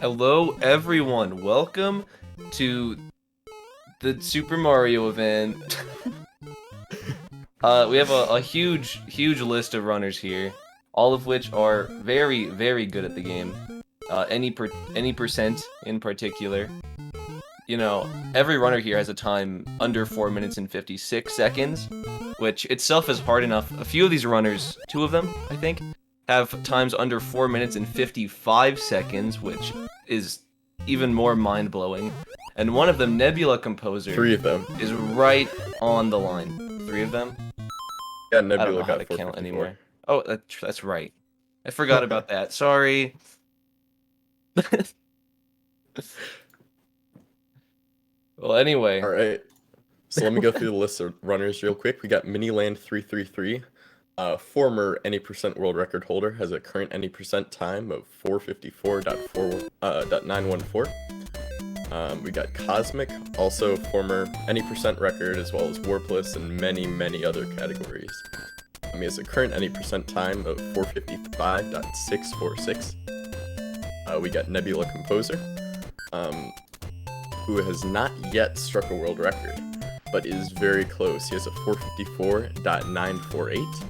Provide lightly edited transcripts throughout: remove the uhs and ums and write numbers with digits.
Hello, everyone. Welcome to the Super Mario event. We have a huge list of runners here, all of which are very good at the game. Any percent in particular. You know, every runner here has a time under 4 minutes and 56 seconds, which itself is hard enough. A few of these runners, 2 of them, I think, have times under 4 minutes and 55 seconds, which is even more mind-blowing. And one of them, Nebula Composer, 3 of them. is right on the line. 3 of them? Yeah, I don't Nebula know how got to count 454. anymore. Oh, that's right. I forgot about that. Sorry. Well, anyway. Alright, so let me go through the list of runners real quick. We got Miniland333. Former any percent world record holder, has a current any percent time of 454.914. We got Cosmic, also former any percent record, as well as Warpless and many other categories. He has a current any percent time of 455.646. We got Nebula Composer, who has not yet struck a world record, but is very close. He has a 454.948.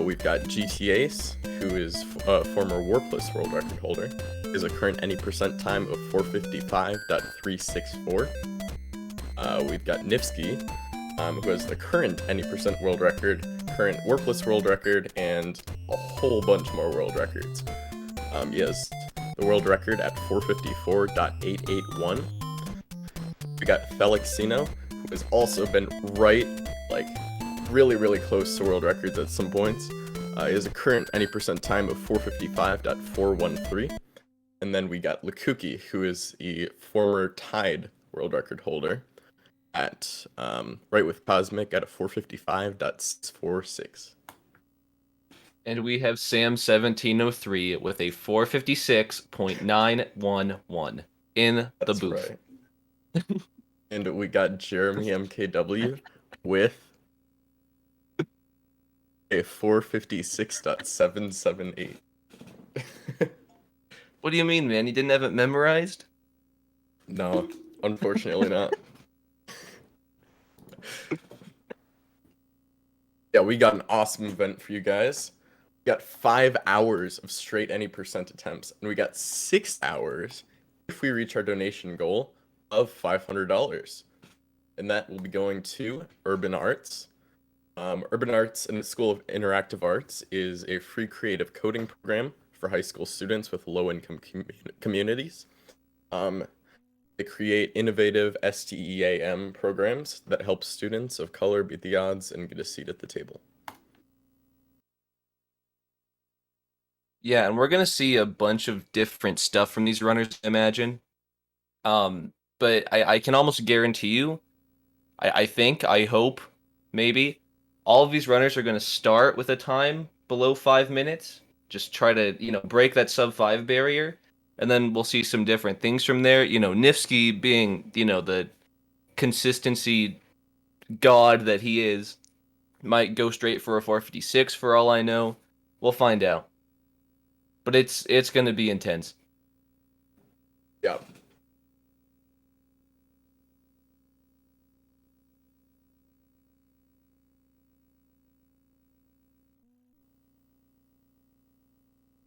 We've got GTAce, who is a former Warpless world record holder. He has a current any percent time of 455.364. We've got Nifsky, who has the current any percent world record, current Warpless world record, and a whole bunch more world records. He has the world record at 454.881. We got Felixino, who has also been right, like, really close to world records at some points. He has a current any percent time of 455.413. And then we got Lukuki, who is a former tied world record holder at, right with Cosmic at a 455.646. And we have Sam1703 with a 456.911 in the booth. Right. And we got Jeremy MKW with a 456.778. What do you mean, man? You didn't have it memorized? No, unfortunately not. Yeah, we got an awesome event for you guys. We got 5 hours of straight any percent attempts, and we got 6 hours if we reach our donation goal of $500. And that will be going to Urban Arts. Urban Arts and the School of Interactive Arts is a free creative coding program for high school students with low-income communities. They create innovative STEAM programs that help students of color beat the odds and get a seat at the table. Yeah, and we're gonna see a bunch of different stuff from these runners, I imagine. But I can almost guarantee you, I hope, maybe, all of these runners are gonna start with a time below 5 minutes. Just try to, break that sub-5 barrier, and then we'll see some different things from there. Nifsky being, the consistency god that he is, might go straight for a 456 for all I know. We'll find out. But it's going to be intense. Yeah.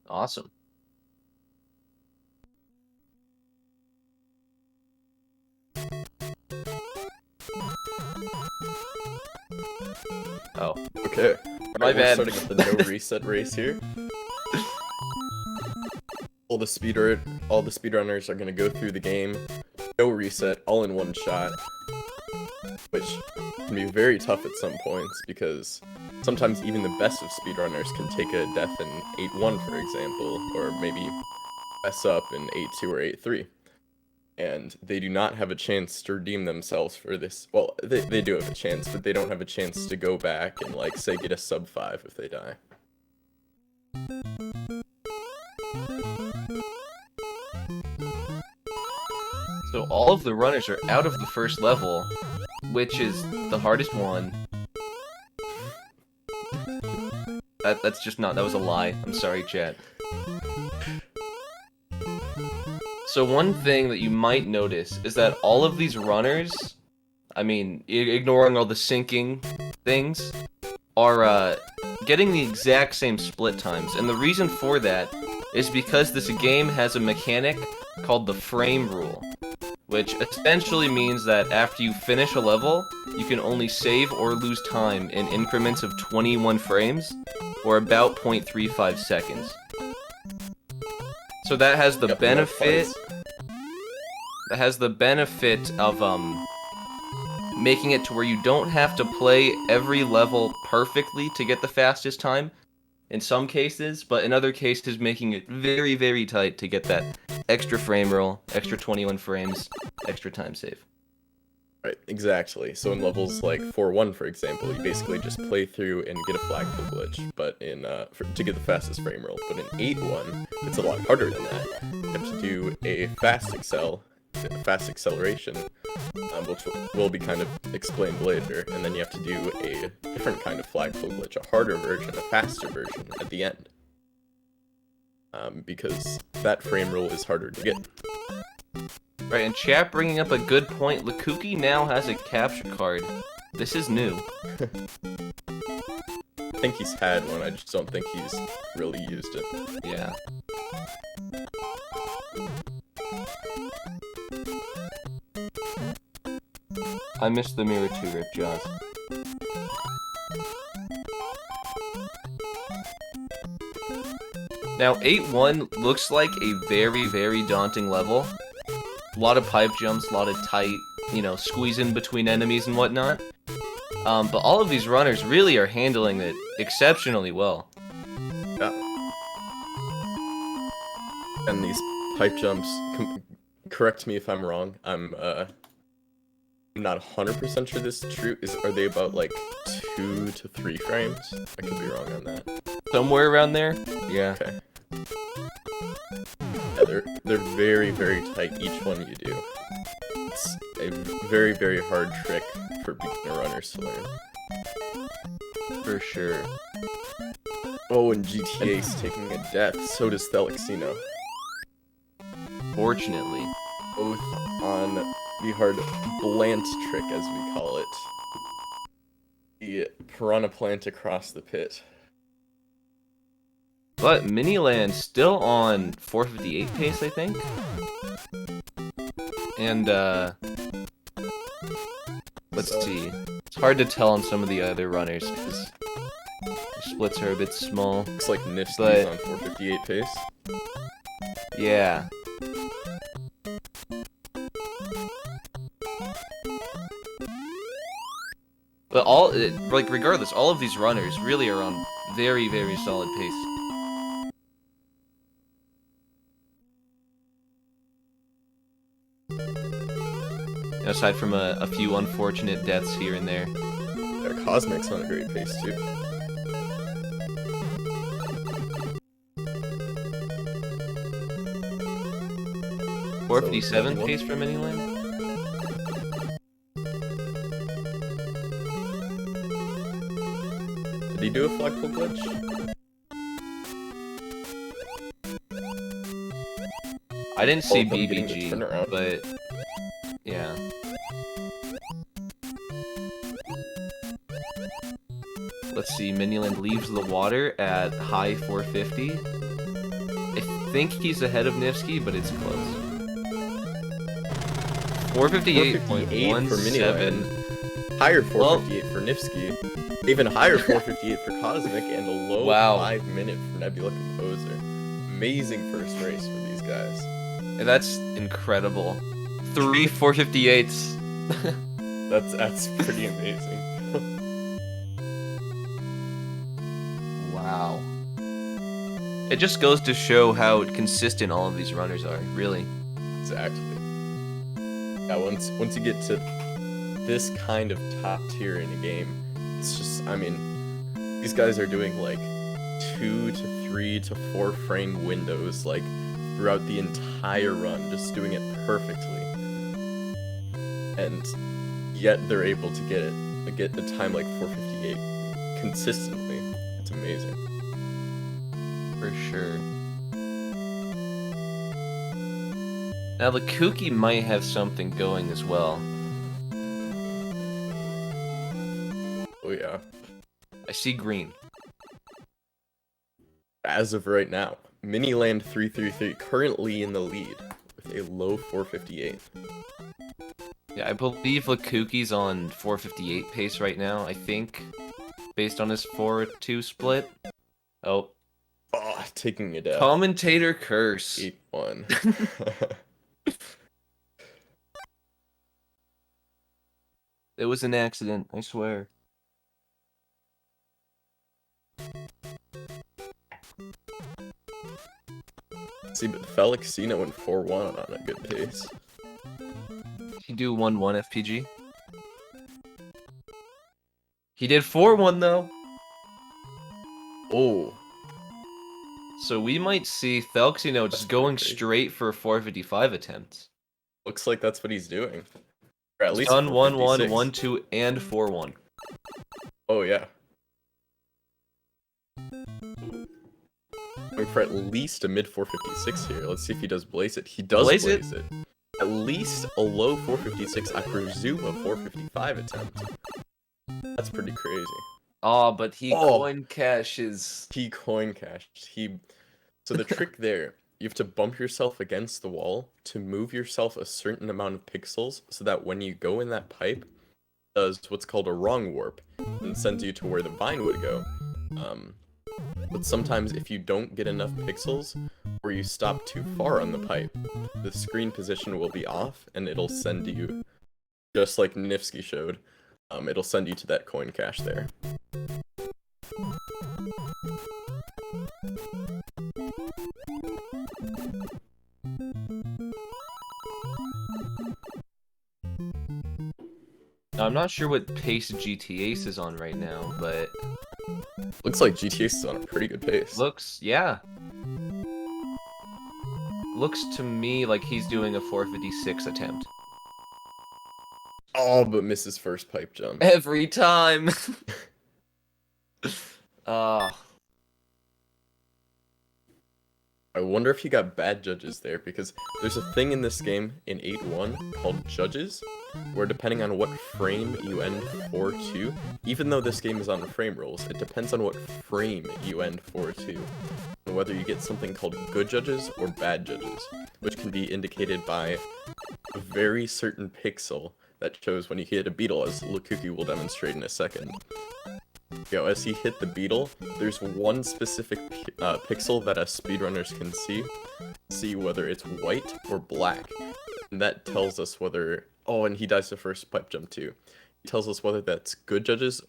Awesome. Oh. Okay. My We're bad. starting with the no reset race here. All the speedrunners are gonna go through the game, no reset, all in one shot, which can be very tough at some points because sometimes even the best of speedrunners can take a death in 8-1, for example, or maybe mess up in 8-2 or 8-3. And they do not have a chance to redeem themselves for this. Well, they do have a chance, but they don't have a chance to go back and, like, say, get a sub-5 if they die. So all of the runners are out of the first level, which is the hardest one. That's just not, that was a lie. I'm sorry, chat. So one thing that you might notice is that all of these runners, I mean, ignoring all the syncing things, are getting the exact same split times. And the reason for that is because this game has a mechanic called the frame rule, which essentially means that after you finish a level, you can only save or lose time in increments of 21 frames, or about 0.35 seconds. So that has the benefit. That has the benefit of making it to where you don't have to play every level perfectly to get the fastest time. In some cases, but in other cases, making it very, very tight to get that extra frame roll, extra 21 frames, extra time save. Right, exactly. So in levels like 4-1, for example, you basically just play through and get a flagpole glitch, but to get the fastest frame roll. But in 8-1, it's a lot harder than that. You have to do a fast acceleration, which will be kind of explained later, and then you have to do a different kind of flagpole glitch, a harder version, a faster version at the end. Because that frame roll is harder to get. Right, and chat bringing up a good point. Lakuki now has a capture card. This is new. I think he's had one, I just don't think he's really used it. Yeah. I missed the mirror too, Rip Jaws. Now, 8-1 looks like a very, very daunting level. A lot of pipe jumps, a lot of tight, squeezing between enemies and whatnot. But all of these runners really are handling it exceptionally well. Yeah. And these pipe jumps, correct me if I'm wrong, I'm not 100% sure this is true. Are they about like 2 to 3 frames? I could be wrong on that. Somewhere around there? Yeah. Okay. Yeah, they're very, very tight, each one you do. It's a very, very hard trick for beginner runners to learn. For sure. Oh, and GTA's taking a death, so does Thelixino. Fortunately. Both on the hard plant trick, as we call it. The piranha plant across the pit. But Miniland still on 458 pace, I think. And, let's see. It's hard to tell on some of the other runners, because the splits are a bit small. Looks like Nifsty's on 458 pace. Yeah. But regardless, all of these runners really are on very, very solid pace. Aside from a few unfortunate deaths here and there. Yeah, Cosmic's on a great pace, too. So, 457 pace for Miniland? Did he do a flagpole glitch? I didn't see BBG, but yeah. Let's see, Miniland leaves the water at high 450. I think he's ahead of Nifsky, but it's close. 458.17 for Miniland. Higher 458 for Nifsky. Even higher 458 for Cosmic, and a low 5 minute for Nebula Composer. Amazing first race for these guys. And that's incredible. 3 458s. That's pretty amazing. Wow. It just goes to show how consistent all of these runners are, really. Exactly. Yeah, once you get to this kind of top tier in a game, it's just, I mean, these guys are doing like 2 to 3 to 4 frame windows, like, throughout the entire run, just doing it perfectly. And yet they're able to get a time like 458 consistently. It's amazing. For sure. Now the Kooky might have something going as well. Oh yeah. I see green. As of right now, Miniland 333 currently in the lead with a low 458. Yeah, I believe Kooky's on 458 pace right now, I think, based on his 4-2 split. Oh. Oh, taking it out. Commentator curse. 8-1. It was an accident, I swear. See, but Felixino went 4-1 on a good pace. He do 1-1 FPG. He did 4-1 though. Oh. So we might see Felixino just going straight for a 455 attempt. Looks like that's what he's doing. Or at least done 1-1, 456. 1-2, and 4-1. Oh yeah. Going for at least a mid 456 here. Let's see if he does blaze it. He does blaze it. At least a low 456, I presume a 455 attempt. That's pretty crazy. Oh, but he coin caches. He coin cached. So the trick there, you have to bump yourself against the wall to move yourself a certain amount of pixels so that when you go in that pipe, it does what's called a wrong warp and sends you to where the vine would go. But sometimes if you don't get enough pixels or you stop too far on the pipe, the screen position will be off and it'll send you, just like Nifsky showed, it'll send you to that coin cache there. Now, I'm not sure what pace GTAce is on right now, but... Looks like GTAce is on a pretty good pace. Yeah. Looks to me like he's doing a 456 attempt. Oh, but misses first pipe jump. Every time! I wonder if he got bad judges there, because there's a thing in this game in 8.1 called judges, where depending on what frame you end 4-2, even though this game is on frame rules, it depends on what frame you end 4-2, and whether you get something called good judges or bad judges, which can be indicated by a very certain pixel that shows when you hit a beetle, as Lukuki will demonstrate in a second. As he hit the beetle, there's one specific pixel that us speedrunners can see whether it's white or black. And that tells us whether... Oh, and he dies the first pipe jump too. It tells us whether that's good judges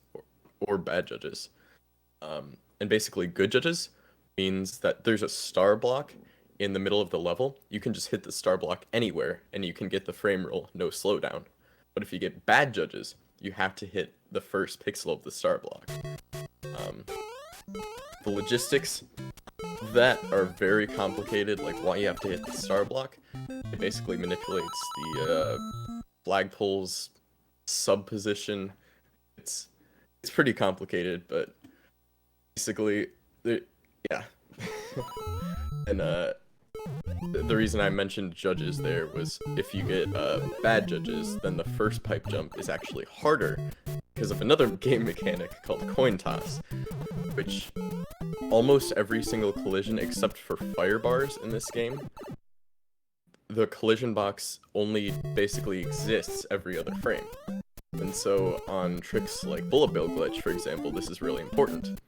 or bad judges. And basically, good judges means that there's a star block in the middle of the level. You can just hit the star block anywhere, and you can get the frame roll, no slowdown. But if you get bad judges, you have to hit the first pixel of the star block. The logistics of that are very complicated, like why you have to hit the star block. It basically manipulates the flagpole's sub position. It's pretty complicated, but basically, yeah. And the reason I mentioned judges there was if you get bad judges, then the first pipe jump is actually harder because of another game mechanic called coin toss, which almost every single collision except for fire bars in this game, the collision box only basically exists every other frame. And so on tricks like bullet bill glitch, for example, this is really important.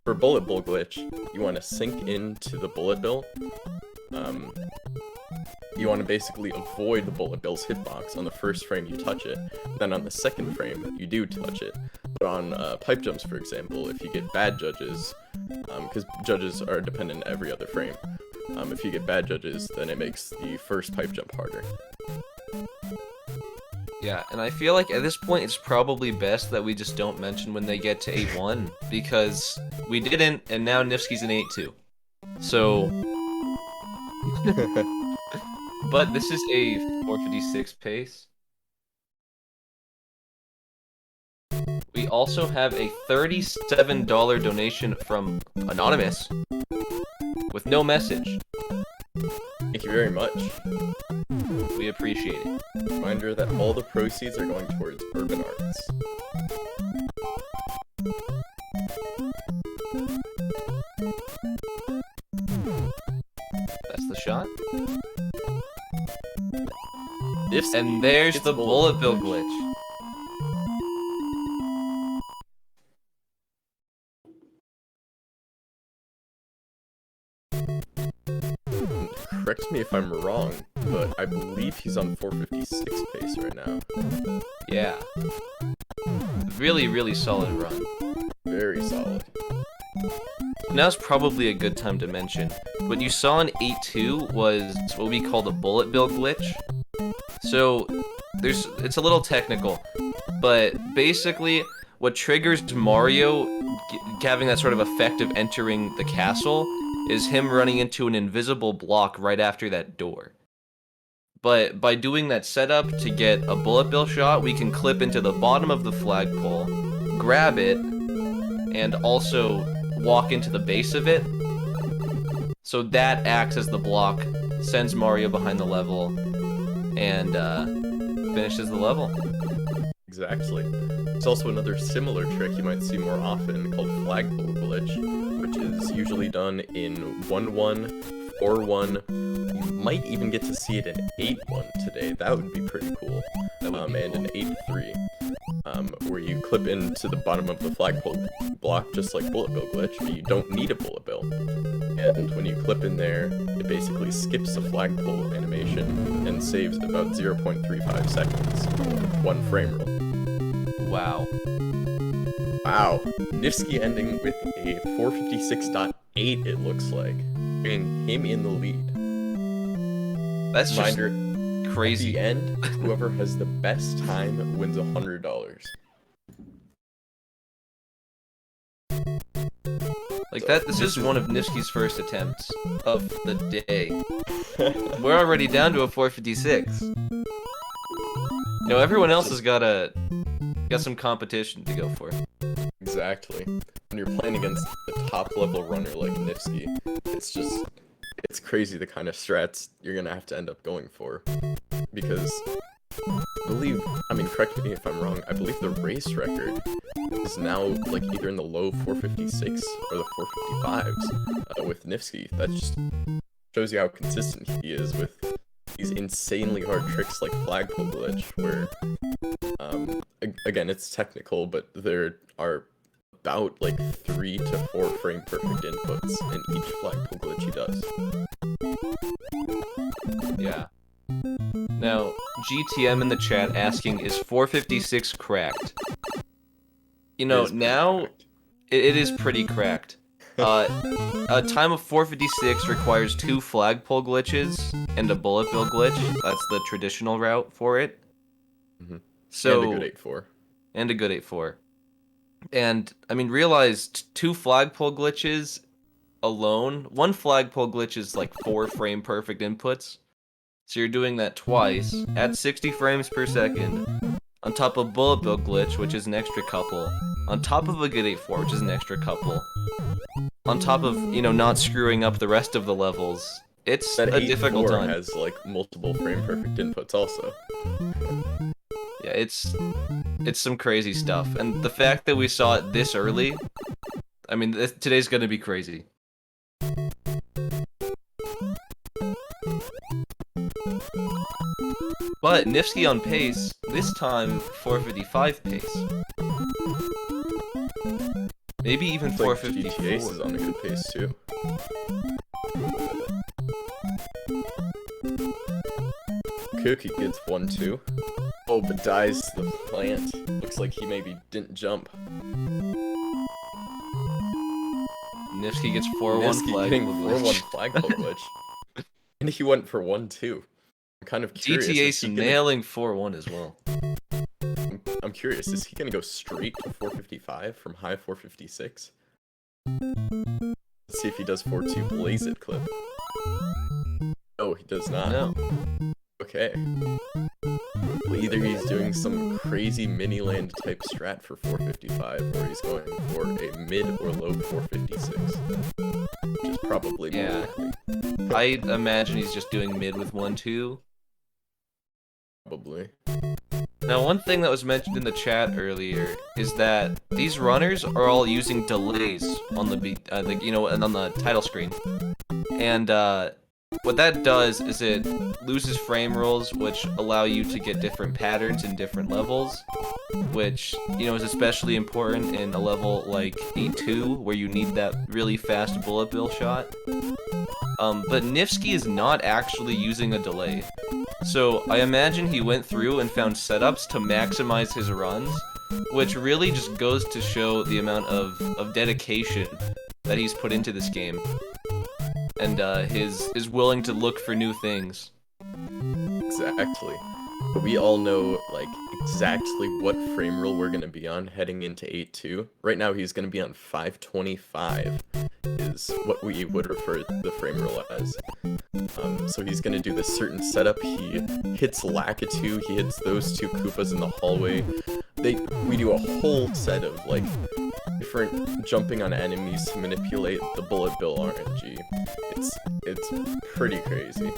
For bullet bill glitch, you want to sink into the bullet bill. You want to basically avoid the bullet bill's hitbox on the first frame you touch it. Then on the second frame, you do touch it. But on pipe jumps, for example, if you get bad judges, because judges are dependent every other frame, if you get bad judges, then it makes the first pipe jump harder. Yeah, and I feel like at this point it's probably best that we just don't mention when they get to 8-1, because we didn't, and now Nifsky's in 8-2. So... But this is a 456 pace. We also have a $37 donation from Anonymous with no message. very much. We appreciate it. Reminder that all the proceeds are going towards urban arts. That's the shot. And there's the bullet bill glitch. Correct me if I'm wrong, but I believe he's on 456 pace right now. Yeah. Really, really solid run. Very solid. Now's probably a good time to mention. What you saw in 8.2 was what we call the bullet bill glitch. So, it's a little technical, but basically, what triggers Mario having that sort of effect of entering the castle is him running into an invisible block right after that door. But by doing that setup to get a bullet bill shot, we can clip into the bottom of the flagpole, grab it, and also walk into the base of it. So that acts as the block, sends Mario behind the level, and finishes the level. Exactly. There's also another similar trick you might see more often called flagpole glitch, which is usually done in 1-1, 4-1. You might even get to see it in 8-1 today. That would be pretty cool. And in 8-3, where you clip into the bottom of the flagpole block just like bullet bill glitch, but you don't need a bullet bill. And when you clip in there, it basically skips the flagpole animation and saves about 0.35 seconds. One frame rule. Wow. Wow. Nifsky ending with a 456.8, it looks like. Putting him in the lead. That's just crazy. At the end, whoever has the best time wins $100. Like that, this is one of Nifsky's first attempts of the day. We're already down to a 456. You know, everyone else has got some competition to go for. Exactly. When you're playing against a top level runner like Nifsky, it's crazy the kind of strats you're gonna have to end up going for. Because correct me if I'm wrong, I believe the race record is now like either in the low 456 or the 455s with Nifsky. That just shows you how consistent he is with these insanely hard tricks like flagpole glitch, where again, it's technical, but there are about like 3 to 4 frame perfect inputs in each flagpole glitch he does. Yeah. Now, GTM in the chat asking, is 456 cracked? You know, now it is pretty cracked. A time of 456 requires 2 flagpole glitches and a bullet bill glitch. That's the traditional route for it. Mm-hmm. So, and a good 8-4. And a good 8-4. And, I mean, realize 2 flagpole glitches alone, 1 flagpole glitch is like 4 frame perfect inputs. So you're doing that twice, at 60 frames per second, on top of bullet bill glitch, which is an extra couple, on top of a good 8-4, which is an extra couple, on top of, you know, not screwing up the rest of the levels. It's that a difficult time. Has, like, multiple frame perfect inputs also. Yeah, it's some crazy stuff. And the fact that we saw it this early, I mean, today's gonna be crazy. But Nifsky on pace, this time 455 pace. Maybe even 454. GTA is on a good pace too. Cookie gets 1-2. Oh, but dies to the plant. Looks like he maybe didn't jump. Nifsky gets 4-1 flagpole glitch. And he went for 1-2. I'm kind of curious. GTA's nailing 4-1 as well. I'm curious, is he gonna go straight to 455 from high 456? Let's see if he does 4-2 blaze it clip. Oh, he does not. No. Okay. Well, either he's doing some crazy mini-land type strat for 455, or he's going for a mid or low 456. Which is probably more Yeah. likely. I imagine he's just doing mid with 1-2. Probably. Now, one thing that was mentioned in the chat earlier is that these runners are all using delays on the beat, and on the title screen. And what that does is it loses frame rolls, which allow you to get different patterns in different levels, which, is especially important in a level like E2, where you need that really fast bullet bill shot. But Nifsky is not actually using a delay. So I imagine he went through and found setups to maximize his runs, which really just goes to show the amount of dedication that he's put into this game. And is willing to look for new things. Exactly. We all know, like, exactly what frame roll we're going to be on heading into 8-2. Right now, he's going to be on 525, is what we would refer to the frame roll as. So he's going to do this certain setup. He hits Lakitu, he hits those two Koopas in the hallway. We do a whole set of, like, different jumping on enemies to manipulate the bullet bill RNG. It's pretty crazy.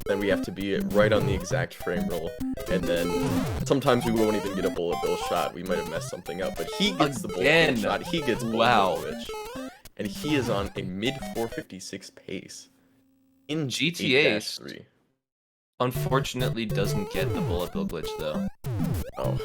Then we have to be right on the exact frame roll, and then sometimes we won't even get a bullet bill shot. We might have messed something up, but he gets the bullet bill shot. He gets bullet bill glitch, and he is on a mid 456 pace in GTA 3. Unfortunately, doesn't get the bullet bill glitch though. Oh.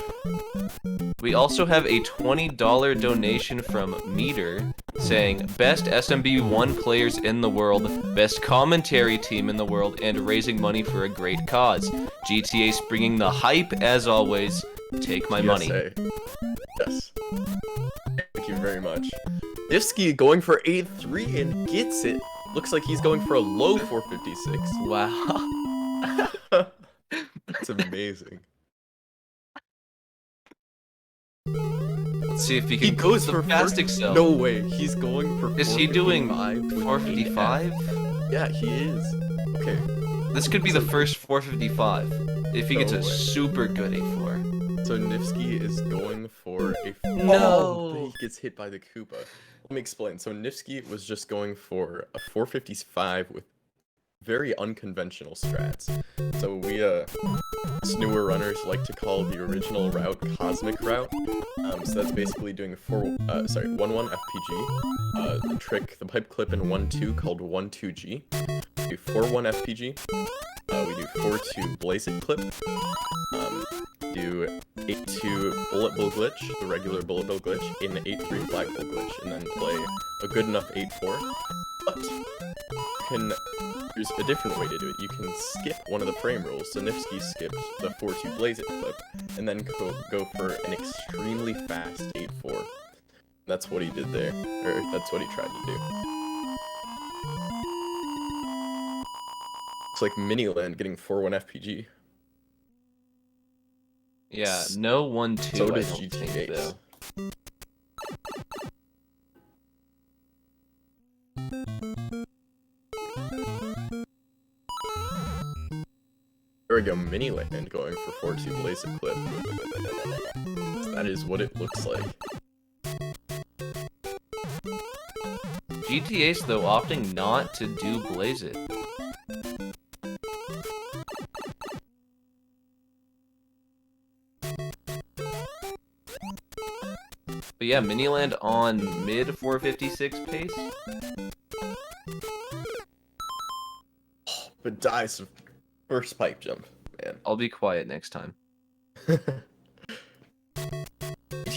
We also have a $20 donation from Meter saying, best SMB1 players in the world, best commentary team in the world, and raising money for a great cause. GTA's bringing the hype as always. Take my money. Yes. Thank you very much. Nifsky going for 8-3 and gets it. Looks like he's going for a low 456. Wow. That's amazing. Let's see if he goes for fast excel. No way, he's going for 455. Is he doing 455? Yeah, he is. Okay. This could be the first 455 if he gets a super good A4. So Nifsky is going for a... No! He gets hit by the Koopa. Let me explain. So Nifsky was just going for a 455 with very unconventional strats. So we, newer runners like to call the original route Cosmic Route. So that's basically doing 1-1 FPG, the trick, the pipe clip in 1-2 called 1-2G. We do 4-1 FPG, we do 4-2 Blaze It clip, do 8-2 Bullet Bill glitch, the regular Bullet Bill glitch, in 8-3 Flag Bill glitch, and then play a good enough 8-4. But there's a different way to do it. You can skip one of the frame rolls. So Nifsky skipped the 4-2 Blaze It clip, and then go for an extremely fast 8-4. That's what he did there, or that's what he tried to do. Looks like Miniland getting 4-1 FPG. Yeah, no 1-2. So does I don't GTA. think, though. There we go, Miniland going for 4-2 Blaze It clip. That is what it looks like. GTA's, though, opting not to do Blaze It. But yeah, Miniland on mid 456 pace. But dies first pipe jump, man. I'll be quiet next time.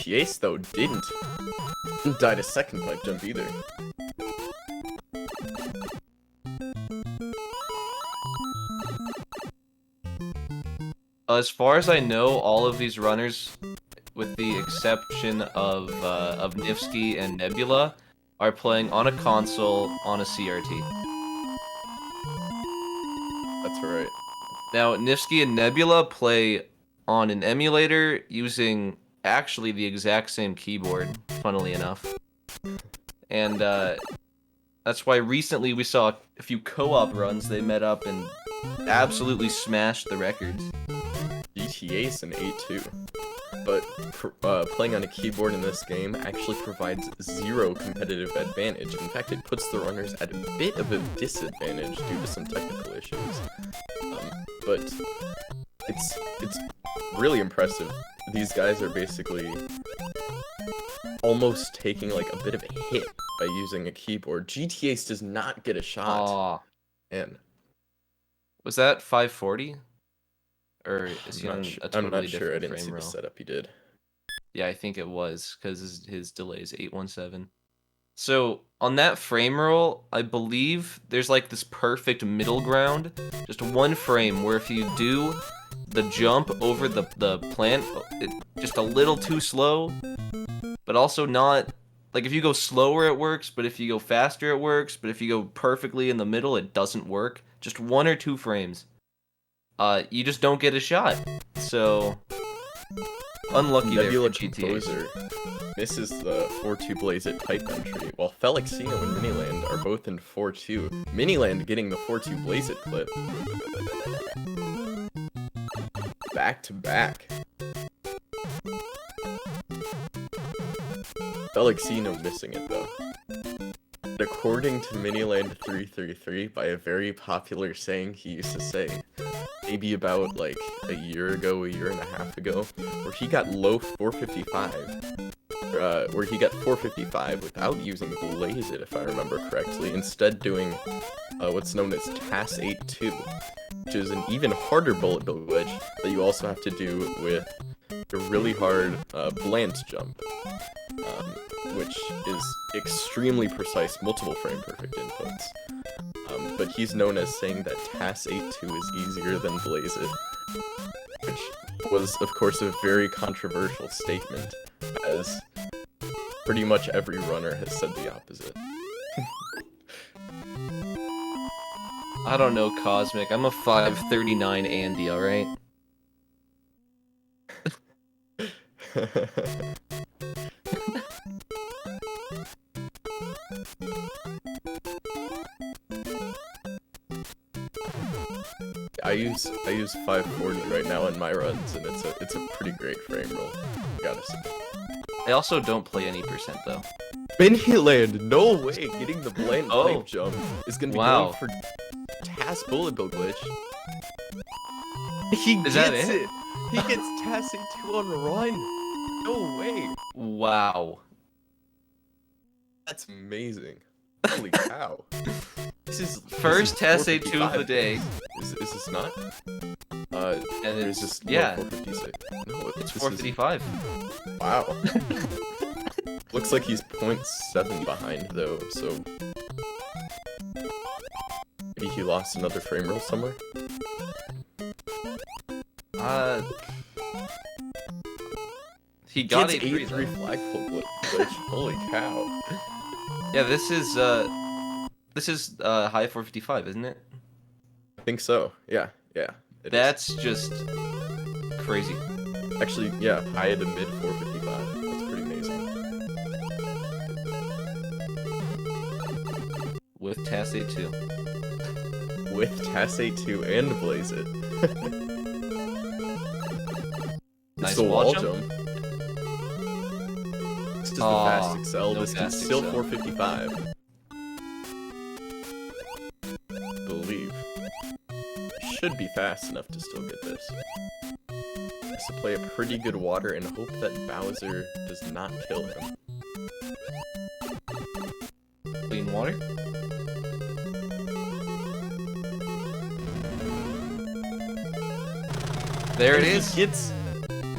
Ace though didn't die to second pipe jump either. As far as I know, all of these runners, with the exception of Nifsky and Nebula, are playing on a console on a CRT. That's right. Now, Nifsky and Nebula play on an emulator using actually the exact same keyboard, funnily enough. And that's why recently we saw a few co-op runs. They met up and absolutely smashed the records. GTA's in 8-2. but playing on a keyboard in this game actually provides zero competitive advantage. In fact, it puts the runners at a bit of a disadvantage due to some technical issues. But it's really impressive. These guys are basically almost taking like a bit of a hit by using a keyboard. GTAce does not get a shot. Aw. And Was that 540? Or is he on a totally I'm not sure. I different didn't see frame the roll? setup he did. Yeah, I think it was, because his delay is 817. So, on that frame roll, I believe there's like this perfect middle ground. Just one frame where if you do the jump over the plant, just a little too slow, but also not... Like, if you go slower, it works, but if you go faster, it works, but if you go perfectly in the middle, it doesn't work. Just 1 or 2 frames. You just don't get a shot. So, unlucky Nebula there for GTA. Composer misses the 4-2 Blaze It type entry, while Felixino and Miniland are both in 4-2. Miniland getting the 4-2 Blaze It clip. Back to back. Felixino missing it though. According to Miniland333, by a very popular saying he used to say, maybe about like a year and a half ago, where he got low 455, where he got 455 without using Blaze It, if I remember correctly, instead doing what's known as TAS 8-2, which is an even harder bullet bill glitch that you also have to do with a really hard Blant jump. Which is extremely precise, multiple frame perfect inputs. But he's known as saying that TAS 8-2 is easier than Blaze It, which was, of course, a very controversial statement, as pretty much every runner has said the opposite. I don't know, Cosmic. I'm a 539 Andy, alright? I use 540 right now in my runs, and it's a pretty great frame roll, gotta say. I also don't play any percent, though. Miniland, no way! Getting the Blant Oh. pipe jump is gonna be Wow. going for TAS bullet bill glitch. He Is gets that it! it? He gets TAS 2 on run! No way! Wow. That's amazing. Holy cow. This is First this is TAS 2 of the 455. day. Is this not? And There's it's, just yeah, 456. No, it's this is- 455. Wow. Looks like he's 0.7 behind though, so maybe he lost another frame roll somewhere. He got Gets 8-3, 8-3 though. flagpole glitch. Holy cow. Yeah, this is high 455, isn't it? I think so. Yeah, it is. That's just crazy. Actually, yeah, high to mid 455. That's pretty amazing. With TAS 2. With TAS 2 and Blaze It. Nice It's the wall wall jump. jump. This is the Aw, fast excel. no This fast dude's still excel. 455. Believe. Should be fast enough to still get this. Has to play a pretty good water and hope that Bowser does not kill him. Clean water. There it And he is. gets.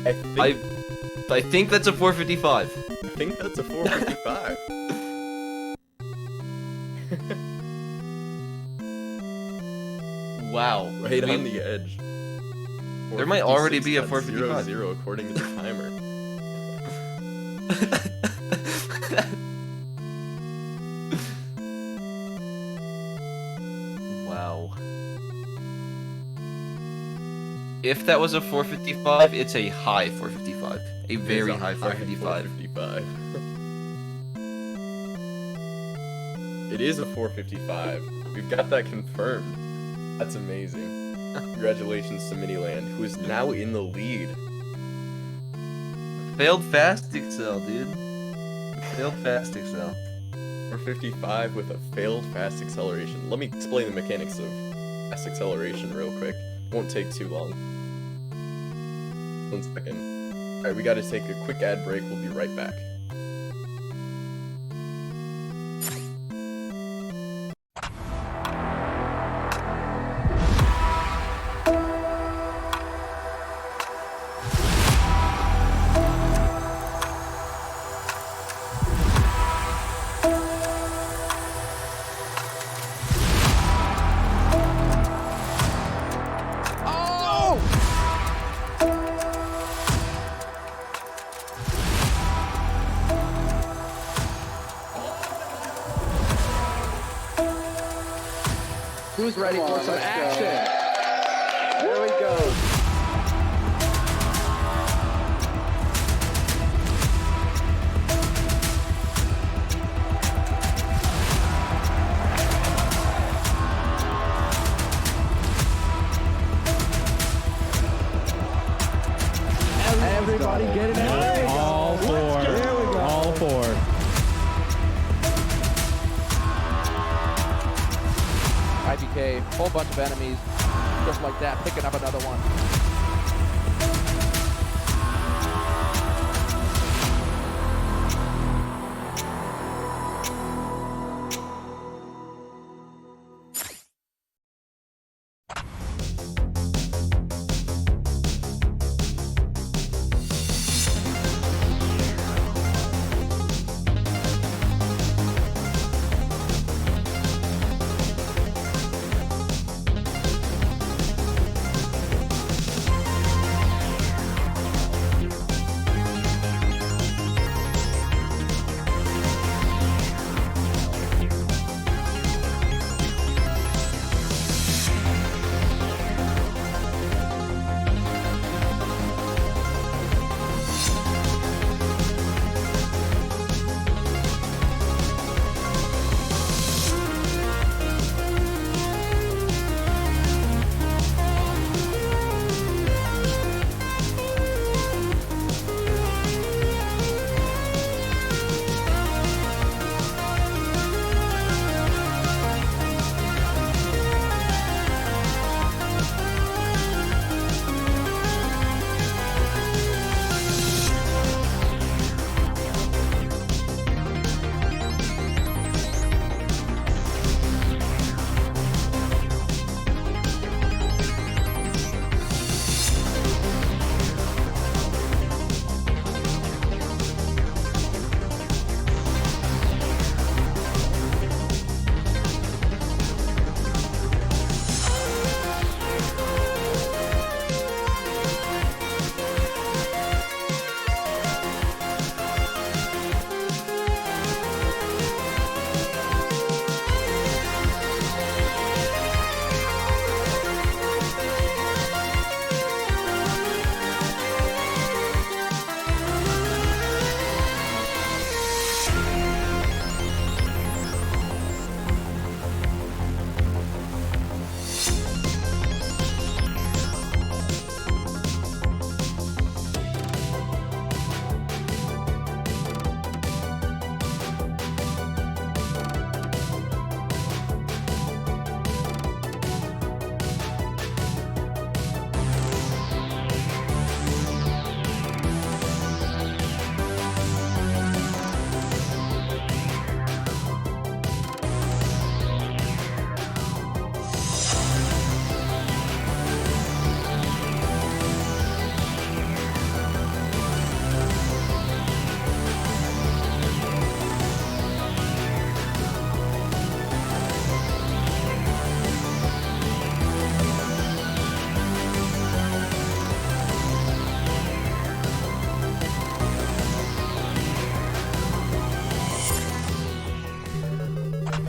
I think that's a 455. I think that's a 455. Wow. Right on the edge. There might already be a 455. 456.00 according to the timer. Wow. If that was a 455, it's a high 455. A very It's a high 455. 455. It is a 455. We've got that confirmed. That's amazing. Congratulations to Miniland, who is now in the lead. Failed fast excel, dude. Failed fast excel. 455 with a failed fast acceleration. Let me explain the mechanics of fast acceleration real quick. Won't take too long. 1 second. Alright, we gotta take a quick ad break. We'll be right back. Who's ready for some action? Here we go. Everybody get it in. All four. Here we go. All four. IBK, whole bunch of enemies, just like that, picking up another one.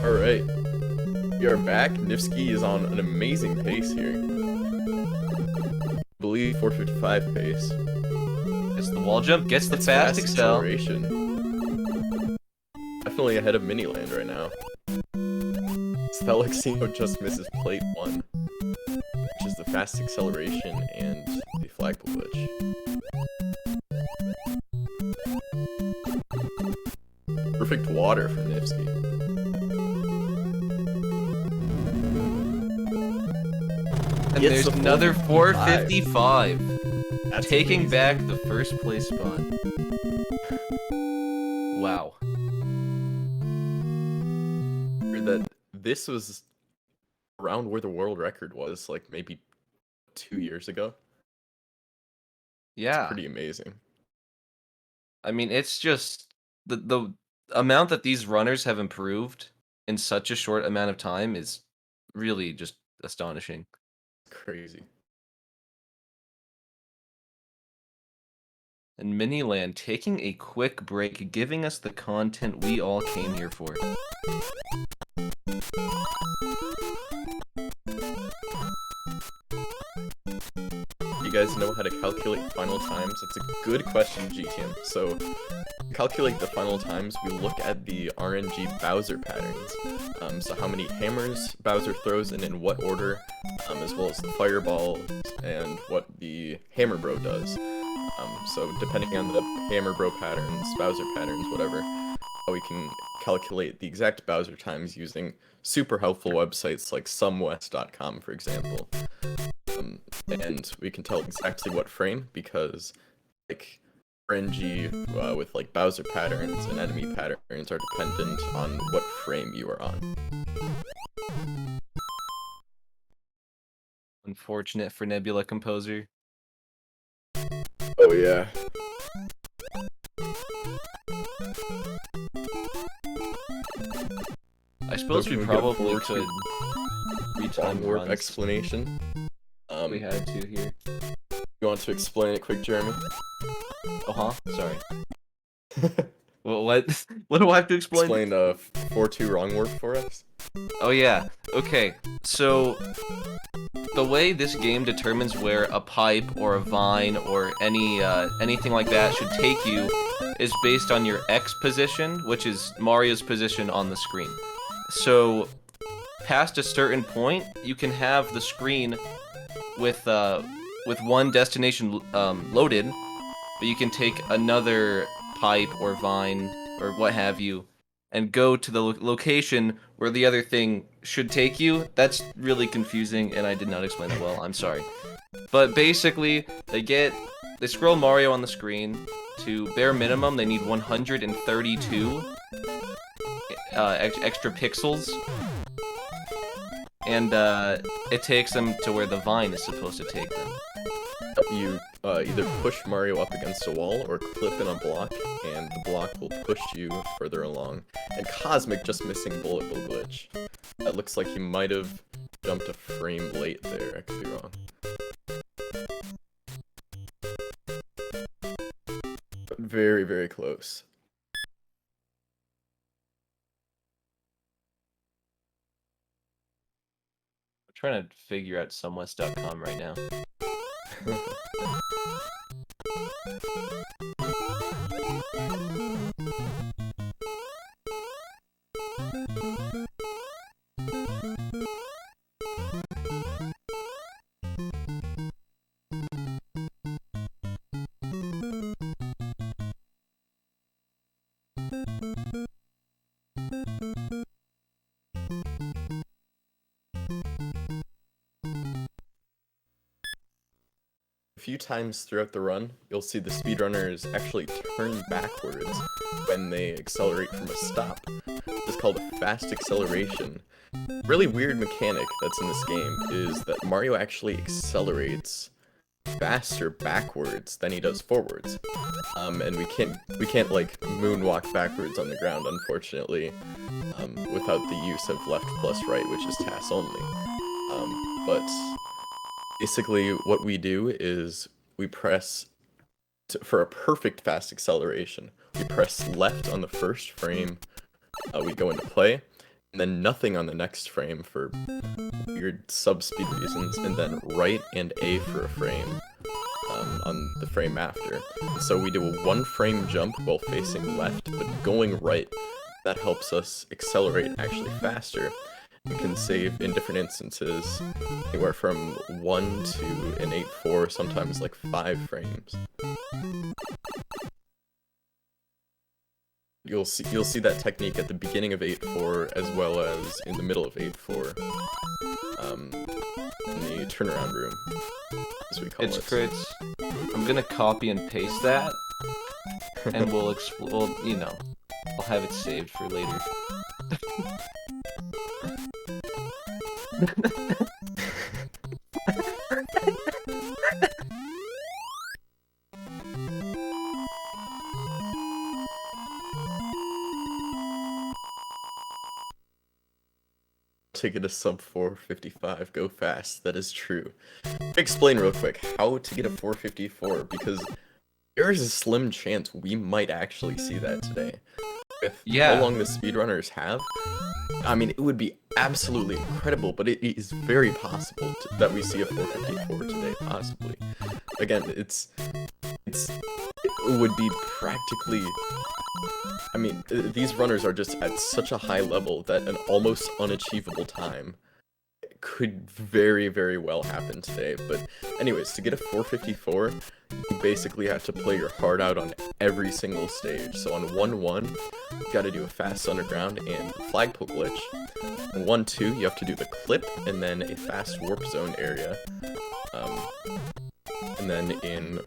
Alright. We are back. Nifsky is on an amazing pace here. I believe 455 pace. Gets the wall jump, gets the It's fast excel. acceleration. Definitely ahead of Miniland right now. Spellexino just misses plate 1, which is the fast acceleration and the flagpole glitch. water for Nifsky. And Gets there's the another 455. 455. That's Taking amazing. back the first place spot. Wow. That this was around where the world record was, like maybe 2 years ago. Yeah. It's pretty amazing. I mean, it's just the amount that these runners have improved in such a short amount of time is really just astonishing. Crazy. And Miniland taking a quick break, giving us the content we all came here for. You guys know how to calculate final times? It's a good question, GTM. So, to calculate the final times, we look at the RNG Bowser patterns. So how many hammers Bowser throws and in what order, as well as the fireball and what the Hammer Bro does. So depending on the Hammer Bro patterns, Bowser patterns, whatever, we can calculate the exact Bowser times using super helpful websites like sumwest.com, for example. And we can tell exactly what frame because, like, RNG with like Bowser patterns and enemy patterns are dependent on what frame you are on. Unfortunate for Nebula Composer. Oh yeah. I suppose So we can we get a probably forward could retime warp runs. explanation. We had to here. You want to explain it quick, Jeremy? Oh, sorry. Well, what? What do I have to explain? Explain 4-2 wrong warp for us. Oh yeah. Okay. So the way this game determines where a pipe or a vine or anything like that should take you is based on your X position, which is Mario's position on the screen. So past a certain point, you can have the screen with one destination loaded, but you can take another pipe or vine or what have you and go to the location where the other thing should take you. That's really confusing, and I did not explain that well. I'm sorry. But basically, they scroll Mario on the screen. To bare minimum, they need 132 extra pixels. And it takes them to where the vine is supposed to take them. You either push Mario up against a wall or clip in a block, and the block will push you further along. And Cosmic just missing Bullet Bill glitch. That looks like he might have jumped a frame late there, I could be wrong. But very, very close. I'm trying to figure out sumwest.com right now. A few times throughout the run, you'll see the speedrunners actually turn backwards when they accelerate from a stop. This is called a fast acceleration. Really weird mechanic that's in this game is that Mario actually accelerates faster backwards than he does forwards. And we can't like moonwalk backwards on the ground, unfortunately, without the use of left plus right, which is TAS only. But basically, what we do is we press, for a perfect fast acceleration, we press left on the first frame, we go into play, and then nothing on the next frame for weird sub-speed reasons, and then right and A for a frame on the frame after. And so we do a one-frame jump while facing left, but going right. That helps us accelerate actually faster. You can save in different instances anywhere from 1 to an 8-4, sometimes like 5 frames. You'll see that technique at the beginning of 8-4 as well as in the middle of 8-4. In the turnaround room, as we call it. It's crits. I'm gonna copy and paste that, and we'll you know, I'll have it saved for later. To get a sub 455, go fast. That is true. Explain real quick how to get a 454, because there is a slim chance we might actually see that today. With how long the speedrunners have, I mean, it would be absolutely incredible, but it is very possible that we see a 454 today, possibly. Again, it would be practically... I mean, these runners are just at such a high level that an almost unachievable time could very, very well happen today. But anyways, to get a 454, you basically have to play your heart out on every single stage. So on 1-1, you gotta do a fast underground and flagpole glitch. On 1-2, you have to do the clip and then a fast warp zone area. And then in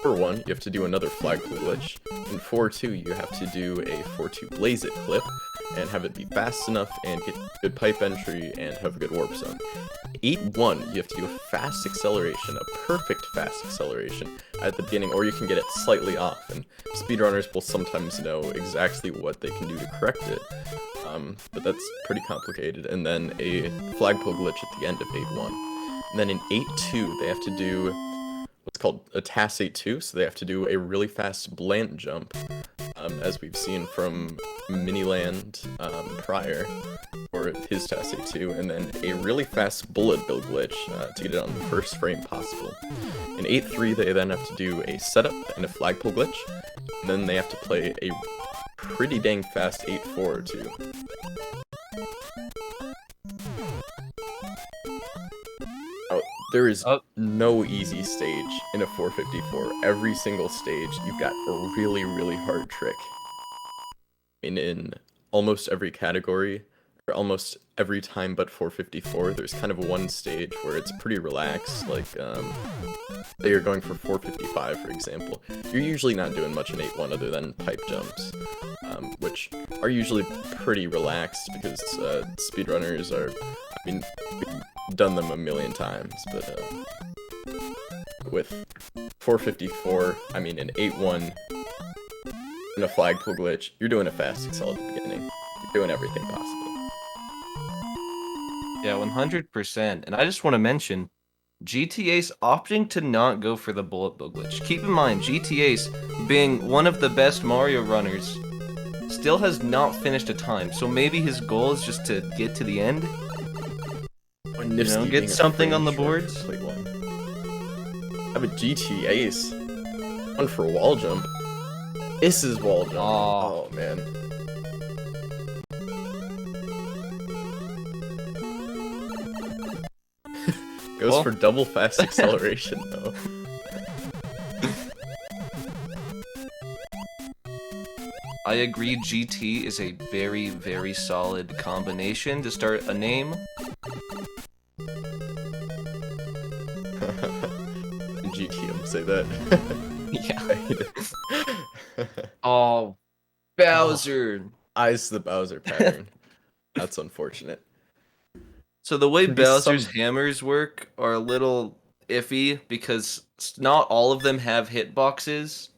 4-1, you have to do another flagpole glitch. In 4-2, you have to do a 4-2 blaze it clip and have it be fast enough and get good pipe entry and have a good warp zone. 8-1, you have to do a fast acceleration, a perfect fast acceleration at the beginning, or you can get it slightly off, and speedrunners will sometimes know exactly what they can do to correct it, but that's pretty complicated. And then a flagpole glitch at the end of 8-1. And then in 8-2, they have to do what's called a TAS 8-2, so they have to do a really fast blant jump, as we've seen from Miniland prior, or his TAS 8-2, and then a really fast bullet bill glitch to get it on the first frame possible. In 8-3, they then have to do a setup and a flagpole glitch, and then they have to play a pretty dang fast 8-4 too. There is no easy stage in a 454. Every single stage, you've got a really, really hard trick. In almost every category, or almost every time but 454, there's kind of one stage where it's pretty relaxed, like, say you're going for 455, for example. You're usually not doing much in 8-1 other than pipe jumps, which are usually pretty relaxed because speedrunners are, I mean, done them a million times, but with 454, I mean, in 8-1, in a flagpole glitch, you're doing a fast accel at the beginning. You're doing everything possible. Yeah, 100%. And I just want to mention, GTA's opting to not go for the bullet bill glitch. Keep in mind, GTA's, being one of the best Mario runners, still has not finished a time, so maybe his goal is just to get to the end. You know, get something on the boards. I have a GT Ace. One for a wall jump. This is wall jump. Oh man. Goes for double fast acceleration though. I agree, GT is a very, very solid combination to start a name. GTM, say that. Yeah. Oh, Bowser. Eyes the Bowser pattern. That's unfortunate. So the way Bowser's hammers work are a little iffy because not all of them have hitboxes.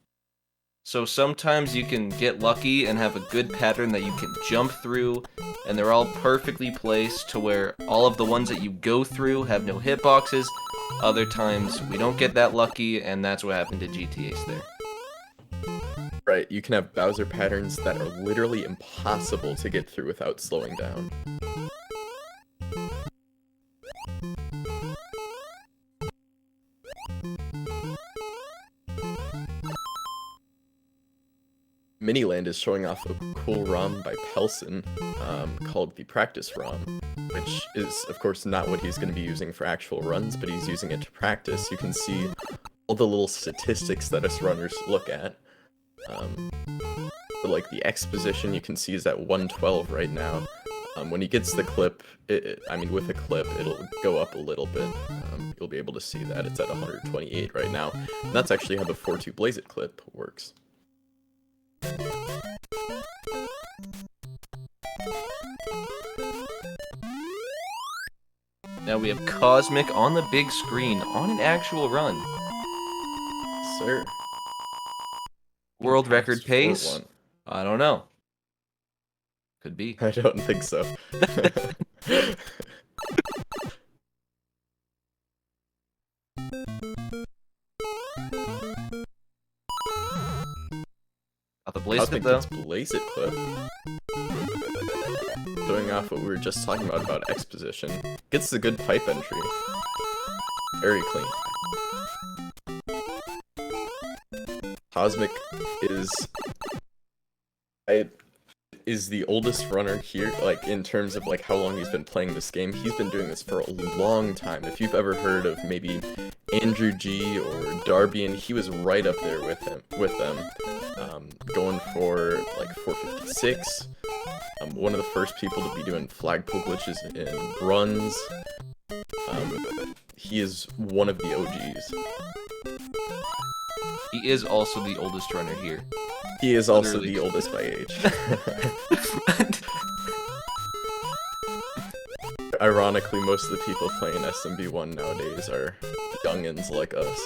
So sometimes you can get lucky and have a good pattern that you can jump through, and they're all perfectly placed to where all of the ones that you go through have no hitboxes. Other times we don't get that lucky, and that's what happened to GTA's there. Right, you can have Bowser patterns that are literally impossible to get through without slowing down. Miniland is showing off a cool ROM by Pelson called the Practice ROM, which is, of course, not what he's going to be using for actual runs, but he's using it to practice. You can see all the little statistics that us runners look at. For, like, the X position, you can see is at 112 right now. When he gets the clip, I mean, with a clip, it'll go up a little bit. You'll be able to see that it's at 128 right now. And that's actually how the 4-2 Blaze It clip works. Now we have Cosmic on the big screen on an actual run. Sir. World record Fast pace? 4-1. I don't know. Could be. I don't think so. Got the Blaze It Cosmic though. gets Blaze It clip. Going off what we were just talking about X position. Gets the good pipe entry. Very clean. Cosmic is the oldest runner here, like, in terms of, like, how long he's been playing this game. He's been doing this for a long time. If you've ever heard of maybe Andrew G or Darby, and he was right up there with them, going for, like, 456. One of the first people to be doing flagpole glitches in runs. He is one of the OGs. He is also the oldest runner here. He is also Literally. the oldest by age. Ironically, most of the people playing SMB1 nowadays are youngins like us.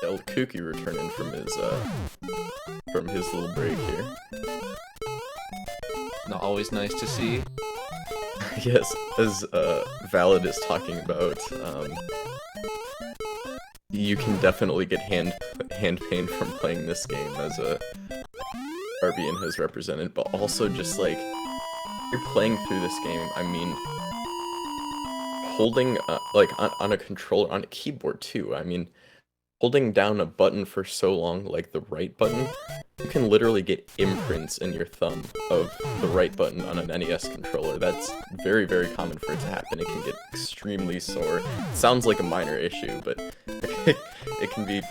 El Kooky returning from his little break here. Not always nice to see. Yes, as Valid is talking about, you can definitely get hand pain from playing this game, as Arbian has represented, but also just, like, you're playing through this game, I mean, holding, like, on a controller, on a keyboard too, I mean, holding down a button for so long, like the right button, you can literally get imprints in your thumb of the right button on an NES controller. That's very, very common for it to happen. It can get extremely sore. It sounds like a minor issue, but it can be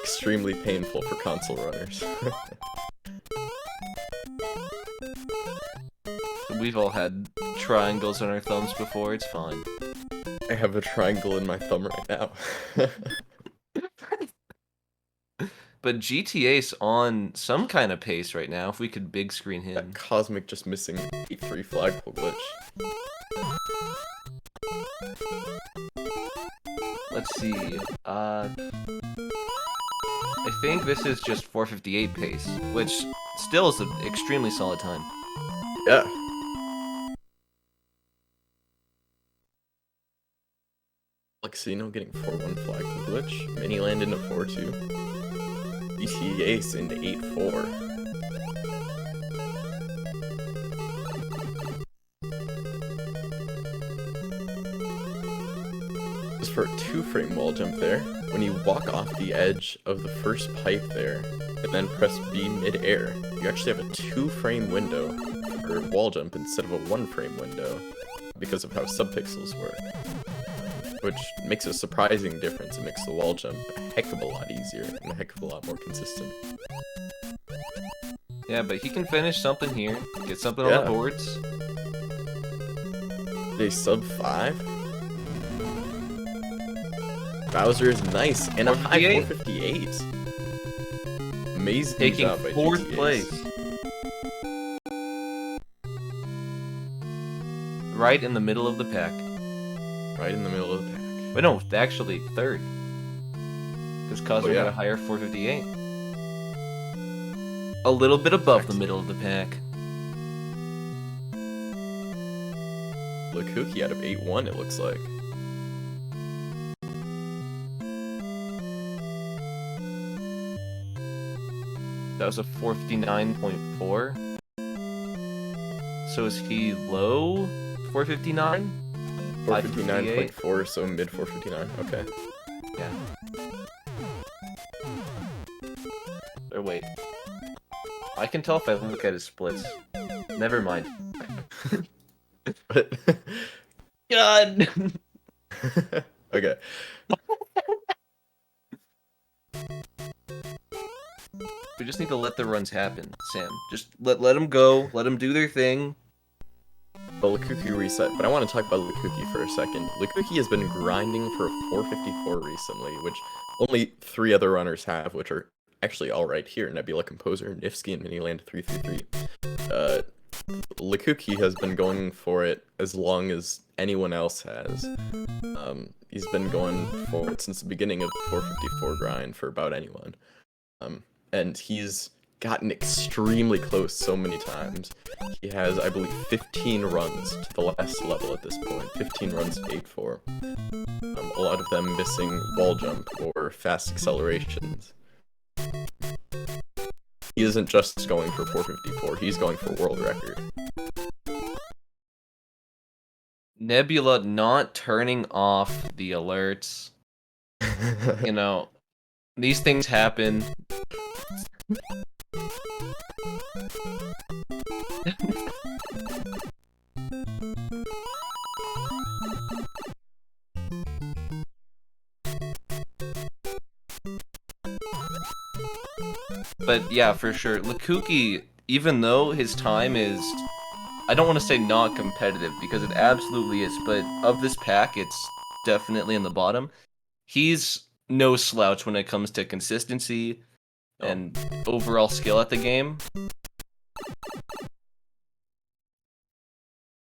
extremely painful for console runners. We've all had triangles on our thumbs before, it's fine. I have a triangle in my thumb right now. But GTA's on some kind of pace right now, if we could big screen him. That Cosmic just missing 8-3 flagpole glitch. Let's see, I think this is just 458 pace, which still is an extremely solid time. Yeah. Luxino getting 4-1 flagpole glitch. Mini land into 4-2. ET Ace into 8-4. Just for a 2-frame wall jump there. When you walk off the edge of the first pipe there, and then press B mid-air, you actually have a 2-frame window for wall jump instead of a 1-frame window, because of how subpixels work. Which makes a surprising difference. It makes the wall jump a heck of a lot easier and a heck of a lot more consistent. Yeah, but he can finish something here, get something on Yeah. the boards. They sub 5. Bowser is nice, and a high 458. Amazing Taking job by 4th GTAs. place. Right in the middle of the pack. Right in the middle of the pack. But no, actually 3rd. Because Cosmo yeah. got a higher 458. A little bit above the middle of the pack. Lakuki out of 8-1, it looks like. That was a 459.4. So is he low 459? 459.4, so mid 459. Okay. Yeah. I can tell if I look at his splits. Never mind. But God! okay. We just need to let the runs happen, Sam. Just let them go, let them do their thing. Well, Lukuki reset, but I want to talk about Lukuki for a second. Lukuki has been grinding for a 454 recently, which only 3 other runners have, which are actually all right here: Nebula Composer, Nifsky, and Miniland 333. Lukuki has been going for it as long as anyone else has. He's been going for it since the beginning of the 454 grind for about anyone. And he's gotten extremely close so many times. He has, I believe, 15 runs to the last level at this point. 15 runs to 8-4. A lot of them missing wall jump or fast accelerations. He isn't just going for 454, he's going for world record. Nebula not turning off the alerts. You know, these things happen. But yeah, for sure. Lukuki, even though his time is, I don't want to say not competitive, because it absolutely is, but of this pack, it's definitely in the bottom. He's no slouch when it comes to consistency and overall skill at the game.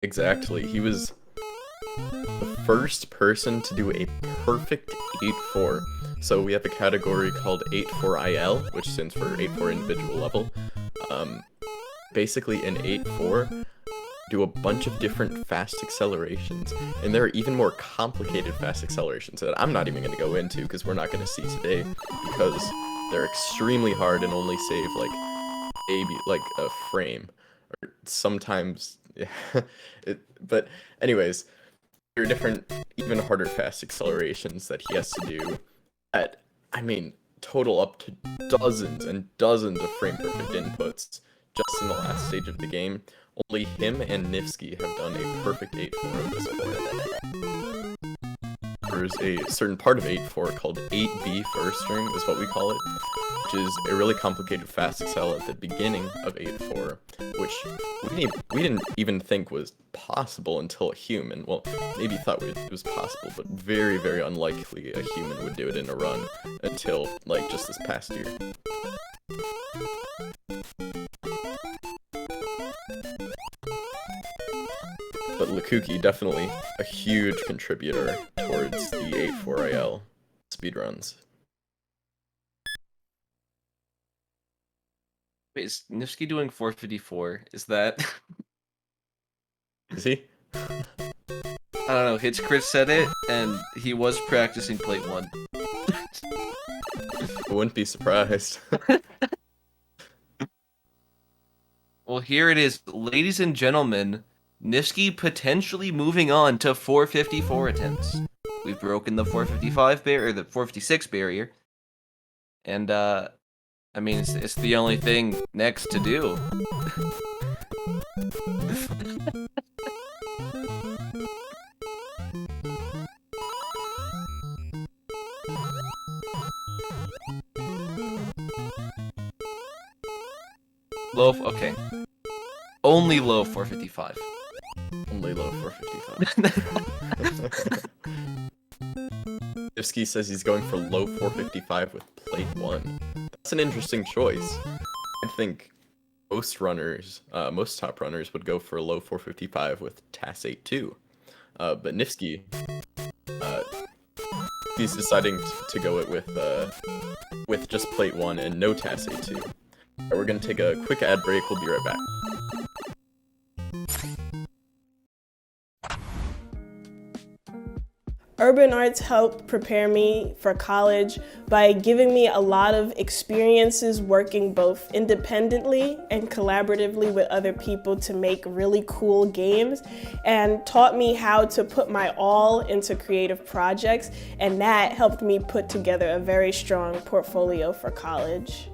Exactly. He was the first person to do a perfect 8-4. So we have a category called 8-4IL, which stands for 8-4 individual level. Basically, in 8-4, do a bunch of different fast accelerations, and there are even more complicated fast accelerations that I'm not even going to go into because we're not going to see today, because they're extremely hard and only save like a frame, or sometimes. But anyways, there are different, even harder fast accelerations that he has to do at, I mean, total up to dozens and dozens of frame perfect inputs just in the last stage of the game. Only him and Nifsky have done a perfect 8-4 at this point. There's a certain part of 8-4 called 8B first ring, is what we call it, which is a really complicated fast accel at the beginning of 8-4, which we didn't even think was possible until a human, well, maybe thought it was possible, but very, very unlikely a human would do it in a run until, like, just this past year. But Lukuki, definitely a huge contributor towards the 8-4IL speedruns. Wait, is Nifsky doing 454? Is that... Is he? I don't know, Hitchcrit said it, and he was practicing plate 1. I wouldn't be surprised. Well, here it is, ladies and gentlemen. Nifsky potentially moving on to 454 attempts. We've broken the 455 barrier, or the 456 barrier. And, I mean, it's the only thing next to do. Okay. Only low 455. Only low 455. Nifsky says he's going for low 455 with plate 1. That's an interesting choice. I think most runners, most top runners would go for a low 455 with TAS 8-2. But Nifsky, he's deciding to go it with just plate 1 and no TAS 8-2. Alright, we're gonna take a quick ad break, we'll be right back. Urban arts helped prepare me for college by giving me a lot of experiences working both independently and collaboratively with other people to make really cool games, and taught me how to put my all into creative projects, and that helped me put together a very strong portfolio for college.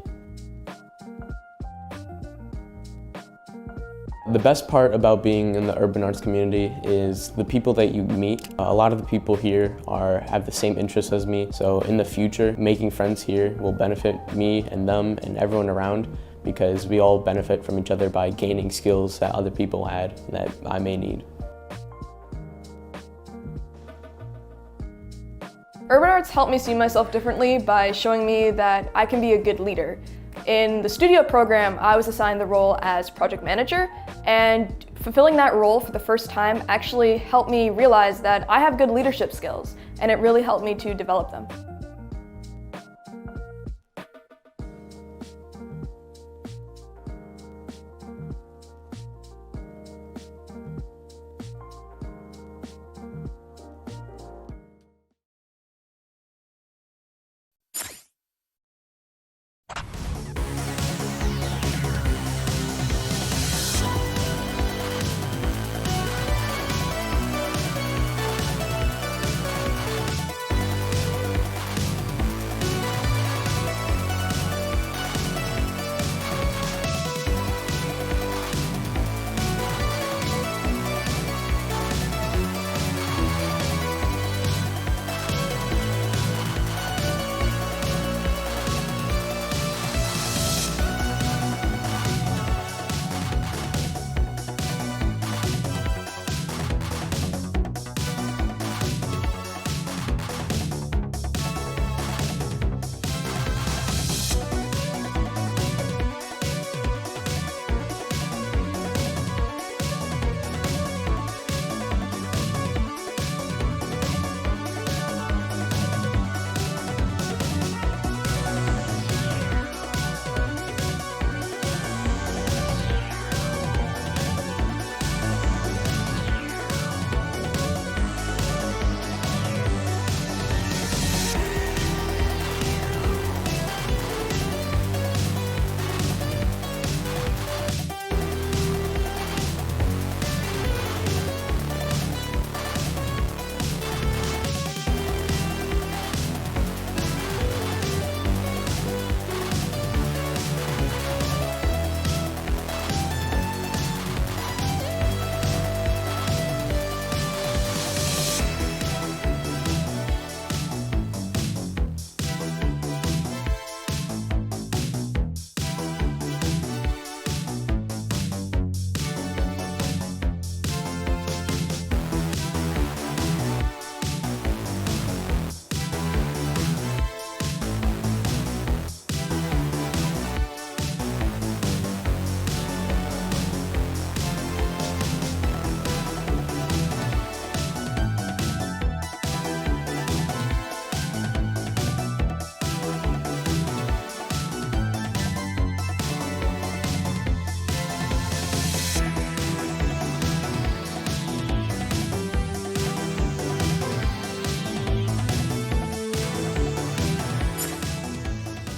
The best part about being in the urban arts community is the people that you meet. A lot of the people here have the same interests as me, so in the future, making friends here will benefit me and them and everyone around, because we all benefit from each other by gaining skills that other people had that I may need. Urban arts helped me see myself differently by showing me that I can be a good leader. In the studio program, I was assigned the role as project manager, and fulfilling that role for the first time actually helped me realize that I have good leadership skills, and it really helped me to develop them.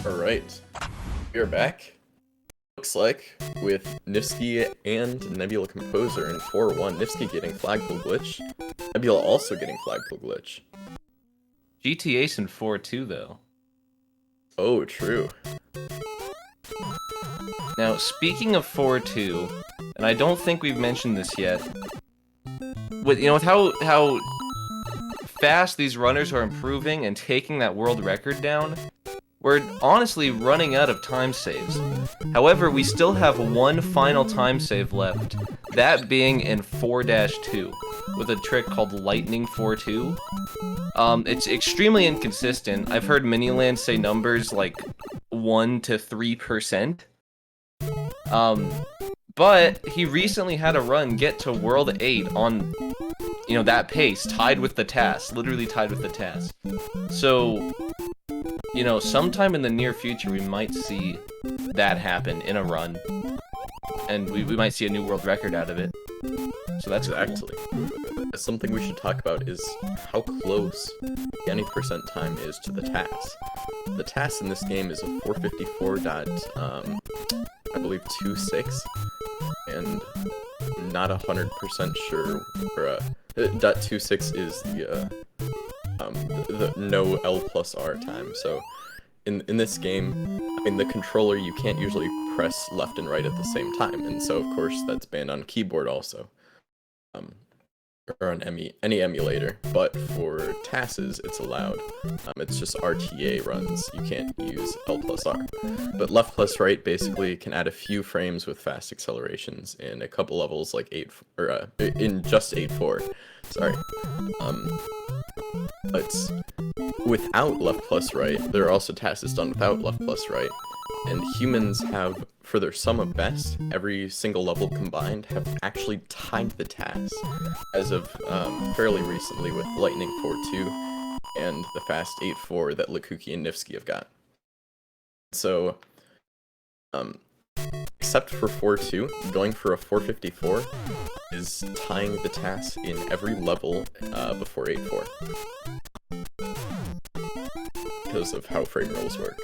Alright, we are back. Looks like with Nifsky and Nebula Composer in 4-1, Nifsky getting flagpole glitch, Nebula also getting flagpole glitch. GTA's in 4-2 though. Oh, true. Now, speaking of 4-2, and I don't think we've mentioned this yet, with how fast these runners are improving and taking that world record down, we're honestly running out of time saves. However, we still have one final time save left, that being in 4-2, with a trick called Lightning 4-2. It's extremely inconsistent. I've heard Miniland say numbers like 1 to 3%. But he recently had a run get to World 8 on, that pace, tied with the task, literally tied with the task. So, sometime in the near future we might see that happen in a run. And we might see a new world record out of it. So that's Exactly. Cool. Something we should talk about is how close the 90% time is to the task. The task in this game is a 454.26, and not 100% sure, or .26 is the no L plus R time, so in this game, I mean, the controller, you can't usually press left and right at the same time, and so of course that's banned on keyboard also, or on any emulator. But for TASes, it's allowed. It's just RTA runs. You can't use L+R. But left plus right basically can add a few frames with fast accelerations in a couple levels, like in just 8.4. Sorry. But without left plus right, there are also tasks done without left plus right, and humans have, for their sum of best, every single level combined, have actually tied the tasks as of fairly recently with Lightning 4.2 and the Fast 8.4 that Lukuki and Nifsky have got. So, except for 4.2, going for a 454 is tying the tasks in every level before 8.4. Because of how frame rules work.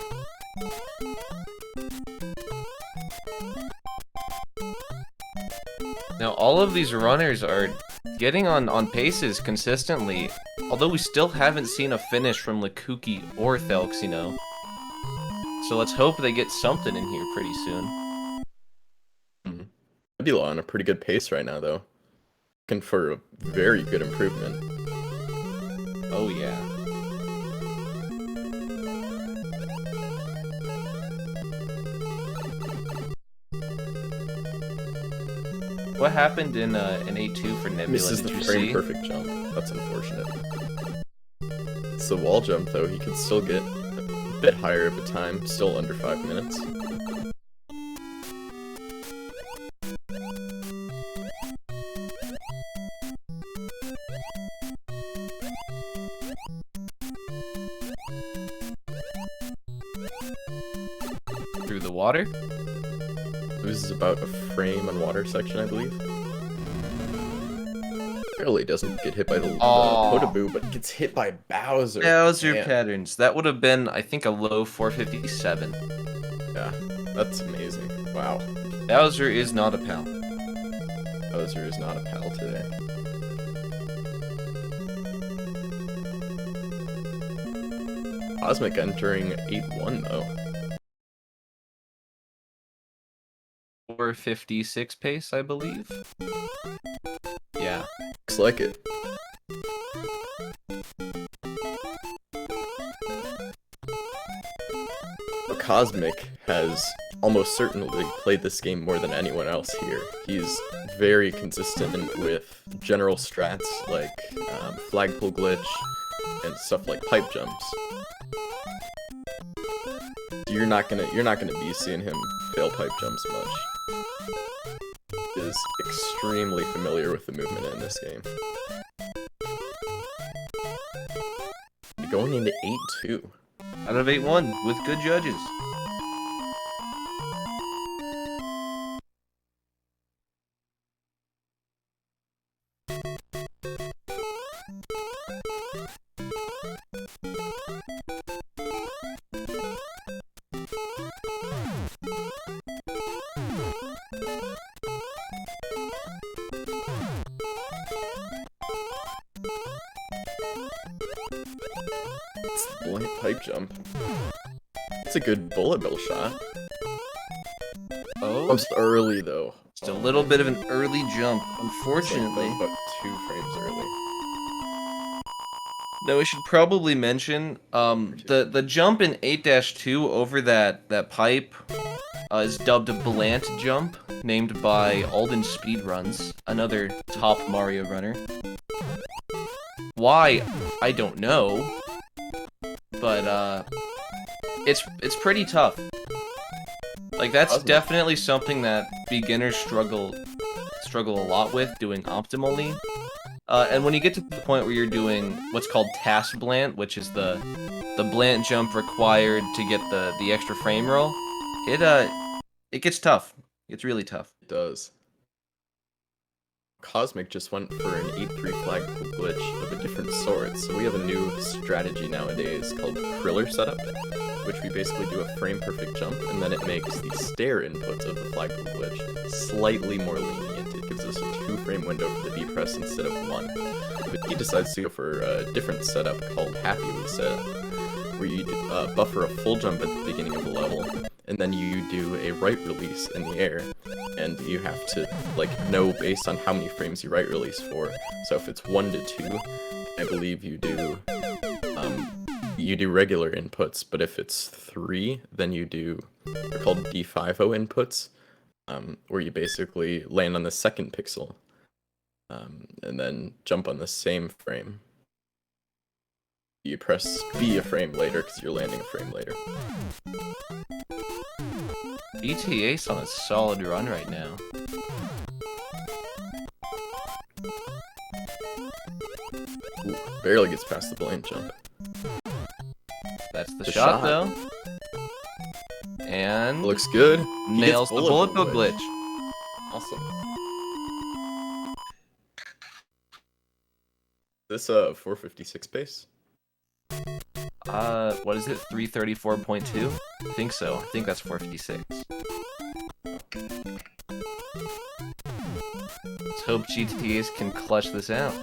Now, all of these runners are getting on paces consistently, although we still haven't seen a finish from Lukuki or Thelxino. So let's hope they get something in here pretty soon. Nebula on a pretty good pace right now, though. Looking for a very good improvement. Oh yeah. What happened in 8.2 for Nebula? Misses the Did you frame see? perfect jump. That's unfortunate. It's the wall jump, though. He could still get a bit higher of a time, still under 5 minutes. Through the water? Loses about a frame on water section, I believe. Barely doesn't get hit by the Potaboo, but gets hit by Bowser. Bowser Man. patterns. That would have been, I think, a low 457. Yeah, that's amazing. Wow. Bowser is not a pal. Bowser is not a pal today. Cosmic entering 8-1, though. 456 pace, I believe. Yeah. Looks like it. But Cosmic has almost certainly played this game more than anyone else here. He's very consistent with general strats like flagpole glitch and stuff like pipe jumps. You're not gonna be seeing him fail pipe jumps much. He is extremely familiar with the movement in this game. Going into 8-2. Out of 8-1 with good judges. It's the buoyant pipe jump. It's a good bullet bill shot. Oh, Jumps early though. just a little bit of an early jump, unfortunately. Like about 2 frames early. Now, we should probably mention the jump in 8-2 over that pipe is dubbed a Blant jump, named by Alden Speedruns, another top Mario runner. Why? I don't know. But it's pretty tough. Like, that's definitely something that beginners struggle a lot with doing optimally. And when you get to the point where you're doing what's called task Blant, which is the Blant jump required to get the extra frame roll, it gets tough. It's really tough. It does. Cosmic just went for an 8-3 flagpole glitch of a different sort, so we have a new strategy nowadays called Kriller setup, which we basically do a frame-perfect jump, and then it makes the stair inputs of the flagpole glitch slightly more lenient. It gives us a 2-frame window for the D-press instead of 1. But he decides to go for a different setup called Happy Reset, where you buffer a full jump at the beginning of the level, and then you do a right release in the air, and you have to like know based on how many frames you right release for. So if it's 1 to 2, I believe you do regular inputs, but if it's 3, then you do, they're called D50 inputs, where you basically land on the second pixel, and then jump on the same frame. You press B a frame later because you're landing a frame later. ETA's on a solid run right now. Ooh, barely gets past the blind jump. That's the The shot, shot. though. And Looks good. He nails gets the bullet bill glitch. Awesome. This 456 pace? What is it? 334.2? I think so. I think that's 456. Let's hope GTAs can clutch this out.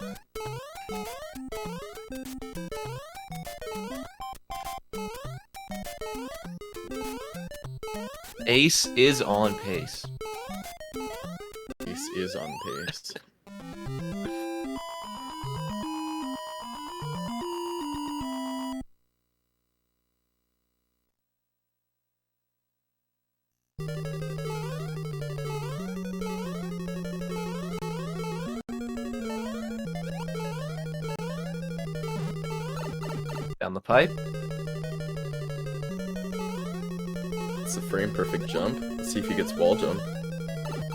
Ace is on pace. Ace is on pace. Down the pipe. It's a frame perfect jump. Let's see if he gets wall jump.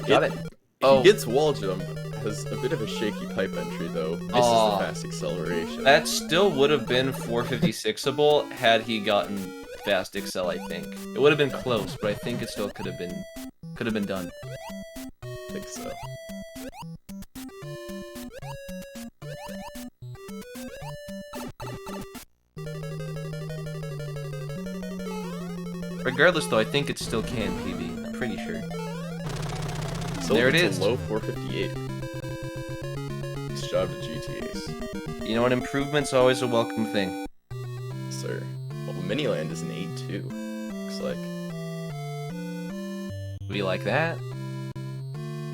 Got it. He gets wall jump. Has a bit of a shaky pipe entry though. Misses the fast acceleration. That still would have been 456able had he gotten fast excel, I think. It would have been close, but I think it still could have been done. I think so. Regardless though, I think it still can PB. I'm pretty sure. So There it it's is. a low 458. Nice job to GTAs. You know, an improvement's always a welcome thing. Sir. Well, Miniland is an 8-2. Looks like. We like that.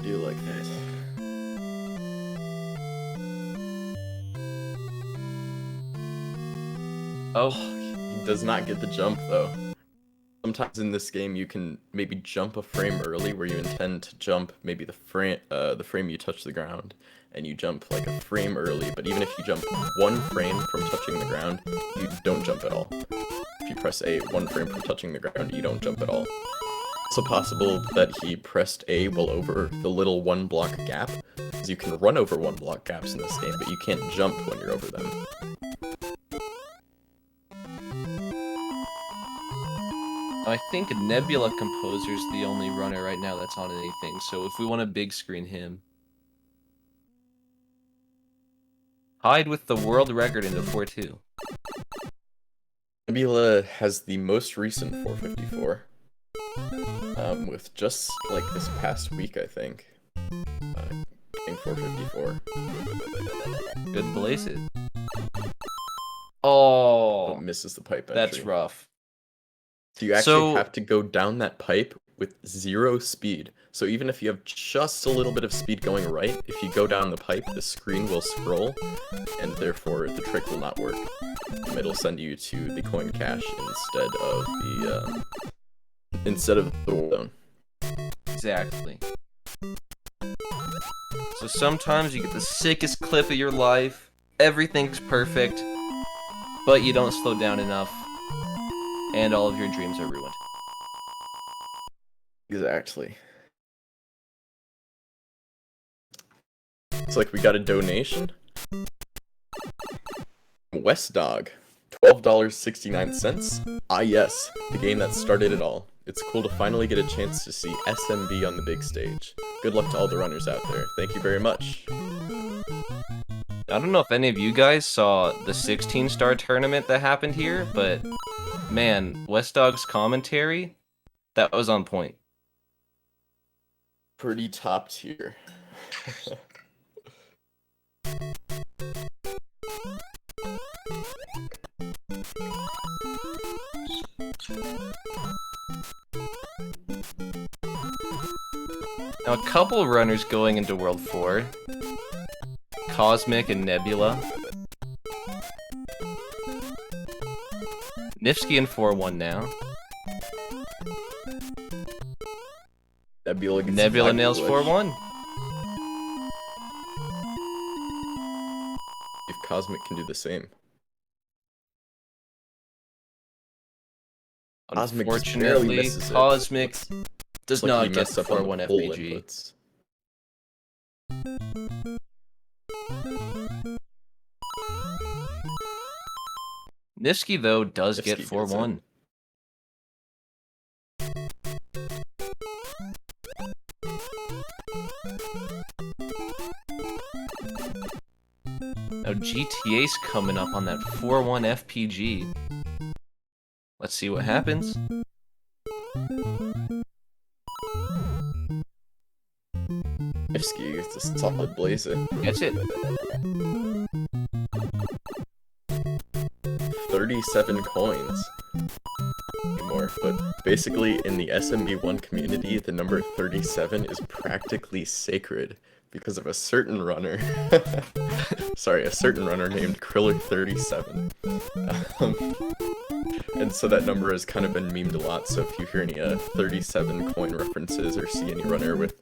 Do like that. Oh, He does not get the jump though. Sometimes in this game you can maybe jump a frame early where you intend to jump maybe the frame you touch the ground, and you jump like a frame early, but even if you jump 1 frame from touching the ground, you don't jump at all. If you press A 1 frame from touching the ground, you don't jump at all. It's also possible that he pressed A while over the little 1 block gap, because you can run over 1 block gaps in this game, but you can't jump when you're over them. I think Nebula Composer's the only runner right now that's on anything, so if we want to big screen him. Hide with the world record into 4-2. Nebula has the most recent 454. With just like this past week, I think. Getting 454. Good blazes. Oh, But misses the pipe entry. that's rough. So you actually So- have to go down that pipe with 0 speed. So even if you have just a little bit of speed going right, if you go down the pipe, the screen will scroll, and therefore the trick will not work. It'll send you to the coin cache instead of the war zone. Exactly. So sometimes you get the sickest clip of your life, everything's perfect, but you don't slow down enough, and all of your dreams are ruined. Exactly. It's like we got a donation. West Dog, $12.69. Ah yes, the game that started it all. It's cool to finally get a chance to see SMB on the big stage. Good luck to all the runners out there. Thank you very much. I don't know if any of you guys saw the 16-star tournament that happened here, but man, West Dog's commentary, that was on point. Pretty top tier. A couple runners going into World 4. Cosmic and Nebula. Nifsky in 4-1 now. Nebula nails 4-1. If Cosmic can do the same. Cosmic just barely Unfortunately, misses it. Cosmic does Like not he get messed the up on 4-1 the full FPG. inputs. Nifsky, though, does Nifsky get gets 4-1. Now GTA's coming up on that 4-1 FPG. Let's see what happens. Nifsky gets a solid blazer. Gets it. 37 coins. More, but basically in the SMB1 community, the number 37 is practically sacred because of a certain runner. Sorry, a certain runner named Kriller37. And so that number has kind of been memed a lot, so if you hear any 37 coin references or see any runner with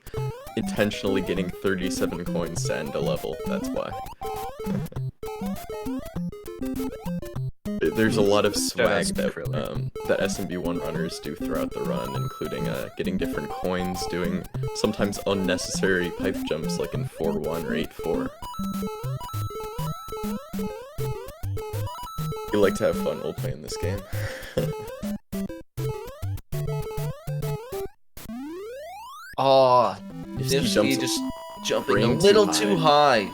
intentionally getting 37 coins to end a level, that's why. There's a lot of swag that that SMB1 runners do throughout the run, including getting different coins, doing sometimes unnecessary pipe jumps like in 4-1 or 8-4. We like to have fun while playing this game. Oh, Nifsky Nifsky jumps just jumping a frame too little high. too high.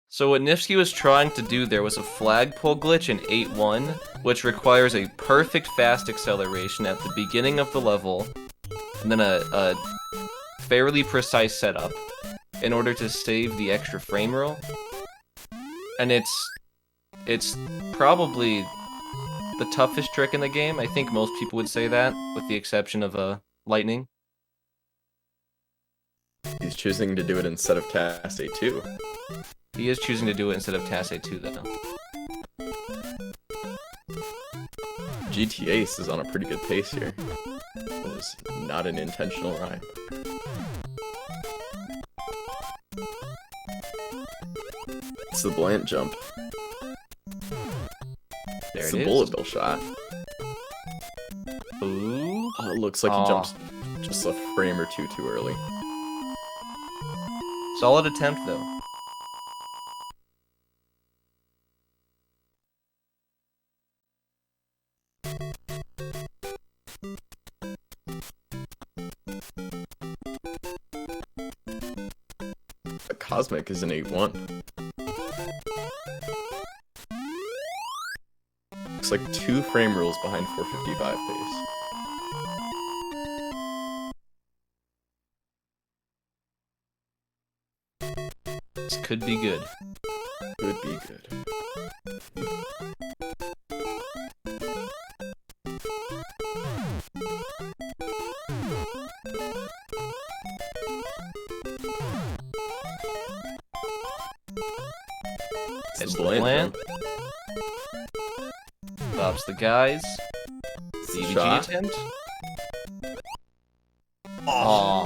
So what Nifsky was trying to do there was a flagpole glitch in 8-1, which requires a perfect fast acceleration at the beginning of the level, and then a fairly precise setup in order to save the extra frame roll. And it's probably the toughest trick in the game. I think most people would say that, with the exception of Lightning. He's choosing to do it instead of Task A2. He is choosing to do it instead of Task A2, though. GT Ace is on a pretty good pace here. It was not an intentional rhyme. It's the Blant jump. There It's it the is. bullet bill shot. Ooh. Oh, it looks like he jumps just a frame or two too early. Solid attempt, though. But Cosmic is an 8-1. Looks like 2 frame rules behind 455 pace. This could be good. Could be good. It's the Blant Blant. jump. Stops the guys. It's the DVG shot. attempt.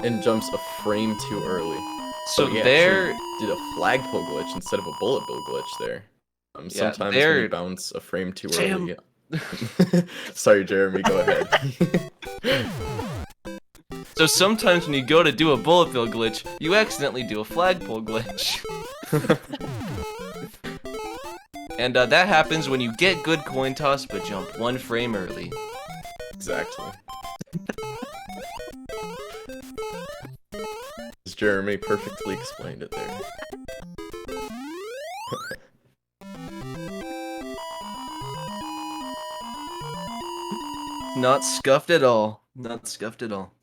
And jumps a frame too early. So he there, actually did a flagpole glitch instead of a bullet bill glitch there. Yeah, Sometimes there- when you bounce a frame too Damn. early. Sorry, Jeremy, go ahead. so sometimes when you go to do a bullet bill glitch, you accidentally do a flagpole glitch. And that happens when you get good coin toss but jump 1 frame early. Exactly. Jeremy perfectly explained it there. Not scuffed at all. Not scuffed at all.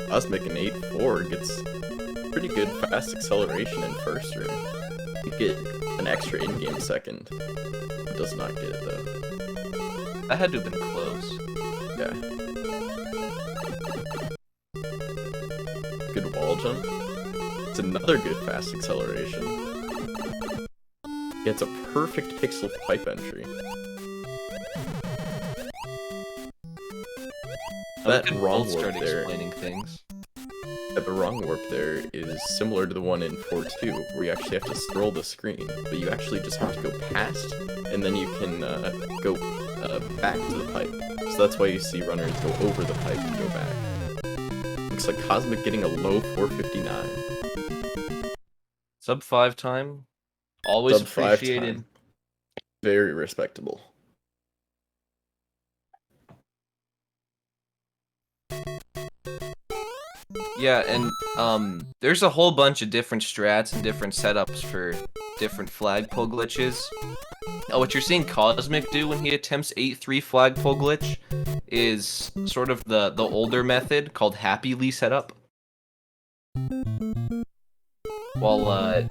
Cosmic an 8-4 gets pretty good fast acceleration in first room. You get an extra in-game second. It does not get it though. That had to have been close. Yeah. Good wall jump. It's another good fast acceleration. It's a perfect pixel pipe entry. That wrong warp there. Explaining things. Yeah, the wrong warp there is similar to the one in 4.2, where you actually have to scroll the screen, but you actually just have to go past, and then you can go back to the pipe. So that's why you see runners go over the pipe and go back. Looks like Cosmic getting a low 459. Sub 5 time. Always Sub 5 appreciated. time. Very respectable. Yeah, and there's a whole bunch of different strats and different setups for different flagpole glitches. What you're seeing Cosmic do when he attempts 8-3 flagpole glitch is sort of the older method called happily setup. While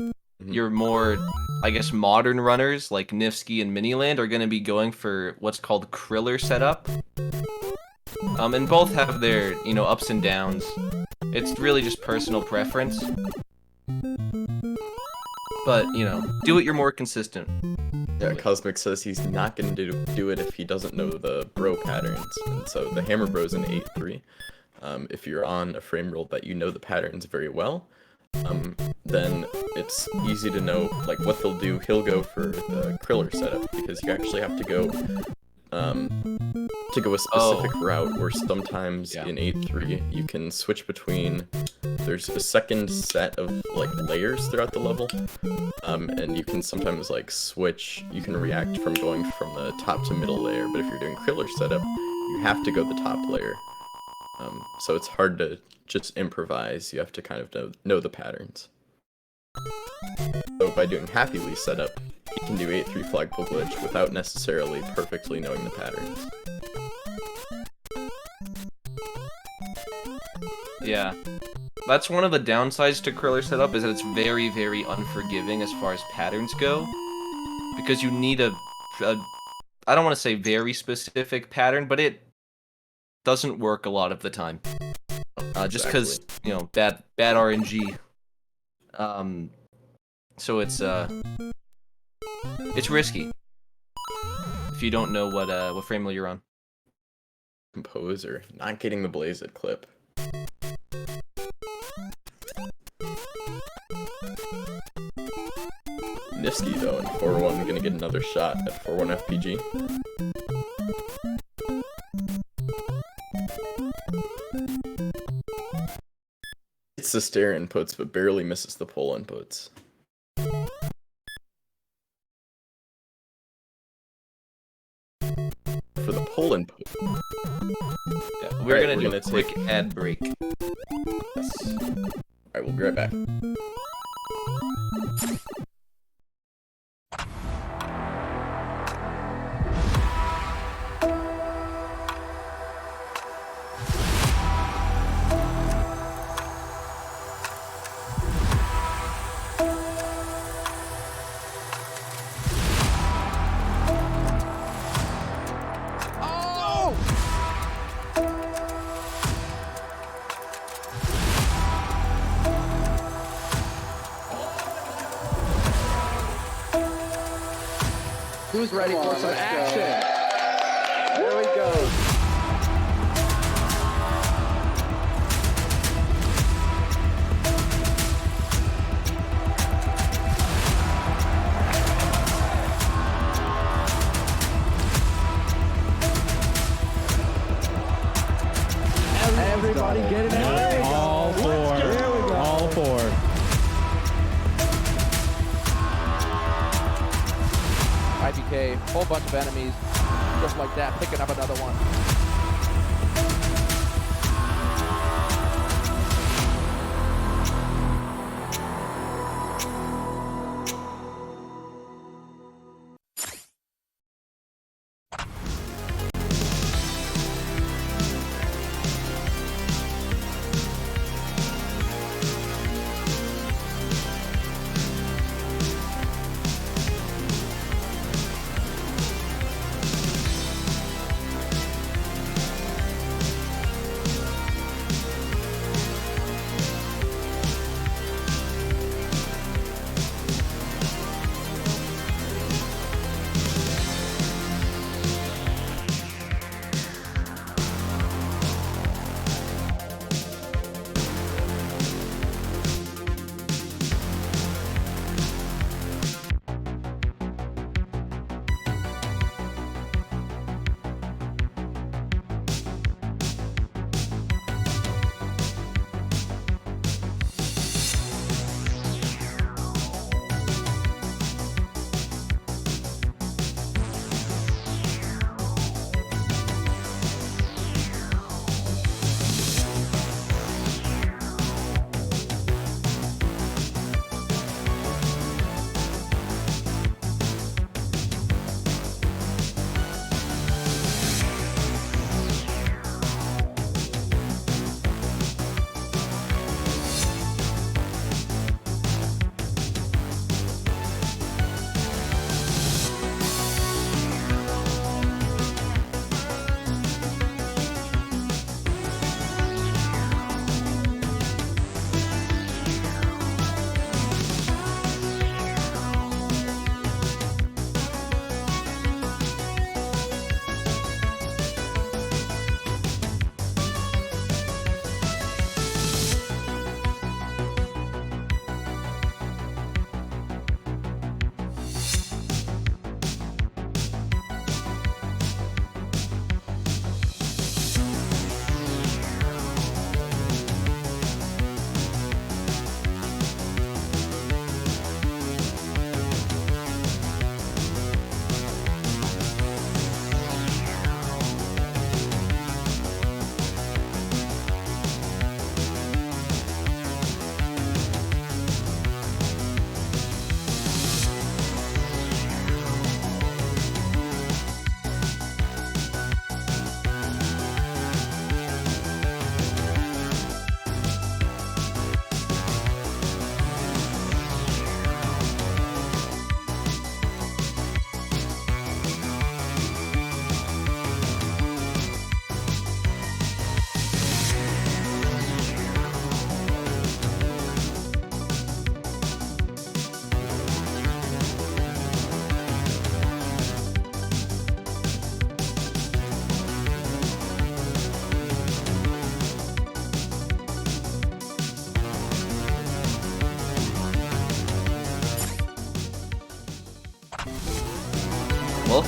your more, I guess, modern runners like Nifsky and Miniland are going to be going for what's called Kriller setup. And both have their, ups and downs. It's really just personal preference. But, do it you're more consistent. Yeah, Cosmic says he's not going to do it if he doesn't know the bro patterns. And so the Hammer Bro's in 8-3. If you're on a frame rule that you know the patterns very well, then it's easy to know like what they'll do. He'll go for the Kriller setup because you actually have to go a specific route, where sometimes in 8-3 you can switch between, there's a second set of like layers throughout the level, and you can sometimes like switch, you can react from going from the top to middle layer, but if you're doing Kriller setup, you have to go the top layer. So it's hard to just improvise, you have to kind of know the patterns. So by doing happily setup, you can do 8-3 flagpole glitch without necessarily perfectly knowing the patterns. Yeah. That's one of the downsides to Kriller setup, is that it's very, very unforgiving as far as patterns go. Because you need a I don't want to say very specific pattern, but it doesn't work a lot of the time. Just because, bad RNG. So it's risky if you don't know what frame rule you're on. Composer, not getting the Blazed clip. Nifsky though in 4-1 gonna get another shot at 4-1 FPG. It's the stair inputs, but barely misses the pole inputs. For the pole input. Yeah, we're gonna do a quick ad break. Yes. Alright, we'll be right back. Who's ready for some action? There we go. Everybody get it out. All four. All four. IBK, whole bunch of enemies, just like that, picking up another one.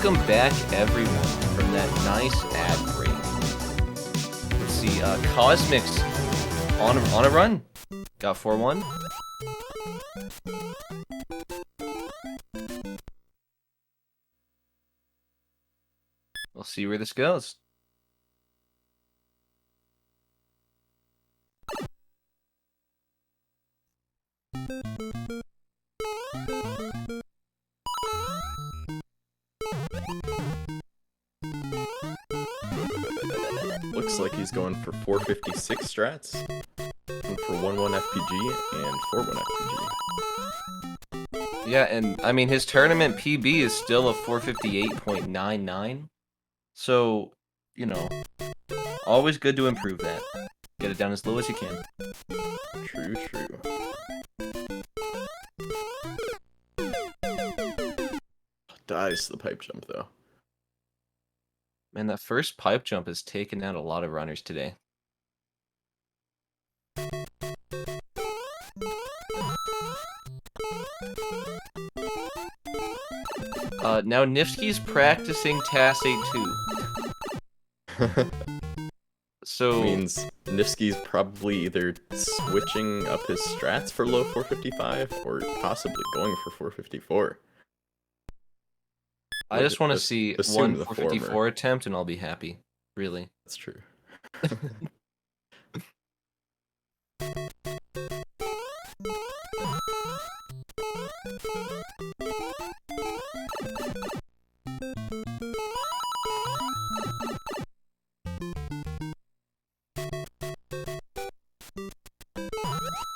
welcome back everyone from that nice ad break. Let's see, Cosmic's on a run. Got 4-1. We'll see where this goes. Looks like he's going for 456 strats, and for 1-1 FPG, and 4-1 FPG. Yeah, and I mean, his tournament PB is still a 458.99. So, you know, always good to improve that. Get it down as low as you can. True, true. Dies the pipe jump, though. Man, that first pipe jump has taken out a lot of runners today. Now Nifsky's practicing TAS 8-2. So Means Nifsky's probably either switching up his strats for low 455 or possibly going for 454. I just want to see assume one the 454 former. attempt and I'll be happy. Really. That's true.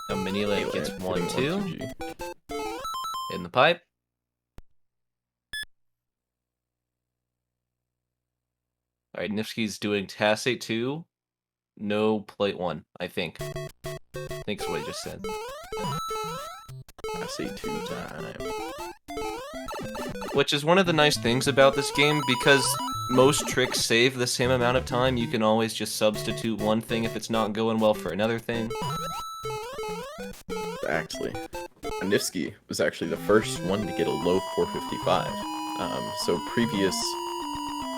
Now Mini Lake gets Hitting 1-2 1-2G. in the pipe. Alright, Nifsky's doing TAS 8-2. No plate 1, I think. I think is what he just said. I say 2 time. Which is one of the nice things about this game, because most tricks save the same amount of time. You can always just substitute one thing if it's not going well for another thing. Actually, Nifsky was actually the first one to get a low 455. So previous,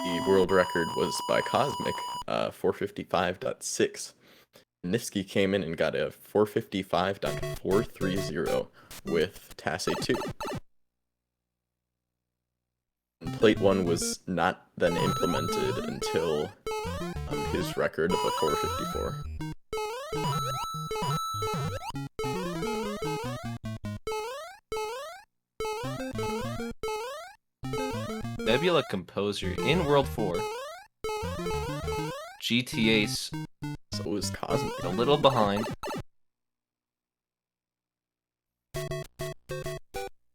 the world record was by Cosmic, 455.6. Nifsky came in and got a 455.430 with TAS 8-2. And plate 1 was not then implemented until his record of a 454. Nebula Composer in World 4. GTA's So is Cosmic. a little behind.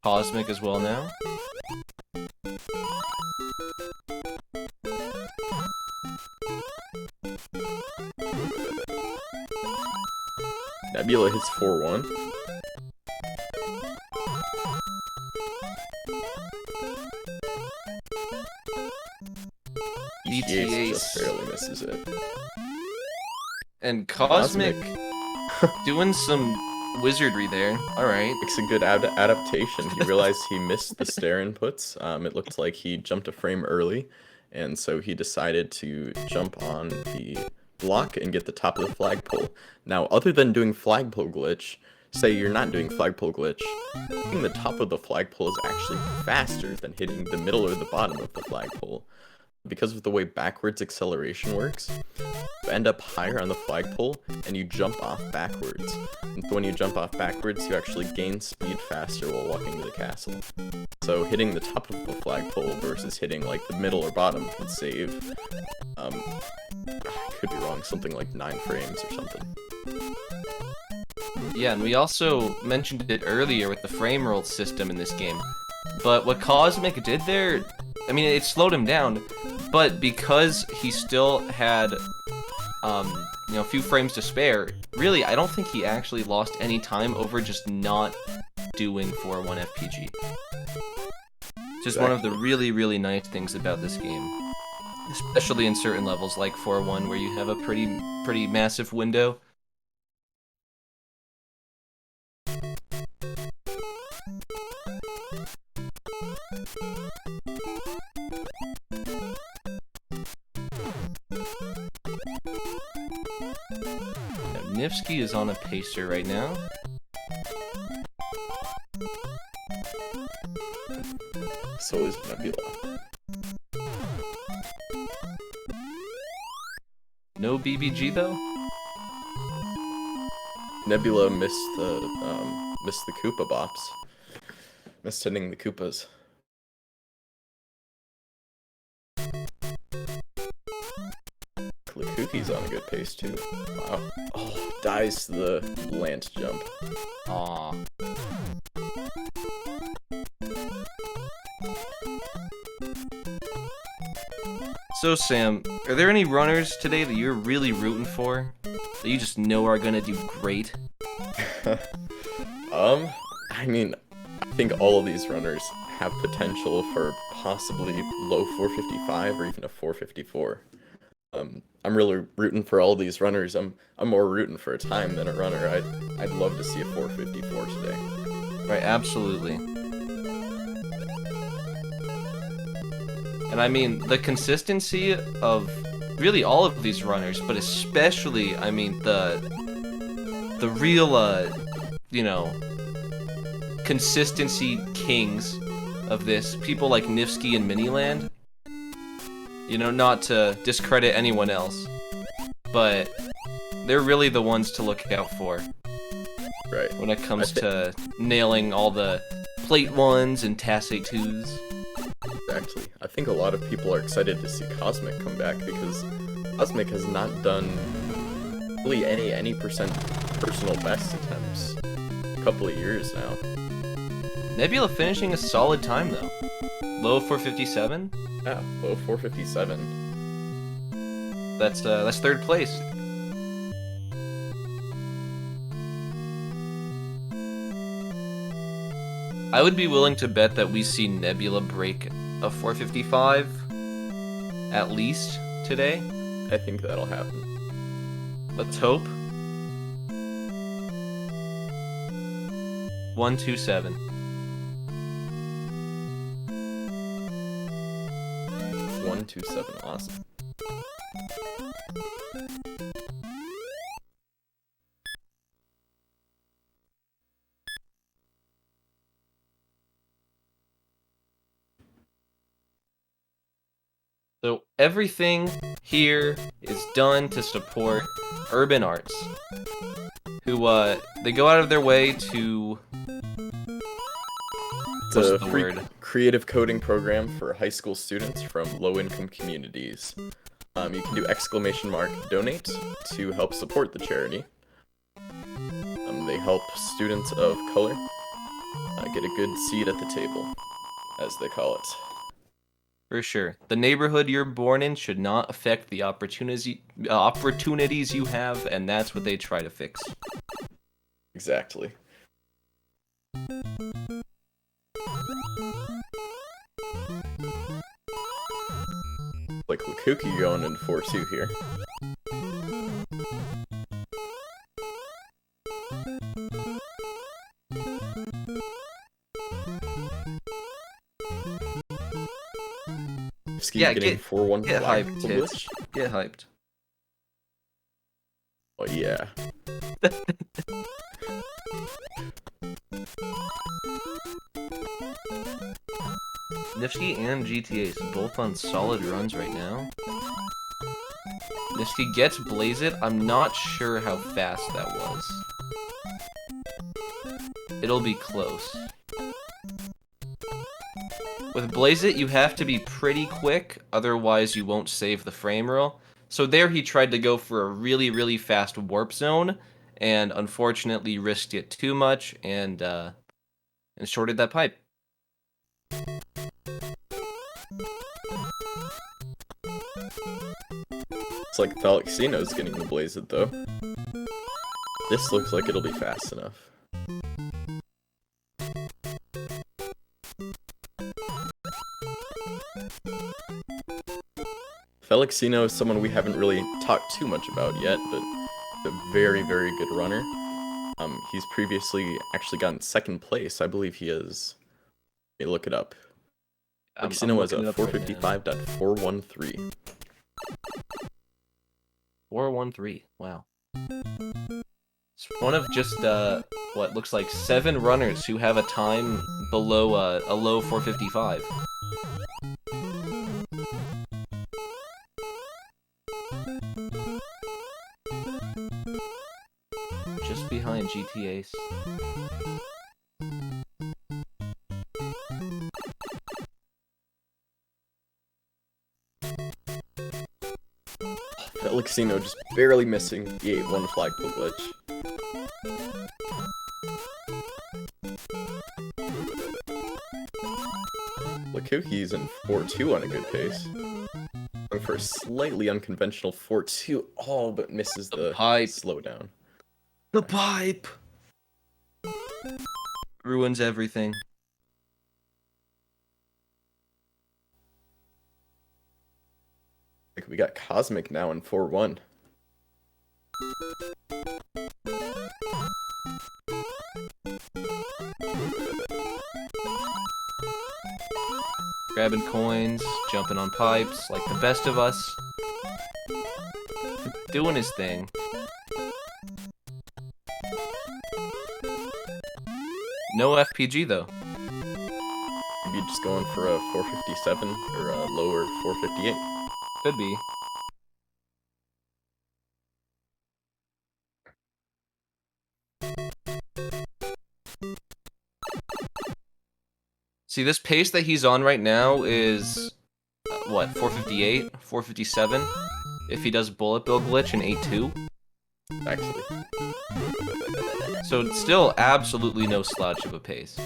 Cosmic as well now. Nebula hits 4-1. BTA just barely misses it. and Cosmic doing some wizardry there. Alright. Makes a good adaptation. He realized he missed the stair inputs. It looked like he jumped a frame early, and so he decided to jump on the block and get the top of the flagpole. Now, other than doing flagpole glitch, say you're not doing flagpole glitch, hitting the top of the flagpole is actually faster than hitting the middle or the bottom of the flagpole. Because of the way backwards acceleration works, you end up higher on the flagpole and you jump off backwards. And when you jump off backwards, you actually gain speed faster while walking to the castle. So hitting the top of the flagpole versus hitting like the middle or bottom can save, I could be wrong, something like 9 frames or something. Yeah, and we also mentioned it earlier with the frame roll system in this game. But what Cosmic did there, I mean, it slowed him down, but because he still had, a few frames to spare, really, I don't think he actually lost any time over just not doing 4-1 FPG. Just one of the really, really nice things about this game. Especially in certain levels like 4-1 where you have a pretty massive window. Now, Nifsky is on a pacer right now. So is Nebula. No BBG though? Nebula missed the Koopa bops. Missed hitting the Koopas. Klikuki's on a good pace too. Wow. Oh, dies to the Lance jump. Aw. So Sam, are there any runners today that you're really rooting for? That you just know are gonna do great? I mean, I think all of these runners have potential for possibly low 455 or even a 454. I'm really rooting for all these runners. I'm more rooting for a time than a runner. I'd love to see a 454 today. Right, absolutely. And I mean, the consistency of really all of these runners, but especially, I mean, the real, you know, consistency kings of this, people like Nifsky and Miniland. You know, not to discredit anyone else, but they're really the ones to look out for. Right. When it comes to nailing all the plate 1s and Tassay 2s. Exactly. I think a lot of people are excited to see Cosmic come back because Cosmic has not done really any percent personal best attempts a couple of years now. Nebula finishing a solid time though. Low 457. Yeah, low 457. That's third place. I would be willing to bet that we see Nebula break a 455 at least today. I think that'll happen. Let's hope. 127. 127, awesome. So everything here is done to support Urban Arts, who they go out of their way to. It's What's a the free word? creative coding program for high school students from low-income communities. You can do !donate to help support the charity. They help students of color get a good seat at the table, as they call it. For sure. The neighborhood you're born in should not affect the opportunities you have, and that's what they try to fix. Exactly. Like Lukuki going in 4-2 here. Yeah, getting 4-1 get flag hyped, publish. kids. Get hyped. Oh yeah. Nifsky and GTA's both on solid runs right now. Nifsky gets Blaze It. I'm not sure how fast that was. It'll be close. With Blaze It, you have to be pretty quick, otherwise you won't save the frame roll. So there he tried to go for a really fast warp zone, and unfortunately risked it too much, and shorted that pipe. It's like Thalexino's getting the Blaze It though. This looks like it'll be fast enough. Felixino is someone we haven't really talked too much about yet, but a very good runner. He's previously actually gotten second place. I believe he is. Let me look it up. Felixino was a 455.413. 413. Wow. It's one of just, what looks like 7 runners who have a time below a low 455. Just behind GTA's. Felixino just barely missing the 8-1 flagpole glitch. Lakuki's in 4-2 on a good pace. Going for a slightly unconventional 4-2. Oh, but misses the pipe. slowdown. The pipe! Ruins everything. We got Cosmic now in 4-1. Grabbing coins, jumping on pipes, like the best of us. Doing his thing. No FPG though. Maybe just going for a 457 or a lower 458. Could be. See, this pace that he's on right now is, what, 458? 457? If he does bullet bill glitch in 8-2? Actually. So it's still absolutely no slouch of a pace.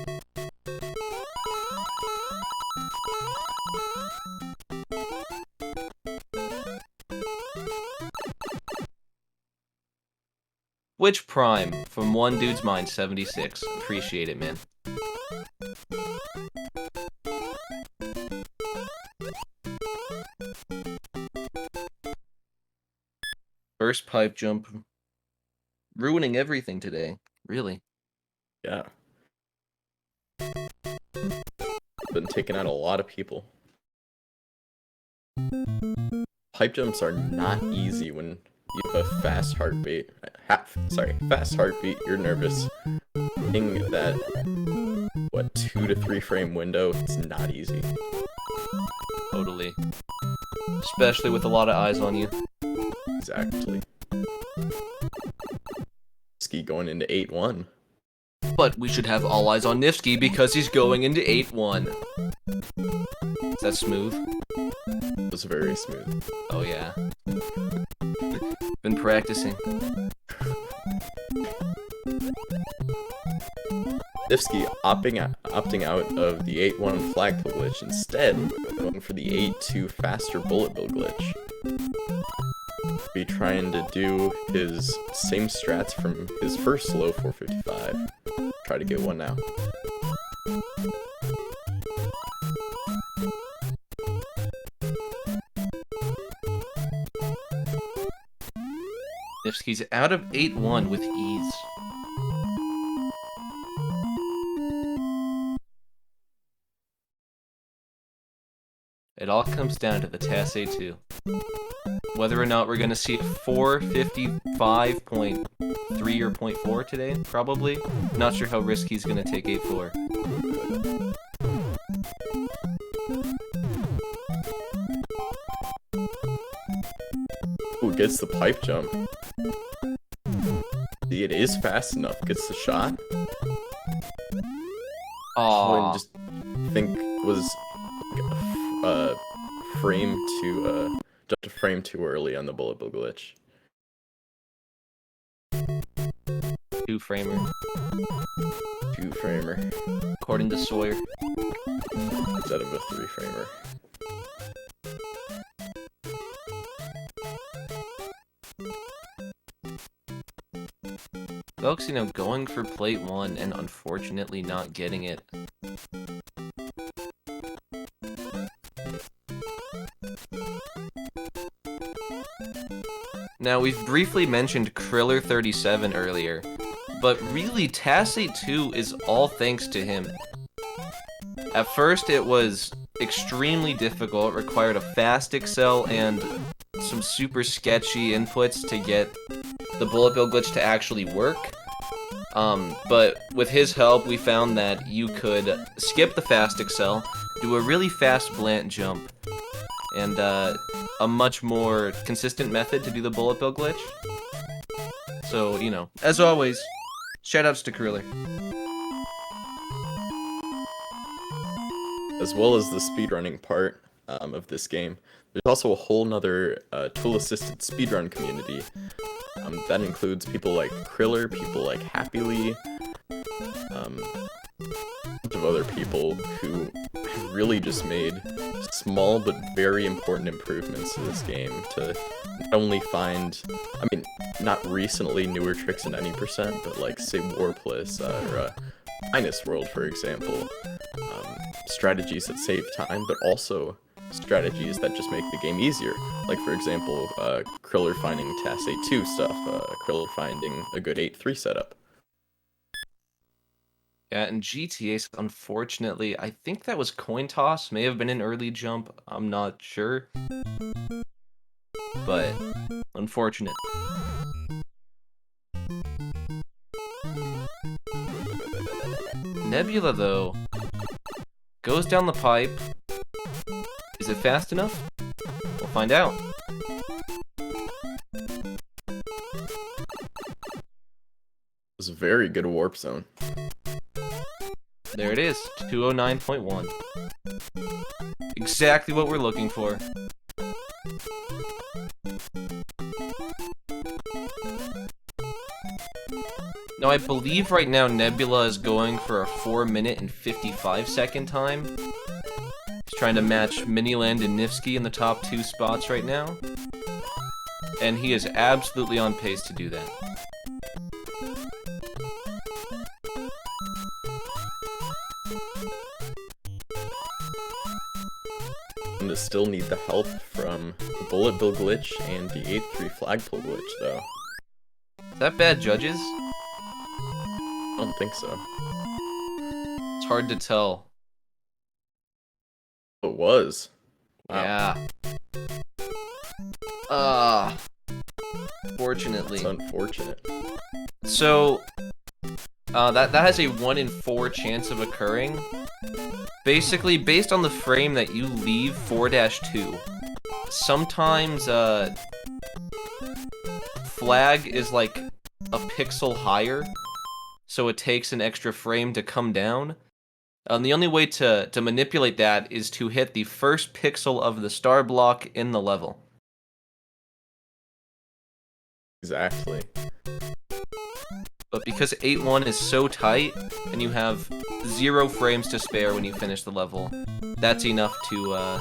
Which prime from one dude's mind, 76. Appreciate it, man. First pipe jump. Ruining everything today. Really. Yeah. Been taking out a lot of people. Pipe jumps are not easy when you have a fast heartbeat. Fast heartbeat, you're nervous. Hitting that, what, 2 to 3 frame window, it's not easy. Totally. Especially with a lot of eyes on you. Exactly. Ski going into 8-1. But we should have all eyes on Nifsky because he's going into 8-1. Is that smooth? It was very smooth. Oh yeah. Been practicing. Nifsky opting out of the 8-1 flagpole glitch, instead going for the 8-2 faster bullet bill glitch. Be trying to do his same strats from his first low 455. Try to get one now. Nifsky's out of 8-1 with ease. It all comes down to the TAS A2. Whether or not we're going to see a 455.3 or 0.4 today, probably. Not sure how risky he's going to take 8-4. Ooh, gets the pipe jump. See, it is fast enough. Gets the shot. Aww. And just think was frame to jumped a frame too early on the bullet bill glitch. 2-framer. 2-framer. According to Sawyer. Instead of a 3-framer. Folks, you know, going for plate 1 and unfortunately not getting it. Now, we've briefly mentioned Kriller37 earlier, but really, TAS A2 is all thanks to him. At first, it was extremely difficult, it required a fast Excel and some super sketchy inputs to get the bullet bill glitch to actually work. But with his help, we found that you could skip the fast excel, do a really fast blant jump, and a much more consistent method to do the bullet bill glitch. So, you know, as always, shoutouts to Cruller. As well as the speedrunning part of this game, there's also a whole nother tool-assisted speedrun community. That includes people like Kriller, people like Happily, a bunch of other people who really just made small but very important improvements to this game to not only find, I mean, not recently newer tricks in any percent, but like, say, Warpless or Minus World, for example. Strategies that save time, but also strategies that just make the game easier. Like, for example, Kriller finding TAS 8-2 stuff, Kriller finding a good 8-3 setup. Yeah, and GTA, unfortunately, I think that was coin toss, may have been an early jump, I'm not sure. But, unfortunate. Nebula, though, goes down the pipe. Is it fast enough? We'll find out. It was a very good warp zone. There it is, 209.1. Exactly what we're looking for. Now, I believe right now Nebula is going for a 4-minute and 55-second time. He's trying to match Miniland and Nifsky in the top 2 spots right now. And he is absolutely on pace to do that. And to still need the help from the bullet bill glitch and the 8-3 flagpole glitch, though. Is that bad, judges? I don't think so. It's hard to tell. It was. Wow. Yeah. Fortunately. That's unfortunate. So, that has a 1 in 4 chance of occurring. Basically, based on the frame that you leave 4-2, sometimes, flag is like a pixel higher, so it takes an extra frame to come down. The only way to manipulate that is to hit the first pixel of the star block in the level. Exactly. But because 8-1 is so tight, and you have 0 frames to spare when you finish the level, that's enough to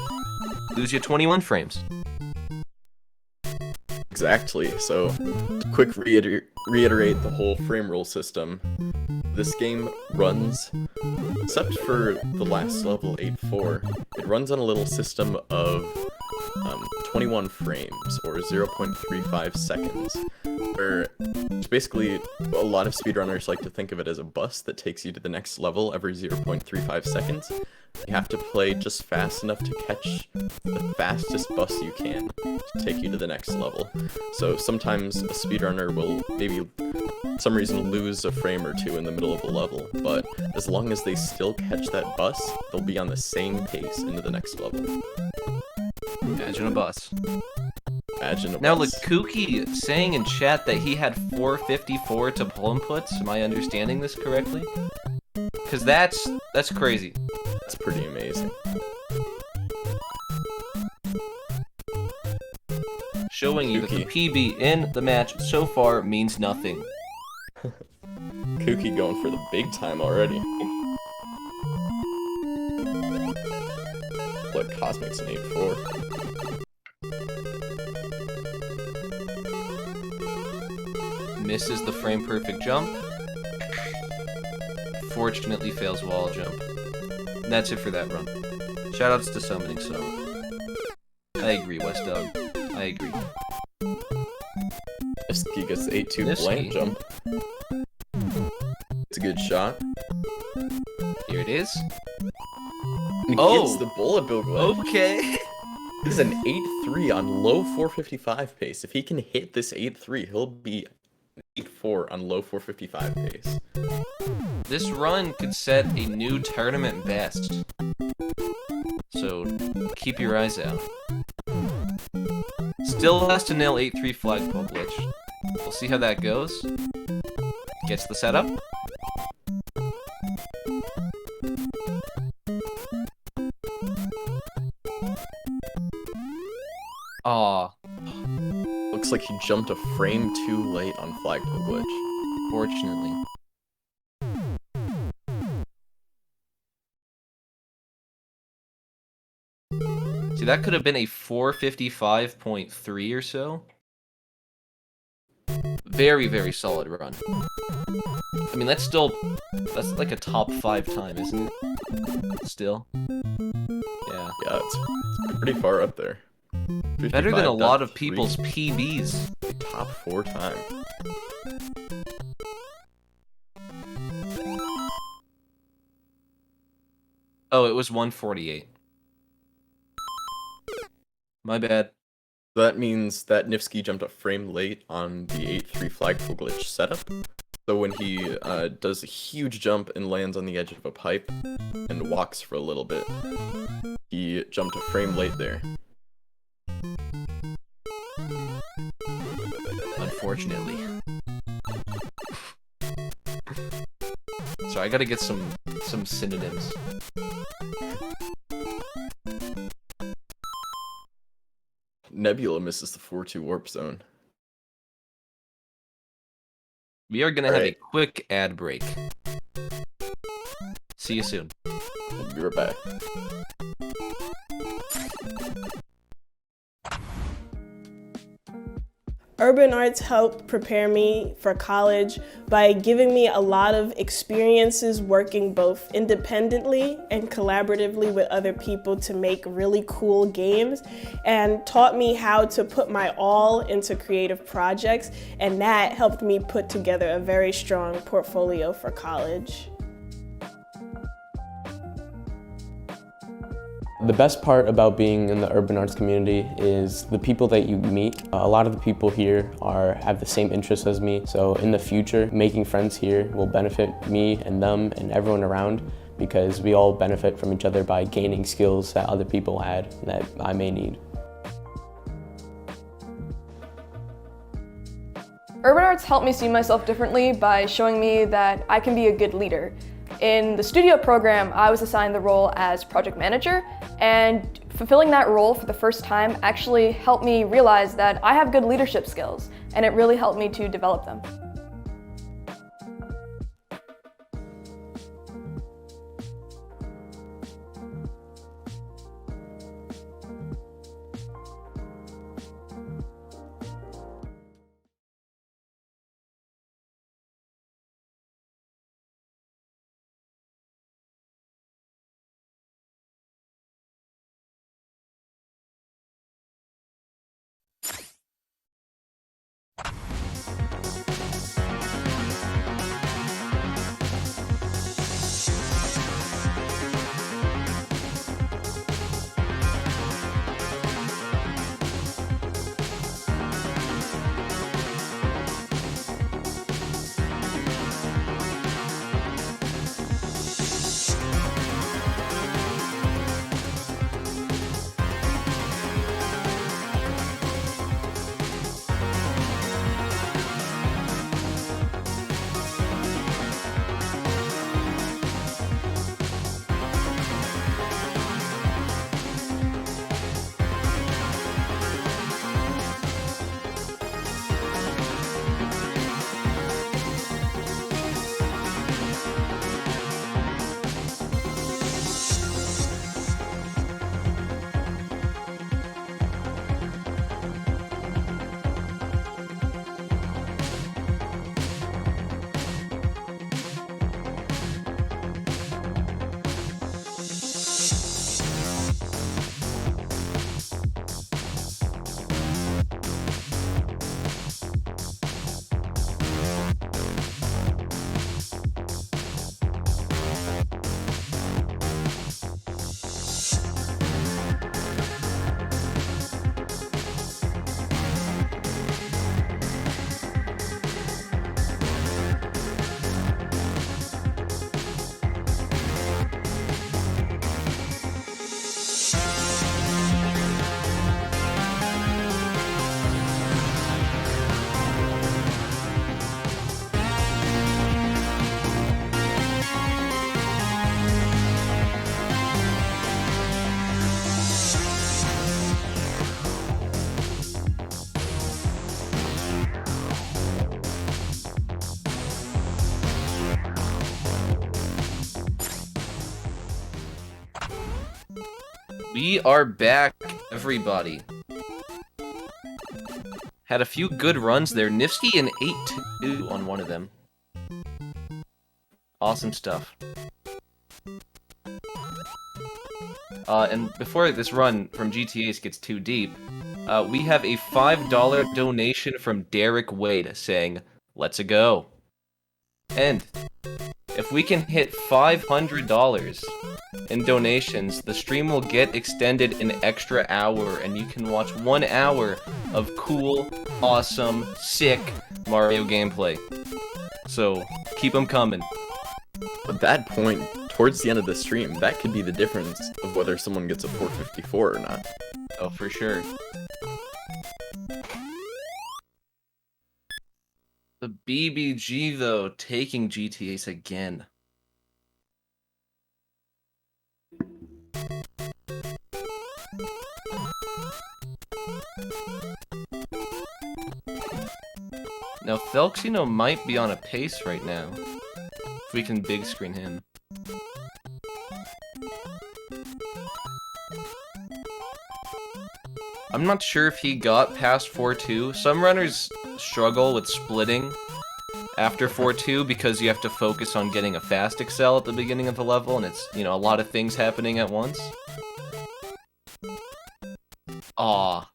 lose you 21 frames. Exactly, so to quick reiterate the whole frame rule system, this game runs, except for the last level, 8-4, it runs on a little system of 21 frames, or 0.35 seconds, where basically a lot of speedrunners like to think of it as a bus that takes you to the next level every 0.35 seconds. You have to play just fast enough to catch the fastest bus you can to take you to the next level. So sometimes a speedrunner will maybe, for some reason, lose a frame or 2 in the middle of a level, but as long as they still catch that bus, they'll be on the same pace into the next level. Imagine a bus. Imagine a Now, bus. Kuki saying in chat that he had 454 to pull inputs. Am I understanding this correctly? Because that's crazy. That's pretty amazing. Showing you that the PB in the match so far means nothing. Kuki going for the big time already. What Cosmic's an 8-4. Misses the frame perfect jump. Fortunately fails wall jump. And that's it for that run. Shoutouts to Summoning So. I agree, West Dog. I agree. Nifsky gets the 8-2 Nifsky. blank jump. It's a good shot. Here it is. And he Oh. gets the bullet bill glitch. Okay. This is an 8-3 on low 455 pace. If he can hit this 8-3, he'll be 8-4 on low 455 pace. This run could set a new tournament best. So keep your eyes out. Still has to nail 8-3 flagpole glitch. We'll see how that goes. Gets the setup. Aw, Looks like he jumped a frame too late on flagpole glitch. fortunately. See, that could have been a 455.3 or so. Very, very solid run. I mean, that's like a top 5 time, isn't it? Still. Yeah. Yeah, it's pretty far up there. Better than a lot of 55.3. people's PBs. Top 4 time. Oh, it was 148. My bad. That means that Nifsky jumped a frame late on the 8-3 flagpole glitch setup. So when he does a huge jump and lands on the edge of a pipe and walks for a little bit, he jumped a frame late there. Unfortunately. So I gotta get some synonyms. Nebula misses the 4-2 warp zone. We are gonna have a Alright. quick ad break. See you soon. We'll be right back. Urban arts helped prepare me for college by giving me a lot of experiences working both independently and collaboratively with other people to make really cool games, and taught me how to put my all into creative projects, and that helped me put together a very strong portfolio for college. The best part about being in the urban arts community is the people that you meet. A lot of the people here have the same interests as me, so in the future, making friends here will benefit me and them and everyone around, because we all benefit from each other by gaining skills that other people had that I may need. Urban arts helped me see myself differently by showing me that I can be a good leader. In the studio program, I was assigned the role as project manager, and fulfilling that role for the first time actually helped me realize that I have good leadership skills, and it really helped me to develop them. We are back, everybody. Had a few good runs there. Nifsky and 8-2 on one of them. Awesome stuff. And before this run from GTAs gets too deep, we have a $5 donation from Derek Wade saying, "Let's-a go." And if we can hit $500 in donations, the stream will get extended an extra hour, and you can watch 1 hour of cool, awesome, sick Mario gameplay. So, keep them coming. At that point, towards the end of the stream, that could be the difference of whether someone gets a 454 or not. Oh, for sure. The BBG, though, taking GTAs again. Now, Felxino might be on a pace right now. If we can big screen him. I'm not sure if he got past 4-2. Some runners struggle with splitting after 4-2 because you have to focus on getting a fast excel at the beginning of the level, and it's, you know, a lot of things happening at once. Aw.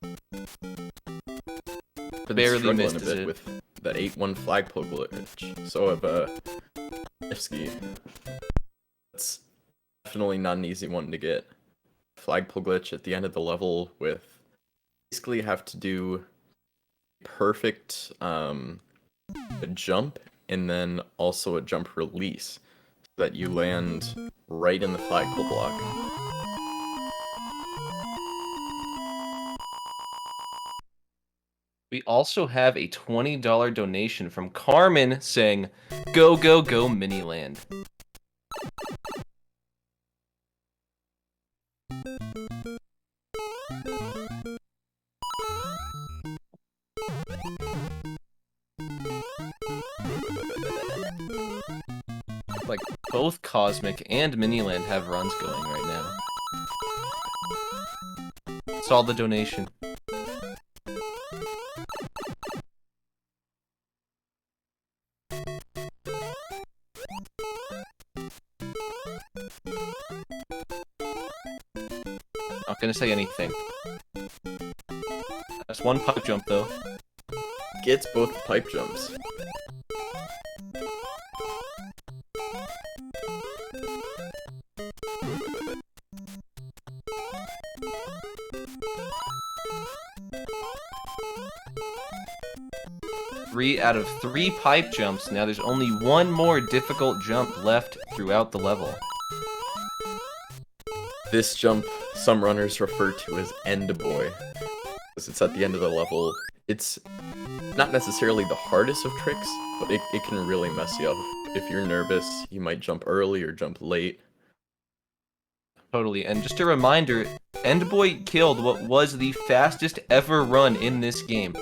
Barely missed a bit it. with that 8-1 flagpole glitch. So have Nifsky. That's definitely not an easy one to get. Flagpole glitch at the end of the level with basically have to do perfect a jump and then also a jump release so that you land right in the flagpole block. We also have a $20 donation from Carmen saying, "Go, go, go, Miniland." Like, both Cosmic and Miniland have runs going right now. Saw the donation. Not gonna say anything. That's one pipe jump, though. Gets both pipe jumps. Three out of 3 pipe jumps. Now there's only one more difficult jump left throughout the level. This jump, some runners refer to as End Boy, because it's at the end of the level. It's not necessarily the hardest of tricks, but it can really mess you up. If you're nervous, you might jump early or jump late. Totally, and just a reminder, End Boy killed what was the fastest ever run in this game.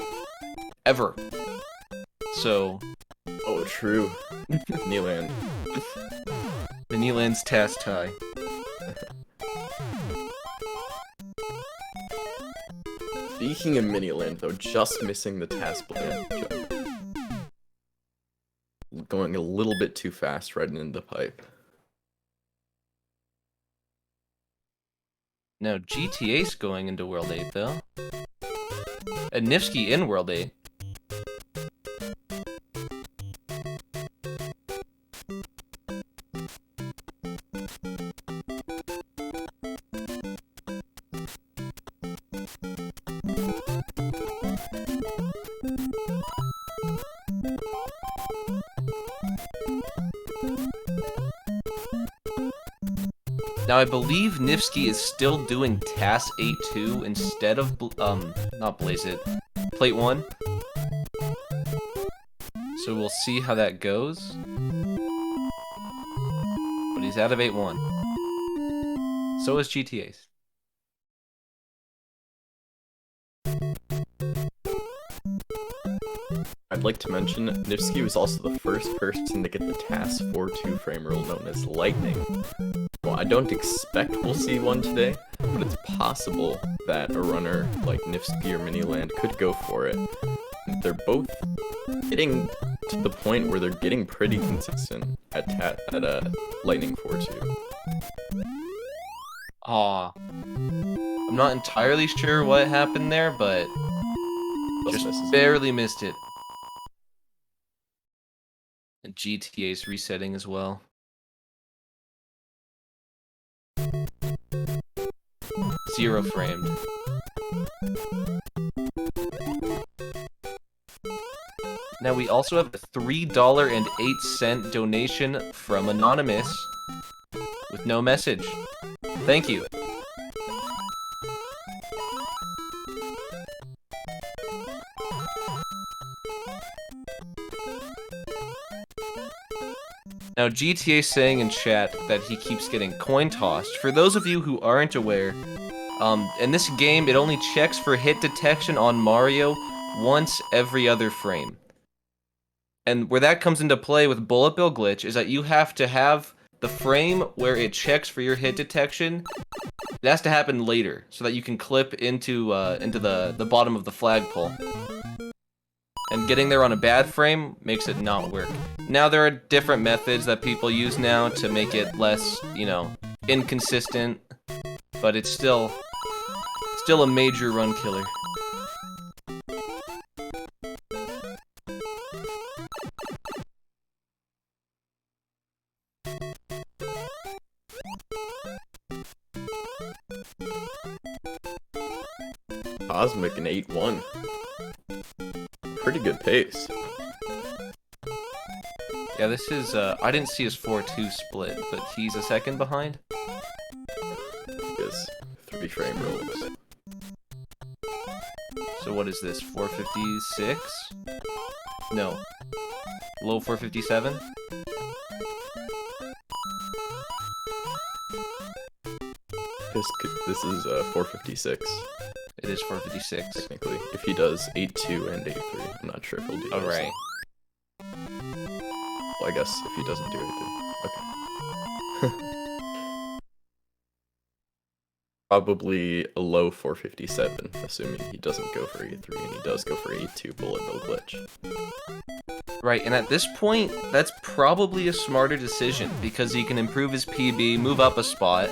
Ever. So... Oh, true. Neeland. Miniland's task tie. Speaking of Miniland, though, just missing the task blade jump. Going a little bit too fast right into the pipe. Now, GTA's going into World 8, though. And Nifsky in World 8. Now, I believe Nifsky is still doing TAS A2 instead of, not Blaze It, Plate 1. So we'll see how that goes. But he's out of 8-1. So is GTA's. I'd like to mention, Nifsky was also the first person to get the TAS 4-2 frame rule known as Lightning. Well, I don't expect we'll see one today, but it's possible that a runner like Nifsky or Miniland could go for it. They're both getting to the point where they're getting pretty consistent at Lightning 4-2. Aw. I'm not entirely sure what happened there, but just barely missed it. And GTA's resetting as well. Zero framed. Now we also have a $3.08 donation from Anonymous with no message. Thank you. Now GTA saying in chat that he keeps getting coin tossed. For those of you who aren't aware, in this game it only checks for hit detection on Mario once every other frame. And where that comes into play with Bullet Bill Glitch is that you have to have the frame where it checks for your hit detection. It has to happen later so that you can clip into the bottom of the flagpole. And getting there on a bad frame makes it not work. Now there are different methods that people use now to make it less, you know, inconsistent, but it's still a major run killer. Cosmic and 8-1. Pretty good pace. Yeah, this is, I didn't see his 4-2 split, but he's a second behind. Yes, 3 frame rolls. So what is this, 456? No. Low 457? This is 456. It is 456. Technically, if he does 8-2 and 8-3, I'm not sure if he'll do that. Alright. Well, I guess if he doesn't do 8-3. Okay. Probably a low 457, assuming he doesn't go for 8-3 and he does go for 8-2 Bullet Bill Glitch. Right, and at this point, that's probably a smarter decision, because he can improve his PB, move up a spot.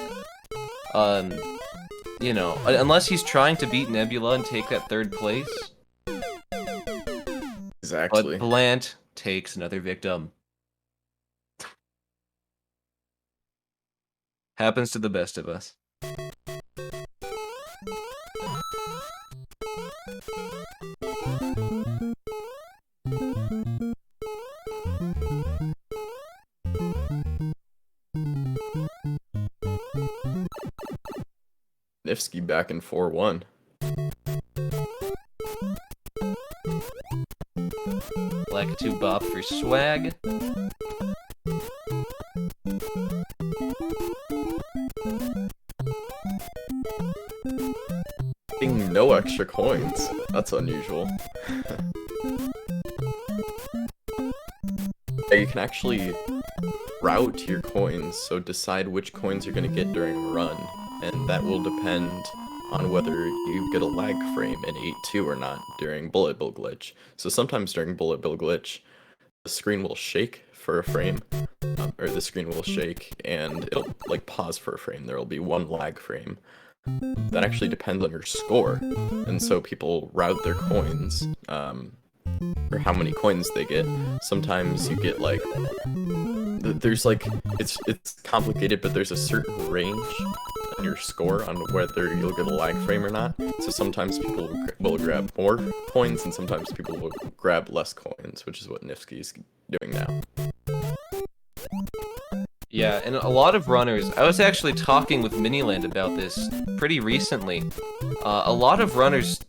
You know, unless he's trying to beat Nebula and take that 3rd place. Exactly. But Blant takes another victim. Happens to the best of us. Nifsky back in 4-1. Lakitu Bop for swag. Getting no extra coins. That's unusual. Yeah, you can actually route your coins, so decide which coins you're going to get during a run. And that will depend on whether you get a lag frame in 8-2 or not during Bullet Bill Glitch. So sometimes during Bullet Bill Glitch, the screen will shake for a frame, or the screen will shake and it'll like pause for a frame. There will be one lag frame. That actually depends on your score, and so people route their coins, or how many coins they get. Sometimes you get like, there's like, it's complicated, but there's a certain range on your score on whether you'll get a lag frame or not. So sometimes people will grab more coins, and sometimes people will grab less coins, which is what Nifsky's doing now. Yeah, and a lot of runners, I was actually talking with Miniland about this pretty recently. A lot of runners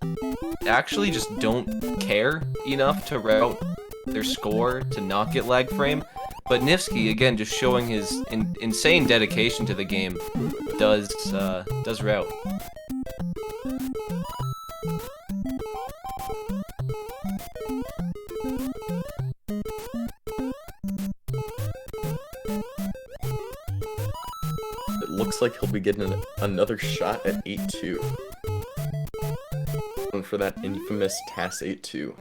actually just don't care enough to route their score to not get lag frame. But Nifsky, again, just showing his insane dedication to the game, does route. It looks like he'll be getting another shot at 8-2. Going for that infamous TAS 8-2.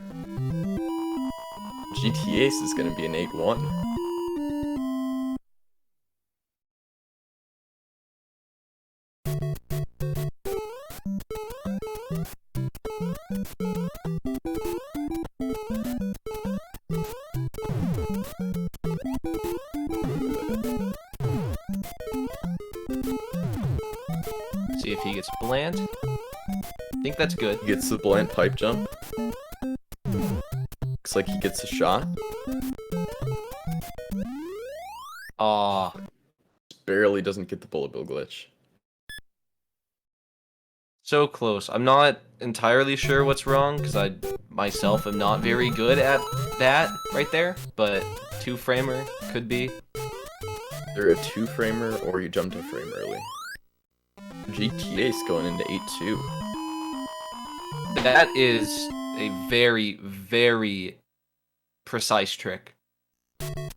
GT Ace is going to be an 8-1. See if he gets bland. I think that's good. He gets the bland pipe jump. Looks like he gets a shot. Aw. Barely doesn't get the bullet bill glitch. So close. I'm not entirely sure what's wrong, because I myself am not very good at that right there, but 2-framer could be. Either a 2-framer or you jumped a frame early. GT Ace going into 8-2. That is a very, very precise trick. You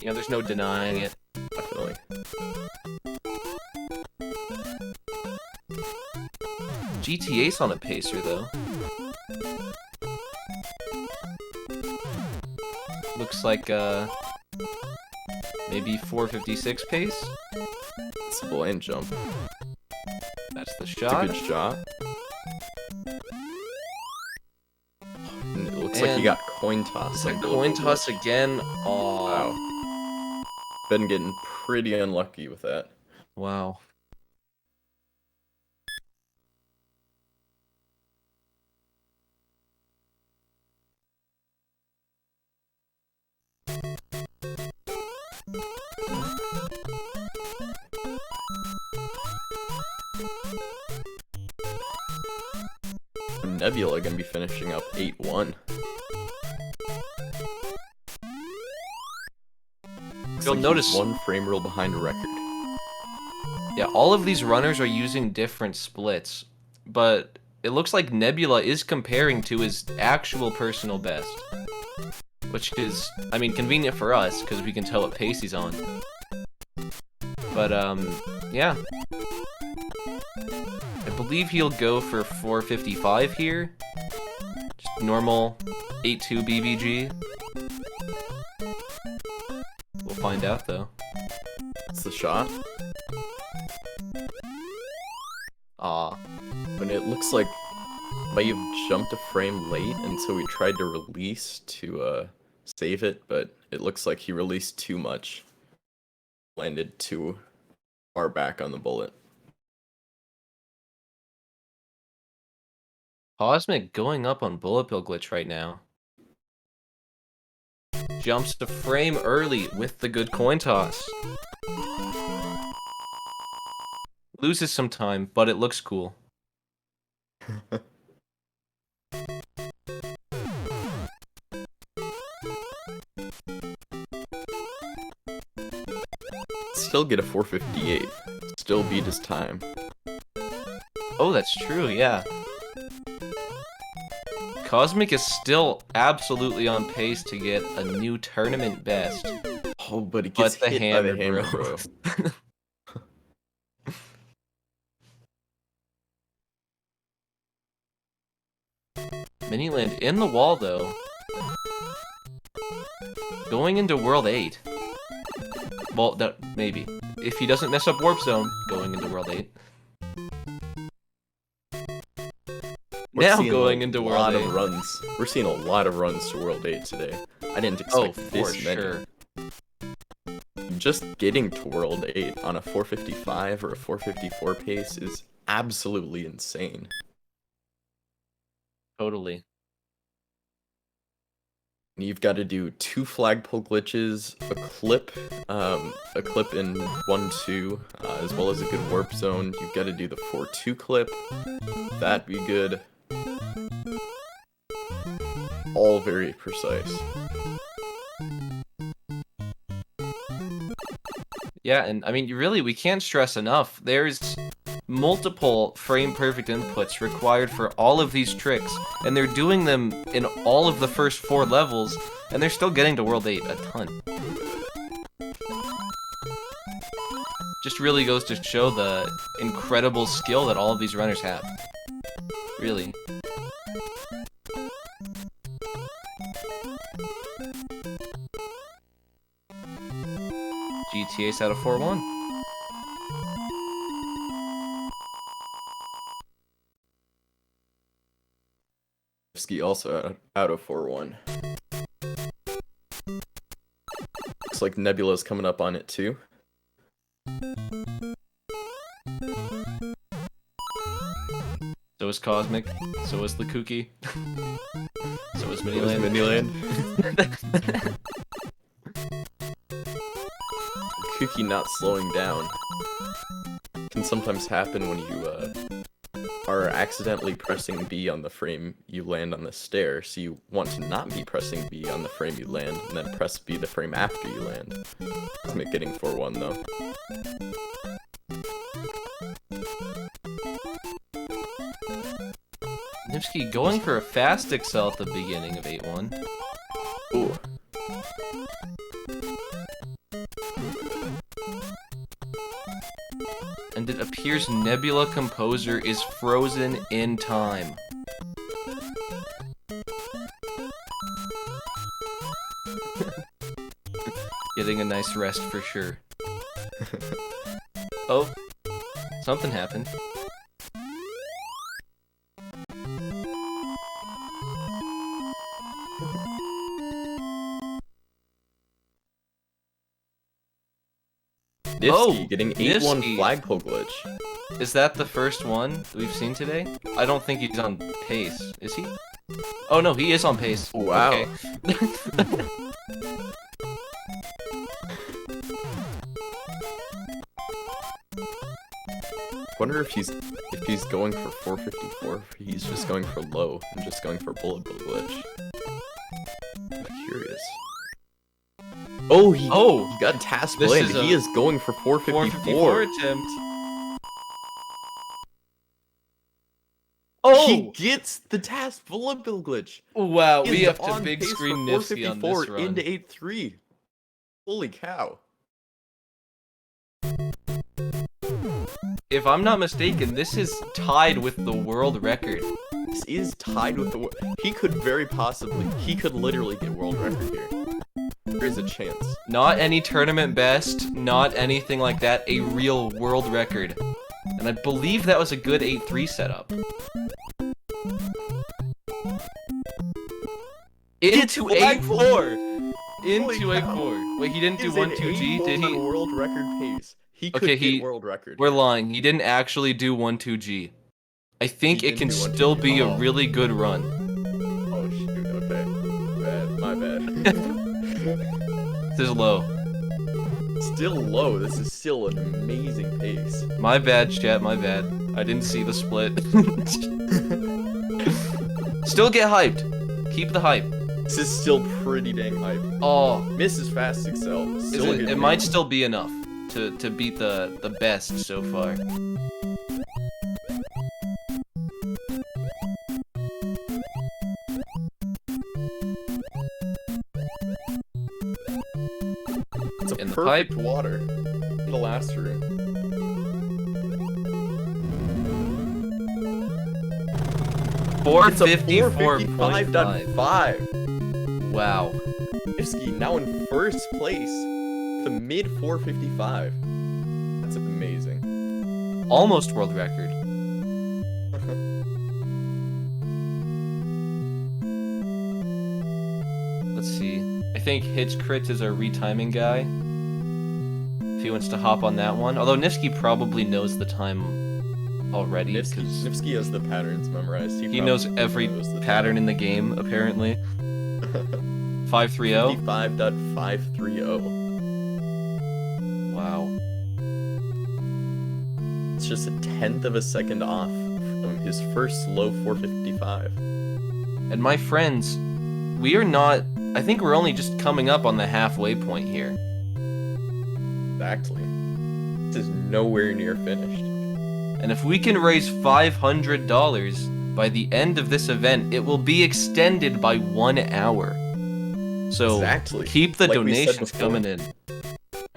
know, there's no denying it. Definitely. GT Ace on a pacer, though. Looks like, maybe 456 pace? It's a bland jump. That's the It's shot. a good shot. And it looks like he got coin toss. It's a on bullet coin bill toss glitch. again. Oh, Wow. Been getting pretty unlucky with that. wow. Nebula gonna be finishing up 8-1. You'll notice 1 frame rule behind a record. Yeah, all of these runners are using different splits, but it looks like Nebula is comparing to his actual personal best. Which is, I mean, convenient for us, because we can tell what pace he's on. But, yeah. I believe he'll go for 455 here. Just normal 8-2 BVG. We'll find out, though. It's the shot. Aw. And it looks like might have jumped a frame late, and so he tried to release to save it, but it looks like he released too much. Landed too far back on the bullet. Cosmic going up on bullet bill glitch right now. Jumps to frame early with the good coin toss. Loses some time, but it looks cool. Still get a 458. Still beat his time. Oh, that's true, yeah. Cosmic is still absolutely on pace to get a new tournament best. Oh, but he But gets the hit hammer, by the hammer, bro. bro. Miniland in the wall, though. Going into World 8. Well, no, maybe. If he doesn't mess up Warp Zone, going into World 8. We're Now seeing going into a World lot 8. of runs. We're seeing a lot of runs to World 8 today. I didn't Oh, expect for this many. sure. Just getting to World 8 on a 455 or a 454 pace is absolutely insane. Totally. You've got to do 2 flagpole glitches, a clip in 1-2, as well as a good warp zone. You've got to do the 4-2 clip. That'd be good. All very precise. Yeah, and I mean, we can't stress enough. There's multiple frame perfect inputs required for all of these tricks, and they're doing them in all of the first 4 levels, and they're still getting to World 8 a ton. Just really goes to show the incredible skill that all of these runners have. Really. GTA's out of 4-1. Ski also out of 4-1. Looks like Nebula's coming up on it too. So is Cosmic. So is the Kooky. So is Miniland. Kooky not slowing down can sometimes happen when you are accidentally pressing B on the frame you land on the stair, so you want to not be pressing B on the frame you land, and then press B the frame after you land. Cosmic getting 4-1 though. Nipsky going for a fast excel at the beginning of 8-1. Ooh. And it appears Nebula Composer is frozen in time. Getting a nice rest for sure. Oh, something happened. Nifsky getting 8-1 Nifsky. flagpole glitch. Is that the first one that we've seen today? I don't think he's on pace. Is he? Oh no, he is on pace. Wow. Okay. Wonder if he's going for 454, or if he's just going for low and just going for bullet bill glitch. I'm curious. Oh, he got task This blade. is He a is going for 454 454. attempt. He gets the task bullet bill glitch. Wow, He we is have to on big pace screen for Nifsky on this 454 run. into 8-3. Holy cow. If I'm not mistaken, this is tied with the world record. This is tied with the he could very possibly, he could literally get world record here. There is a chance. Not any tournament best, not anything like that, a real world record. And I believe that was a good 8-3 setup. Into 8-4! Into 8-4. Wait, he didn't do 1-2G, did he? World record pace. He could get world record. We're lying. He didn't actually do 1-2G. I think He it can didn't do still 1-2G. be a really good run. Oh shoot, okay. My bad. This is low. Still low, this is still an amazing pace. My bad, chat, my bad. I didn't see the split. Still get hyped. Keep the hype. This is still pretty dang hype. Oh, Misses fast excel. it might still be enough to beat the best so far. It's a in the perfect pipe. water in the last room. It's a 455.5. 455.5. Wow. Nifsky now in first place. The mid 455. That's amazing. Almost world record. Let's see. I think Hitch Crit is our retiming guy. If he wants to hop on that one. Although Nifsky probably knows the time already. Nifsky has the patterns memorized. He knows every pattern in the game, apparently. 530? 55.530. Wow. It's just a 1/10 of a second off from his first low 455. And my friends, we are not... I think we're only just coming up on the halfway point here. Exactly. This is nowhere near finished. And if we can raise $500 by the end of this event, it will be extended by 1 hour. So Exactly. keep the Like we said donations before. coming in.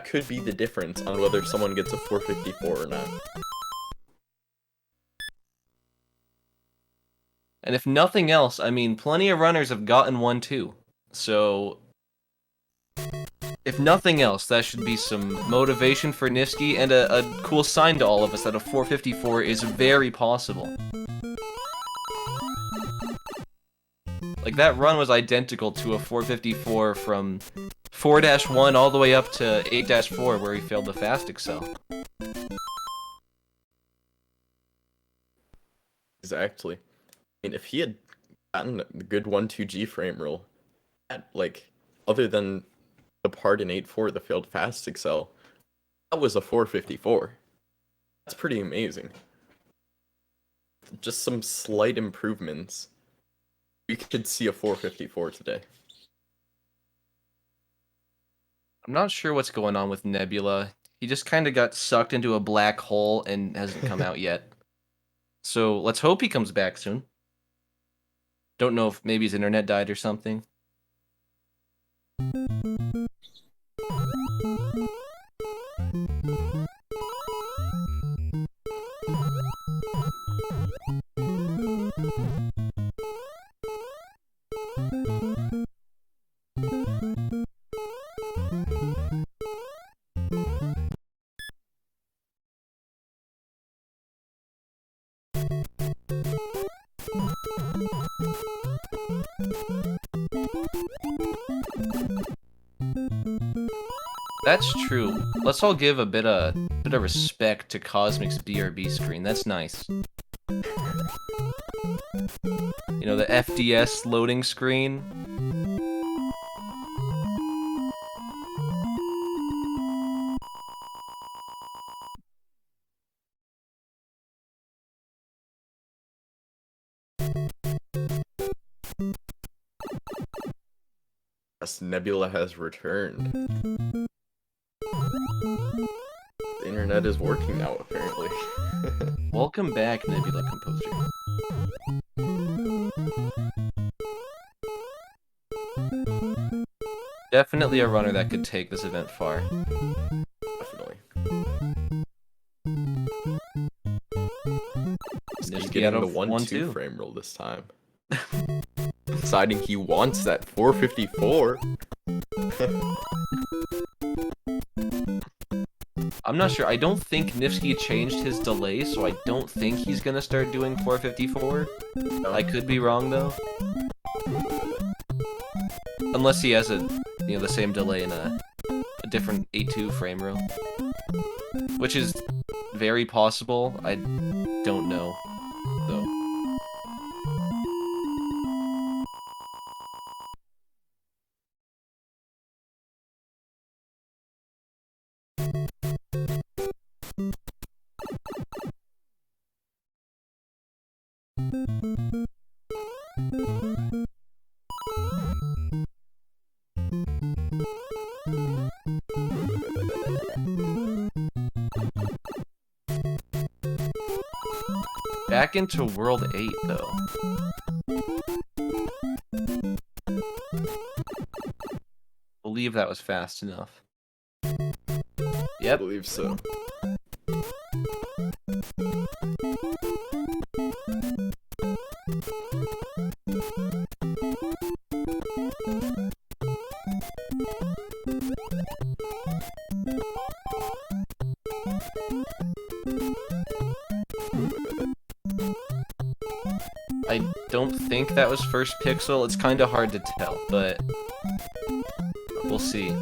could be the difference on whether someone gets a 454 or not. And if nothing else, I mean, plenty of runners have gotten one too. So, if nothing else, that should be some motivation for Nifsky and a cool sign to all of us that a 454 is very possible. Like, that run was identical to a 454 from 4-1 all the way up to 8-4 where he failed the fast excel. Exactly. I mean, if he had gotten a good 1-2G frame roll, like, other than the part in 8-4, the failed fast excel, that was a 454. That's pretty amazing. Just some slight improvements. We could see a 454 today. I'm not sure what's going on with Nebula. He just kind of got sucked into a black hole and hasn't come out yet. So let's hope he comes back soon. Don't know if maybe his internet died or something. That's true. Let's all give a bit of respect to Cosmic's BRB screen. That's nice. You know, the FDS loading screen. Yes, Nebula has returned. The internet is working now, apparently. Welcome back, Nebula Composer. Definitely a runner that could take this event far. Definitely. He's Nifsky getting out the of 1-2 frame roll this time. Deciding he wants that 454. I'm not sure. I don't think Nifsky changed his delay, so I don't think he's gonna start doing 454. I could be wrong though. Unless he has the same delay in a different 8-2 frame roll. Which is very possible. I don't know though. Back into World 8, though. Believe that was fast enough. I Yep. believe so. I don't think that was first pixel. It's kind of hard to tell, but we'll see.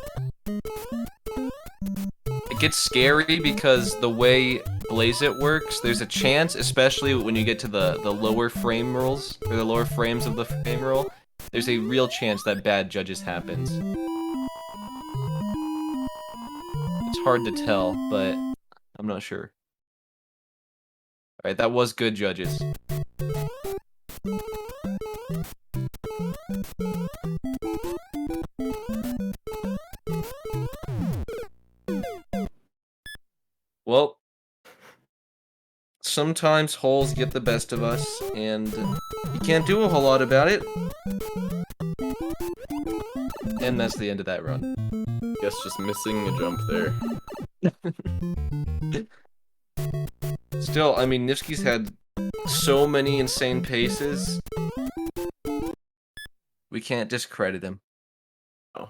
It gets scary because the way Blaze It works, there's a chance, especially when you get to the lower frame rolls, or the lower frames of the frame roll, there's a real chance that bad judges happens. It's hard to tell, but I'm not sure. Alright, that was good judges. Well, sometimes holes get the best of us, and you can't do a whole lot about it. And that's the end of that run. Guess just missing a jump there. Still, I mean, Nifsky's had so many insane paces. We can't discredit him. Oh.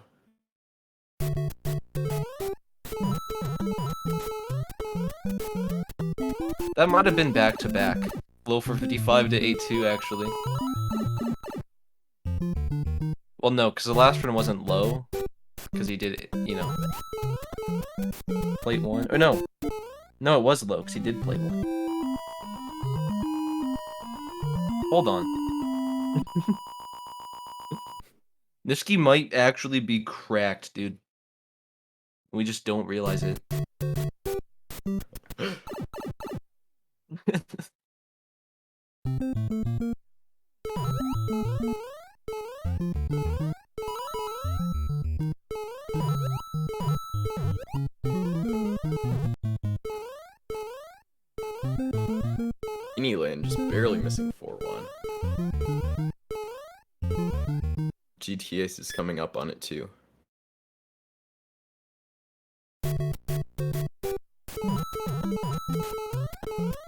That might have been back-to-back. Low for 55 to 8-2, actually. Well, no, because the last one wasn't low. Because he did, you know, plate 1. Or no. No, it was low, because he did plate 1. Hold on. Nifsky might actually be cracked, dude. We just don't realize it. Land just barely missing 4-1. GTS is coming up on it too.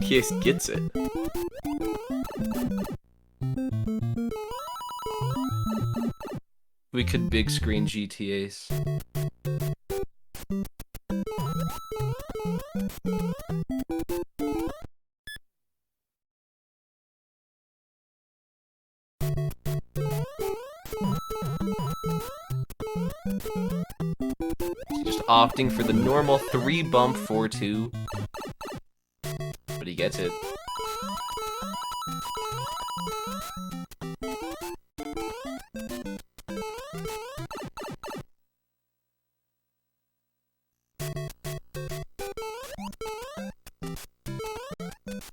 PS gets it. We could big screen GTAs. Just opting for the normal 3-bump 4-2. But he gets it.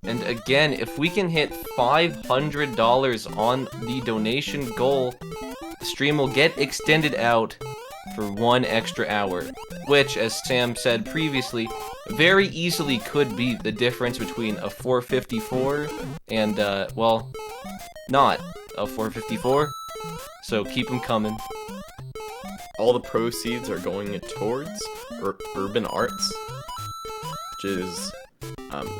And again, if we can hit $500 on the donation goal, the stream will get extended out for 1 extra hour, which, as Sam said previously, very easily could be the difference between a 454 and, well, not a 454. So keep them coming. All the proceeds are going towards Urban Arts, which is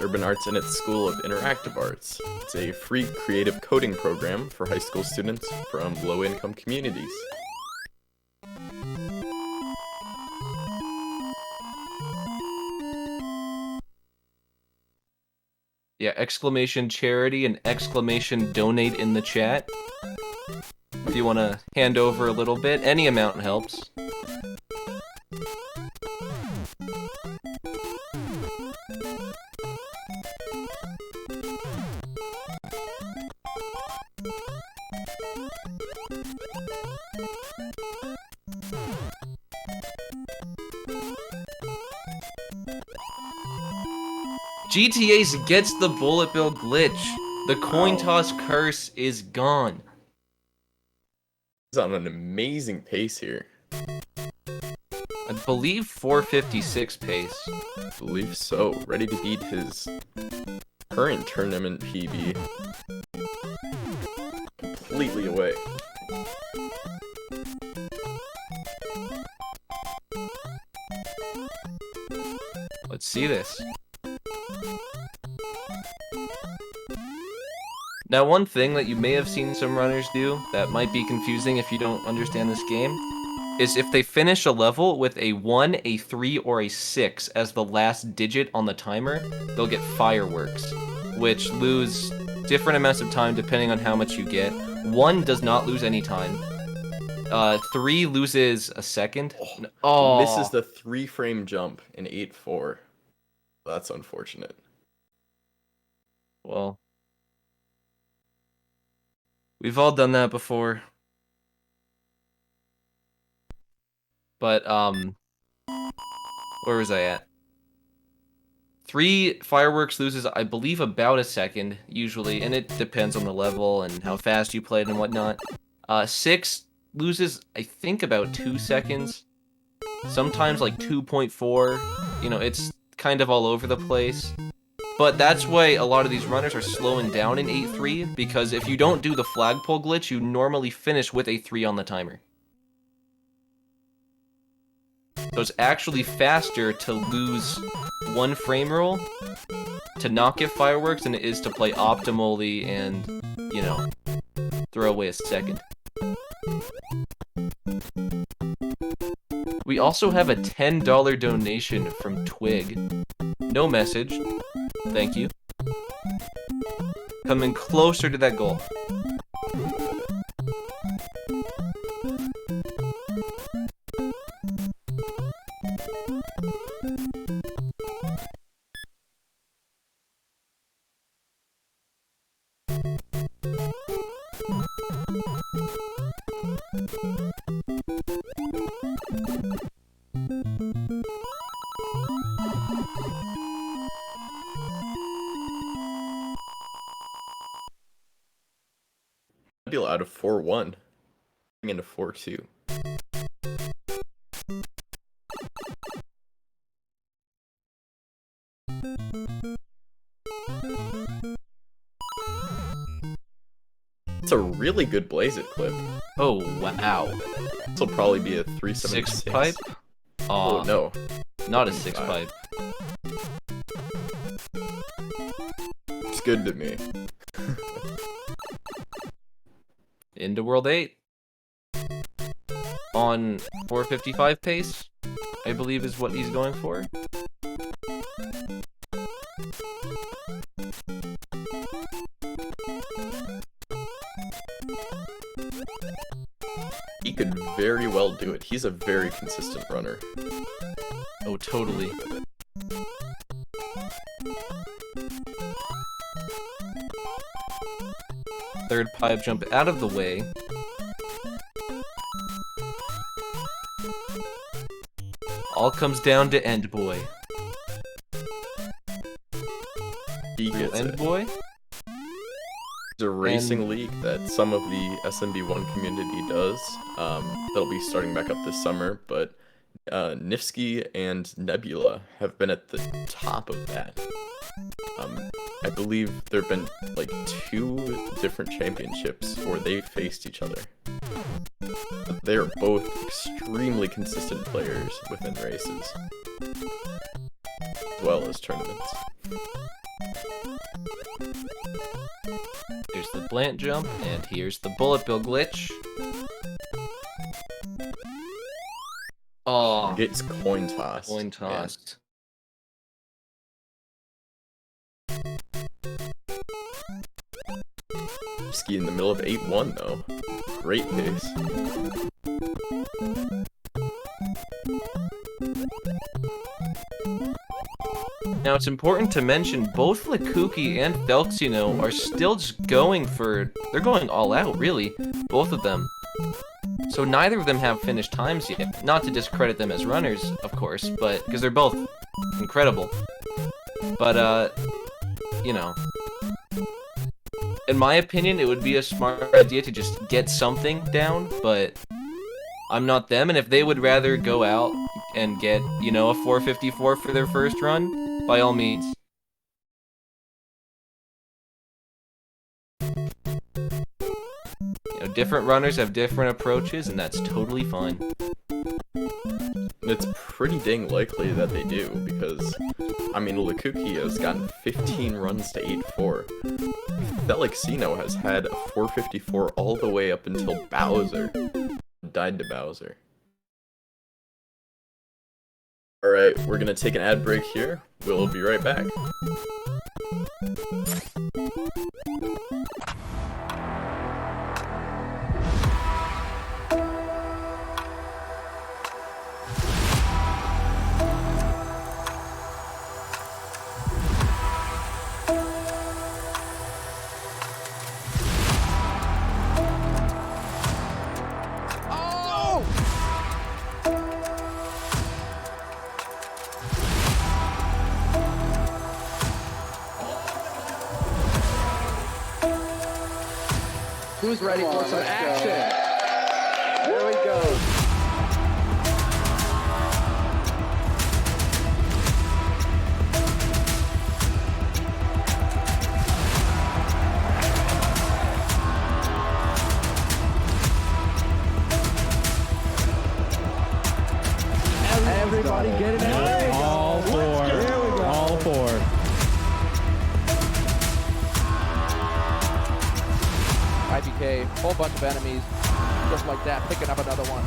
Urban Arts and its School of Interactive Arts. It's a free creative coding program for high school students from low-income communities. Yeah, exclamation charity and exclamation donate in the chat. If you want to hand over a little bit, any amount helps. GTA's gets the bullet bill glitch. The coin toss curse is gone. He's on an amazing pace here. I believe 456 pace. I believe so. Ready to beat his current tournament PB. Completely away. Let's see this. Now, one thing that you may have seen some runners do that might be confusing if you don't understand this game is if they finish a level with a 1, a 3, or a 6 as the last digit on the timer, they'll get fireworks, which lose different amounts of time depending on how much you get. 1 does not lose any time. 3 loses a second. Oh. Misses the 3-frame jump in 8-4. That's unfortunate. Well, we've all done that before. But, where was I at? 3 fireworks loses, I believe, about a second, usually, and it depends on the level and how fast you played and whatnot. 6 loses, I think, about 2 seconds. Sometimes, like, 2.4. You know, it's kind of all over the place. But that's why a lot of these runners are slowing down in 8-3, because if you don't do the flagpole glitch, you normally finish with a 3 on the timer. So it's actually faster to lose 1 frame roll to not get fireworks than it is to play optimally and, you know, throw away a second. We also have a $10 donation from Twig. No message. Thank you. Coming closer to that goal. Nebula out of 4-1, into 4-2. It's a really good Blaze It clip. Oh, wow. This will probably be a 376. 6 pipe? Oh, no. Not a 6 pipe. It's good to me. Into World 8. On 455 pace, I believe is what he's going for. He could very well do it. He's a very consistent runner. Oh, totally. Third pipe jump out of the way. All comes down to End Boy. He gets End it. Boy? There's a racing league that some of the SMB1 community does. That'll be starting back up this summer, but Nifsky and Nebula have been at the top of that. I believe there have been like 2 different championships where they faced each other. They're both extremely consistent players within races, as well as tournaments. Here's the Blant jump, and here's the Bullet Bill glitch. Oh, Gets coin tossed. coin tossed. Ski in the middle of 8-1 though. Great pace. Now, it's important to mention both Lakuki and Felxino are still just going for... They're going all out, really. Both of them. So neither of them have finished times yet. Not to discredit them as runners, of course, but... Because they're both incredible. But, you know... In my opinion, it would be a smart idea to just get something down, but... I'm not them, and if they would rather go out and get, you know, a 454 for their first run, by all means. You know, different runners have different approaches, and that's totally fine. It's pretty dang likely that they do, because, I mean, Lakuki has gotten 15 runs to 8-4. Felixino has had a 454 all the way up until Bowser. Died to Bowser. Alright, we're gonna take an ad break here. We'll be right back. Who's ready for some action? Here we go. Everybody get it out. All four. Here we go. All four. IBK, whole bunch of enemies, just like that, picking up another one.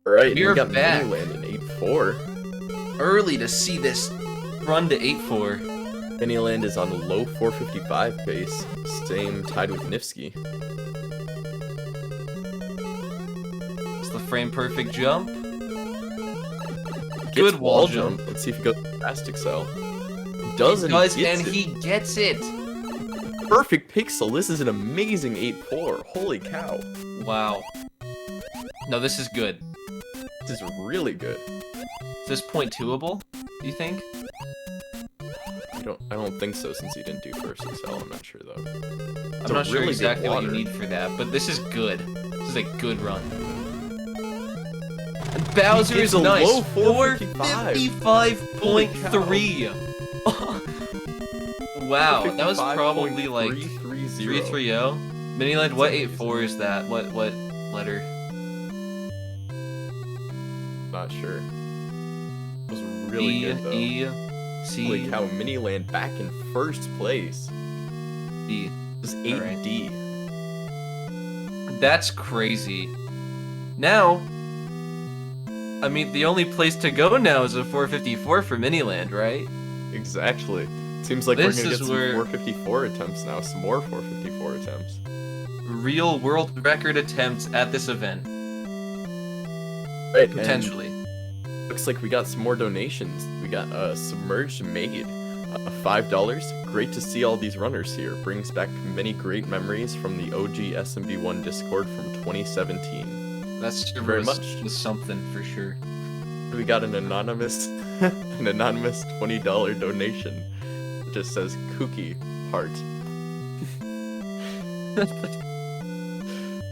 Alright, We're we got back. Miniland in 8-4. Early to see this run to 8-4. Miniland is on a low 455 pace, same tied with Nifsky. It's the frame perfect jump. Gets Good wall jump. Let's see if he goes fast excel. Does, and Does, he gets and it. he gets it. Perfect pixel. This is an amazing 8-4. Holy cow. Wow. No, this is good. This is really good. Is this point twoable, do you think? I don't think so since he didn't do first excel. I'm not sure though. I'm not sure really good exactly what you water. need for that, but this is good. This is a good run. And Bowser gives is a nice. low 455. 455.3. Wow, that was probably like 330. Miniland, what 8-4 is that? What letter? Not sure. It was really good though. E, C, Holy cow, Miniland back in first place. D. This is 8D. That's crazy. Now, I mean, the only place to go now is a 454 for Miniland, right? Exactly. Seems like This we're gonna is get some where- 454 attempts now. Some more 454 attempts. Real world record attempts at this event, Right, potentially. Looks like we got some more donations. We got Submerged Maid, $5. Great to see all these runners here. Brings back many great memories from the OG SMB1 Discord from 2017. That's very much. was something for sure. We got an anonymous $20 donation. It just says Kooky Heart.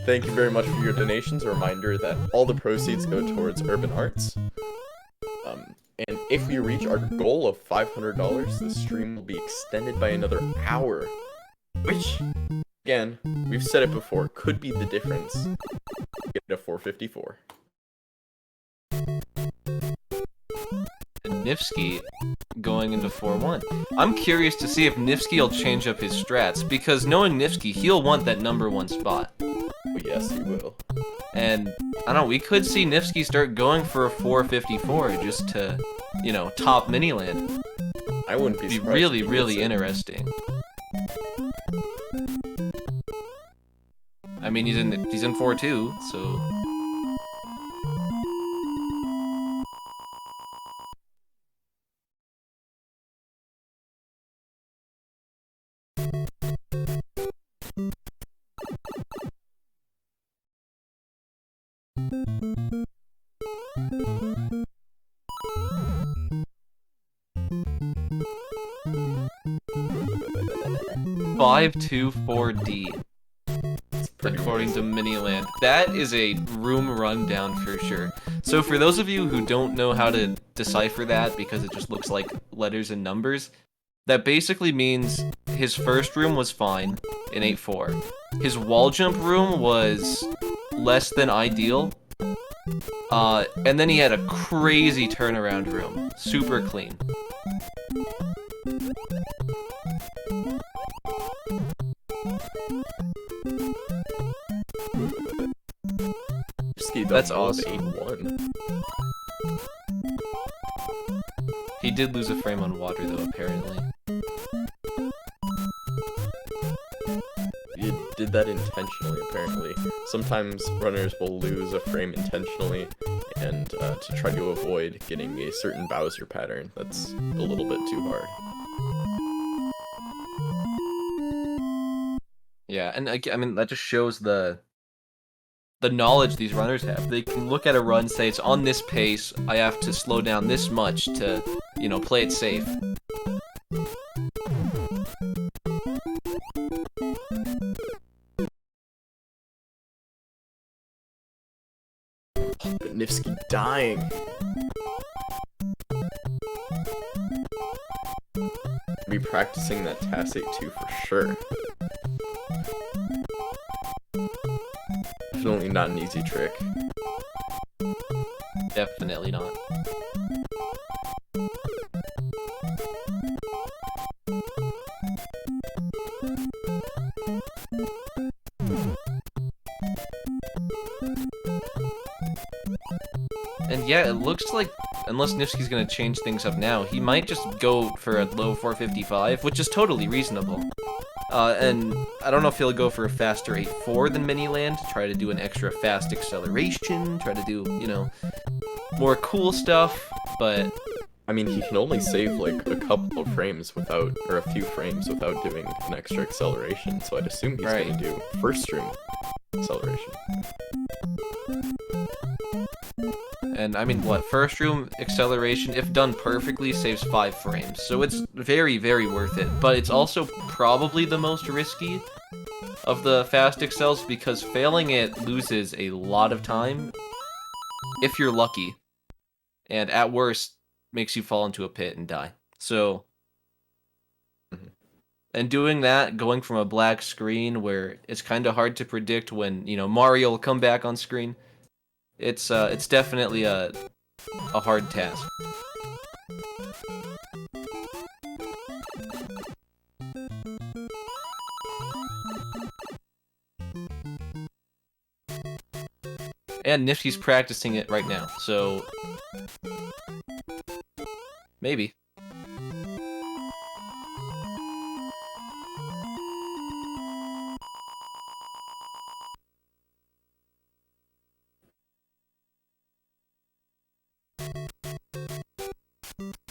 Thank you very much for your donations. A reminder that all the proceeds go towards Urban Arts. And if we reach our goal of $500, the stream will be extended by another hour. Which, again, we've said it before, could be the difference. Get a 454. And Nifsky going into 4-1. I'm curious to see if Nifsky will change up his strats, because knowing Nifsky, he'll want that #1 spot. Oh, yes, he will. And, I don't know, we could see Nifsky start going for a 454 just to, you know, top Miniland. I wouldn't be It'd be surprised. really, if he really gets it. interesting. I mean, he's in 4-2, so... Five, 2, 4D. According to Miniland. That is a room rundown for sure. So for those of you who don't know how to decipher that because it just looks like letters and numbers, that basically means his first room was fine in 8-4. His wall jump room was less than ideal. And then he had a crazy turnaround room. Super clean. That's awesome. 8-1. He did lose a frame on water though, apparently. He did that intentionally, apparently. Sometimes runners will lose a frame intentionally, and to try to avoid getting a certain Bowser pattern that's a little bit too hard. Yeah, and I mean, that just shows the knowledge these runners have. They can look at a run, say it's on this pace, I have to slow down this much to, you know, play it safe. But Nifsky dying. Be practicing that Tacit 2 for sure. Definitely not an easy trick. Definitely not. And yeah, it looks like, unless Nifsky's gonna change things up now, he might just go for a low 455, which is totally reasonable. And I don't know if he'll go for a faster 8-4 than Miniland, try to do an extra fast acceleration, try to do, you know, more cool stuff, but... I mean, he can only save, like, a couple of frames without, or a few frames without doing an extra acceleration, so I'd assume he's Right. gonna do first stream acceleration. And I mean, what, first room acceleration, if done perfectly, saves 5 frames. So it's very, very worth it. But it's also probably the most risky of the fast accels because failing it loses a lot of time if you're lucky. And at worst, makes you fall into a pit and die. So, and doing that, going from a black screen where it's kind of hard to predict when, you know, Mario will come back on screen, it's definitely a hard task. And Nifty's practicing it right now, so maybe.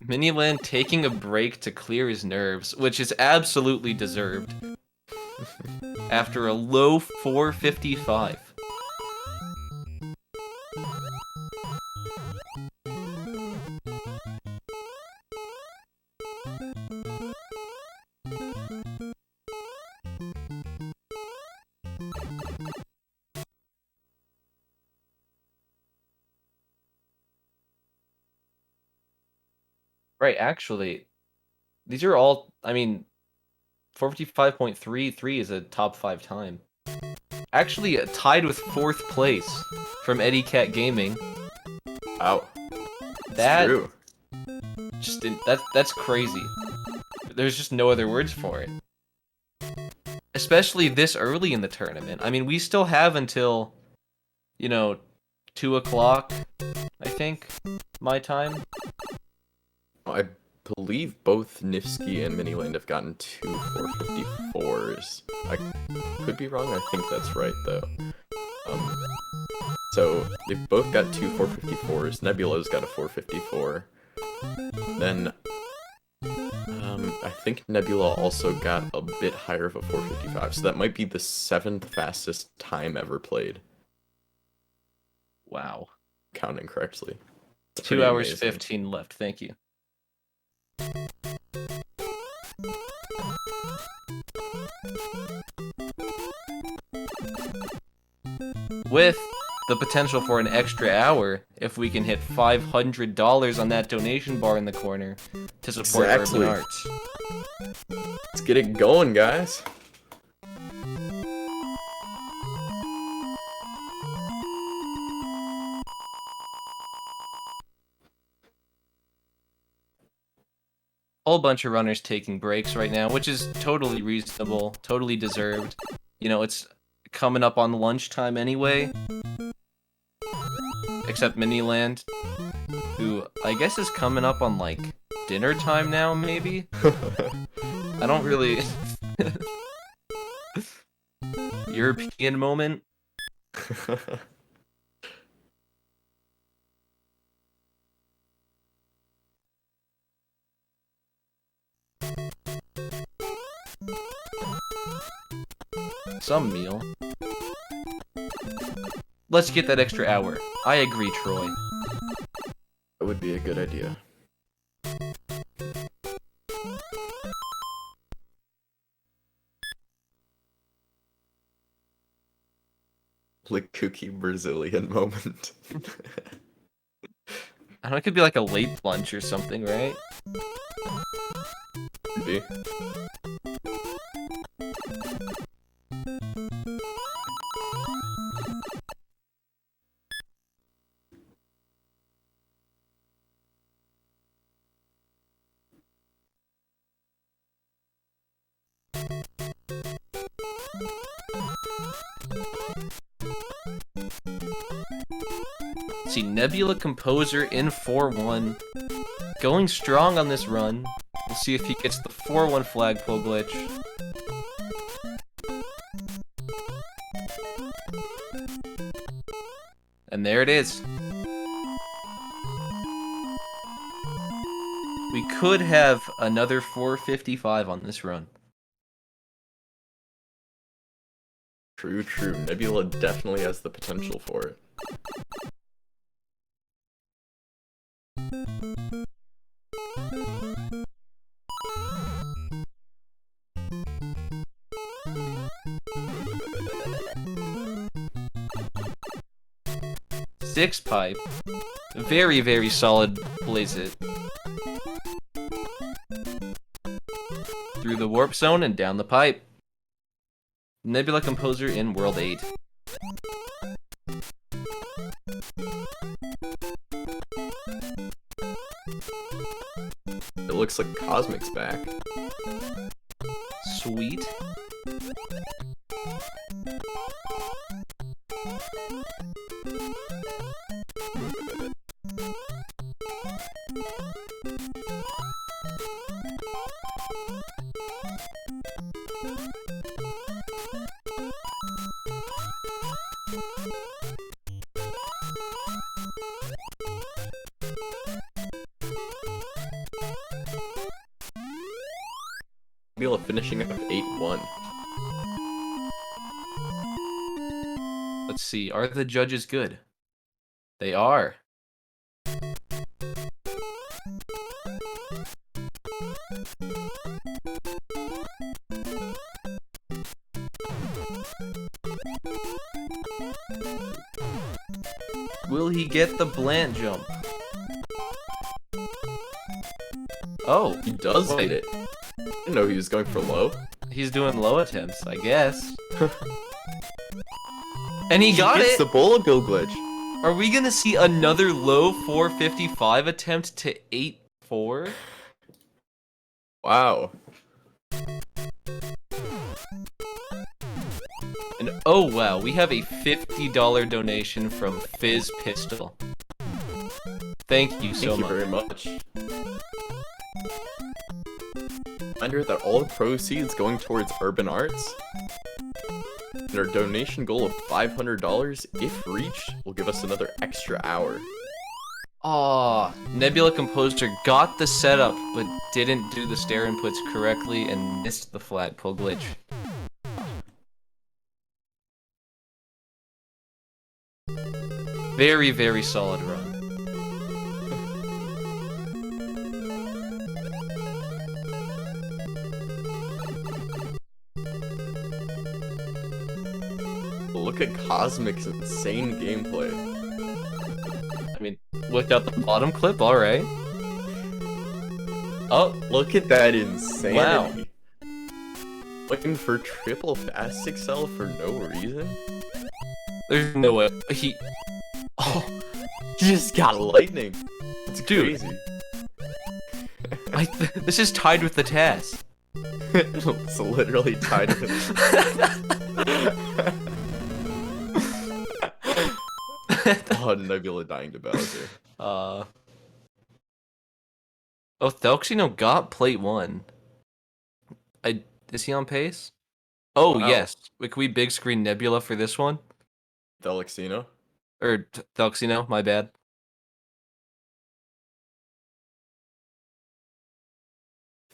Miniland taking a break to clear his nerves, which is absolutely deserved. After a low 455. Right, actually, these are all, I mean, 455.33 is a top 5 time. Actually, tied with 4th place from Eddie Cat Gaming. Wow. That True. just that's crazy. There's just no other words for it. Especially this early in the tournament. I mean, we still have until, 2 o'clock, I think, my time. I believe both Nifsky and Miniland have gotten 2 454s. I could be wrong, I think that's right though. So they've both got 2 454s. Nebula's got a 454. Then I think Nebula also got a bit higher of a 455, so that might be the 7th fastest time ever played. Wow. Counting correctly. 2 hours amazing. 15 left, thank you. With the potential for an extra hour if we can hit $500 on that donation bar in the corner to support Exactly. urban arts. Let's get it going, guys. Whole bunch of runners taking breaks right now, which is totally reasonable, totally deserved. It's coming up on lunchtime anyway. Except Miniland, who I guess is coming up on like dinner time now, maybe? I don't really... European moment? Some meal. Let's get that extra hour. I agree, Troy. That would be a good idea. Like cookie Brazilian moment. I don't know, it could be like a late lunch or something, right? Maybe. See, Nebula Composer in 4-1. Going strong on this run. We'll see if he gets the 4-1 flagpole glitch. And there it is. We could have another 455 on this run. True, true. Nebula definitely has the potential for it. Six pipe. Very, very solid blaze it. Through the warp zone and down the pipe. Nebula Composer in World 8. It looks like Cosmic's back. Sweet. Nebula finishing up 8-1. Let's see, are the judges good? They are. Will he get the Blant jump? Oh, He does hit it. I didn't know he was going for low. he's doing low attempts, I guess. And he got gets it! the bullet bill glitch. Are we gonna see another low 455 attempt to 8-4? Wow. And oh wow, we have a $50 donation from Fizz Pistol. Thank you so Thank you much. very much. Reminder that all proceeds going towards urban arts. And our donation goal of $500, if reached, will give us another extra hour. Aw, Nebula Composer got the setup, but didn't do the stair inputs correctly and missed the flat pull glitch. Very, very solid run. Look at Cosmic's insane gameplay. I mean, looked out the bottom clip, alright. Oh, Look at that insanity. Wow. Looking for triple fast excel for no reason? there's no way. He. Oh, he just got lightning. It's Dude. crazy. This is tied with the task. It's literally tied to Oh, Nebula dying to Bowser. Oh, Thelxino got plate 1. Is he on pace? Oh, Wow. yes. Can we big screen Nebula for this one? Delexino? Or Thelxino, my bad.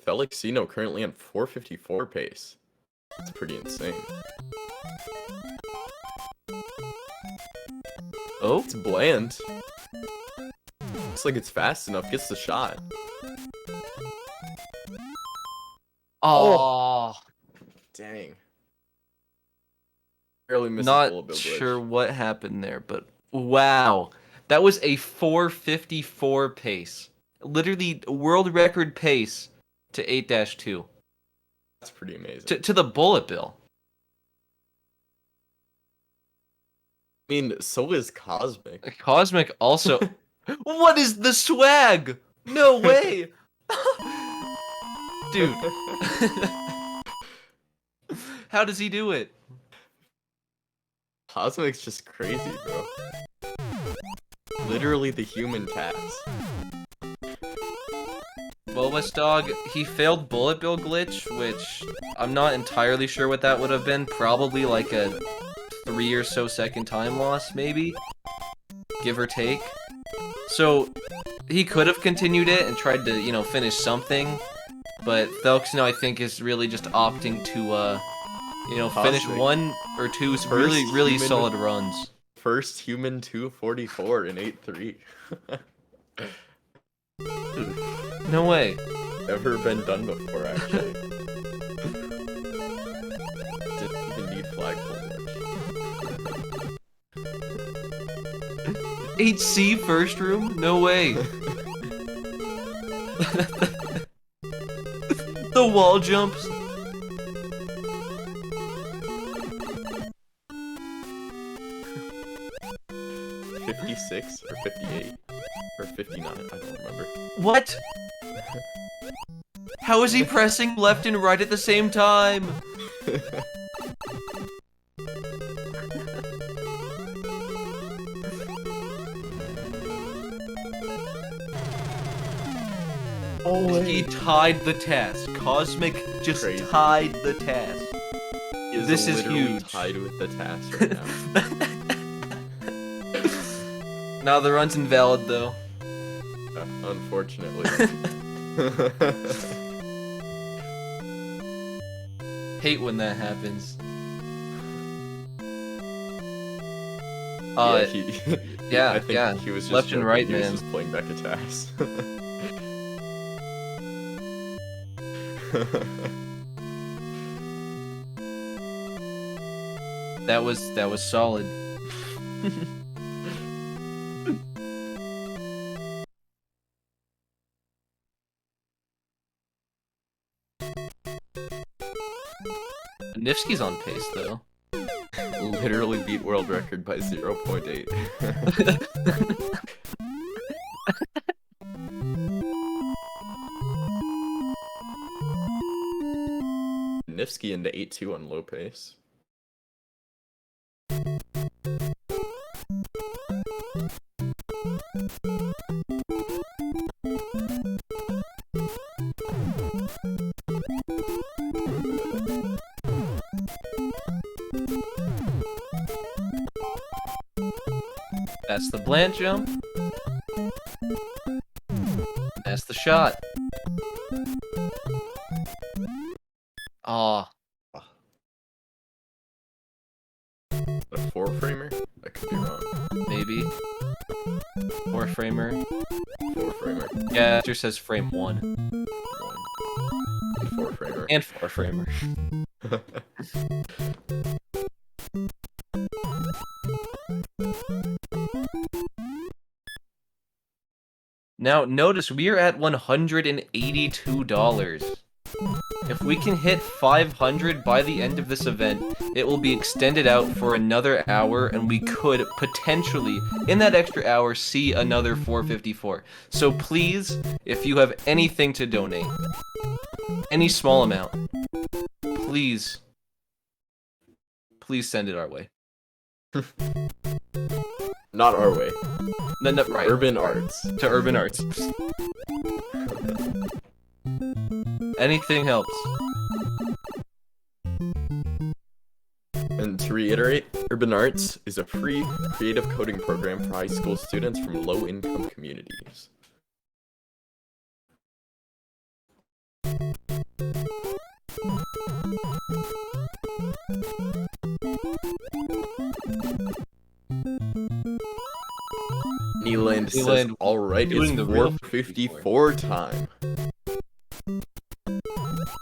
Felixino currently on 454 pace. That's pretty insane. Oh, It's bland. Looks like it's fast enough. Gets the shot. oh, Dang. Barely missed the not bullet bill glitch. sure what happened there, but wow. That was a 454 pace. Literally world record pace to 8-2. That's pretty amazing. To the bullet bill. I mean, so is Cosmic. Cosmic also. What is the swag? No way! Dude. How does he do it? Cosmic's just crazy, bro. Literally the human task. Well, West Dog, he failed bullet bill glitch, which I'm not entirely sure what that would have been. Probably like a 3 or so second time loss, maybe? Give or take. So, he could have continued it and tried to, finish something. But Thelxino, I think, is really just opting to, finish Cosmic. 1 or 2 really, really human- solid runs. First human 244 in 8-3. No way. Never been done before, actually. Didn't even need flagpole glitch. HC first room? No way. The wall jumps. $56 or 58 or 59, I don't remember. What? How is he pressing left and right at the same time? Oh, He tied the task. Cosmic just Crazy. tied the task. This is literally huge. tied with the task right now. Now the run's invalid though. Unfortunately. Hate when that happens. Yeah, yeah, I think yeah. he was just Left and joking. right, He was man. just playing back attacks. That was solid. Nifsky's on pace, though. Literally beat world record by 0.8. Nifsky into 8.2 on low pace. That's the bland jump. That's the shot. Aw. A 4-framer? I could be wrong. Maybe. 4-framer. 4-framer. Yeah, it just says frame 1. 4-framer. And 4-framer. Now, notice we are at $182. If we can hit 500 by the end of this event, it will be extended out for another hour, and we could potentially, in that extra hour, see another 454. So please, if you have anything to donate, any small amount, please send it our way. Not our way. No, right. Urban Arts. To Urban Arts. Anything helps. And to reiterate, Urban Arts is a free creative coding program for high school students from low-income communities. Neeland says, alright, it's doing the real 454 time.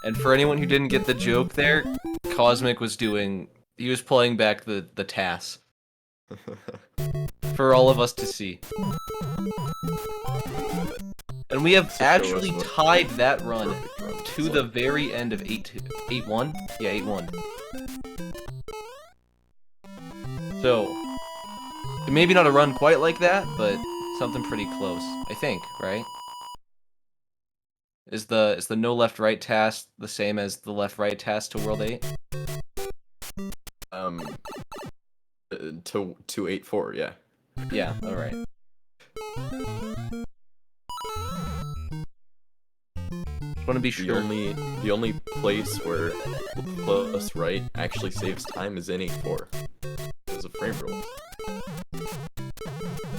And for anyone who didn't get the joke there, Cosmic was he was playing back the TAS. For all of us to see. And we have actually tied that run to the very end of 8-1? Yeah, 8-1. So, maybe not a run quite like that, but something pretty close, I think, right? Is the no left right task the same as the left right task to World 8? To 8-4, yeah. Yeah, alright. Just want to be sure. The only place where plus right actually saves time is in 8-4. Because of frame rules.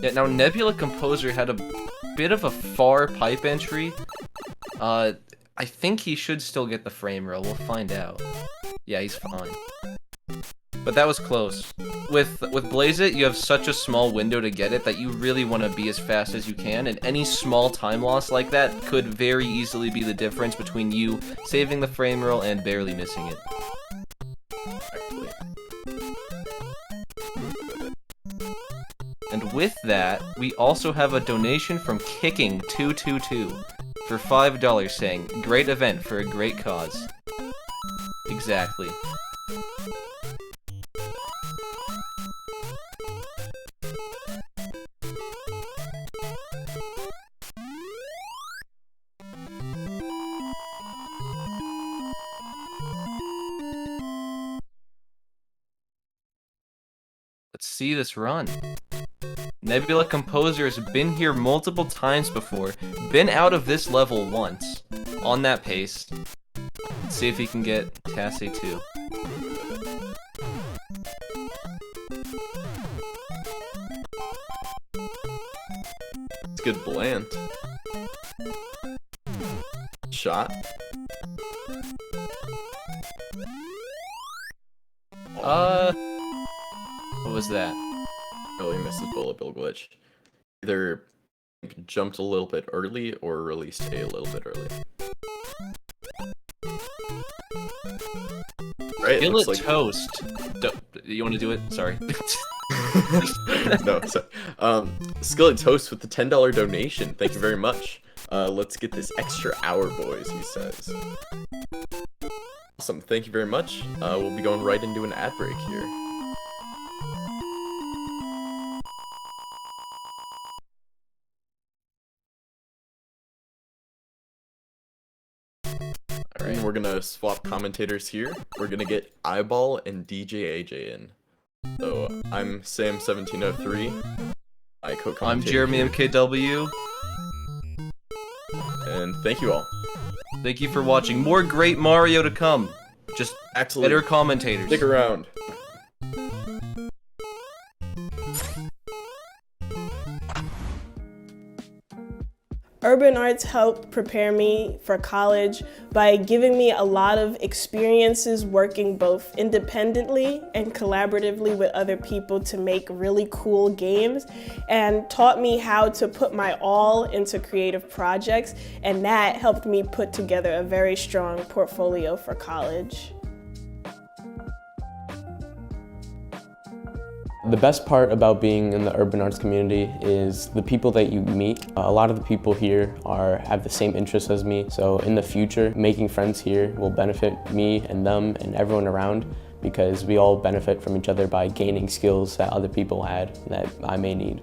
Yeah, now Nebula Composer had a bit of a far pipe entry. I think he should still get the frame roll. We'll find out. Yeah, he's fine. But that was close. With Blaze It, you have such a small window to get it that you really want to be as fast as you can, and any small time loss like that could very easily be the difference between you saving the frame roll and barely missing it. Actually. And with that, we also have a donation from Kicking222 for $5 saying, "Great event for a great cause." Exactly. Let's see this run. Nebula Composer has been here multiple times before, been out of this level once, on that pace. Let's see if he can get Tasse 2. It's good bland. Shot. What was that? Oh, he missed his bullet bill glitch. Either jumped a little bit early or released A a little bit early. Right, it looks Skillet like... Toast. You want to do it? Sorry. No, sorry. Skillet Toast with the $10 donation. Thank you very much. Let's get this extra hour, boys, he says. Awesome, thank you very much. We'll be going right into an ad break here. Alright, we're gonna swap commentators here. We're gonna get Eyeball and DJ AJ in. So, I'm Sam1703. I co-commentator I'm Jeremy here. MKW. And thank you all. Thank you for watching. More great Mario to come. Just Absolutely. better commentators. Stick around. Urban arts helped prepare me for college by giving me a lot of experiences working both independently and collaboratively with other people to make really cool games, and taught me how to put my all into creative projects, and that helped me put together a very strong portfolio for college. The best part about being in the urban arts community is the people that you meet. A lot of the people here have the same interests as me, so in the future, making friends here will benefit me and them and everyone around, because we all benefit from each other by gaining skills that other people had that I may need.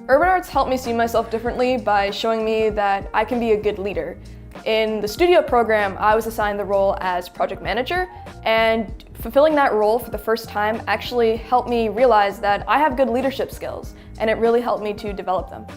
Urban arts helped me see myself differently by showing me that I can be a good leader. In the studio program, I was assigned the role as project manager, and fulfilling that role for the first time actually helped me realize that I have good leadership skills, and it really helped me to develop them.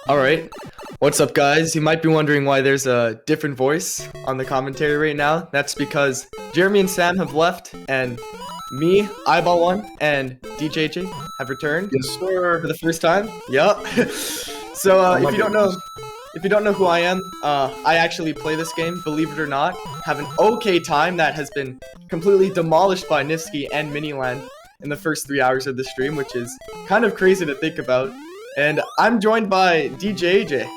Alright, what's up guys? You might be wondering why there's a different voice on the commentary right now. That's because Jeremy and Sam have left, and me, Eyeball1, and DJJ have returned. Yes, sir. For the first time. Yup. So if you don't know who I am, I actually play this game, believe it or not. Have an okay time that has been completely demolished by Nifsky and Miniland in the first 3 hours of the stream, which is kind of crazy to think about. And I'm joined by DJ AJ.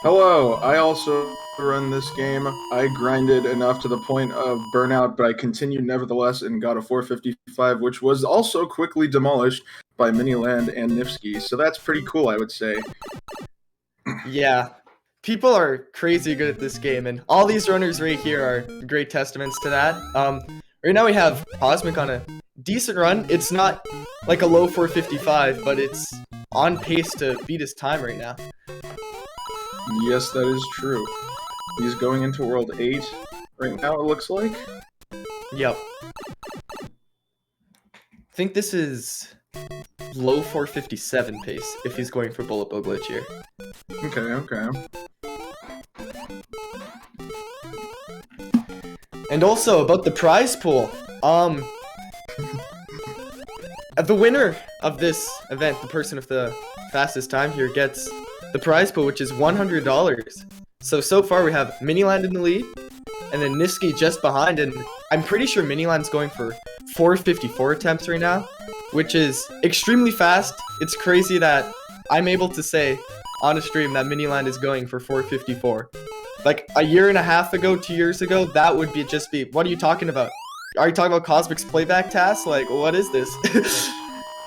Hello, I also run this game. I grinded enough to the point of burnout, but I continued nevertheless and got a 455, which was also quickly demolished by Miniland and Nifsky. So that's pretty cool, I would say. Yeah, people are crazy good at this game, and all these runners right here are great testaments to that. Right now we have Cosmic on a decent run. It's not like a low 455, but it's on pace to beat his time right now. Yes, that is true. He's going into World 8 right now, it looks like. Yep. I think this is low 457 pace if he's going for Bullet Bill Glitch here. Okay. And also about the prize pool. The winner of this event, the person with the fastest time here, gets the prize pool, which is $100. So far we have Miniland in the lead, and then Nifsky just behind, and I'm pretty sure Miniland's going for 454 attempts right now, which is extremely fast. It's crazy that I'm able to say on a stream that Miniland is going for 454. Like a year and a half ago, 2 years ago, that would just be, what are you talking about? Are you talking about Cosmic's playback task? Like, what is this?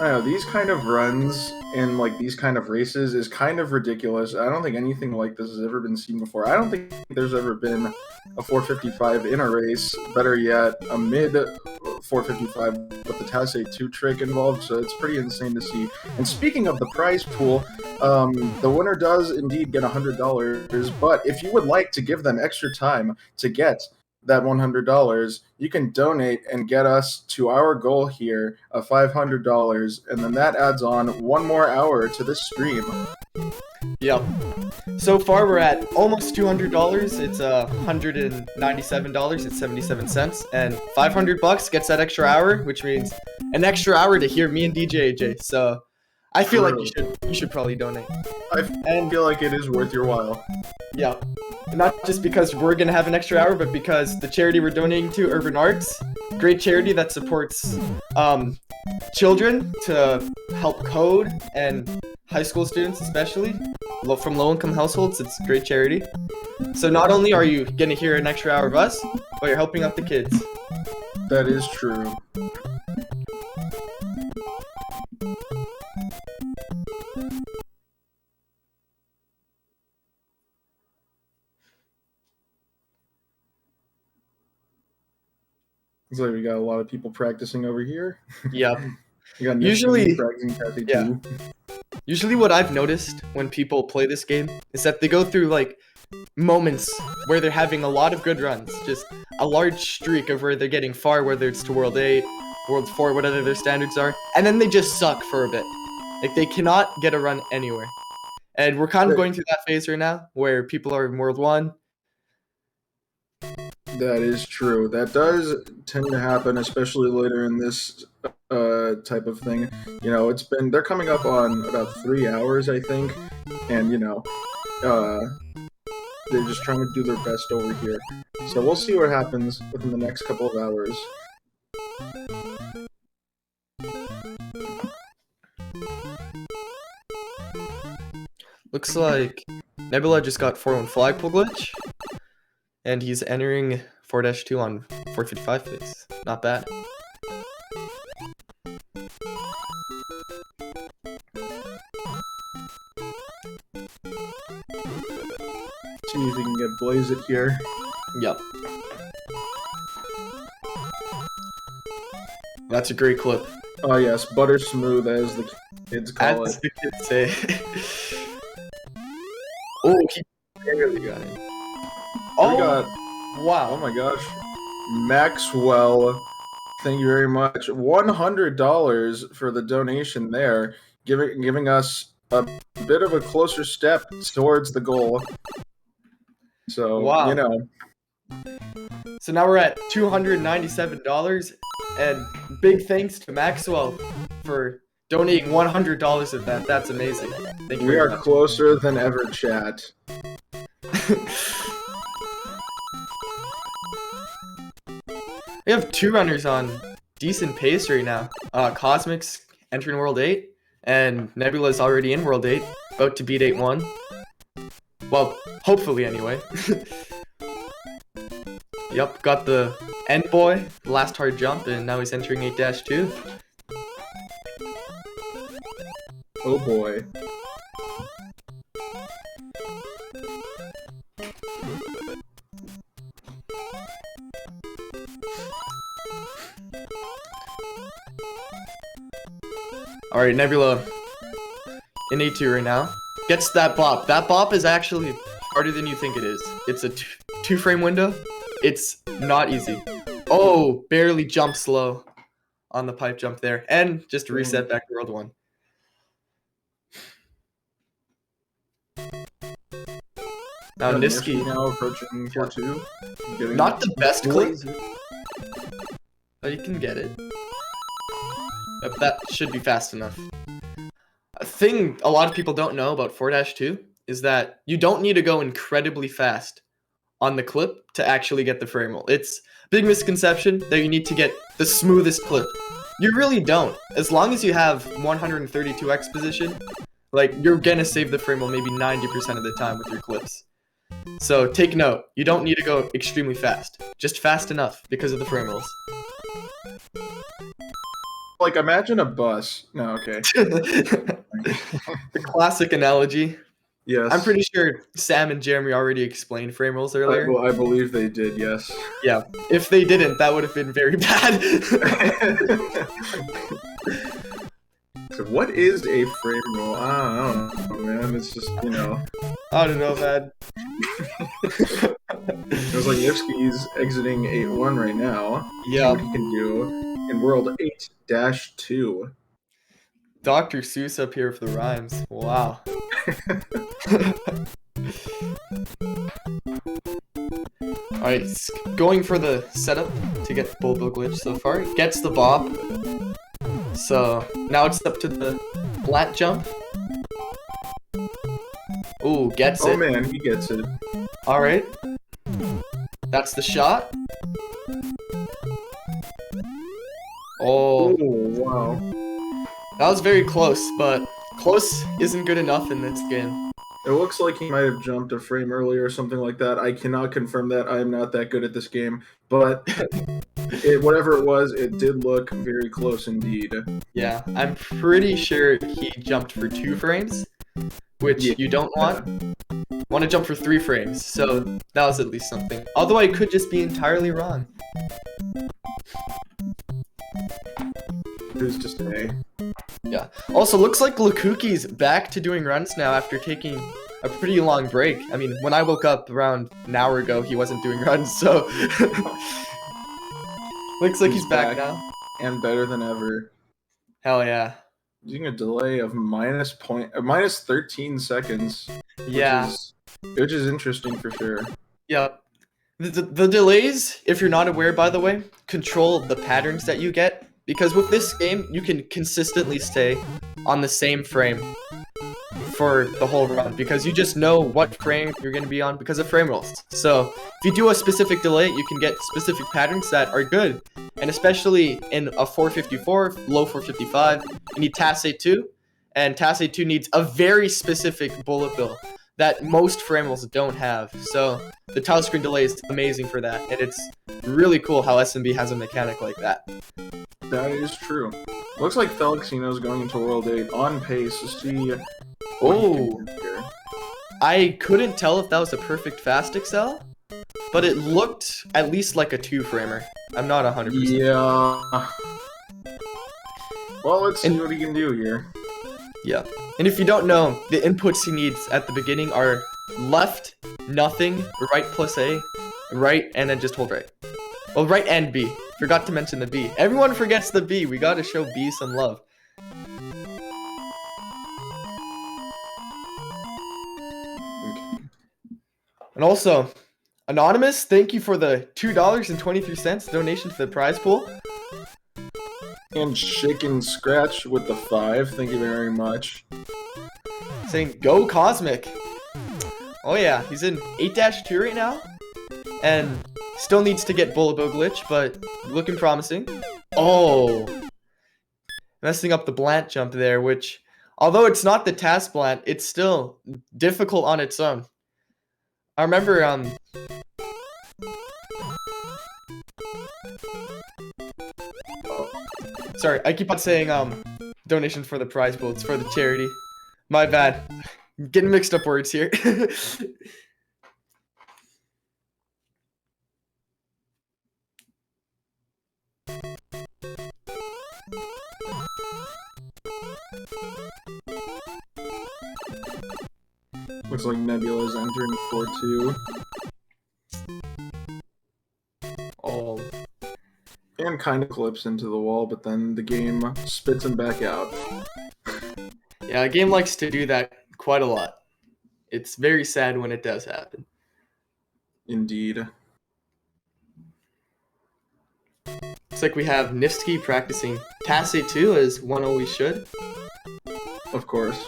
I don't know, these kind of runs in like these kind of races is kind of ridiculous. I don't think anything like this has ever been seen before. I don't think there's ever been a 455 in a race. Better yet, a mid 455 with the Tassay 2 trick involved, so it's pretty insane to see. And speaking of the prize pool, the winner does indeed get $100, but if you would like to give them extra time to get that $100, you can donate and get us to our goal here of $500, and then that adds on one more hour to this stream. Yep. So far we're at almost $200. It's $197. It's 77 cents, and $500 gets that extra hour, which means an extra hour to hear me and DJ AJ. So I feel like you should probably donate. I feel like it is worth your while. Yeah. Not just because we're going to have an extra hour, but because the charity we're donating to, Urban Arts, great charity that supports children to help code, and high school students especially, from low-income households. It's a great charity. So not only are you going to hear an extra hour of us, but you're helping out the kids. That is true. Looks like we got a lot of people practicing over here. Yep. We got Usually, practicing Tassay yeah. 2. Usually what I've noticed when people play this game is that they go through like moments where they're having a lot of good runs, just a large streak of where they're getting far, whether it's to World 8, World 4, whatever their standards are, and then they just suck for a bit. Like they cannot get a run anywhere. And we're kind of going through that phase right now where people are in World 1. That is true. That does tend to happen, especially later in this type of thing. You know, they're coming up on about 3 hours, I think, and you know, they're just trying to do their best over here. So we'll see what happens within the next couple of hours. Looks like Nebula just got 4-1 flagpole glitch, and he's entering 4-2 on 455 pace. Not bad. See if we can get Blaze it here. Yep. That's a great clip. Oh yes, butter smooth, as the kids call As it. the kids say. Oh, he barely got it. We got, wow. oh my gosh, Maxwell, thank you very much. $100 for the donation there, giving us a bit of a closer step towards the goal. So, wow. you know. So now we're at $297, and big thanks to Maxwell for donating $100 of that. That's amazing. Thank you We very are much. closer than ever, chat. We have 2 runners on decent pace right now. Cosmic's entering World 8, And Nebula's already in World 8, about to beat 8-1. Well, hopefully anyway. Yup, got the end boy, last hard jump, and now he's entering 8-2. Oh boy. Alright, Nebula in A2 right now. Gets that bop. That bop is actually harder than you think it is. It's a two-frame window. It's not easy. Oh, barely jump slow on the pipe jump there. And just reset back to World 1. Now Niski. Now approaching 4-2. Not the best clip, but you can get it. Yep, that should be fast enough. A thing a lot of people don't know about 4-2 is that you don't need to go incredibly fast on the clip to actually get the frame roll. It's a big misconception that you need to get the smoothest clip. You really don't. As long as you have 132x position, like, you're gonna save the frame roll maybe 90% of the time with your clips. So take note, you don't need to go extremely fast. Just fast enough because of the frame rolls. Like, imagine a bus. No, okay. The classic analogy. Yes. I'm pretty sure Sam and Jeremy already explained frame rolls earlier. I believe they did, yes. Yeah. If they didn't, that would have been very bad. So what is a frame roll? I don't know, man. It's just, you know. I don't know, man. It was like Nifsky's exiting 8-1 right now. Yeah. What he can do in World 8-2. Dr. Seuss up here for the rhymes. Wow. Alright, going for the setup to get Bulbo glitch so far. Gets the bop. So now it's up to the flat jump. Ooh, gets it. Oh man, he gets it. Alright. That's the shot. Oh, wow. That was very close, but close isn't good enough in this game. It looks like he might have jumped a frame earlier or something like that. I cannot confirm that. I am not that good at this game. But whatever it was, it did look very close indeed. Yeah, I'm pretty sure he jumped for 2 frames, which you don't want. Want to jump for 3 frames, so that was at least something. Although I could just be entirely wrong. It was just an A. Yeah. Also, looks like Lukuki's back to doing runs now after taking a pretty long break. I mean, when I woke up around an hour ago, he wasn't doing runs, so... Looks like he's back now. And better than ever. Hell yeah. Using a delay of minus 13 seconds. Yeah. Which is interesting for sure. Yeah. The delays, if you're not aware, by the way, control the patterns that you get. Because with this game, you can consistently stay on the same frame for the whole run. Because you just know what frame you're going to be on because of frame rolls. So if you do a specific delay, you can get specific patterns that are good. And especially in a 454, low 455, you need TAS 2. And TAS 2 needs a very specific bullet bill that most frame rolls don't have. So the tile screen delay is amazing for that. And it's really cool how SMB has a mechanic like that. That is true. Looks like Felixino's going into World 8 on pace to see. Oh, I couldn't tell if that was a perfect fast excel, but it looked at least like a 2-framer. I'm not 100%. Yeah. Well, let's see what he can do here. Yeah. And if you don't know, the inputs he needs at the beginning are left, nothing, right plus A, right, and then just hold right. Well, right and B. Forgot to mention the B. Everyone forgets the B. We gotta show B some love. And also, Anonymous, thank you for the $2.23 donation to the prize pool. And Shaken Scratch with the 5. Thank you very much. Saying, go Cosmic. Oh yeah, he's in 8-2 right now. And still needs to get Bullet Bill glitch, but looking promising. Oh. Messing up the Blant jump there, which Although it's not the task plant, it's still difficult on its own. I remember sorry, I keep on saying donations for the prize pool. It's for the charity. My bad. Getting mixed up words here. Looks like Nebula's entering 4-2. Oh. And kind of clips into the wall, but then the game spits him back out. Yeah, a game likes to do that quite a lot. It's very sad when it does happen. Indeed. Looks like we have Nifsky practicing Tasse 2, as one always should. Of course.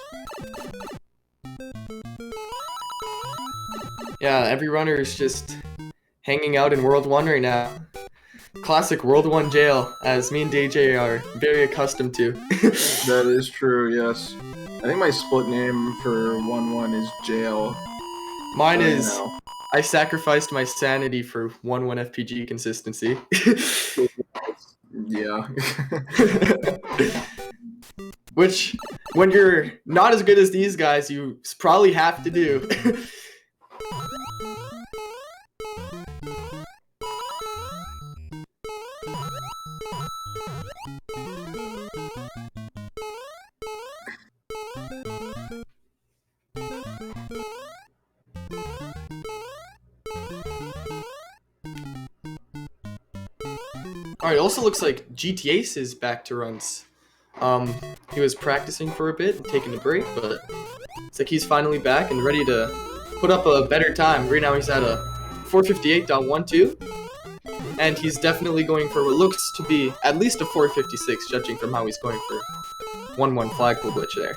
Yeah, every runner is just hanging out in World 1 right now. Classic World 1 jail, as me and DJ are very accustomed to. That is true, yes. I think my split name for 1-1 is Jail. Mine So, you is know. I sacrificed my sanity for 1-1 FPG consistency. Yeah. Which, when you're not as good as these guys, you probably have to do. Alright, it also looks like GTAce is back to runs. He was practicing for a bit and taking a break, but it's like he's finally back and ready to put up a better time. Right now he's at a 458.12, and he's definitely going for what looks to be at least a 456, judging from how he's going for 1-1 flagpole glitch there.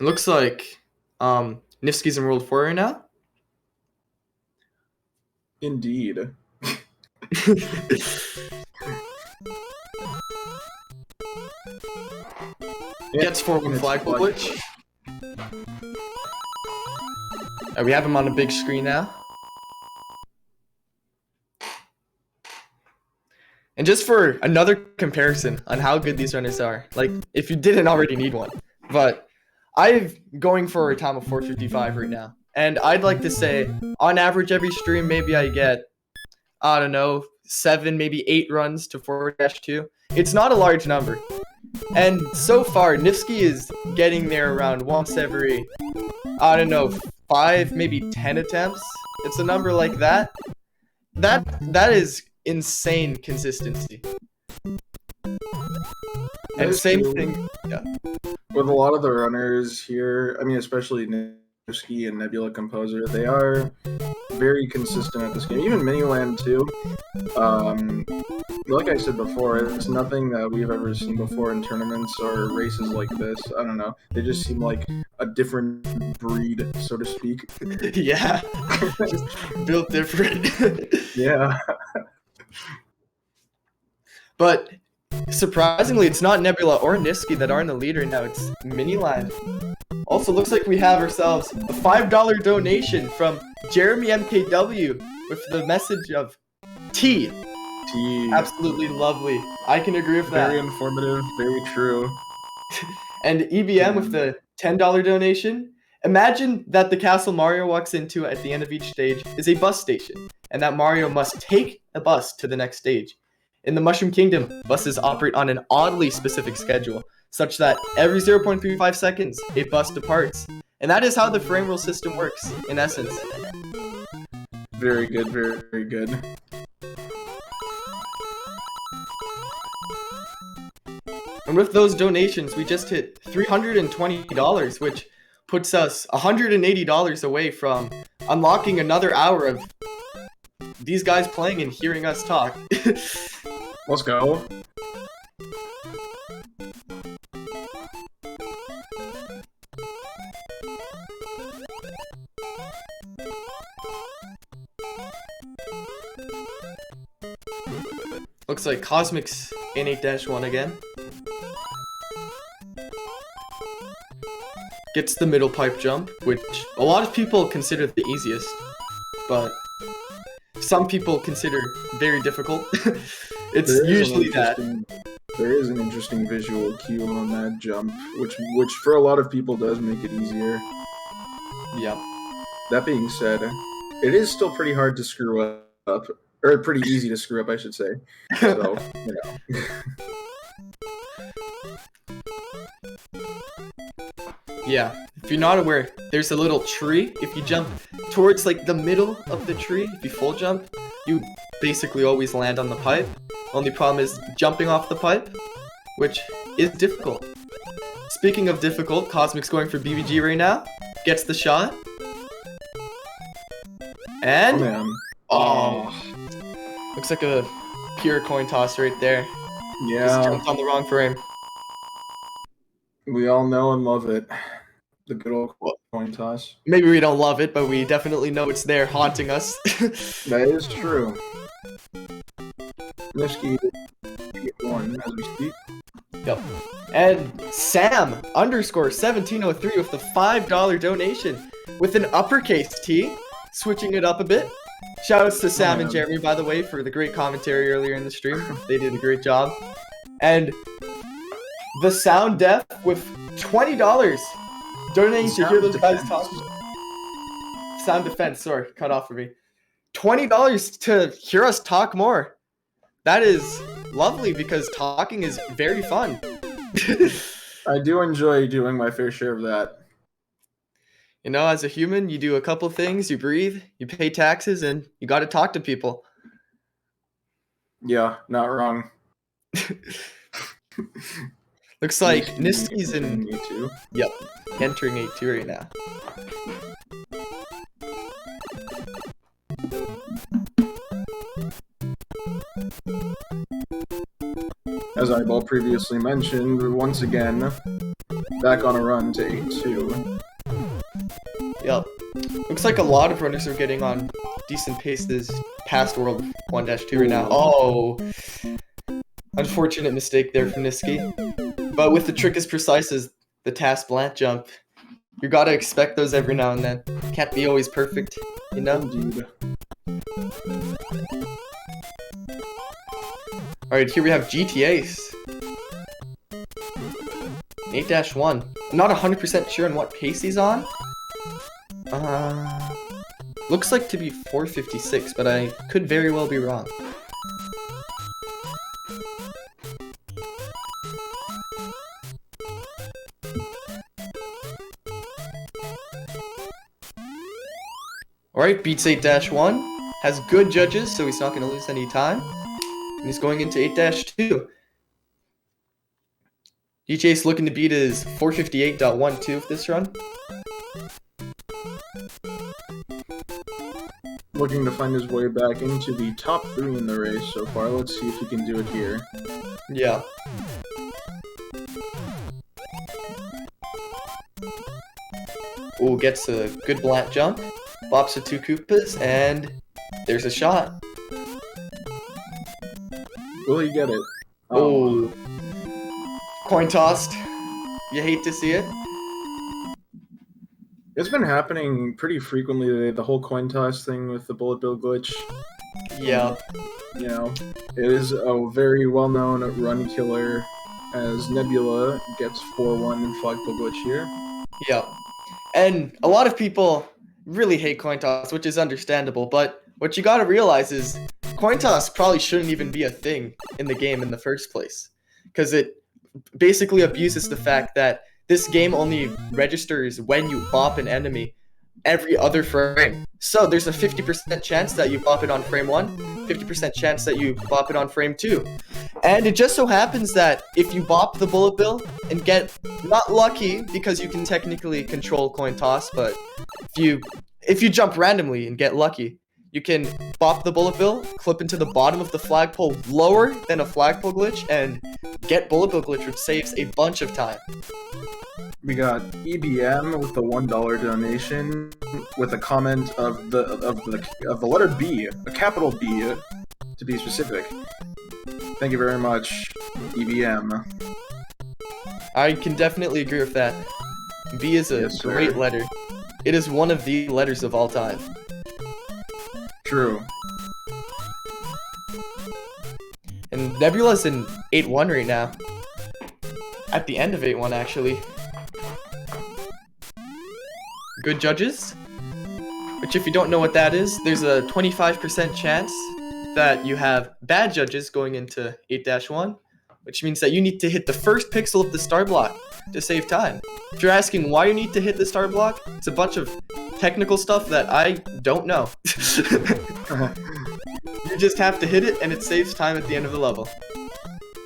It looks like Nifsky's in World 4 right now. Indeed. Gets 4-1 flagpole glitch. We have him on a big screen now. And just for another comparison on how good these runners are, like if you didn't already need one, but I'm going for a time of 455 right now. And I'd like to say, on average every stream, maybe I get, I don't know, 7, maybe 8 runs to 4-2. It's not a large number. And so far, Nifsky is getting there around once every, I don't know, 5, maybe 10 attempts. It's a number like that. That is insane consistency. And same thing, yeah. With a lot of the runners here, I mean, especially Nifsky and Nebula Composer, they are very consistent at this game. Even Miniland too. Like I said before, it's nothing that we've ever seen before in tournaments or races like this. I don't know. They just seem like a different breed, so to speak. Yeah, just built different. Yeah. But surprisingly, it's not Nebula or Nifsky that are in the lead right now. It's Miniland. Also, looks like we have ourselves a $5 donation from Jeremy MKW with the message of T. Absolutely lovely. I can agree with that. Very informative, very true. And EBM with the $10 donation. Imagine that the castle Mario walks into at the end of each stage is a bus station, and that Mario must take a bus to the next stage. In the Mushroom Kingdom, buses operate on an oddly specific schedule, such that every 0.35 seconds, a bus departs. And that is how the frame rule system works, in essence. Very good, very good. And with those donations, we just hit $320, which puts us $180 away from unlocking another hour of these guys playing and hearing us talk. Let's go. Looks like Cosmic's in 8-1 again. Gets the middle pipe jump, which a lot of people consider the easiest, but some people consider very difficult. It's usually that. There is an interesting visual cue on that jump, which for a lot of people does make it easier. Yep. That being said, it is still pretty hard to screw up, or pretty easy to screw up, I should say. So, you know. Yeah, if you're not aware, there's a little tree. If you jump towards like the middle of the tree, if you full jump, you basically always land on the pipe. Only problem is jumping off the pipe, which is difficult. Speaking of difficult, Cosmic's going for BBG right now. Gets the shot. And... Oh, man. Oh. Looks like a pure coin toss right there. Yeah. Just jumped on the wrong frame. We all know and love it. The good old coin toss. Maybe we don't love it, but we definitely know it's there haunting us. That is true. Nifsky one as we speak. Yep. And Sam _1703 with the $5 donation with an uppercase T, switching it up a bit. Shoutouts to Sam and Jeremy, by the way, for the great commentary earlier in the stream. They did a great job. And the Sound Deaf with $20 donating to hear those guys talk. Sound Defense, sorry, cut off for me. $20 to hear us talk more. That is lovely because talking is very fun. I do enjoy doing my fair share of that. You know, as a human, you do a couple things, you breathe, you pay taxes, and you got to talk to people. Yeah, not wrong. Looks like Niski's in... A2. Yep, entering 8-2 right now. As Eyeball previously mentioned, we're once again back on a run to 8-2. Yep. Looks like a lot of runners are getting on decent paces past World 1-2 right now. Oh! Unfortunate mistake there from Niski. But with the trick as precise as the task blant jump, you gotta expect those every now and then. Can't be always perfect, you know? Indeed. Alright, here we have GTAs. 8-1. I'm not 100% sure on what pace he's on. Looks like to be 456, but I could very well be wrong. Alright, beats 8-1. Has good judges, so he's not going to lose any time. And he's going into 8-2. DJ's looking to beat his 458.12 with this run. Looking to find his way back into the top 3 in the race so far. Let's see if he can do it here. Yeah. Ooh, gets a good blant jump. Bops the 2 Koopas, and there's a shot. Will he get it? Oh. Coin tossed. You hate to see it. It's been happening pretty frequently today, the whole coin toss thing with the bullet bill glitch. Yeah. You know, it is a very well-known run killer as Nebula gets 4-1 in flagpole glitch here. Yeah. And a lot of people really hate coin toss, which is understandable, but what you gotta realize is coin toss probably shouldn't even be a thing in the game in the first place, because it basically abuses the fact that this game only registers when you bop an enemy every other frame. So there's a 50% chance that you bop it on frame 1, 50% chance that you bop it on frame 2. And it just so happens that if you bop the bullet bill and get not lucky, because you can technically control coin toss, but if you jump randomly and get lucky, you can bop the bullet bill, clip into the bottom of the flagpole lower than a flagpole glitch, and get bullet bill glitch, which saves a bunch of time. We got EBM with the $1 donation with a comment of the letter B, a capital B to be specific. Thank you very much, EVM. I can definitely agree with that. B is a Yes, sir. great letter. It is one of the letters of all time. True. And Nebula's in 8-1 right now. At the end of 8-1, actually. Good judges. Which, if you don't know what that is, there's a 25% chance that you have bad judges going into 8-1, which means that you need to hit the first pixel of the star block to save time. If you're asking why you need to hit the star block, it's a bunch of technical stuff that I don't know. You just have to hit it and it saves time at the end of the level.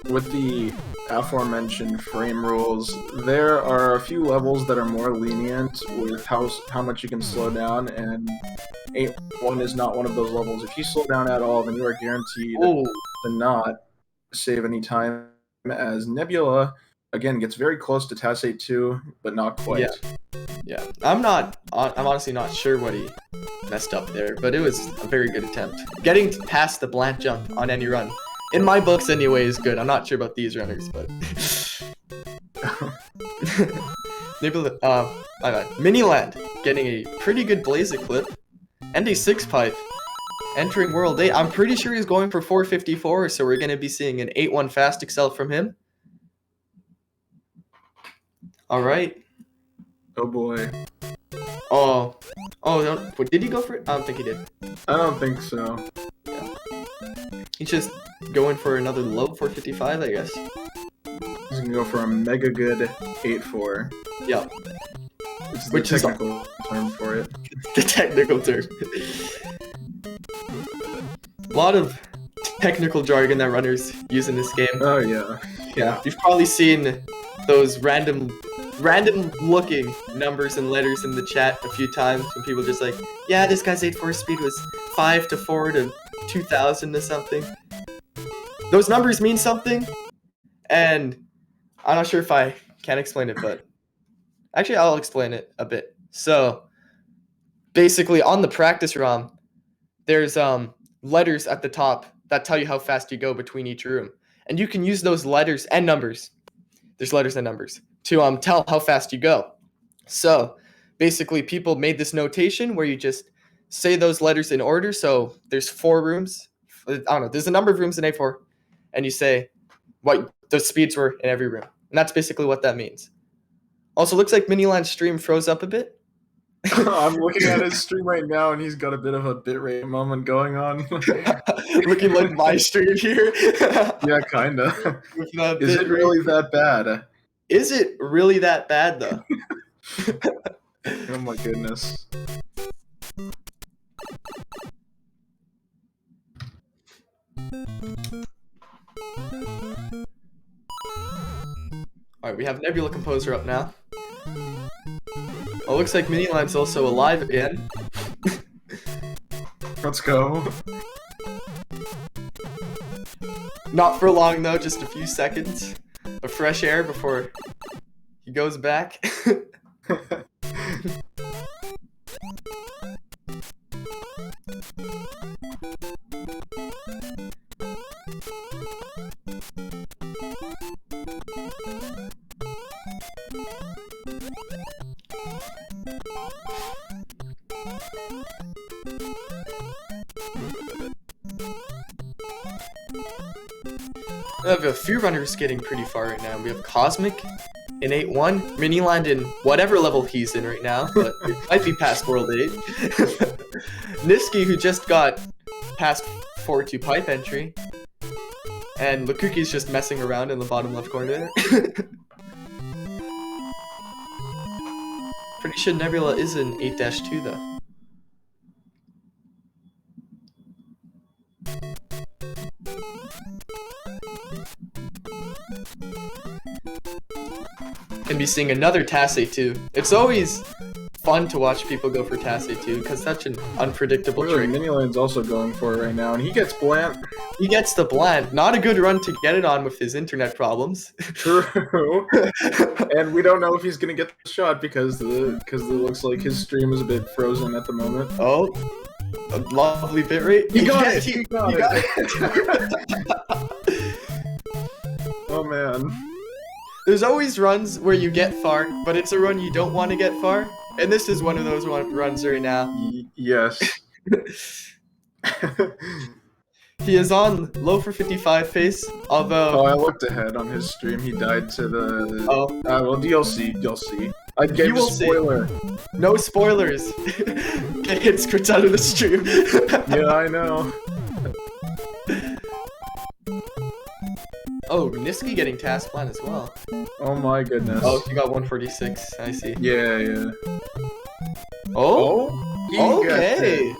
With the aforementioned frame rules, there are a few levels that are more lenient with how much you can slow down, and 8-1 is not one of those levels. If you slow down at all, then you are guaranteed to not save any time, as Nebula, again, gets very close to TAS 8-2, but not quite. Yeah. I'm honestly not sure what he messed up there, but it was a very good attempt. Getting past the blank jump on any run, in my books anyway, is good. I'm not sure about these runners, but Nebula, my bad. Miniland getting a pretty good blaze clip and a 6-pipe. Entering World 8, I'm pretty sure he's going for 454, so we're going to be seeing an 8-1 fast excel from him. Alright. Oh boy. Oh, did he go for it? I don't think he did. I don't think so. He's just going for another low 455, I guess. He's gonna go for a mega good 8-4. Yeah. It's the Which is technical term for it. The technical term. A lot of technical jargon that runners use in this game. Oh yeah. Yeah. You've probably seen those random looking numbers and letters in the chat a few times when people just like, yeah, this guy's 8-4 speed was 5 to 4 to 2000 to something. Those numbers mean something, and I'm not sure if I can explain it, but actually I'll explain it a bit. So basically on the practice ROM, there's letters at the top that tell you how fast you go between each room, and you can use those letters and numbers. There's letters and numbers to tell how fast you go. So basically people made this notation where you just say those letters in order. So there's 4 rooms. I don't know. There's a number of rooms in A4, and you say what the speeds were in every room. And that's basically what that means. Also, looks like Miniland's stream froze up a bit. I'm looking at his stream right now, and he's got a bit of a bitrate moment going on. Looking like my stream here. Yeah, kinda. Is it really that bad? Is it really that bad, though? Oh my goodness. Alright, we have Nebula Composer up now. Oh, looks like Miniland's also alive again. Let's go. Not for long, though, just a few seconds of fresh air before he goes back. We have a few runners getting pretty far right now. We have Cosmic in 8-1, Miniland in whatever level he's in right now, but it might be past World 8. Nifsky, who just got past 4-2 pipe entry, and Lukuki's just messing around in the bottom left corner there. Pretty sure Nebula is in 8-2 though. Can be seeing another TAS 8-2. It's always fun to watch people go for TAS 8-2 because such an unpredictable trick. Miniland's also going for it right now, and he gets blant. He gets the bland. Not a good run to get it on with his internet problems. True. And we don't know if he's gonna get the shot because it looks like his stream is a bit frozen at the moment. Oh, a lovely bitrate. He got it. He got it. man. There's always runs where you get far, but it's a run you don't want to get far. And this is one of those runs right now. Yes. He is on low for 55 pace, although... Oh, I looked ahead on his stream. He died to the... Oh. Well, you'll see. You'll see. I gave You a will see. spoiler. No spoilers. Get hit scripts out of the stream. Yeah, I know. Oh, Niski getting task plan as well. Oh my goodness. Oh, he got 146. I see. Yeah, yeah. Oh? He got Okay. it.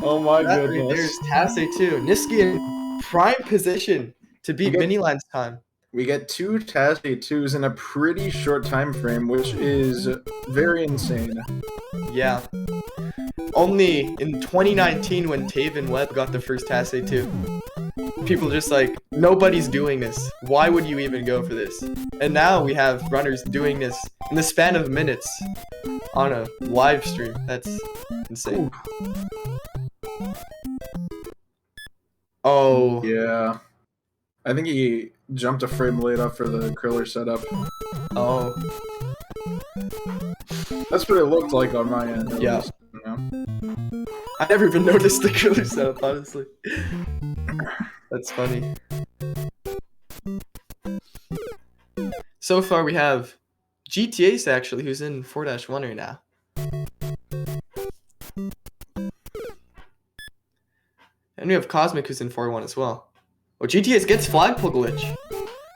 Oh my That right goodness. there's Tasse too. Niski in prime position to beat Okay. Miniland's time. We get 2 Tasse 2s in a pretty short time frame, which is very insane. Yeah. Only in 2019 when Taven Webb got the first Tasse 2. People just like, nobody's doing this. Why would you even go for this? And now we have runners doing this in the span of minutes on a live stream. That's insane. Oh. Yeah. I think he jumped a frame late up for the Kriller setup. Oh. That's what it looked like on my end. At Yeah. least, you know? I never even noticed the killer setup, honestly. That's funny. So far we have GTAce actually, who's in 4-1 right now. And we have Cosmic who's in 4-1 as well. Oh, GTAce gets flagpole glitch.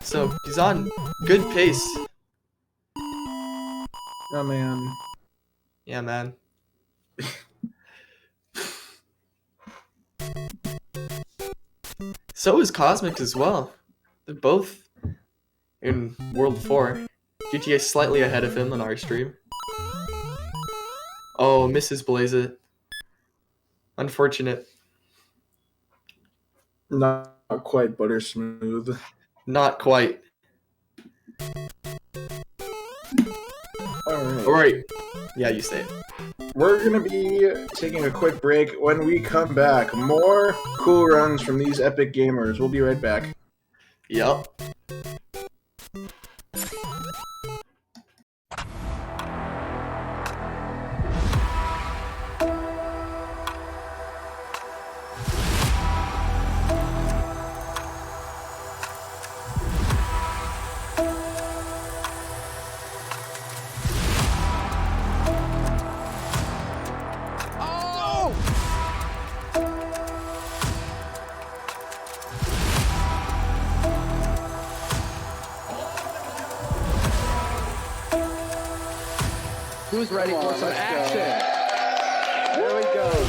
So he's on good pace. Oh man. Yeah, man. So is Cosmic as well. They're both in World 4. GTA slightly ahead of him on our stream. Oh, misses Blaze it. Unfortunate. Not quite butter smooth. Not quite. Alright. Alright. Yeah, you say it. We're gonna be taking a quick break. When we come back, more cool runs from these epic gamers. We'll be right back. Yup. Who's ready for some action? There we go.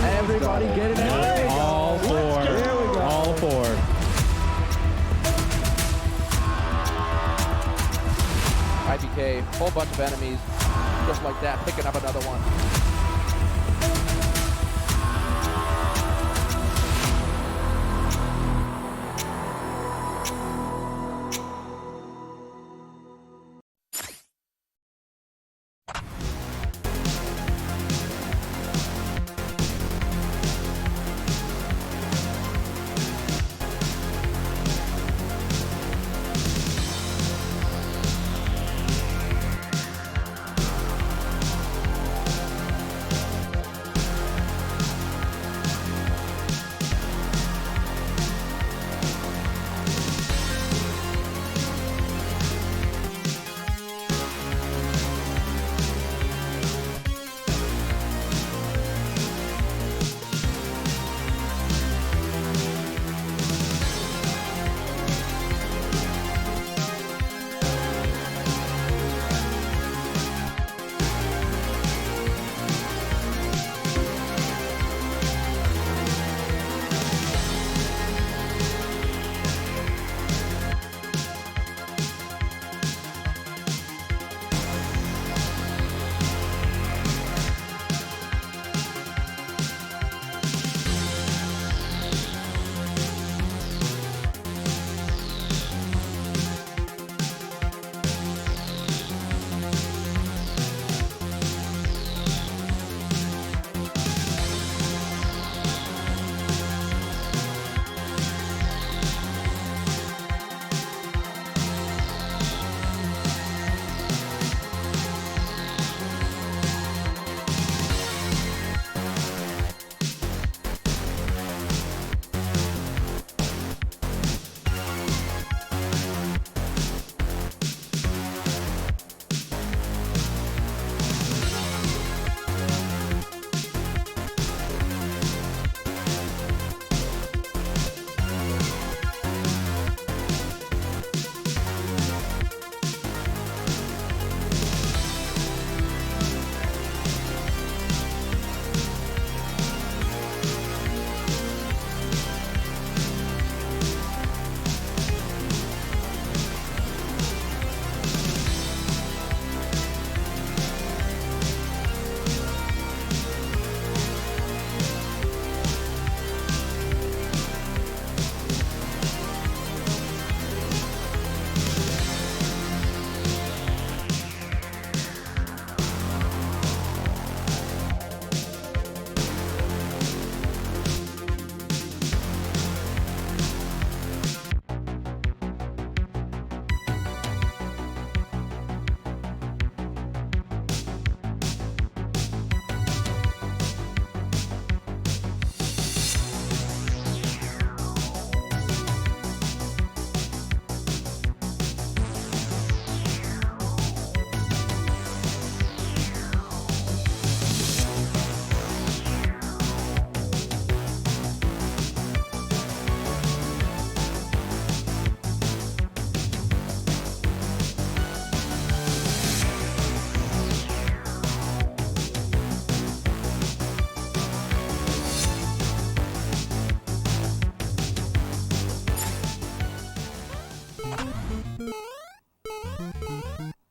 Everybody get it out. All four. All four. IBK, whole bunch of enemies, just like that, picking up another one.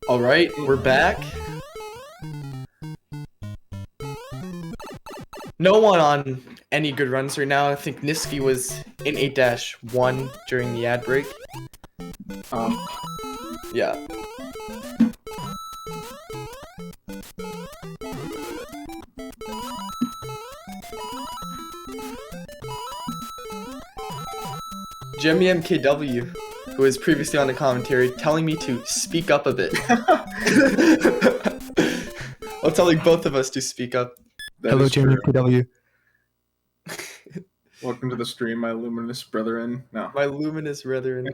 All right, we're back. No one on any good runs right now. I think Niski was in 8-1 during the ad break. Yeah. Jimmy MKW, who was previously on the commentary, telling me to speak up a bit. I'm telling both of us to speak up. Hello, Jimmy MKW. Welcome to the stream, my luminous brethren. No. My luminous brethren.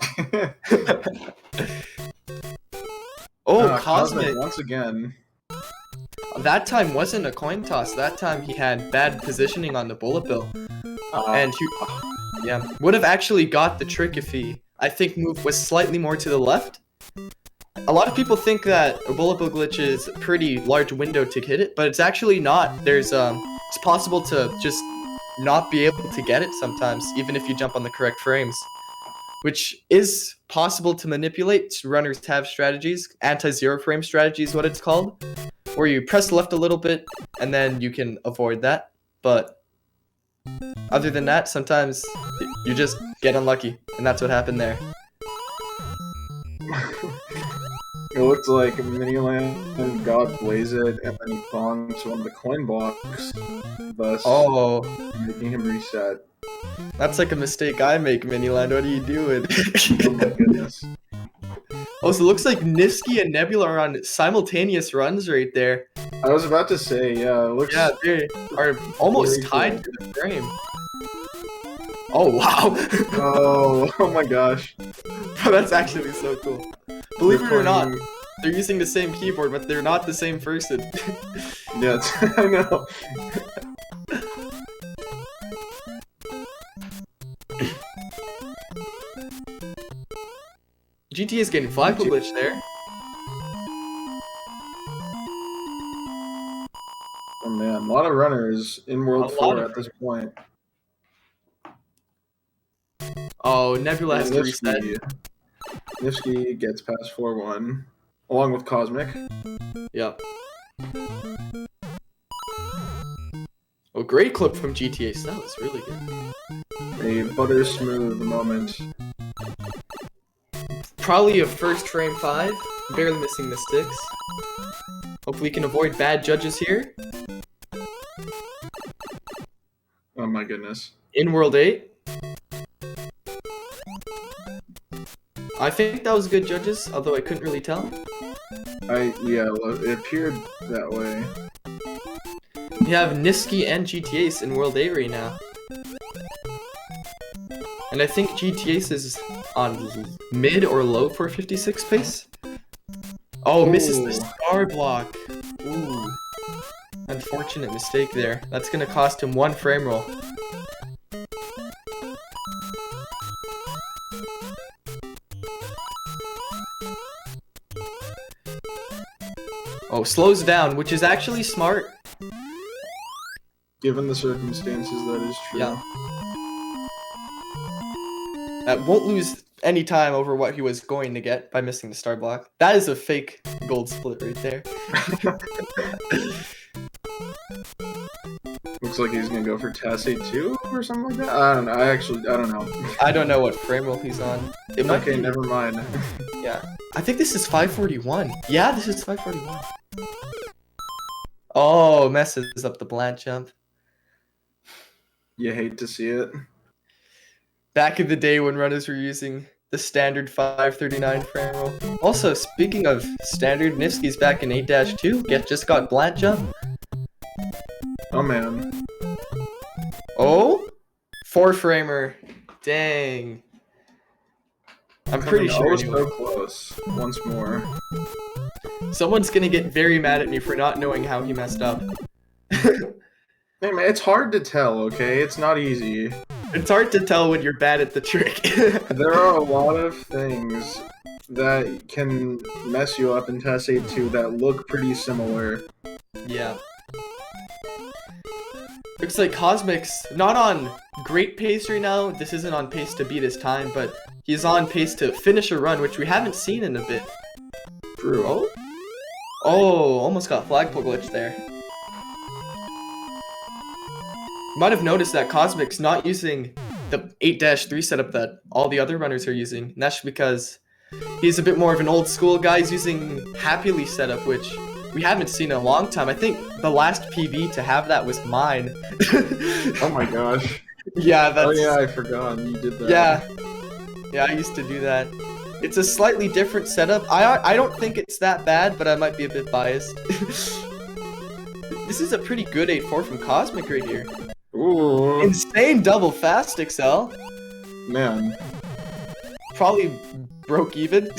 Oh, Cosmic. Once again. That time wasn't a coin toss. That time he had bad positioning on the bullet bill. And he would have actually got the trick if he, I think, moved was slightly more to the left. A lot of people think that a bullet bill glitch is a pretty large window to hit it, but it's actually not. There's it's possible to just not be able to get it sometimes, even if you jump on the correct frames, which is possible to manipulate. Runners have strategies. Anti-zero frame strategy is what it's called, where you press left a little bit and then you can avoid that. But other than that, sometimes you just get unlucky, and that's what happened there. It looked like Miniland and God Blaze it, and then he bombed to one of the coin blocks, thus making him reset. That's like a mistake I make, Miniland. What are you doing? Oh my goodness. Oh, so it looks like Niski and Nebula are on simultaneous runs right there. I was about to say, yeah, it looks... Yeah, they are almost tied to the frame. Oh, wow. oh my gosh. That's actually so cool. Believe it or not, they're using the same keyboard, but they're not the same person. Yeah, I know. GTA is getting flag glitch there. Oh man, a lot of runners in World 4 at this point. Oh, Nebula has to reset. Nifsky gets past 4-1, along with Cosmic. Yep. Oh, great clip from GTA. That was really good. A butter smooth moment. Probably a first frame 5, barely missing the sticks. Hopefully we can avoid bad judges here. Oh my goodness. In World 8. I think that was good judges, although I couldn't really tell. Yeah, it appeared that way. We have Niski and GTAce in World 8 right now. And I think GTAce is on mid or low 456 pace. Oh, misses the star block. Ooh. Unfortunate mistake there. That's gonna cost him 1 frame roll. Oh, slows down, which is actually smart. Given the circumstances, that is true. Yeah. Won't lose any time over what he was going to get by missing the star block. That is a fake gold split right there. Looks like he's gonna go for Tassay 2 or something like that. I don't know. I don't know. I don't know what frame roll he's on. It might Okay, be... never mind. Yeah. I think this is 541. Yeah, this is 541. Oh, messes up the bland jump. You hate to see it. Back in the day when runners were using the standard 539 frame roll. Also, speaking of standard, Nifsky's back in 8-2. Just got bland jump. Oh man. Oh? 4-framer. Dang. I'm pretty sure. I was so close. Once more. Someone's gonna get very mad at me for not knowing how he messed up. Hey man, it's hard to tell, okay? It's not easy. It's hard to tell when you're bad at the trick. There are a lot of things that can mess you up in Test 8-2 that look pretty similar. Yeah. Looks like Cosmic's not on great pace right now. This isn't on pace to beat his time, but he's on pace to finish a run, which we haven't seen in a bit. True. Oh? Oh, almost got flagpole glitch there. You might have noticed that Cosmic's not using the 8-3 setup that all the other runners are using. And that's because he's a bit more of an old school guy. He's using Happily setup, which we haven't seen in a long time. I think the last PB to have that was mine. Oh my gosh. Yeah, that's... Oh yeah, I forgot you did that. Yeah, I used to do that. It's a slightly different setup. I don't think it's that bad, but I might be a bit biased. This is a pretty good 8-4 from Cosmic right here. Ooh. Insane double fast XL. Man. Probably broke even.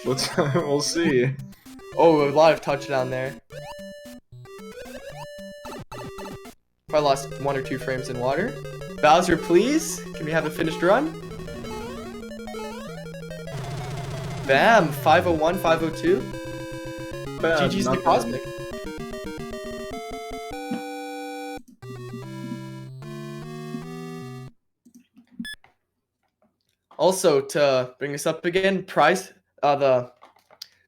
We'll see. Oh, a lot of touchdown there. Probably lost 1 or 2 frames in water. Bowser, please. Can we have a finished run? Bam! 501, 502. Bad, GG's not to Cosmic. Also, to bring us up again, prize the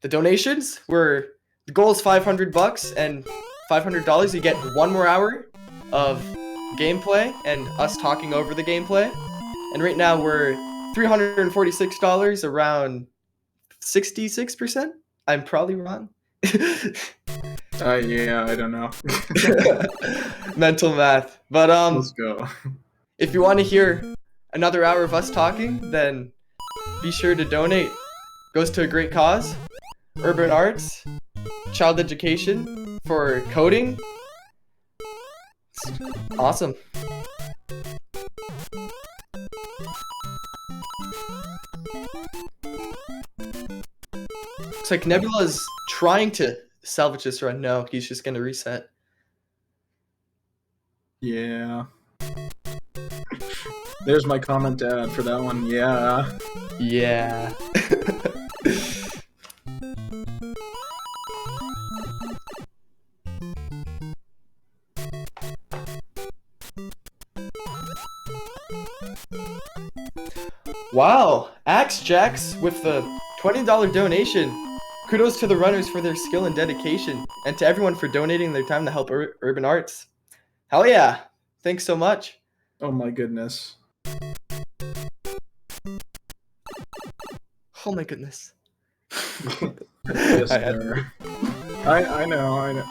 donations were, the goal is $500 and $500. You get 1 more hour of gameplay and us talking over the gameplay. And right now we're $346, around 66%. I'm probably wrong. Yeah, I don't know. Mental math. But Let's go. if you want to hear another hour of us talking, then be sure to donate. Goes to a great cause. Urban arts, child education for coding. It's awesome. Looks like Nebula's trying to salvage this run. No, he's just gonna reset. Yeah. There's my comment to add for that one. Yeah. Yeah. Wow, Axe Jacks with the $20 donation. Kudos to the runners for their skill and dedication, and to everyone for donating their time to help urban arts. Hell yeah, thanks so much. Oh my goodness. Oh my goodness. Yes, sir. I know.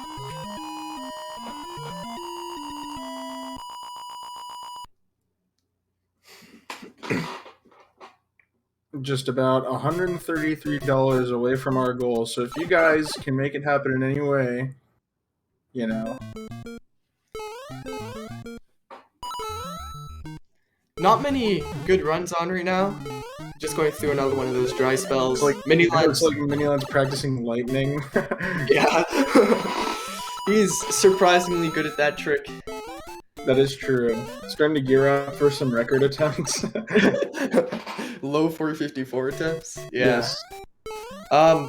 Just about $133 away from our goal. So if you guys can make it happen in any way, you know. Not many good runs on right now. Just going through another one of those dry spells. It's like Mini-Lance. It's like Mini-Lance practicing lightning. Yeah. He's surprisingly good at that trick. That is true. Starting to gear up for some record attempts. Low 454 attempts. Yeah. Yes.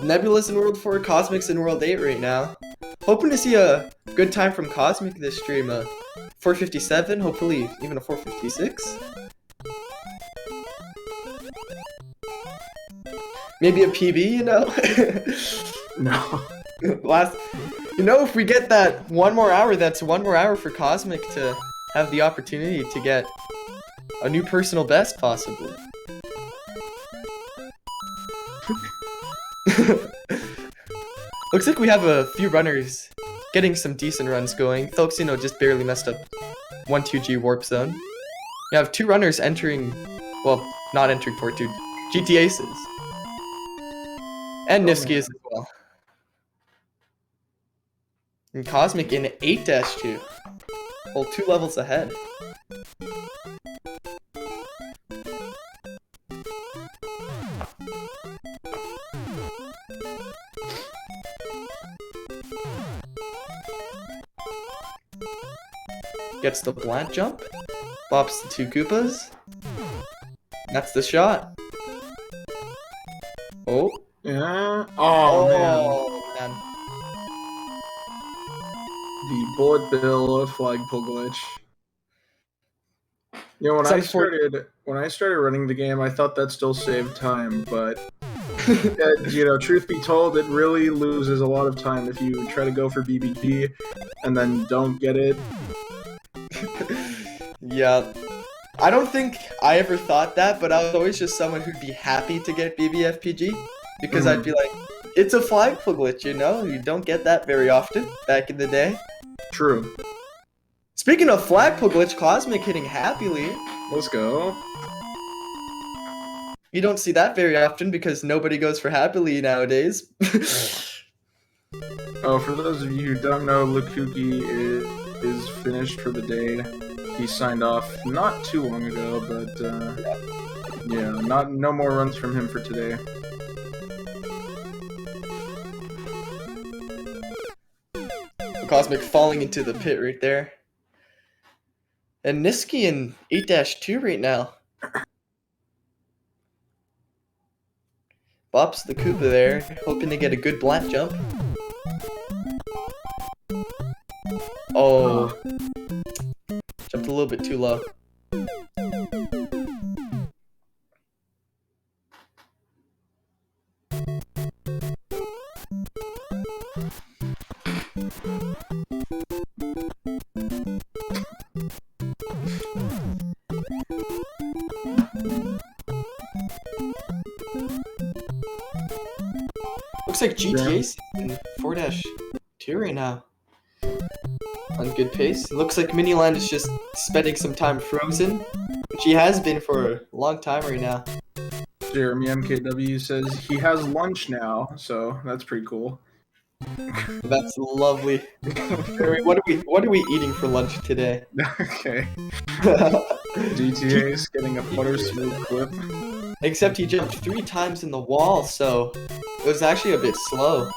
Nebula's in World 4, Cosmic's in World 8 right now. Hoping to see a good time from Cosmic this stream. 457, hopefully even a 456. Maybe a PB, you know? No. If we get that 1 more hour, that's 1 more hour for Cosmic to have the opportunity to get a new personal best, possibly. Looks like we have a few runners getting some decent runs going. Thelxino just barely messed up 1-2G warp zone. You have 2 runners entering, well, not entering 4-2, GT Aces. And Nifsky is as well. And Cosmic in 8-2. Well, 2 levels ahead. Gets the plant jump. Bops the 2 Koopas. That's the shot. Oh. Yeah. Oh, man. The bullet bill flagpole glitch. You know, when I started running the game, I thought that still saved time, but You know, truth be told, it really loses a lot of time if you try to go for BBG and then don't get it. Yeah. I don't think I ever thought that, but I was always just someone who'd be happy to get BBFPG because I'd be like, it's a flagpole glitch, you know? You don't get that very often back in the day. True. Speaking of flagpole glitch, Cosmic hitting happily. Let's go. You don't see that very often because nobody goes for happily nowadays. Oh, for those of you who don't know, Lukuki is finished for the day. He signed off not too long ago, but yeah, no more runs from him for today. Cosmic falling into the pit right there. And Niski in 8-2 right now. Bops the Koopa there, hoping to get a good black jump. Oh. Jumped a little bit too low. Looks like GTA's in 4-2 right now. On good pace. It looks like Miniland is just spending some time frozen, which he has been for a long time right now. Jeremy MKW says he has lunch now, so that's pretty cool. That's lovely. Jeremy, what are we eating for lunch today? Okay. GTA's getting a butter smooth clip. Except he jumped 3 times in the wall, so it was actually a bit slow.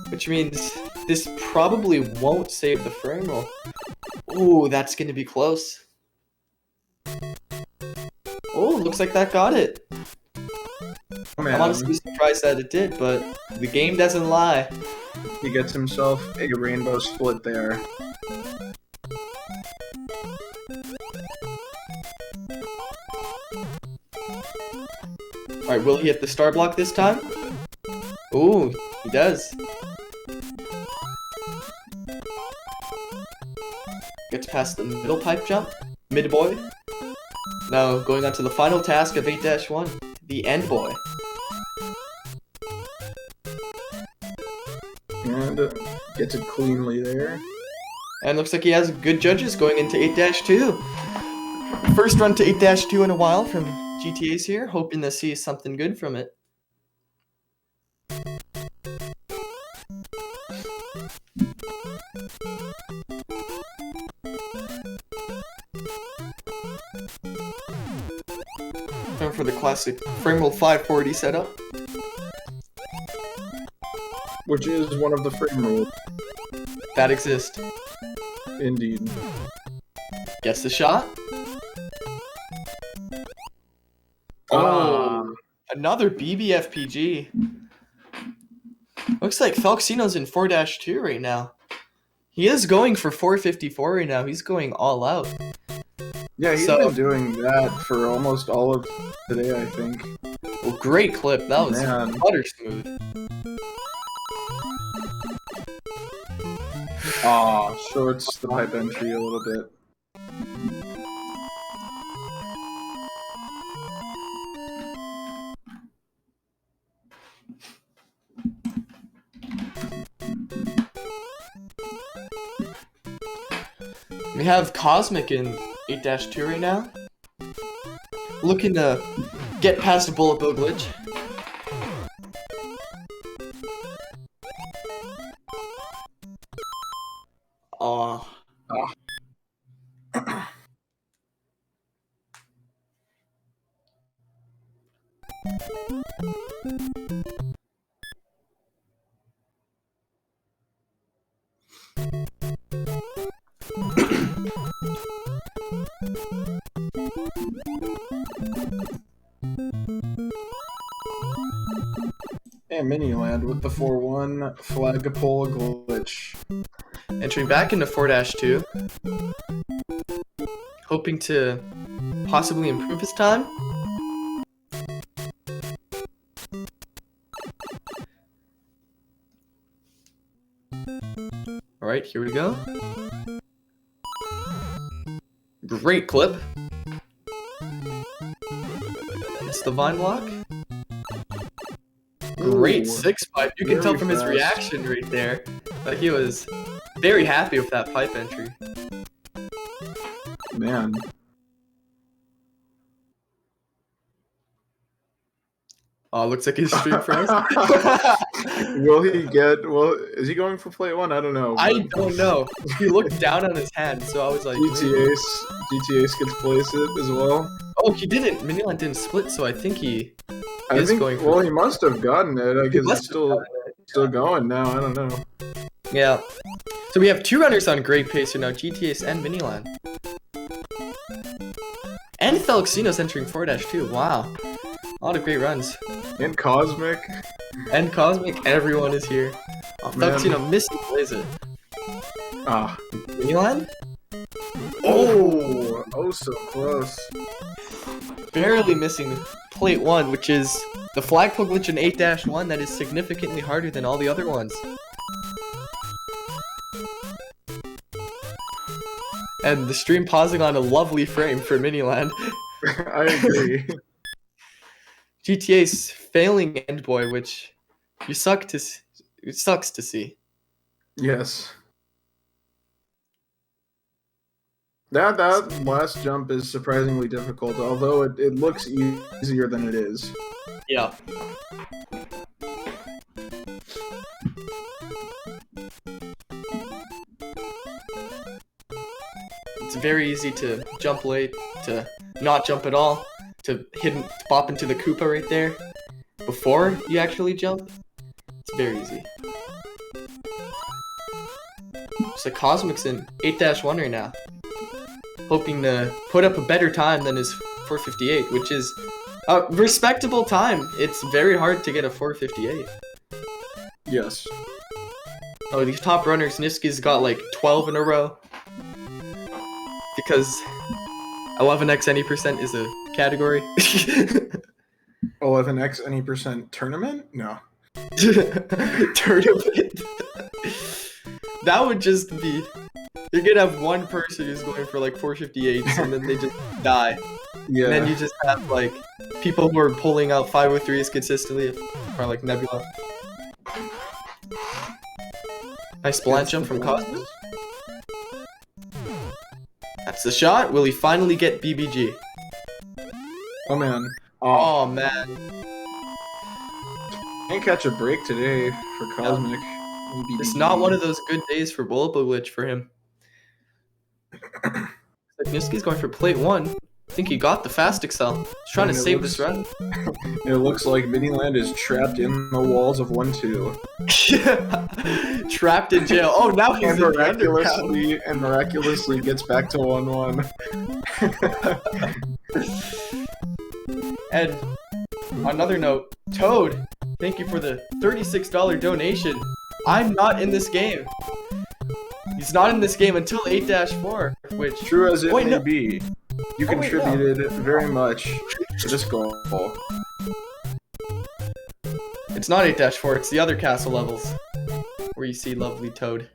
Which means this probably won't save the frame roll. Ooh, that's gonna be close. Oh, looks like that got it. Oh, man. I'm honestly surprised that it did, but the game doesn't lie. He gets himself a rainbow split there. Alright, will he hit the star block this time? Ooh, he does. Gets past the middle pipe jump. Mid boy. Now going on to the final task of 8-1. The end boy. And gets it cleanly there. And looks like he has good judges going into 8-2. First run to 8-2 in a while from GTA's here. Hoping to see something good from it. Time for the classic frame roll 540 setup. Which is one of the frame rules. That exists. Indeed. Gets the shot. Oh, another BBFPG. Looks like Falxino's in 4-2 right now. He is going for 454 right now. He's going all out. Yeah, he's been doing that for almost all of today, I think. Well, great clip. That was butter smooth. Aw, shorts the pipe entry a little bit. We have Cosmic in 8-2 right now. Looking to get past a bullet bill glitch. Aw. And Miniland with the 4-1 flagpole glitch. Entering back into 4-2. Hoping to possibly improve his time. All right, here we go. Great clip. It's the vine block. Great Ooh, 6 pipe. You can very tell from his fast. reaction right there that he was very happy with that pipe entry. Man. Oh, looks like he's stream froze. Will he get? Well, is he going for plate 1? I don't know. I don't know. He looked down on his hand, so I was like, GTA gets place it as well. oh, he didn't. Miniland didn't split, so I think he I is think. going for Well, he must have gotten it. I guess must it's still going now. I don't know. Yeah. So we have 2 runners on great pace here now, GTA's and Miniland. And Felixino's entering 4-2. Wow. A lot of great runs. And Cosmic. And Cosmic, everyone is here. Oh, Man. Felixino missed the blazer. Ah. Miniland? Oh, so close. Barely missing plate 1, which is the flagpole glitch in 8-1 that is significantly harder than all the other ones. And the stream pausing on a lovely frame for Miniland. I agree. GTA's failing Endboy, which it sucks to see. Yes. That last jump is surprisingly difficult, although it looks easier than it is. Yeah. It's very easy to jump late, to not jump at all, to bop into the Koopa right there before you actually jump. It's very easy. So Cosmic's in 8-1 right now, hoping to put up a better time than his 4:58, which is a respectable time. It's very hard to get a 4:58. Yes. Oh, these top runners, Niski's got like 12 in a row. Because 11x any percent is a category. 11x any percent tournament? No. Tournament. That would just be... You're gonna have one person who's going for like 458s and then they just die. Yeah. And then you just have like people who are pulling out 503s consistently, or like Nebula. Nice blunt jump from Cosmos. That's the shot. Will he finally get BBG? Oh man. Oh man. Can't catch a break today for Cosmic. It's not one of those good days for Bullet Glitch for him. Like Niski's going for plate 1. I think he got the fast excel. He's trying to save this run. It looks like Miniland is trapped in the walls of 1-2. Trapped in jail. Oh, now he's And in the underground. miraculously gets back to 1-1. And on another note, Toad, thank you for the $36 donation. I'm not in this game. He's not in this game until 8-4, which... True as it Wait, may no. be, you Oh, wait, no. contributed very much to this goal. It's not 8-4, it's the other castle levels where you see lovely Toad.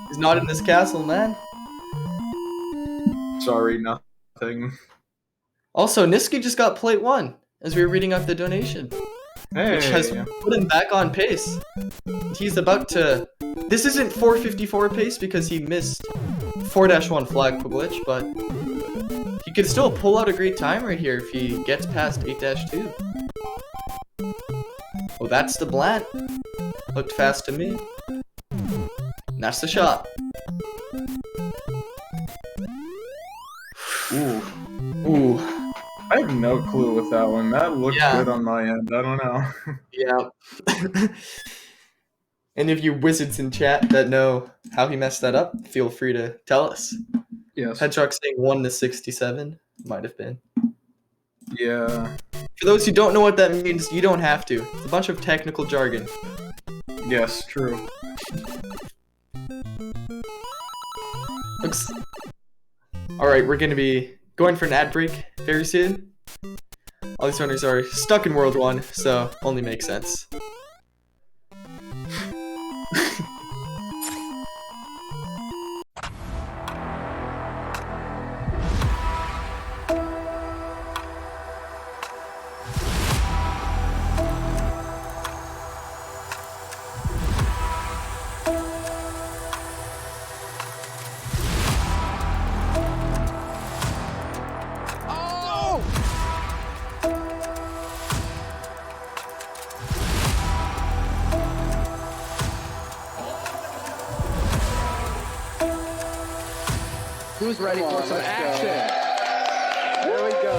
He's not in this castle, man. Sorry, nothing. Also, Niski just got plate 1 as we were reading out the donation, Hey. which has put him back on pace. He's about to... This isn't 4:54 pace because he missed 4-1 flagpole glitch, but he could still pull out a great time right here if he gets past 8-2. Oh, that's the blant. Looked fast to me. And that's the shot. Ooh. Ooh. I have no clue with that one. That looks Yeah. good on my end. I don't know. Yeah. And if you wizards in chat that know how he messed that up, feel free to tell us. Yes. Hedgehog saying 1-67 might have been. Yeah. For those who don't know what that means, you don't have to. It's a bunch of technical jargon. Yes, true. Looks. Alright, we're gonna be going for an ad break very soon. All these runners are stuck in World 1, so only makes sense. Who's ready for some action? There we go.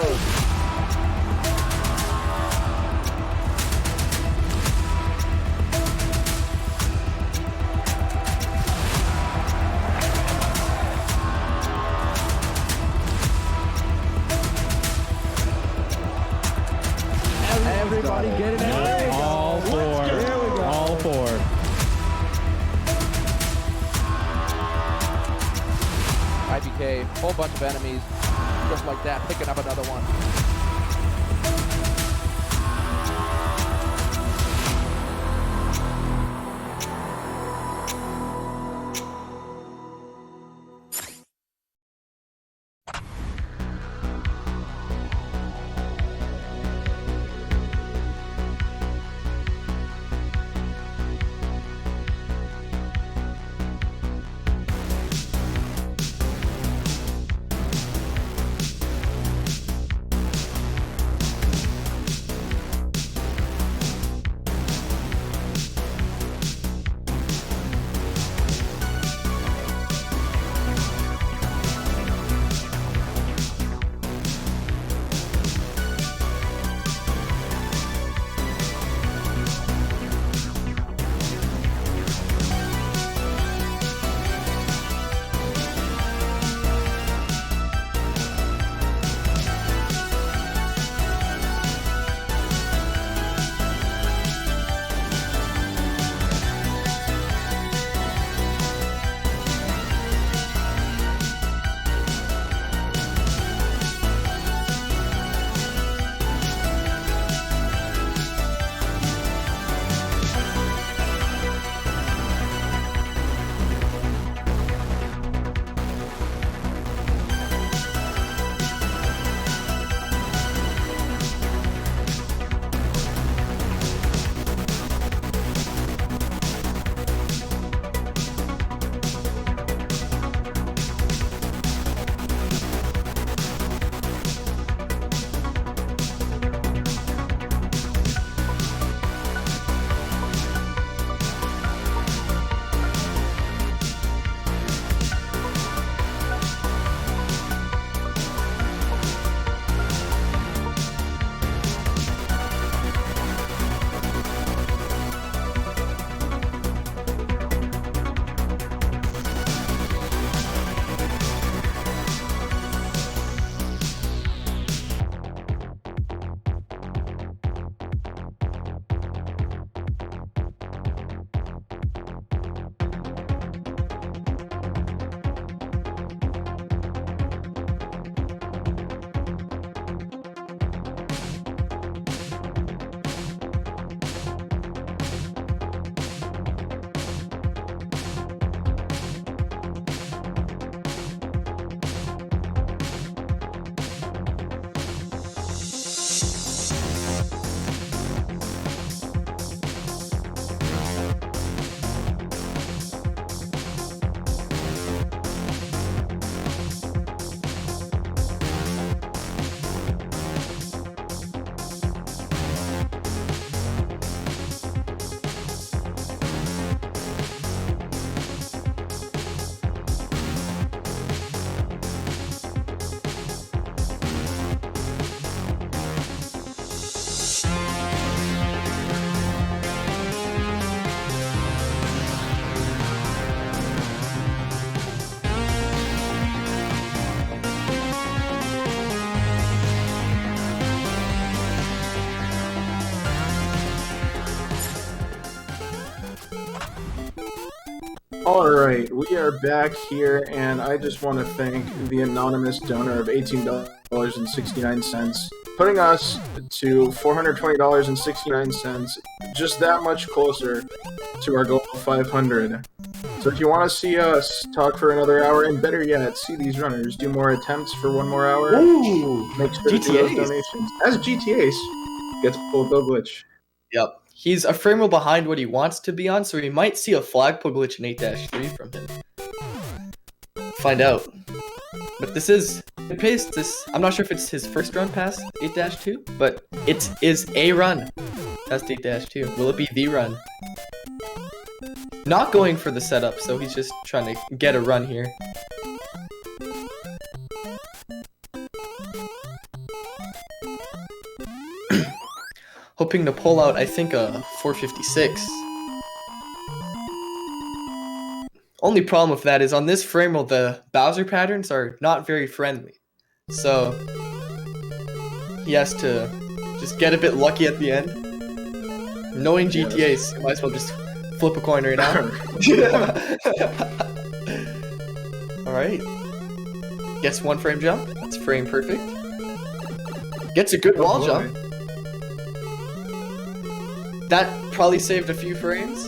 Everybody get it out. All four. Here we go. All four. IBK, whole bunch of enemies, just like that, picking up another one. Alright, we are back here, and I just want to thank the anonymous donor of $18.69, putting us to $420.69, just that much closer to our goal of 500. So if you want to see us talk for another hour, and better yet, see these runners do more attempts for one more hour, make sure to do those donations. As GTAs gets pulled the glitch. Yep. He's a frame rule behind what he wants to be on, so we might see a flagpole glitch in 8-3 from him. Find out. But this is good pace. I'm not sure if it's his first run past 8-2, but it is a run past 8-2. Will it be the run? Not going for the setup, so he's just trying to get a run here. hoping to pull out, I think, a 456. Only problem with that is on this frame roll, the Bowser patterns are not very friendly. So he has to just get a bit lucky at the end. Knowing GTAs, you might as well just flip a coin right now. Alright. Gets 1 frame jump. That's frame perfect. Gets a good wall jump. That probably saved a few frames,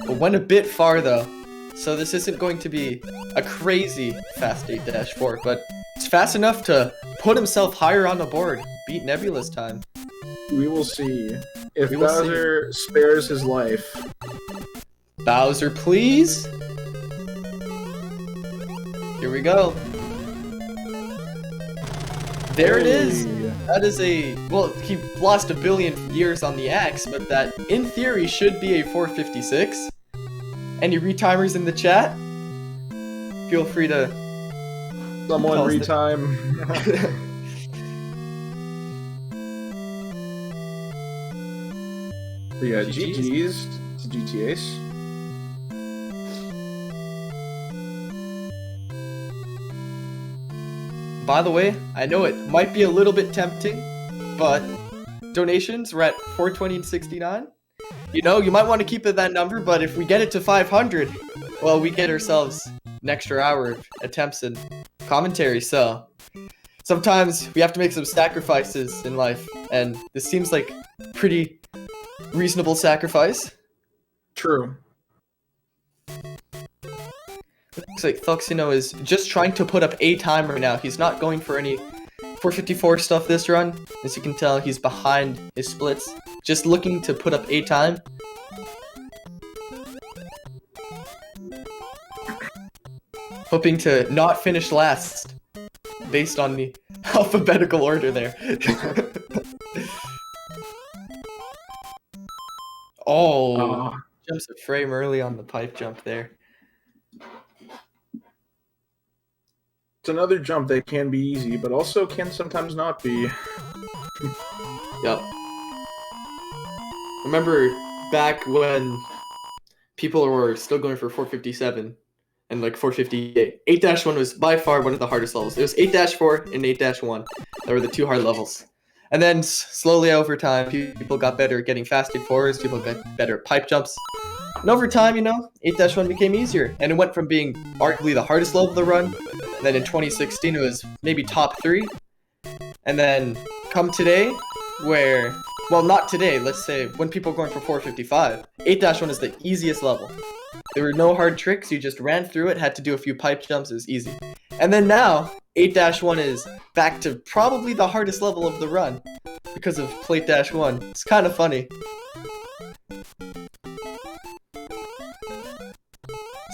but went a bit far though. So this isn't going to be a crazy fast 8-4, but it's fast enough to put himself higher on the board, beat Nebula's time. We will see if Bowser spares his life. Bowser, please. Here we go. There it is. That is a, well, he lost a billion years on the axe, but that in theory should be a 456. Any retimers in the chat? Feel free to. Someone retime. Yeah, GG's to GTAs. By the way, I know it might be a little bit tempting, but donations, we're at 420 and 69. You know, you might want to keep it that number, but if we get it to 500, well, we get ourselves an extra hour of attempts and commentary, so sometimes we have to make some sacrifices in life, and this seems like pretty reasonable sacrifice. True. Looks like Thuxino is just trying to put up a time right now. He's not going for any 454 stuff this run. As you can tell, he's behind his splits. Just looking to put up a time. Hoping to not finish last, based on the alphabetical order there. Oh, jumps a frame early on the pipe jump there. It's another jump that can be easy, but also can sometimes not be. Yep. Remember back when people were still going for 457 and like 458. 8-1 was by far one of the hardest levels. It was 8-4 and 8-1 that were the 2 hard levels. And then slowly over time, people got better at getting fast 8-4s, people got better at pipe jumps. And over time, you know, 8-1 became easier. And it went from being arguably the hardest level to run. And then in 2016, it was maybe top 3. And then come today, where, well, not today, let's say when people are going for 455, 8-1 is the easiest level. There were no hard tricks, you just ran through it, had to do a few pipe jumps, it was easy. And then now, 8-1 is back to probably the hardest level of the run because of Plate-1. It's kind of funny.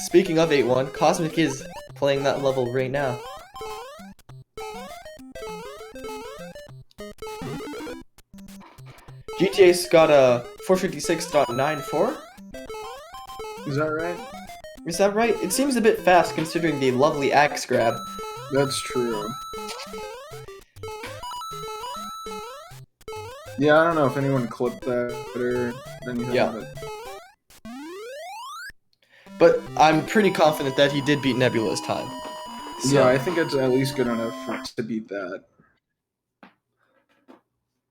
Speaking of 8-1, Cosmic is playing that level right now. GTA's got a 456.94. Is that right? Is that right? It seems a bit fast considering the lovely axe grab. That's true. Yeah, I don't know if anyone clipped that or anything. Yeah. But I'm pretty confident that he did beat Nebula's time. So. Yeah, I think it's at least good enough to beat that.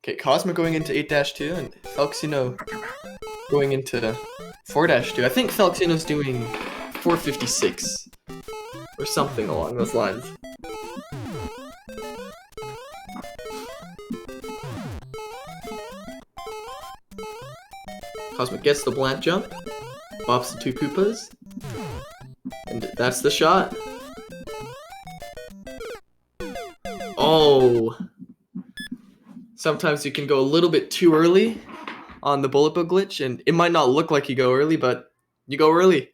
Okay, Cosmic going into 8-2 and Felxino going into 4-2. I think Felxino's doing 456 or something along those lines. Cosmic gets the blank jump, bops the 2 Koopas, and that's the shot. Oh! Sometimes you can go a little bit too early on the bullet bill glitch, and it might not look like you go early, but you go early.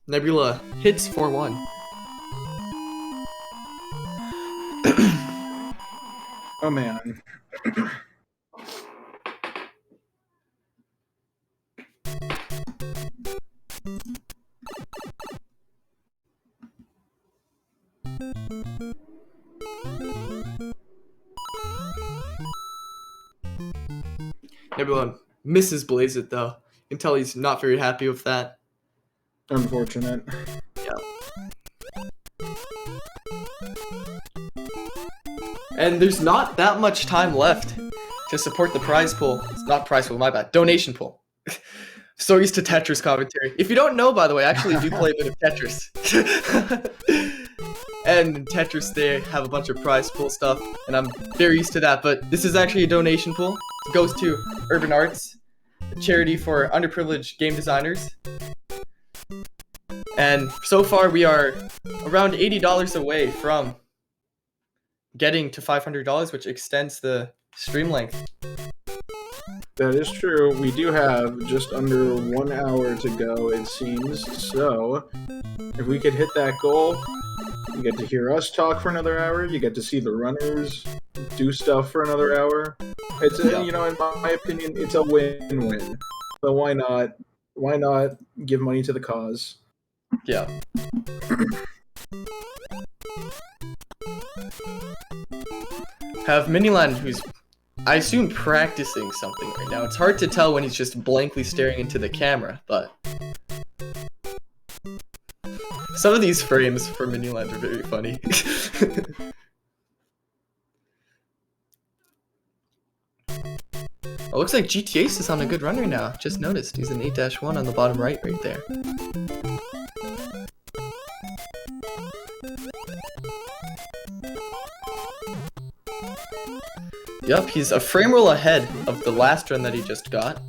Nebula hits 4-1. Oh man. Everyone misses Blaze It though. You can tell he's not very happy with that. Unfortunate. And there's not that much time left to support the prize pool. It's not prize pool, my bad. Donation pool. So used to Tetris commentary. If you don't know, by the way, I actually do play a bit of Tetris. And in Tetris, they have a bunch of prize pool stuff, and I'm very used to that. But this is actually a donation pool. It goes to Urban Arts, a charity for underprivileged game designers. And so far, we are around $80 away from getting to $500, which extends the stream length. That is true. We do have just under 1 hour to go, it seems. So, if we could hit that goal, you get to hear us talk for another hour. You get to see the runners do stuff for another hour. It's a, you know, in my opinion, it's a win-win. So why not? Why not give money to the cause? Yeah. Have Miniland, who's, I assume, practicing something right now. It's hard to tell when he's just blankly staring into the camera, but some of these frames for Miniland are very funny. It looks like GTA is on a good run right now. Just noticed he's an 8-1 on the bottom right there. Yup, he's a frame roll ahead of the last run that he just got.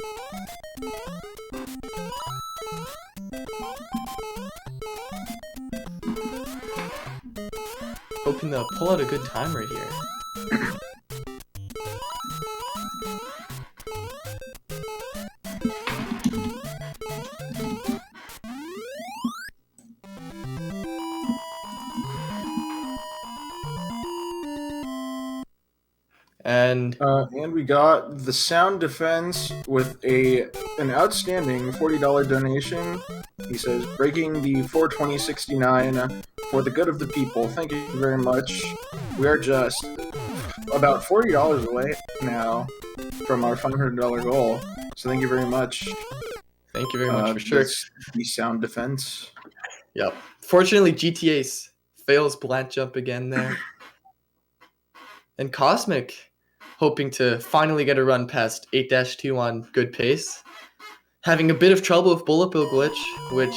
Hoping to pull out a good time right here. And we got the sound defense with an outstanding $40 donation. He says, breaking the 420.69 for the good of the people. Thank you very much. We are just about $40 away now from our $500 goal. So thank you very much. Thank you very much for sure. The sound defense. Yep. Fortunately, GTA fails blank jump again there. And Cosmic, hoping to finally get a run past 8-2 on good pace. Having a bit of trouble with bullet bill glitch, which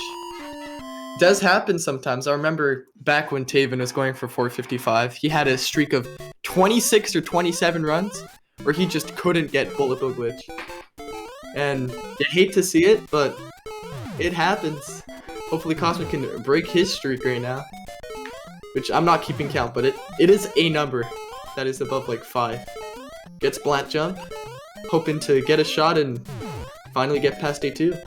does happen sometimes. I remember back when Taven was going for 455, he had a streak of 26 or 27 runs where he just couldn't get bullet bill glitch. And you hate to see it, but it happens. Hopefully Cosmic can break his streak right now. Which I'm not keeping count, but it is a number that is above like 5. Gets blank jump, hoping to get a shot and finally get past A2.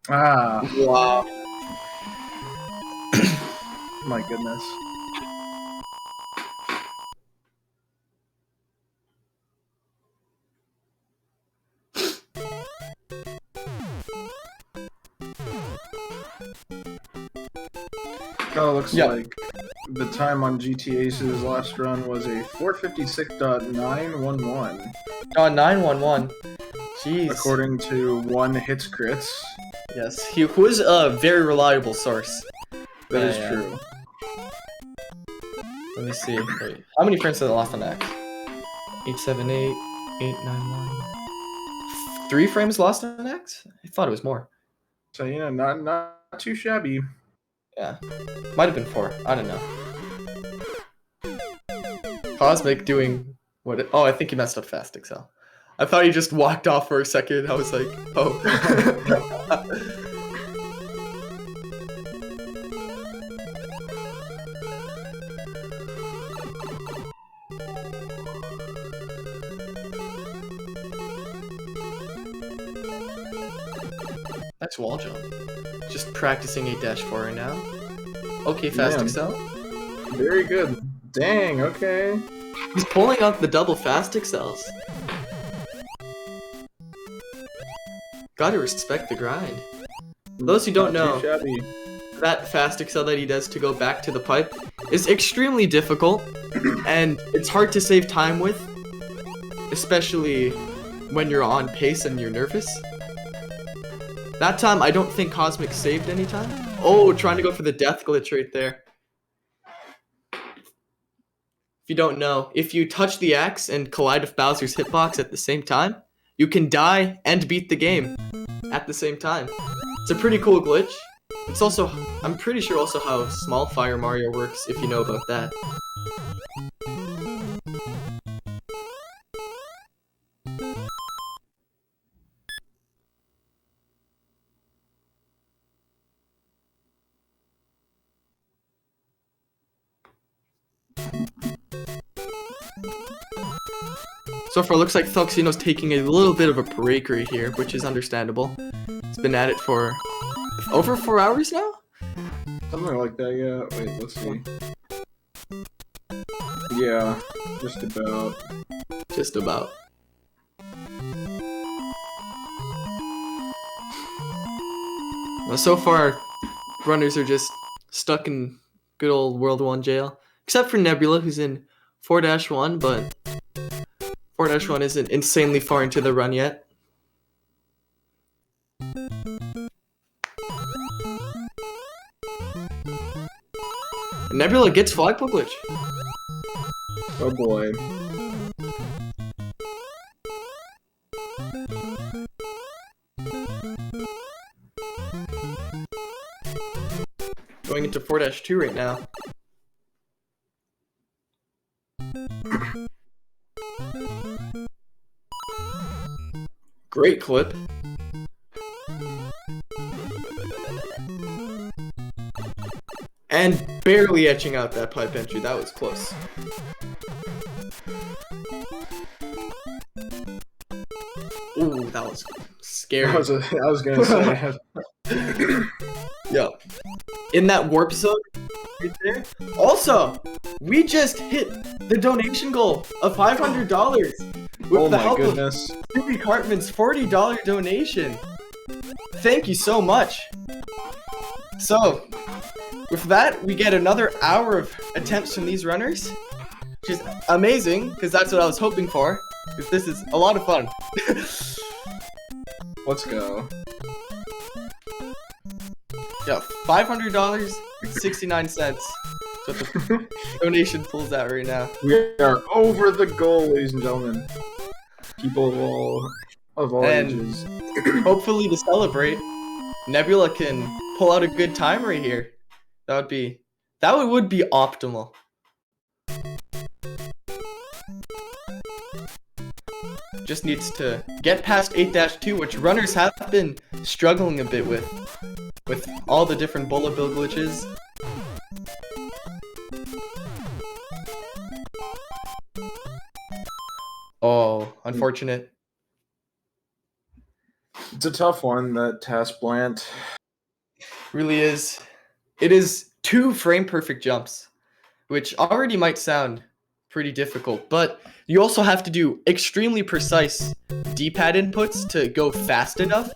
Ah. Wow. My goodness. Oh, looks like the time on GTA Ace's last run was a 456.911. 911. Jeez. According to One Hits Crits. Yes, he was a very reliable source. That is true. Let me see. Wait, how many frames did I lost on that? 878, 891. 3 frames lost on X? I thought it was more. So, you know, not too shabby. Yeah. Might have been 4. I don't know. Cosmic doing what? Oh, I think he messed up Fast Excel. I thought he just walked off for a second. I was like, oh. Nice wall jump. Just practicing 8-4 right now. Okay, Fast Excel. Very good. Dang, okay. He's pulling out the double Fast Excels. Gotta respect the grind. For those who don't know, that Fast Excel that he does to go back to the pipe is extremely difficult, and it's hard to save time with. especially when you're on pace and you're nervous. That time, I don't think Cosmic saved any time. Oh, trying to go for the death glitch right there. If you don't know, if you touch the axe and collide with Bowser's hitbox at the same time, you can die and beat the game at the same time. It's a pretty cool glitch. It's also, I'm pretty sure also how Small Fire Mario works, if you know about that. So far, looks like Thuxino's taking a little bit of a break right here, which is understandable. He's been at it for over 4 hours now? Something like that, yeah. Wait, let's see. Yeah, just about. Just about. Well, so far, runners are just stuck in good old World 1 jail. Except for Nebula, who's in 4-1, but 4-1 isn't insanely far into the run yet. Nebula gets flagpole glitch. Oh boy. Going into 4-2 right now. Great clip. And barely etching out that pipe entry. That was close. Ooh, that was scary. I was gonna say. Yo, in that warp zone right there. Also, we just hit the donation goal of $500 with Oh the my help goodness. of Stevie Cartman's $40 donation. Thank you so much. So, with that, we get another hour of attempts from these runners, which is amazing because that's what I was hoping for. Because this is a lot of fun. Let's go. Yeah, $500, 69 cents. That's what the donation pulls out right now. We are over the goal, ladies and gentlemen. People of all And ages. hopefully to celebrate, Nebula can pull out a good time right here. That would be optimal. Just needs to get past 8-2, which runners have been struggling a bit with all the different bullet bill glitches. Oh, unfortunate. It's a tough one, that task plant. Really is. It is 2 frame perfect jumps, which already might sound pretty difficult, but you also have to do extremely precise D-pad inputs to go fast enough,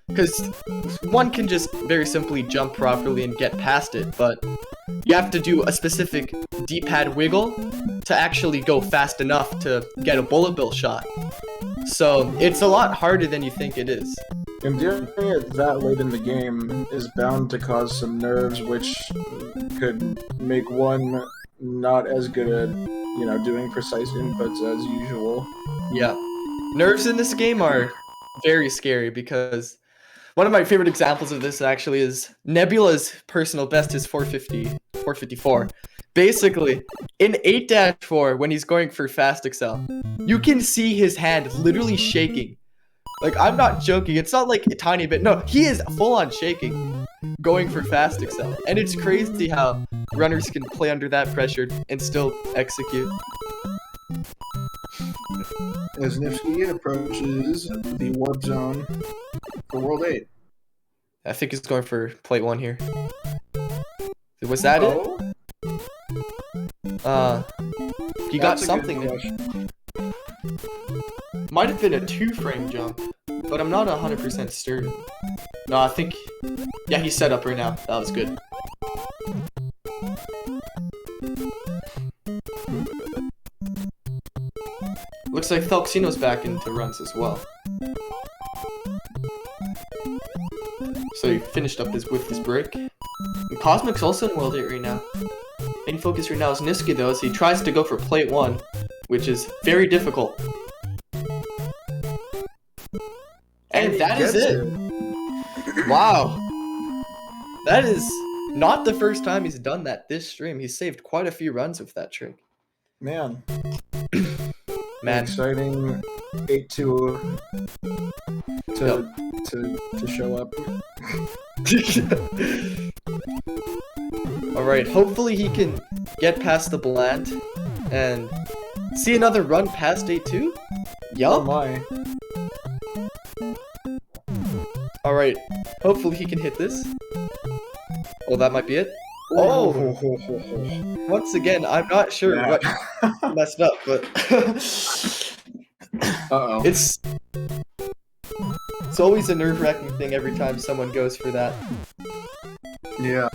because one can just very simply jump properly and get past it, but you have to do a specific D-pad wiggle to actually go fast enough to get a bullet bill shot. So it's a lot harder than you think it is. And doing it that late in the game is bound to cause some nerves, which could make one not as good at, doing precise inputs as usual. Yeah. Nerves in this game are very scary because one of my favorite examples of this actually is Nebula's personal best is 454. Basically, in 8-4, when he's going for Fast Excel, you can see his hand literally shaking. Like, I'm not joking. It's not like a tiny bit. No, he is full-on shaking, going for Fast Excel. And it's crazy how runners can play under that pressure and still execute. As Nifsky approaches the warp zone for World 8. I think he's going for plate 1 here. Was that Oh? it? He got That's a good something there. question. Might have been a 2-frame jump, but I'm not 100% certain. No, I think... Yeah, he's set up right now. That was good. Looks looks like Thelxino's back into runs as well. So he finished up with his break. And Cosmic's also in World 8 right now. Main focus right now is Niski though, as he tries to go for plate 1, which is very difficult. And that is it. Wow. That is not the first time he's done that this stream. He's saved quite a few runs with that trick. Man. Man. Exciting 8-2 to show up. Alright, hopefully he can get past the bland and see another run past 8-2. Oh Yup. my. Alright, hopefully he can hit this. Oh, that might be it. Oh! Once again, I'm not sure what messed up, but Uh-oh. it's always a nerve-wracking thing every time someone goes for that. Yeah.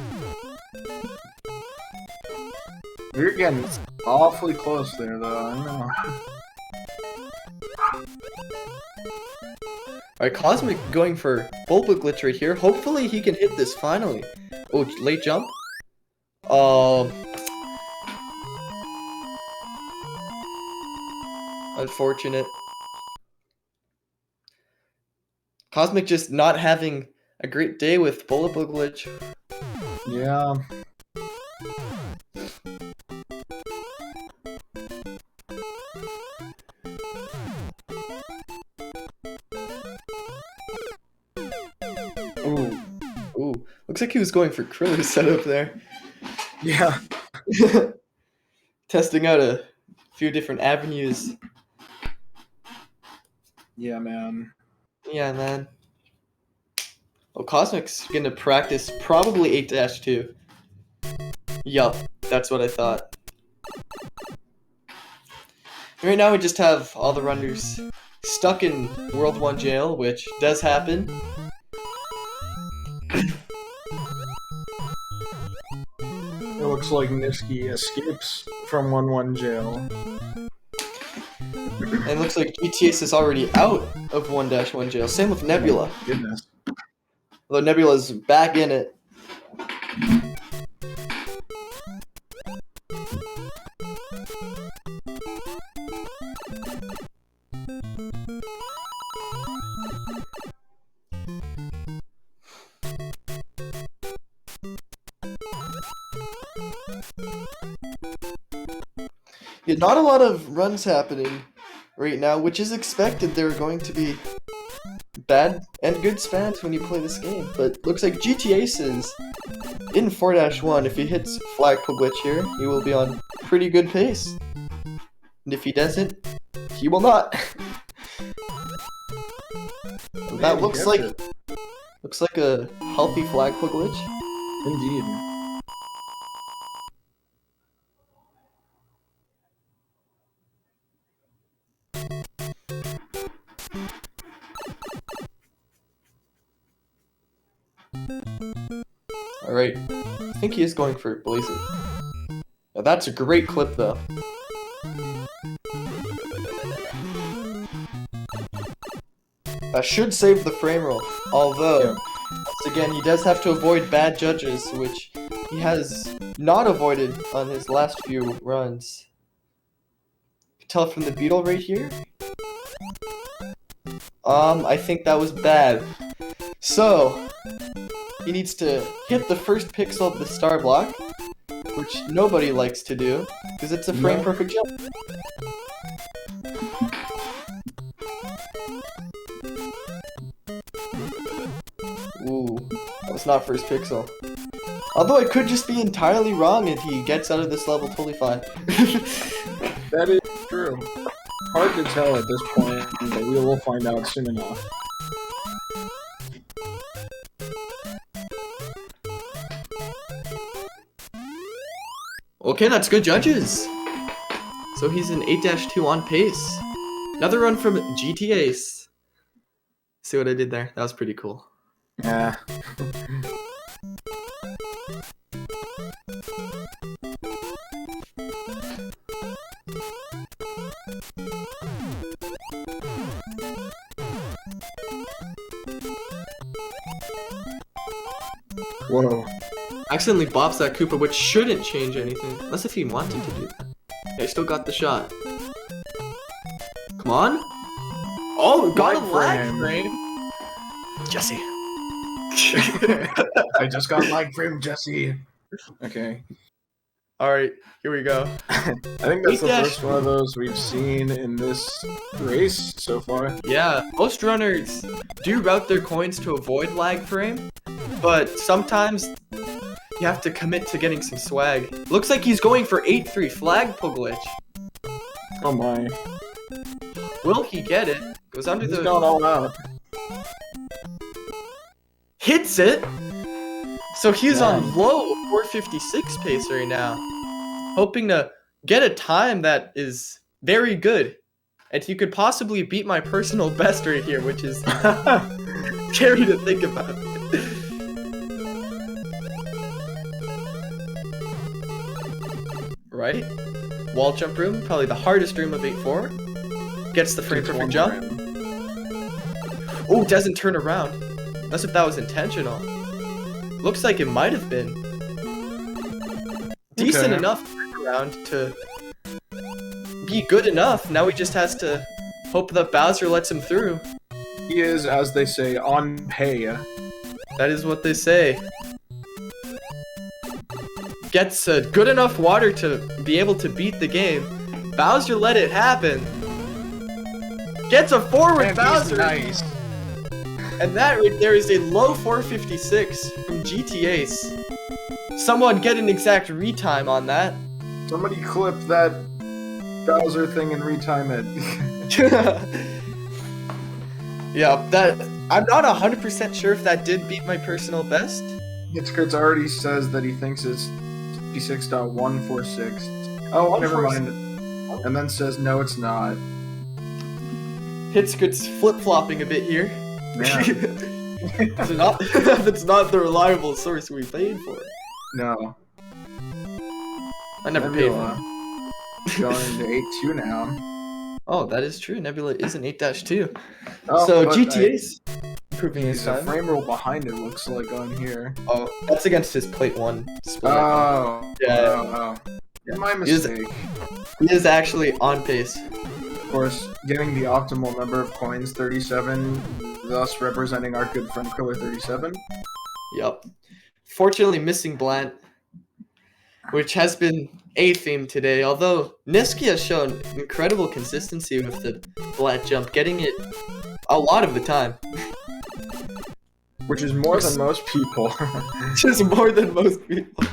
You're getting awfully close there, though. I know. Alright, Cosmic going for Bulba glitch right here. Hopefully he can hit this finally. Oh, late jump. Unfortunate. Cosmic just not having a great day with Bulba glitch. Yeah. Ooh. Ooh. Looks like he was going for Kriller's setup there. Yeah. Testing out a few different avenues. Yeah, man. Yeah, man. Oh, Cosmic's gonna practice probably 8-2. Yup, that's what I thought. Right now we just have all the runners stuck in World 1 jail, which does happen. It looks like Niski escapes from 1-1 jail. And it looks like GTS is already out of 1-1 jail. Same with Nebula. Goodness. Although Nebula's back in it. Yeah, not a lot of runs happening right now, which is expected. There are going to be bad and good spans when you play this game, but looks like GTAce is in 4-1. If he hits Flagpole glitch here, he will be on pretty good pace. And if he doesn't, he will not. That looks like a healthy Flagpole glitch. Indeed. Alright, I think he is going for Blazing. Now that's a great clip though. That should save the frame roll, although, once again, he does have to avoid bad judges, which he has not avoided on his last few runs. You can tell from the beetle right here. I think that was bad. So, he needs to hit the first pixel of the star block, which nobody likes to do, because it's a frame perfect jump. Ooh, that was not first pixel. Although it could just be entirely wrong and he gets out of this level totally fine. That is true. Hard to tell at this point, but we will find out soon enough. Okay, that's good judges. So he's in 8-2 on pace. Another run from GTAce. See what I did there? That was pretty cool. Yeah. Whoa. Accidentally bops that Koopa, which shouldn't change anything. Unless if he wanted to do that. Yeah, he still got the shot. Come on. Oh, got a lag frame. Jesse. I just got lag frame, Jesse. Okay. Alright, here we go. I think that's the first one of those we've seen in this race so far. Yeah, most runners do route their coins to avoid lag frame, but sometimes you have to commit to getting some swag. Looks like he's going for 8-3 flagpole glitch. Oh my. Will he get it? Goes under He's the... going all out. Hits it! So he's on low 456 pace right now. Hoping to get a time that is very good. And he could possibly beat my personal best right here, which is scary to think about. Right? Wall jump room, probably the hardest room of 8-4. Gets the frame perfect jump. Oh, doesn't turn around. Unless if that was intentional. Looks like it might have been. Decent enough around to be good enough. Now he just has to hope that Bowser lets him through. He is, as they say, on pay. That is what they say. Gets good enough water to be able to beat the game. Bowser let it happen. Gets a forward Bowser. Nice. And that right there is a low 456 from GTA's. Someone get an exact retime on that. Somebody clip that Bowser thing and retime it. Yeah, that I'm not 100% sure if that did beat my personal best. Hitscrits already says that he thinks it's 56.146. Oh, never mind. And then says no, it's not. Hitscrits flip-flopping a bit here. Yeah. It's not the reliable source we paid for. No. I never paid for it. Going to 8-2 now. Oh, that is true. Nebula is an 8-2. Oh, so GTA's improving his the time. frame rule behind it looks like on here. Oh, that's against his plate 1 split. Oh. Yeah. Yeah. My mistake. He is actually on pace. Of course, getting the optimal number of coins, 37, thus representing our good friend Killer 37. Yup. Fortunately missing Blant, which has been a theme today, although Niski has shown incredible consistency with the Blant jump, getting it a lot of the time. Which is more than most people. Which is more than most people.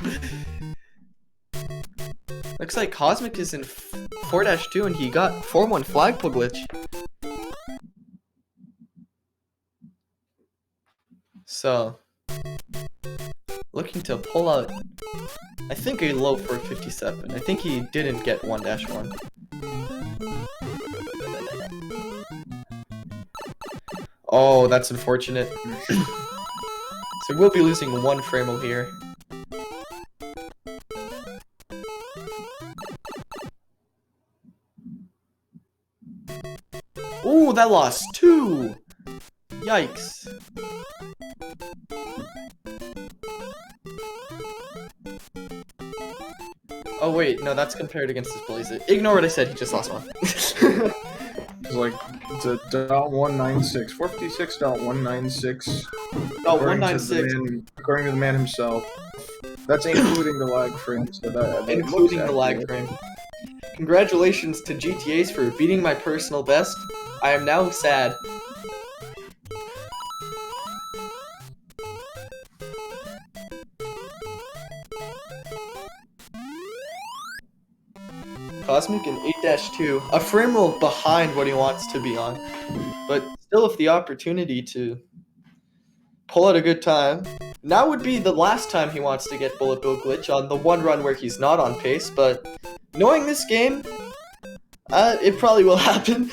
Looks like Cosmic is in 4-2 and he got 4-1 flagpole glitch. So, looking to pull out, I think, a low 457. I think he didn't get 1-1. Oh, that's unfortunate. So we'll be losing 1 frame here. Ooh, that lost 2! Yikes. Oh wait, no, that's compared against his Blazer. Ignore what I said, he just lost 1. It's like, it's a .196, 456.196. According to the man himself. That's including the lag frame, so that including the lag frame. Congratulations to GTA's for beating my personal best. I am now sad. Cosmic in 8-2, a frame roll behind what he wants to be on, but still with the opportunity to pull out a good time. Now would be the last time he wants to get Bullet Bill Glitch on the one run where he's not on pace, but knowing this game, it probably will happen.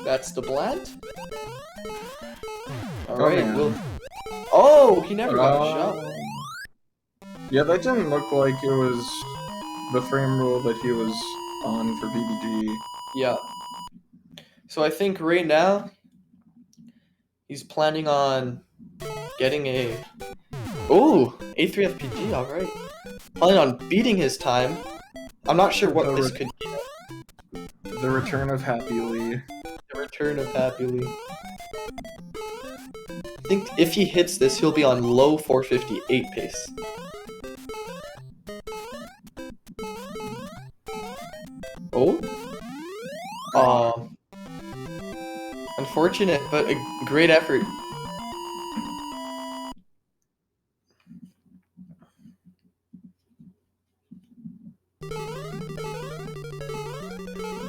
That's the Blant. Alright, oh, he never got a shot. Yeah, that didn't look like it was the frame rule that he was on for PBG. Yeah. So I think right now he's planning on getting a A3 FPG, alright. Planning on beating his time. I'm not sure what this could be. The return of Happy Lee. The return of Happy Lee. I think if he hits this, he'll be on low 458 pace. Oh. Unfortunate, but a great effort.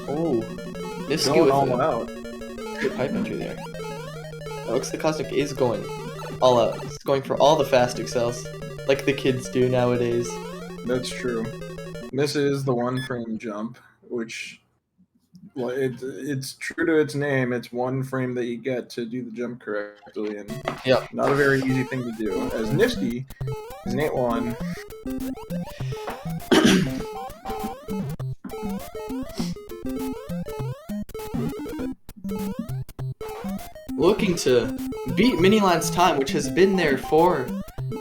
Oh, Nisky Going with all a out. good pipe entry there. It looks like Cosmic is going all out. It's going for all the fast excels, like the kids do nowadays. That's true. This is the one frame jump, which, well, it's true to its name. It's one frame that you get to do the jump correctly, and Yeah. not a very easy thing to do. As Nifty is an 8-1. Looking to beat Miniland's time, which has been there for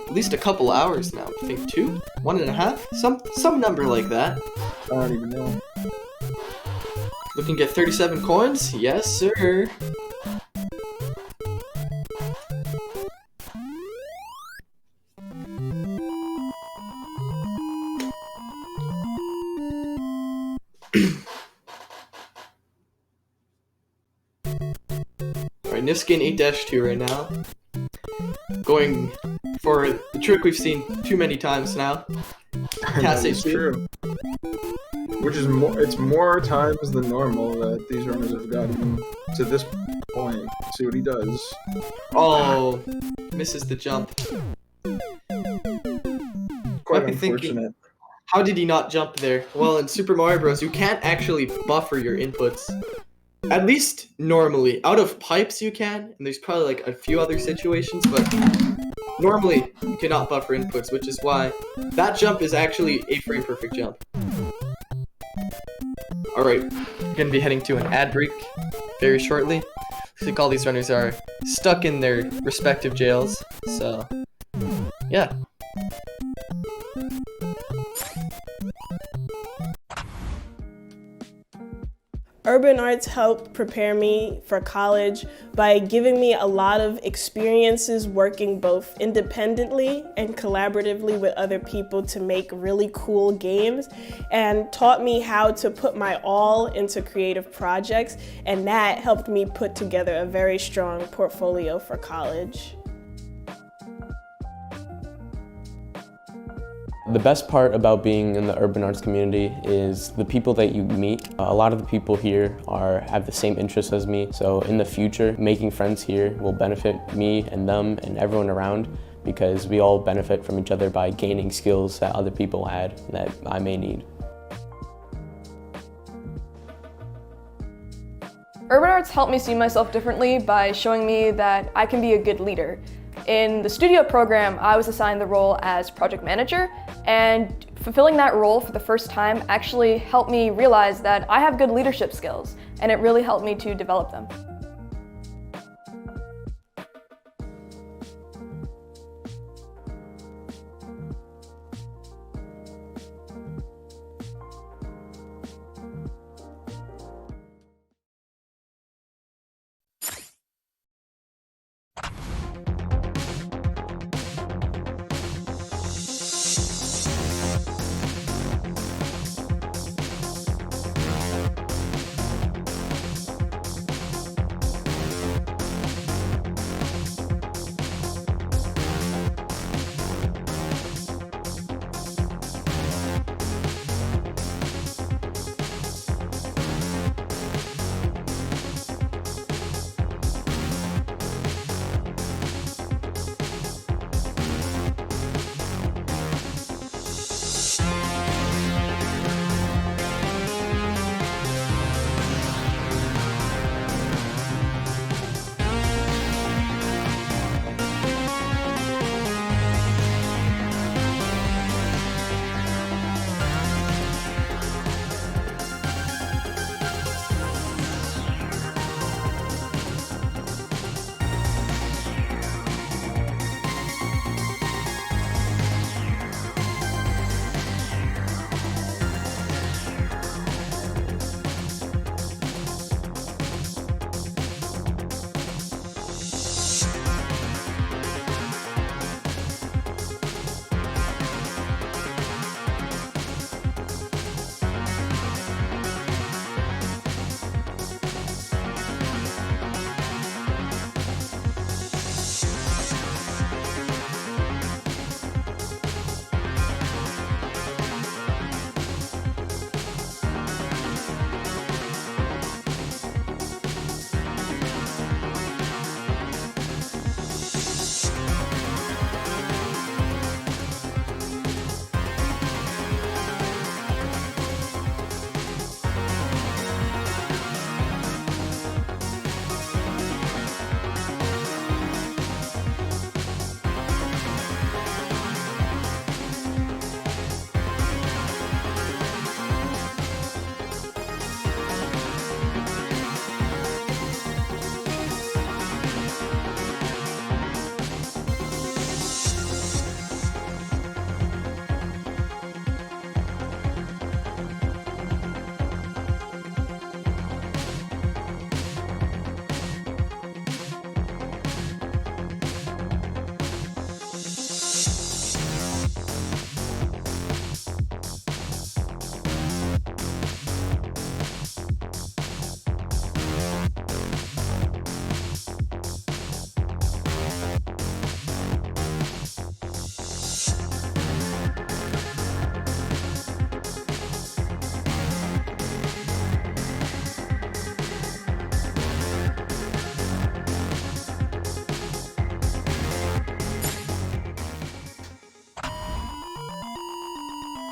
at least a couple hours now. I think 2, 1.5, some number like that. I don't even know. Looking to get 37 coins? Yes, sir. Alright, Nifsky in 8-2 right now. Going for the trick we've seen too many times now. Can't say It's true. Which is more times than normal that these runners have gotten to this point. See what he does. Oh, misses the jump. Quite Might be thinking, unfortunate. how did he not jump there? Well, in Super Mario Bros, you can't actually buffer your inputs. At least normally. Out of pipes you can, and there's probably like a few other situations, but normally you cannot buffer inputs, which is why that jump is actually a frame perfect jump. Alright, we're gonna be heading to an ad break very shortly. Looks like all these runners are stuck in their respective jails, so yeah. Urban arts helped prepare me for college by giving me a lot of experiences working both independently and collaboratively with other people to make really cool games, and taught me how to put my all into creative projects, and that helped me put together a very strong portfolio for college. The best part about being in the urban arts community is the people that you meet. A lot of the people here have the same interests as me, so in the future, making friends here will benefit me and them and everyone around, because we all benefit from each other by gaining skills that other people had that I may need. Urban arts helped me see myself differently by showing me that I can be a good leader. In the studio program, I was assigned the role as project manager, and fulfilling that role for the first time actually helped me realize that I have good leadership skills, and it really helped me to develop them.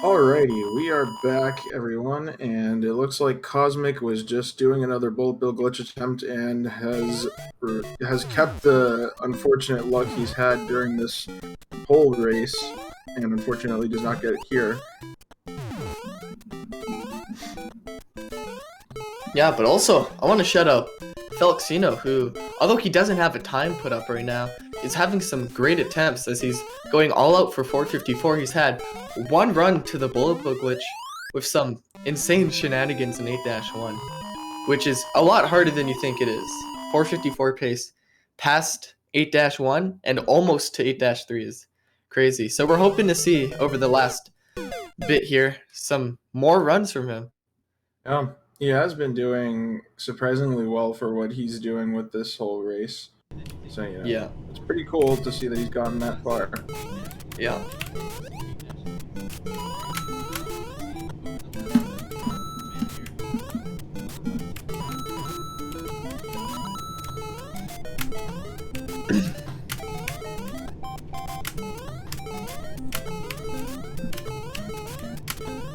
Alrighty, we are back, everyone, and it looks like Cosmic was just doing another bullet bill glitch attempt and has kept the unfortunate luck he's had during this whole race, and unfortunately does not get it here. Yeah, but also, I want to shout out Felixino, who, although he doesn't have a time put up right now, is having some great attempts as he's going all out for 454. He's had one run to the bullet bill glitch with some insane shenanigans in 8-1, which is a lot harder than you think it is. 454 pace past 8-1 and almost to 8-3 is crazy. So we're hoping to see over the last bit here some more runs from him. He has been doing surprisingly well for what he's doing with this whole race. So, Yeah. It's pretty cool to see that he's gotten that far. Yeah.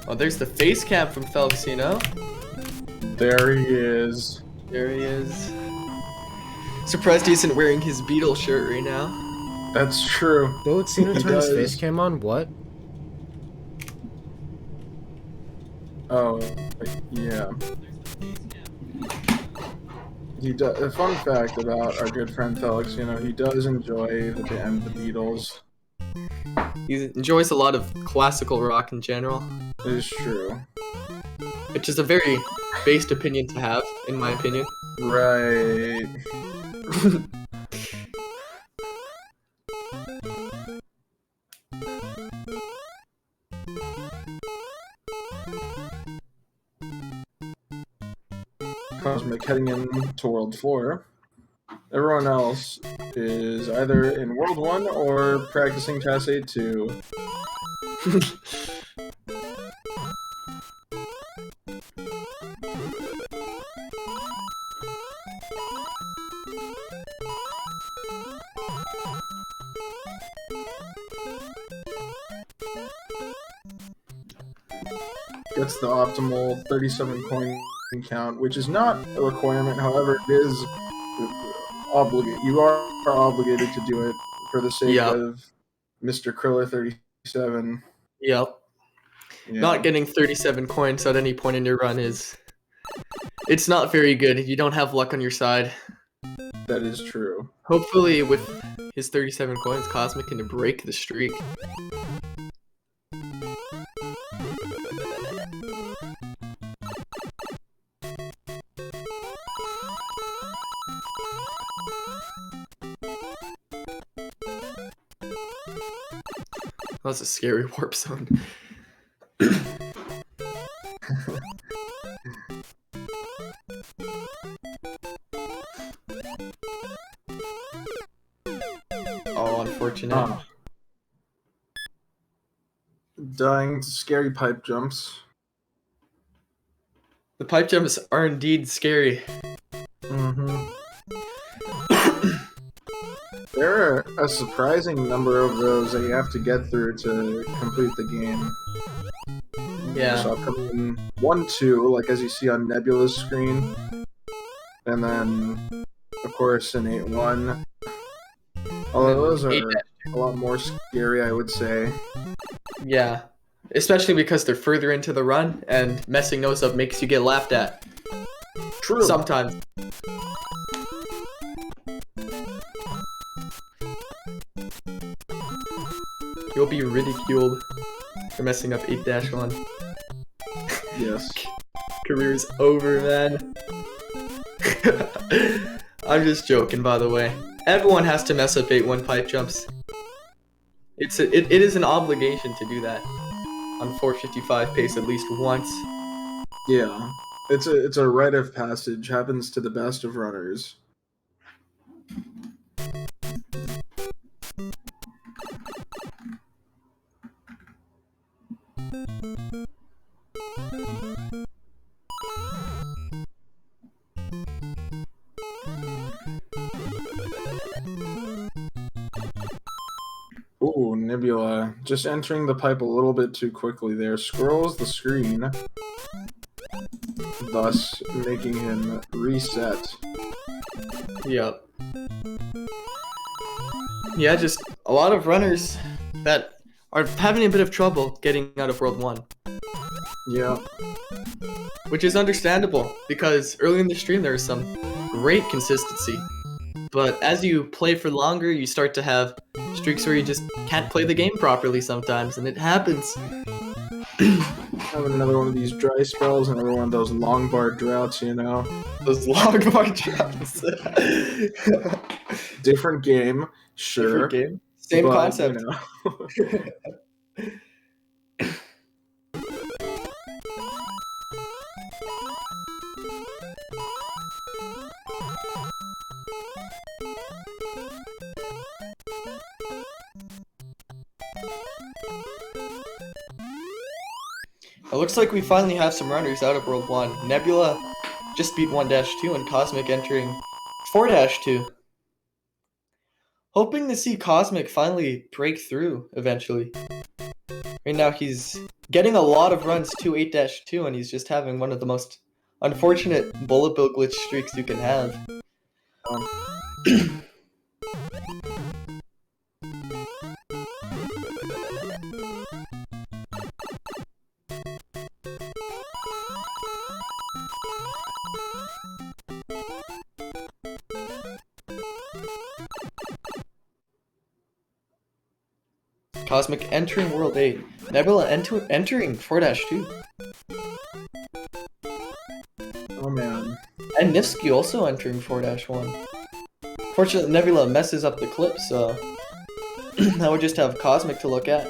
Oh, there's the face cam from Felixino. There he is. There he is. Surprised he isn't wearing his Beetle shirt right now. That's true. Felixino He turned his does. face cam on? What? Oh, yeah. He does. A fun fact about our good friend Felix, he does enjoy the band The Beatles. He enjoys a lot of classical rock in general, It is true. which is a very based opinion to have, in my opinion. Right. Cosmic heading in to World 4. Everyone else is either in World 1 or practicing Task 8-2. Gets the optimal 37 coin count, which is not a requirement. However, it is obligated. You are obligated to do it for the sake Yeah. of Mr. Kriller 37. Yep. Yeah. Not getting 37 coins at any point in your run it's not very good. You don't have luck on your side. That is true. Hopefully with his 37 coins, Cosmic can break the streak. That's a scary warp zone. Oh, unfortunate. Dying to scary pipe jumps. The pipe jumps are indeed scary. Mm-hmm. There are a surprising number of those that you have to get through to complete the game. Yeah. So I'll come in 1-2, like as you see on Nebula's screen. And then, of course, in 8-1. Although those are a lot more scary, I would say. Yeah. Especially because they're further into the run, and messing those up makes you get laughed at. True. Sometimes. You'll be ridiculed for messing up 8-1. Yes. Career's over, man. I'm just joking, by the way. Everyone has to mess up 8-1 pipe jumps. It is an obligation to do that on 455 pace at least once. Yeah. It's a rite of passage. Happens to the best of runners. Ooh, Nebula. Just entering the pipe a little bit too quickly there. Scrolls the screen, thus making him reset. Yep. Yeah, just a lot of runners that are having a bit of trouble getting out of World 1. Yeah. Which is understandable, because early in the stream there was some great consistency. But as you play for longer, you start to have streaks where you just can't play the game properly sometimes, and it happens. Having another one of these dry spells, another one of those long bar droughts, you know. Those long bar droughts. Different game, sure. Different game. Same but, concept. You know. It looks like we finally have some runners out of World 1. Nebula just beat 1-2 and Cosmic entering 4-2. Hoping to see Cosmic finally break through eventually. Right now he's getting a lot of runs to 8-2 and he's just having one of the most unfortunate bullet bill glitch streaks you can have. Cosmic entering World 8. Nebula entering 4-2. Oh man. And Nifsky also entering 4-1. Fortunately, Nebula messes up the clip, so now we just have Cosmic to look at.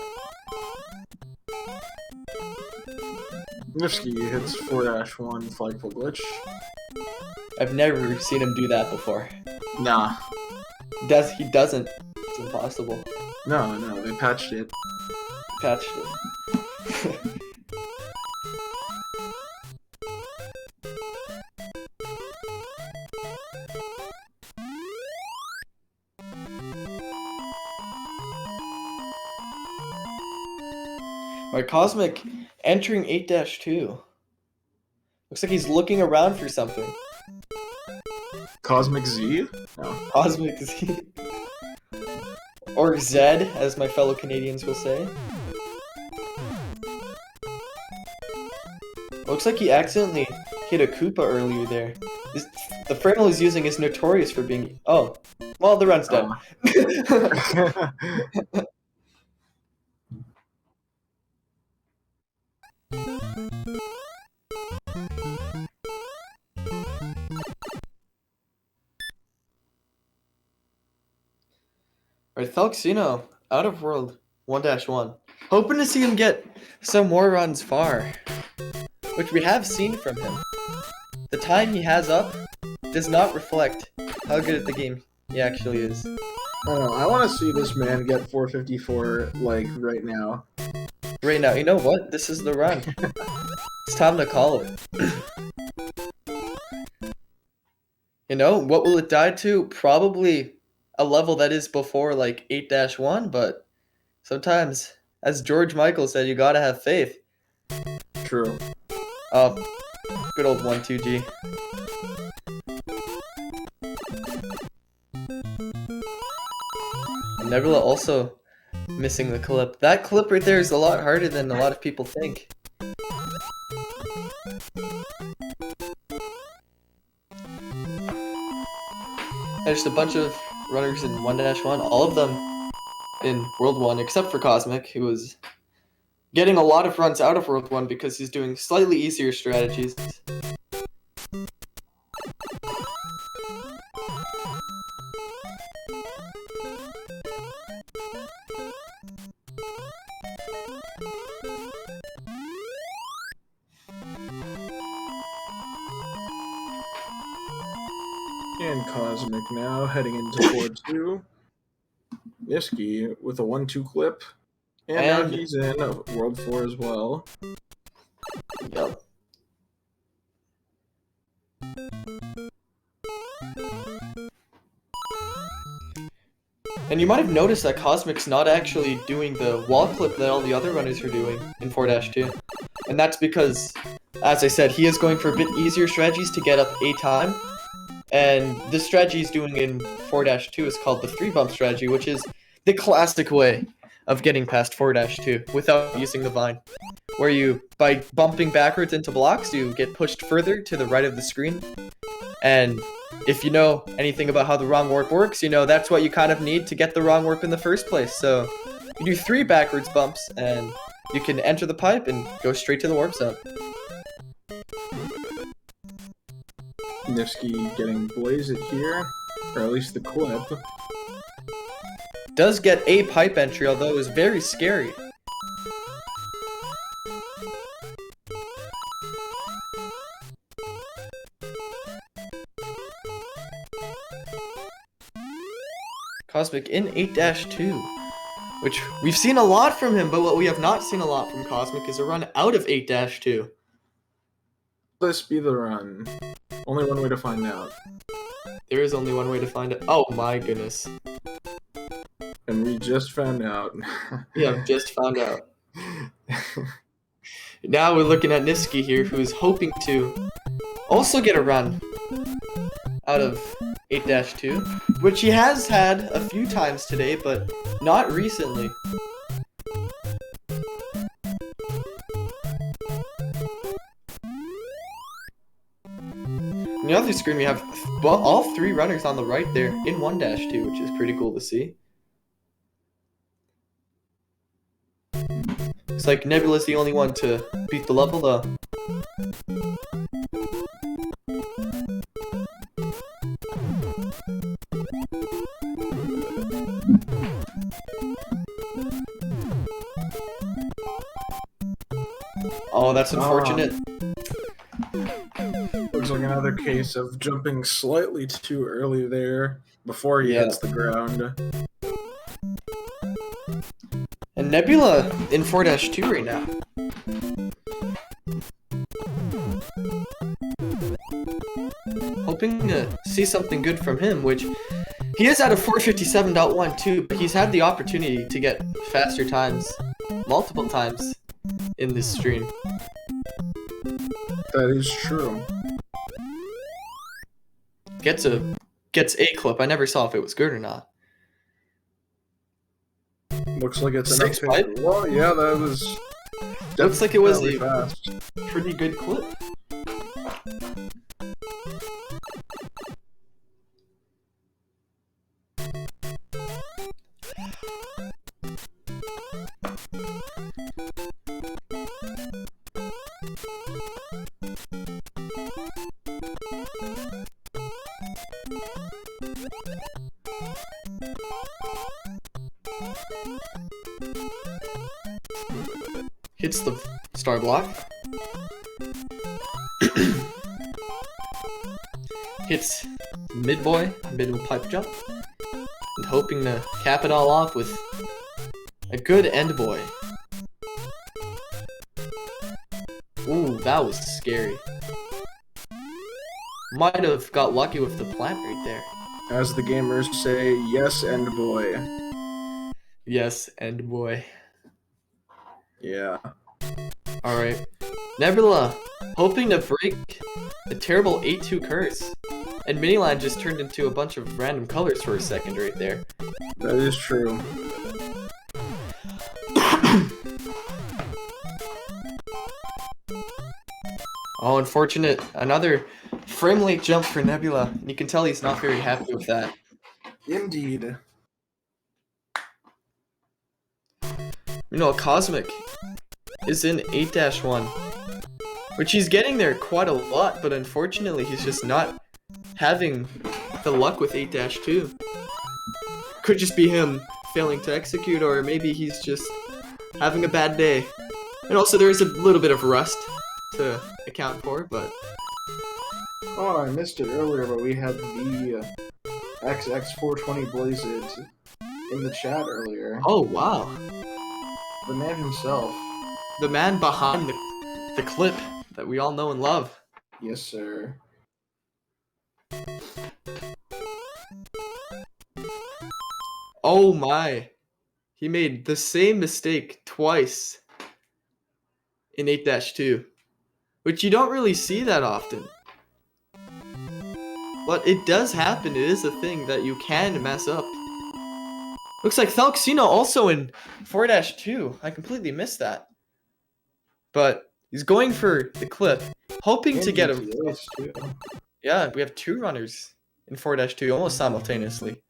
Nifsky hits 4-1 flagpole glitch. I've never seen him do that before. Nah. He doesn't. It's impossible. No, they patched it. Patched it. Alright, Cosmic entering 8-2. Looks like he's looking around for something. Cosmic Z? No. Cosmic Z. Or Zed, as my fellow Canadians will say. Looks like he accidentally hit a Koopa earlier there. The Framel he's using is notorious for being... Oh. Well, the run's done. Alright, Thalxino, out of World 1-1. Hoping to see him get some more runs far, which we have seen from him. The time he has up does not reflect how good at the game he actually is. I don't know, I want to see this man get 454, like, right now. Right now, you know what? This is the run. It's time to call it. You know, what will it die to? Probably a level that is before like 8-1, but sometimes, as George Michael said, you gotta have faith. True. Good old 1-2G. Nebula also missing the clip. That clip right there is a lot harder than a lot of people think. There's a bunch of runners in 1-1, all of them in World 1, except for Cosmic, who was getting a lot of runs out of World 1 because he's doing slightly easier strategies. And Cosmic now heading into 4-2. Nifsky with a 1-2 clip. And now he's in World 4 as well. Yep. And you might have noticed that Cosmic's not actually doing the wall clip that all the other runners are doing in 4-2. And that's because, as I said, he is going for a bit easier strategies to get up a time. And the strategy he's doing in 4-2 is called the 3-bump strategy, which is the classic way of getting past 4-2 without using the vine. Where you, by bumping backwards into blocks, you get pushed further to the right of the screen. And if you know anything about how the wrong warp works, you know that's what you kind of need to get the wrong warp in the first place. So you do 3 backwards bumps and you can enter the pipe and go straight to the warp zone. Nifsky getting blasted here, or at least the clip. Does get a pipe entry, although it was very scary. Cosmic in 8-2, which we've seen a lot from him, but what we have not seen a lot from Cosmic is a run out of 8-2. This be the run. Only one way to find out. There is only one way to find it. Oh my goodness. And we just found out. Yeah, just found out. Now we're looking at Nifsky here, who's hoping to also get a run out of 8-2, which he has had a few times today, but not recently. On the other screen, we have all 3 runners on the right there in 1-2, which is pretty cool to see. Looks like Nebula's the only one to beat the level, though. Oh, that's unfortunate. Looks like another case of jumping slightly too early there before he hits the ground. And Nebula in 4-2 right now. Hoping to see something good from him, which he is at a 4:57.1 too, but he's had the opportunity to get faster times multiple times in this stream. That is true. Gets a clip. I never saw if it was good or not. Looks like it's an 6 pipe. Well, yeah, that was. Looks like it was definitely a fast. pretty good clip. Hits the star block. Hits mid pipe jump. And hoping to cap it all off with a good end boy. Ooh, that was scary. Might have got lucky with the plant right there. As the gamers say, yes, and boy. Yes, end boy. Yeah. Alright. Nebula, hoping to break a terrible 8-2 curse. And Miniland just turned into a bunch of random colors for a second right there. That is true. Oh, unfortunate. Another frame late jump for Nebula. You can tell he's not very happy with that. Indeed. You know, Cosmic is in 8-1, which he's getting there quite a lot, but unfortunately he's just not having the luck with 8-2. Could just be him failing to execute, or maybe he's just having a bad day. And also there is a little bit of rust to account for, but... Oh, I missed it earlier, but we had the XX420 Blazed in the chat earlier. Oh, wow. The man himself. The man behind the clip that we all know and love. Yes, sir. Oh my. He made the same mistake twice in 8-2, which you don't really see that often. But it does happen. It is a thing that you can mess up. Looks like Falxino also in 4-2. I completely missed that. But he's going for the clip, hoping to get him. Yeah, we have 2 runners in 4-2 almost simultaneously.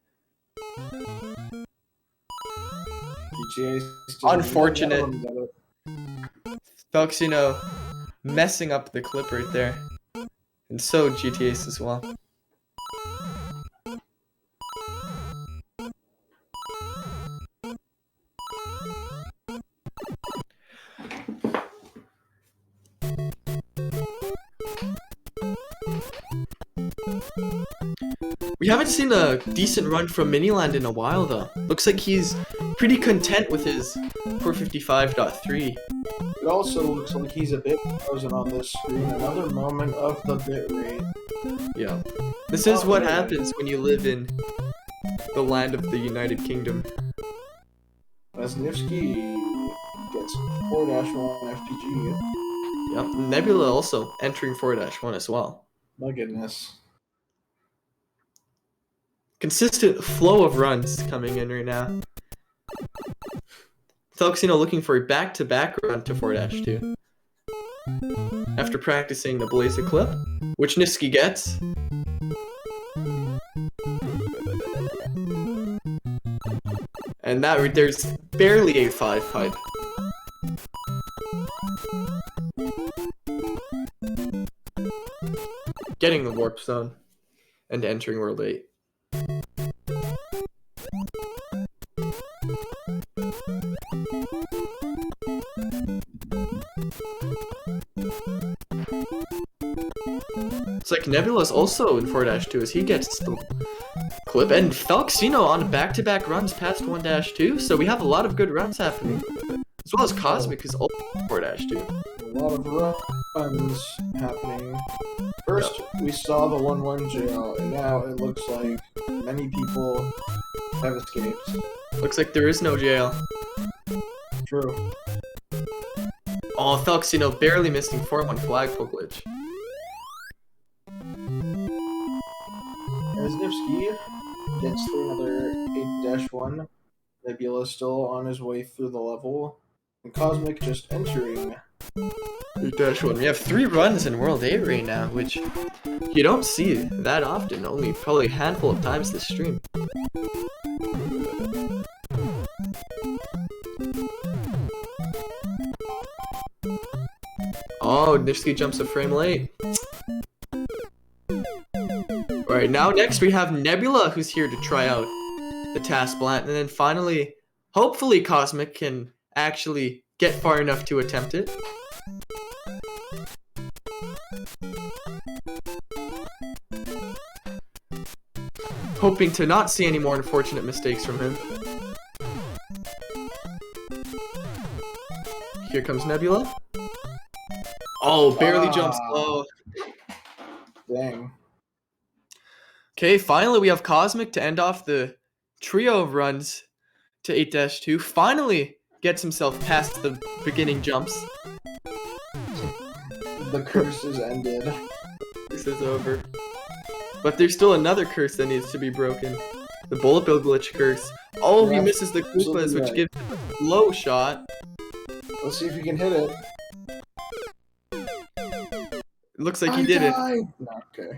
Unfortunate. Falxino messing up the clip right there. And so GTA's as well. We haven't seen a decent run from Miniland in a while though. Looks like he's pretty content with his 455.3. It also looks like he's a bit frozen on this screen. Another moment of the bitrate. Yeah. This is what happens when you live in the land of the United Kingdom. As Nifsky gets 4-1 FPG. Yep. Nebula also entering 4-1 as well. My goodness. Consistent flow of runs coming in right now. Falxino looking for a back-to-back run to 4-2. After practicing the Blazer clip, which Nifsky gets. And that there's barely a 5 pipe. Getting the warp zone and entering World 8. It's like Nebula's also in 4-2 as he gets the clip, and Falxino on back-to-back runs past 1-2, so we have a lot of good runs happening. As well as Cosmic is also 4-2. A lot of runs happening. First, we saw the 1-1 jail, and now it looks like many people have escaped. Looks like there is no jail. True. Oh, Falxino barely missing 4-1 flagpole glitch. As Nifsky gets through another 8-1, Nebula still on his way through the level, and Cosmic just entering 8-1. We have 3 runs in World 8 right now, which you don't see that often, only probably a handful of times this stream. Oh, Nifsky jumps a frame late. Alright, now next we have Nebula, who's here to try out the task blunt, and then finally, hopefully Cosmic can actually get far enough to attempt it. Hoping to not see any more unfortunate mistakes from him. Here comes Nebula. Oh, barely jumps low. Dang. Okay, finally we have Cosmic to end off the trio of runs to 8-2. Finally gets himself past the beginning jumps. The curse is ended. This is over. But there's still another curse that needs to be broken. The bullet bill glitch curse. Oh, he misses the Koopas, which gives him a low shot. Let's see if he can hit it. It looks like he did it. No, okay.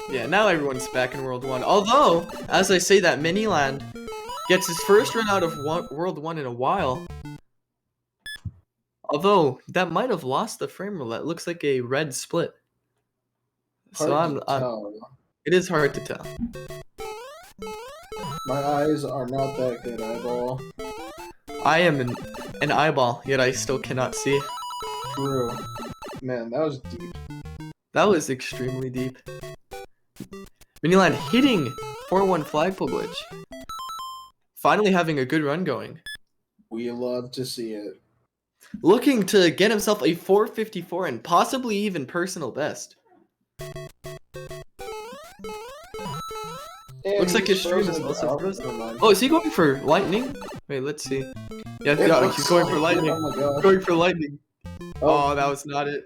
Yeah, now everyone's back in World 1. Although, as I say that, Miniland gets his first run out of World 1 in a while. Although, that might have lost the frame roulette. It looks like a red split. It is hard to tell. My eyes are not that good, eyeball. I am an eyeball, yet I still cannot see. True. Man, that was deep. That was extremely deep. Miniland hitting 4-1 flagpole glitch. Finally having a good run going. We love to see it. looking to get himself a 454 and possibly even personal best. Looks like his stream is also frozen. Oh, is he going for lightning? Wait, let's see. Yeah, he's going for lightning. Oh my god. Going for lightning. Oh, that was not it.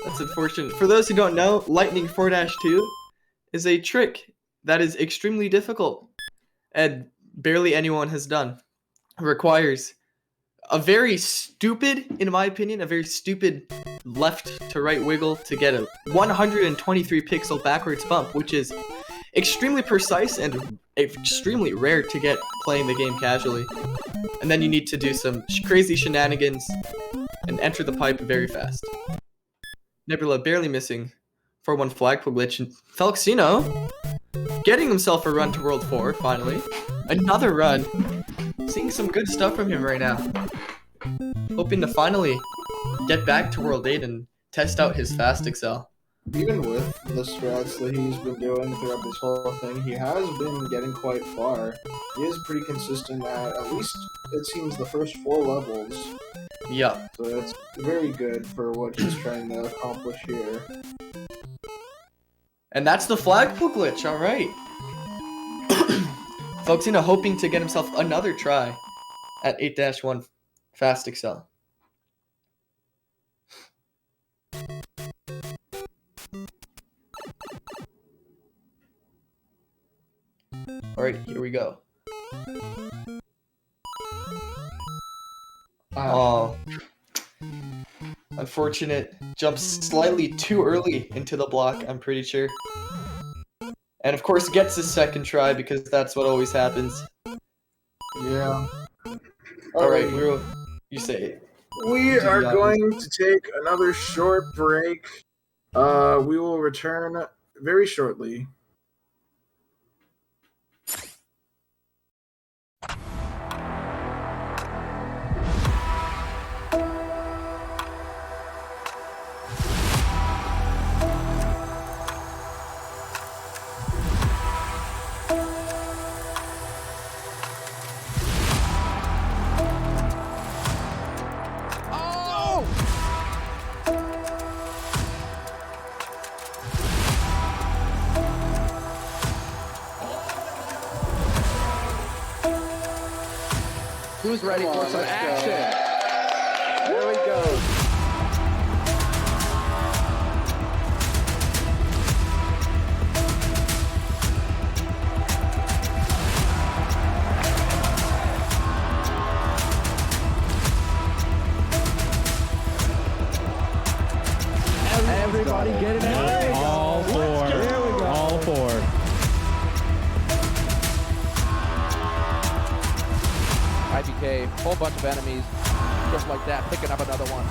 That's unfortunate. For those who don't know, Lightning 4-2 is a trick that is extremely difficult and barely anyone has done. It requires a very stupid, in my opinion, a very stupid left to right wiggle to get a 123 pixel backwards bump, which is extremely precise and extremely rare to get playing the game casually. And then you need to do some crazy shenanigans and enter the pipe very fast. Nebula barely missing 4-1 flagpole glitch, and Felixino getting himself a run to World 4 finally. Another run. Seeing some good stuff from him right now. Hoping to finally get back to World 8 and test out his fast excel. Even with the strats that he's been doing throughout this whole thing, he has been getting quite far. He is pretty consistent at least, it seems, the first 4 levels. Yup. So that's very good for what he's trying to accomplish here. And that's the flagpole glitch, alright. Felixino hoping to get himself another try at 8-1 fast excel. Alright, here we go. Oh. Unfortunate. Jumps slightly too early into the block, I'm pretty sure. And of course gets his second try because that's what always happens. Yeah. Alright, you say it. We are going to take another short break. We will return very shortly. Who's ready for some action? There we go. Everybody get it out. All 4. There we go. All 4. IBK, whole bunch of enemies, just like that, picking up another one.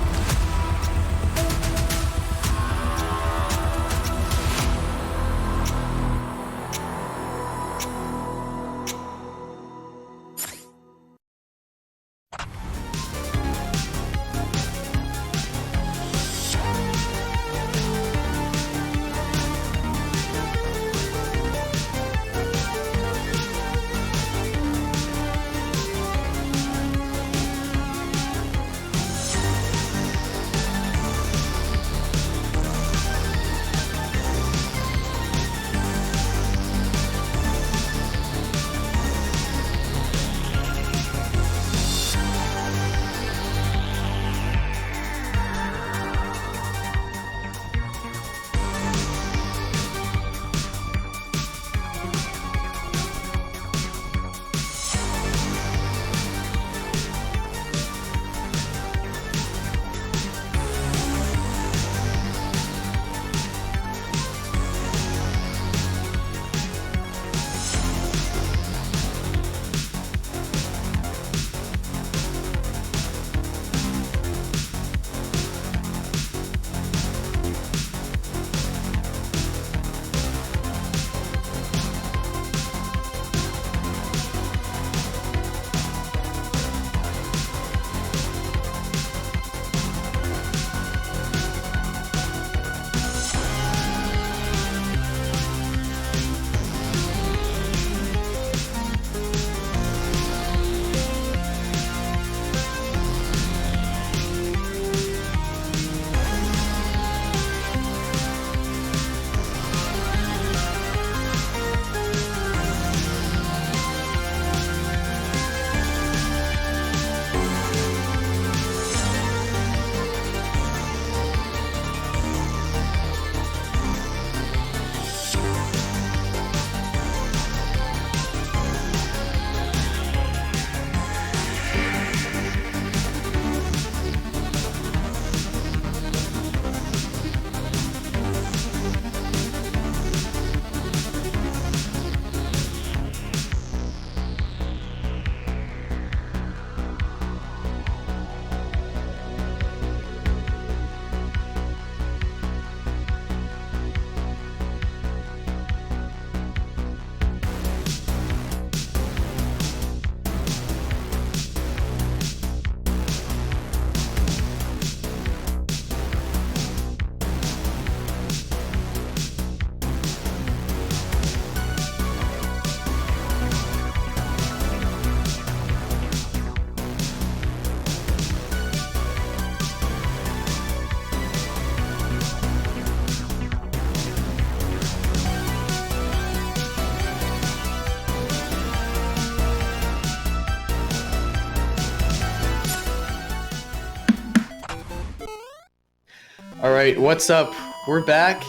All right, what's up? We're back,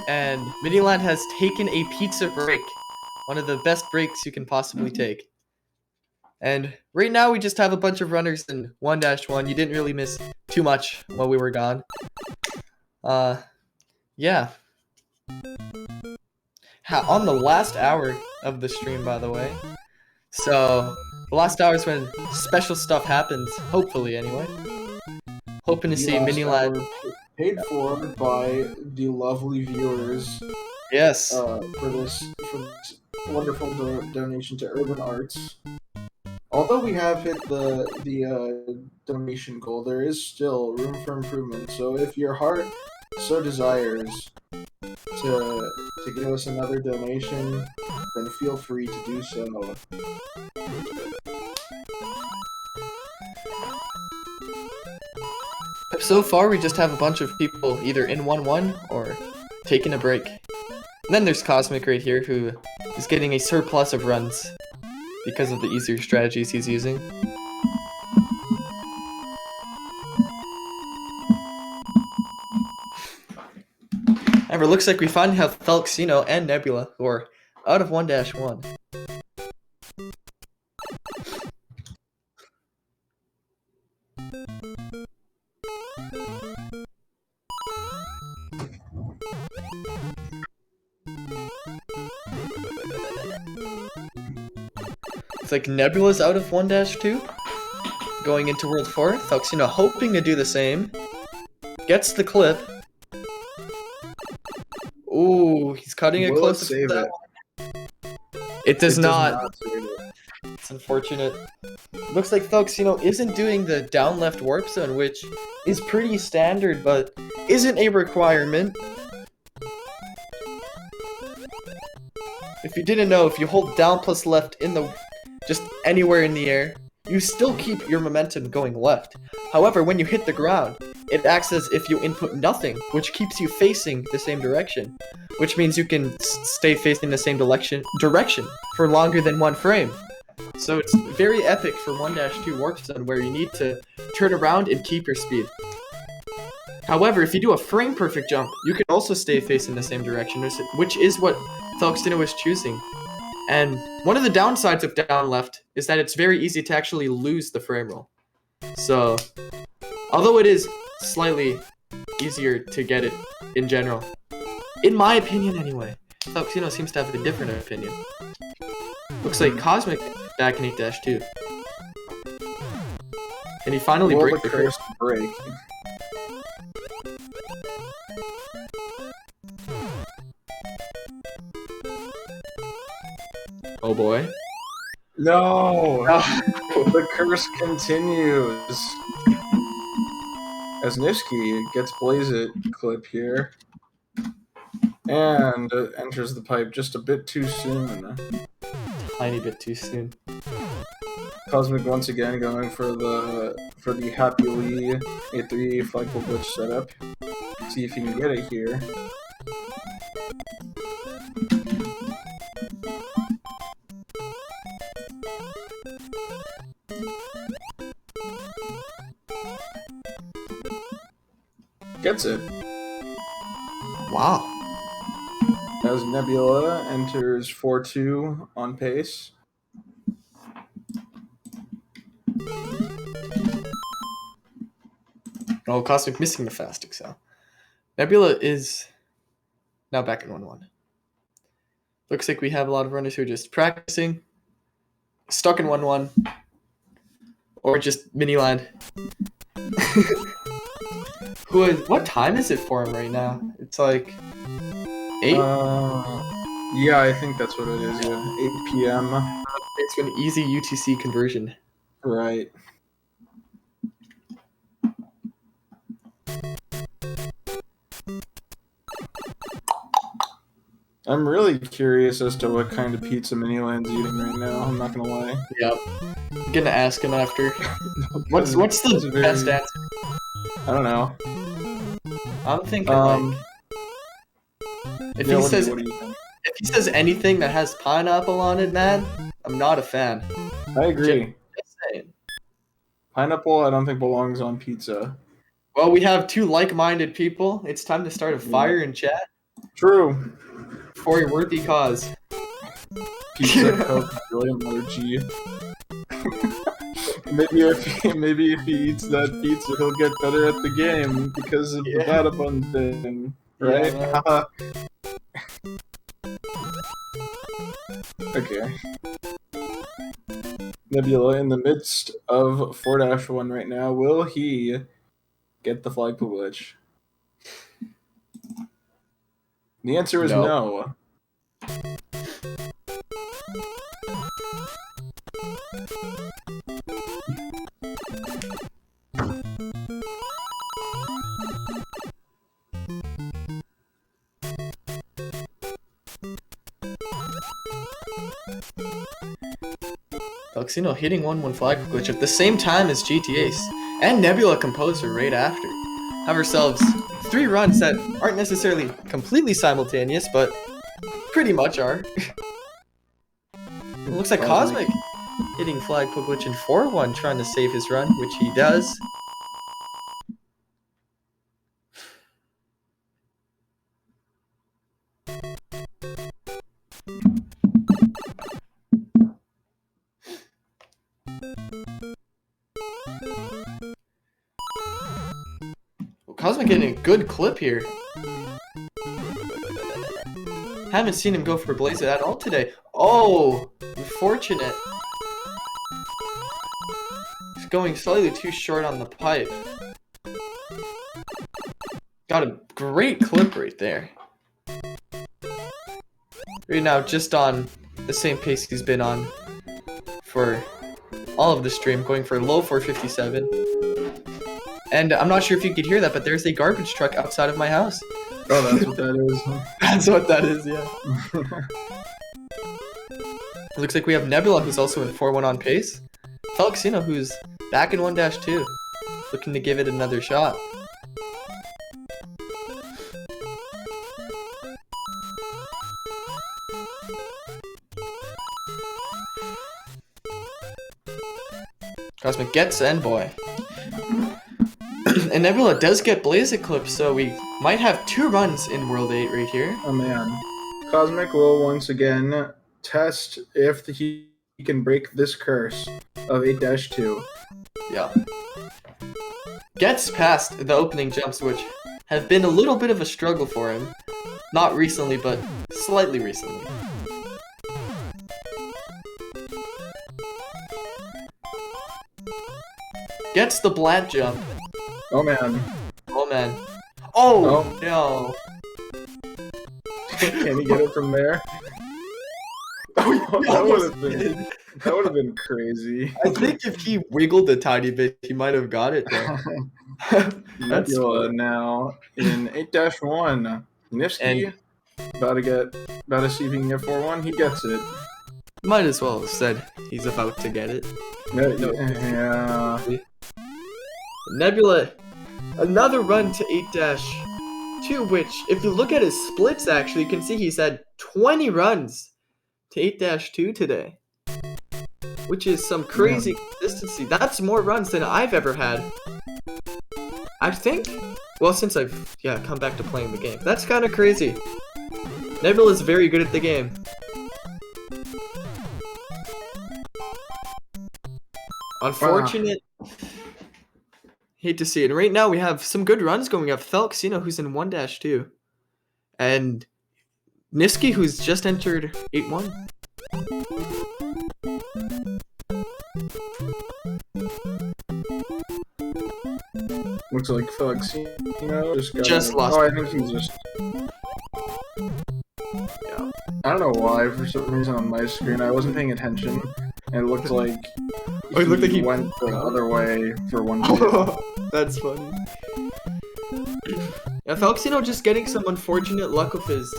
and Miniland has taken a pizza break. One of the best breaks you can possibly take. And right now we just have a bunch of runners in 1-1. You didn't really miss too much while we were gone. Yeah. On the last hour of the stream, by the way. So, the last hour is when special stuff happens, hopefully anyway. Hoping to see Miniland. Paid for by the lovely viewers. Yes. For this wonderful donation to Urban Arts. Although we have hit the donation goal, there is still room for improvement. So if your heart so desires to give us another donation, then feel free to do so. So far, we just have a bunch of people either in 1-1 or taking a break. And then there's Cosmic right here, who is getting a surplus of runs because of the easier strategies he's using. However, it looks like we finally have Felixino and Nebula, who are out of 1-1. It's like Nebula's out of 1-2, going into World 4. Felixino hoping to do the same. Gets the clip. Ooh, he's cutting it close. Save it. It does not. Save it. It's unfortunate. Looks like Felixino isn't doing the down left warp zone, which is pretty standard, but isn't a requirement. If you didn't know, if you hold down plus left in the just anywhere in the air, you still keep your momentum going left. However, when you hit the ground, it acts as if you input nothing, which keeps you facing the same direction, which means you can stay facing the same direction for longer than one frame. So it's very epic for 1-2 warp zone, where you need to turn around and keep your speed. However, if you do a frame perfect jump, you can also stay facing the same direction, which is what Felixino was choosing. And one of the downsides of down left is that it's very easy to actually lose the frame roll. So, although it is slightly easier to get it in general, in my opinion anyway, Felixino seems to have a different opinion. Looks like Cosmic back in 8-2. And he finally breaks the curse. Break. Oh boy. No! The curse continues. As Nifsky gets Blaze It clip here. And enters the pipe just a bit too soon. Tiny bit too soon. Cosmic once again going for the Happy Lee A3 flagpole glitch setup. See if he can get it here. Gets it. Wow. As Nebula enters 4-2 on pace. Oh, Cosmic missing the fast excel. Nebula is now back in 1-1. Looks like we have a lot of runners who are just practicing, stuck in 1-1, or just mini-land. What time is it for him right now? It's like 8? Yeah, I think that's what it is, yeah. 8 p.m. It's an easy UTC conversion. Right. I'm really curious as to what kind of pizza Miniland's eating right now, I'm not gonna lie. Yep. I'm gonna ask him after. What's the best answer? I don't know. I'm thinking like if he says what do you think? if he says anything that has pineapple on it, man, I'm not a fan. I agree. Just saying. Pineapple I don't think belongs on pizza. Well, we have two like-minded people. It's time to start a fire in chat True. for a worthy cause. Pizza, Coke, brilliant energy. maybe if he eats that pizza, he'll get better at the game because of the bada bun thing, right? Yeah, Okay. Nebula in the midst of 4-1 right now. Will he get the flagpole glitch? The answer is no. Felixino hitting 1-1 flag glitch at the same time as GTAce and Nebula Composer right after. Have ourselves 3 runs that aren't necessarily completely simultaneous, but pretty much are. It looks like Cosmic hitting flagpole glitch in 4-1 trying to save his run, which he does. Cosmic getting a good clip here. Haven't seen him go for Blaze at all today. Oh, unfortunate. He's going slightly too short on the pipe. Got a great clip right there. Right now, just on the same pace he's been on for all of the stream, going for a low 457. And I'm not sure if you could hear that, but there's a garbage truck outside of my house. Oh, that's what that is. That's what that is, yeah. It looks like we have Nebula, who's also in 4-1 on pace. Felixino, who's back in 1-2, looking to give it another shot. Cosmic gets Envoy. And Nebula does get Blaze Eclipse, so we might have 2 runs in World 8 right here. Oh man. Cosmic will once again test if he can break this curse of 8-2. Yeah. Gets past the opening jumps, which have been a little bit of a struggle for him. Not recently, but slightly recently. Gets the Blat jump. Oh man. Oh man. Oh, no. Can he get it from there? That would have been crazy. I think if he wiggled a tiny bit, he might have got it there. That's Nebula now in 8-1. Nifsky about to see if he can get 4-1. He gets it. Might as well have said he's about to get it. Yeah. Nebula, another run to 8-2, which, if you look at his splits, actually, you can see he's had 20 runs to 8-2 today, which is some crazy consistency. That's more runs than I've ever had, I think. Well, since I've come back to playing the game. That's kind of crazy. Nebula is very good at the game. Unfortunate. Hate to see it. Right now we have some good runs going up. Felixino, who's in 1-2. And Niski, who's just entered 8-1. Looks like Felixino just lost. Oh, I think he's just... Yeah. I don't know why, for some reason on my screen, I wasn't paying attention. And it looked like he went the other way for one minute. That's funny. Yeah, Felixino just getting some unfortunate luck with his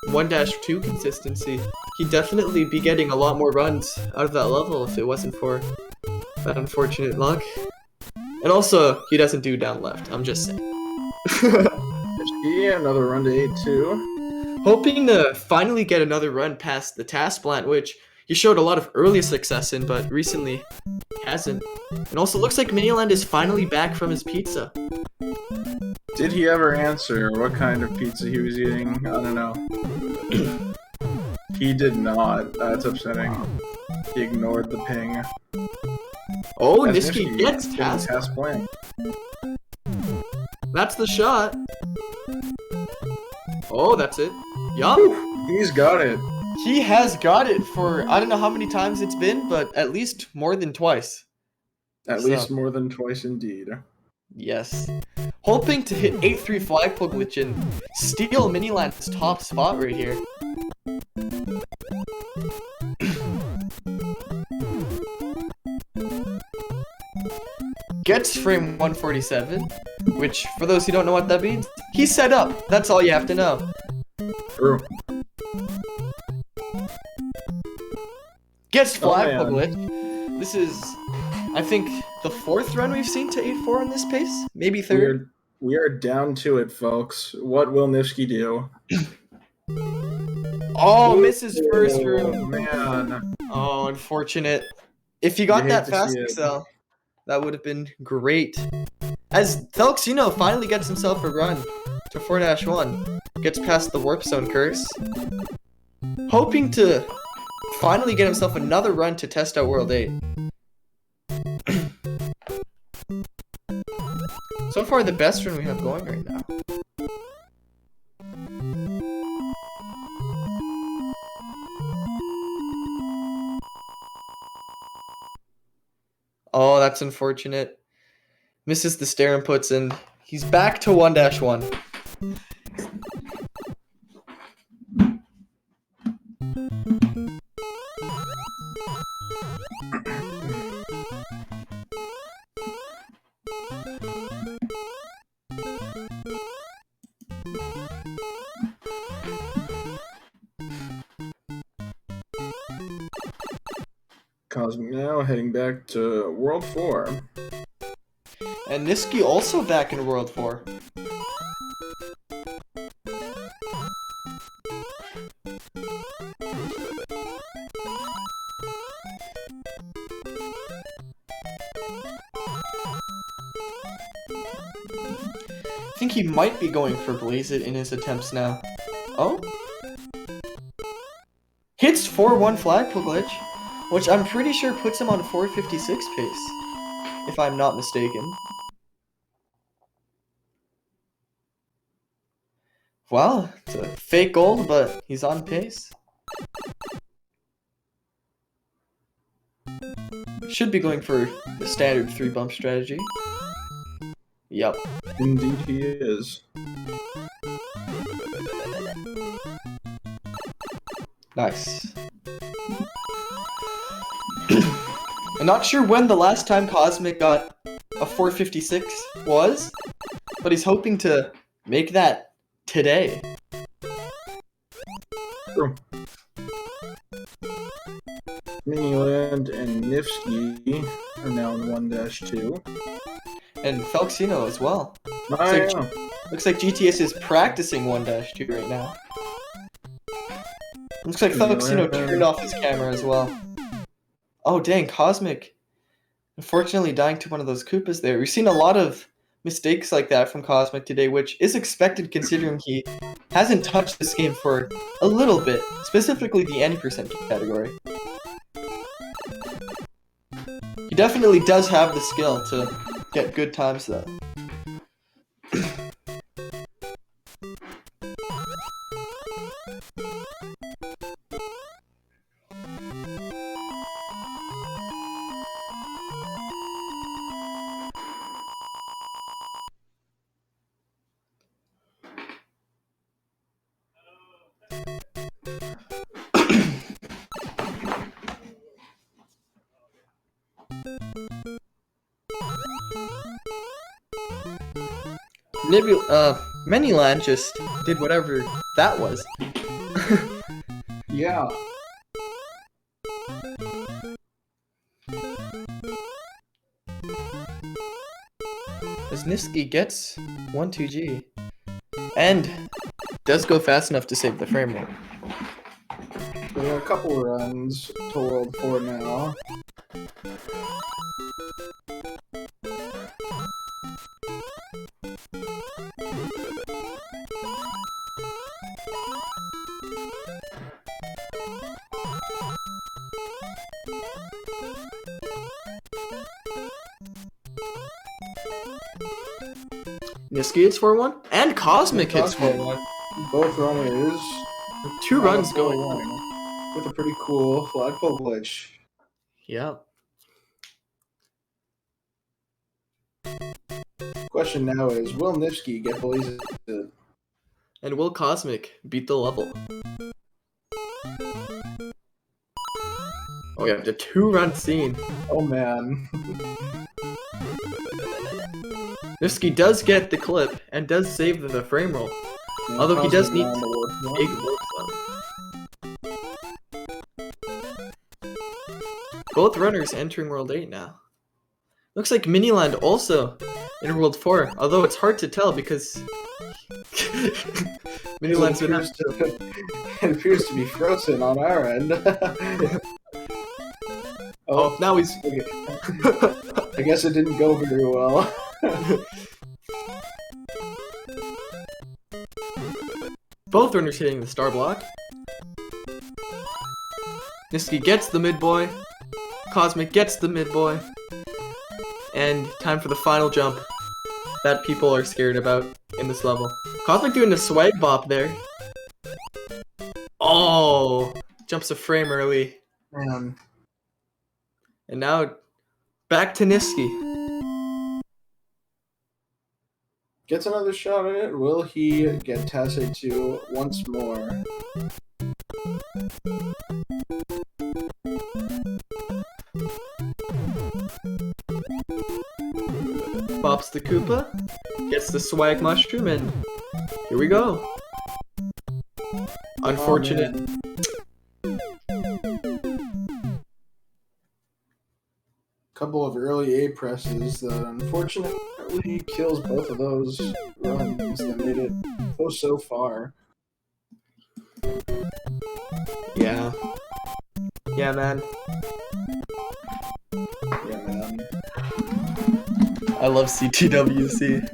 1-2 consistency. He'd definitely be getting a lot more runs out of that level if it wasn't for that unfortunate luck. And also, he doesn't do down left, I'm just saying. Yeah, another run to 8-2. Hoping to finally get another run past the task plant, which he showed a lot of early success in, but recently hasn't. And also looks like Miniland is finally back from his pizza. Did he ever answer what kind of pizza he was eating? I don't know. He did not. That's upsetting. He ignored the ping. Oh, As Nifsky gets task. task blank. That's the shot. Oh, that's it. Yup. He's got it. He has got it for, I don't know how many times it's been, but at least more than twice. At least more than twice, indeed. Yes. Hoping to hit 8-3 flagpole glitch and steal Miniland's top spot right here. Gets frame 147, which, for those who don't know what that means, he's set up. That's all you have to know. True. Gets flagpole man. glitch. This is, I think, the 4th run we've seen to 8-4 on this pace. Maybe 3rd. We are down to it, folks. What will Nifsky do? Oh, misses first room. Oh, man. Oh, unfortunate. If you got You hate that to fast see it. excel, that would have been great. As Thelxino finally gets himself a run to 4-1, gets past the warp zone curse, hoping to finally get himself another run to test out World 8. So far, the best run we have going right now. Oh, that's unfortunate. Misses the stair inputs, and he's back to 1-1. Cosmic now heading back to World 4. And Niski also back in World 4. I think he might be going for Blaze It in his attempts now. Oh? Hits 4-1 flagpole glitch, which I'm pretty sure puts him on 456 pace, if I'm not mistaken. Wow, it's a fake gold, but he's on pace. Should be going for the standard 3-bump strategy. Yep. Indeed he is. Nice. I'm not sure when the last time Cosmic got a 456 was, but he's hoping to make that today. True. Miniland and Nifsky are now in 1-2. And Felxino as well. Yeah. Looks like GTS is practicing 1-2 right now. Looks like Felxino turned off his camera as well. Oh dang, Cosmic unfortunately dying to one of those Koopas there. We've seen a lot of mistakes like that from Cosmic today, which is expected considering he hasn't touched this game for a little bit, specifically the any percent category. He definitely does have the skill to get good times though. Manyland just did whatever that was. Yeah. As Nifsky gets 1-2G and does go fast enough to save the frame rate. We have a couple runs to World 4 now. Niski hits for 1, and Cosmic hits for 1. Both runners. 2 runs going. With a pretty cool flagpole glitch. Yep. Question now is, will Nifsky get blasted? And will Cosmic beat the level? Oh, we have the 2-run scene. Oh man. Nifsky does get the clip and does save the frame roll. Although he does need big work done. Both runners entering World 8 now. Looks like Miniland also in World 4, although it's hard to tell because Miniland's been it appears to be frozen on our end. Oh, now he's... I guess it didn't go very well. Both runners hitting the star block. Niski gets the mid boy. Cosmic gets the mid boy. And time for the final jump that people are scared about in this level. Cosmic doing the swag bop there. Oh! Jumps a frame early. Man. And now back to Niski. Gets another shot at it. Will he get Tasse 2 once more? Bops the Koopa. Gets the swag mushroom, and here we go. Unfortunate. Couple of early A presses that unfortunately kills both of those runs that made it close so far. Yeah. Yeah, man. Yeah, man. I love CTWC.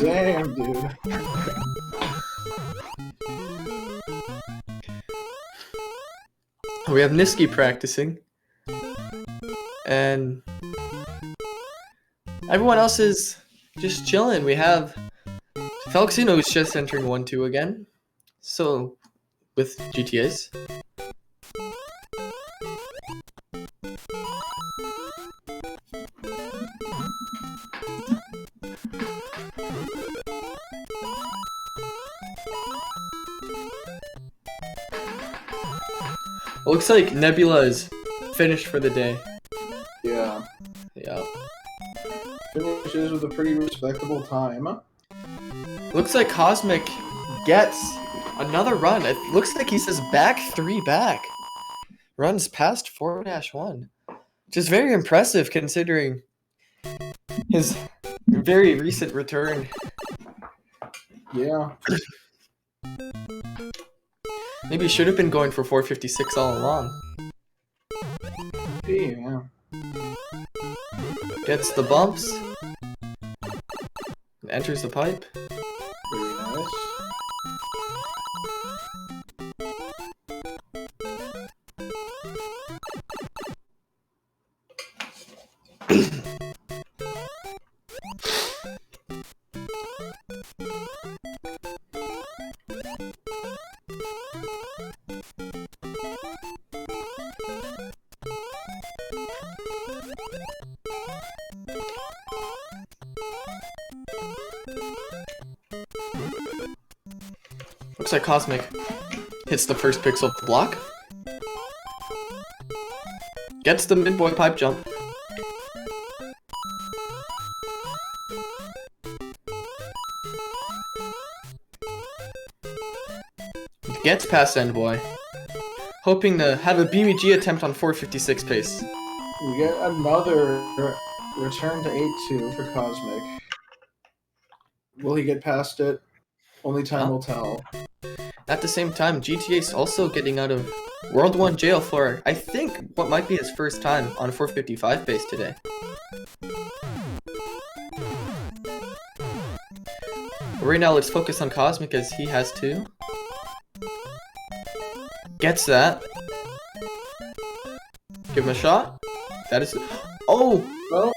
Damn, dude. We have Niski practicing. And everyone else is just chilling. We have Felixino who's just entering 1-2 again. So, with GTAs. Looks like Nebula is finished for the day. Yeah. Yeah. Finishes with a pretty respectable time. Looks like Cosmic gets another run. It looks like he says back 3 back. Runs past 4-1. Which is very impressive considering his very recent return. Yeah. Maybe he should have been going for 456 all along. Yeah. Gets the bumps. Enters the pipe. Very nice. Looks like Cosmic hits the first pixel of the block. Gets the mid-boy pipe jump. Gets past Endboy. Hoping to have a BBG attempt on 456 pace. We get another return to 8-2 for Cosmic. Will he get past it? Only time will tell. At the same time, GTA's also getting out of World 1 jail for, I think, what might be his first time on 455 pace today. Right now, let's focus on Cosmic as he has 2. Gets that. Give him a shot. That is... Oh! Well,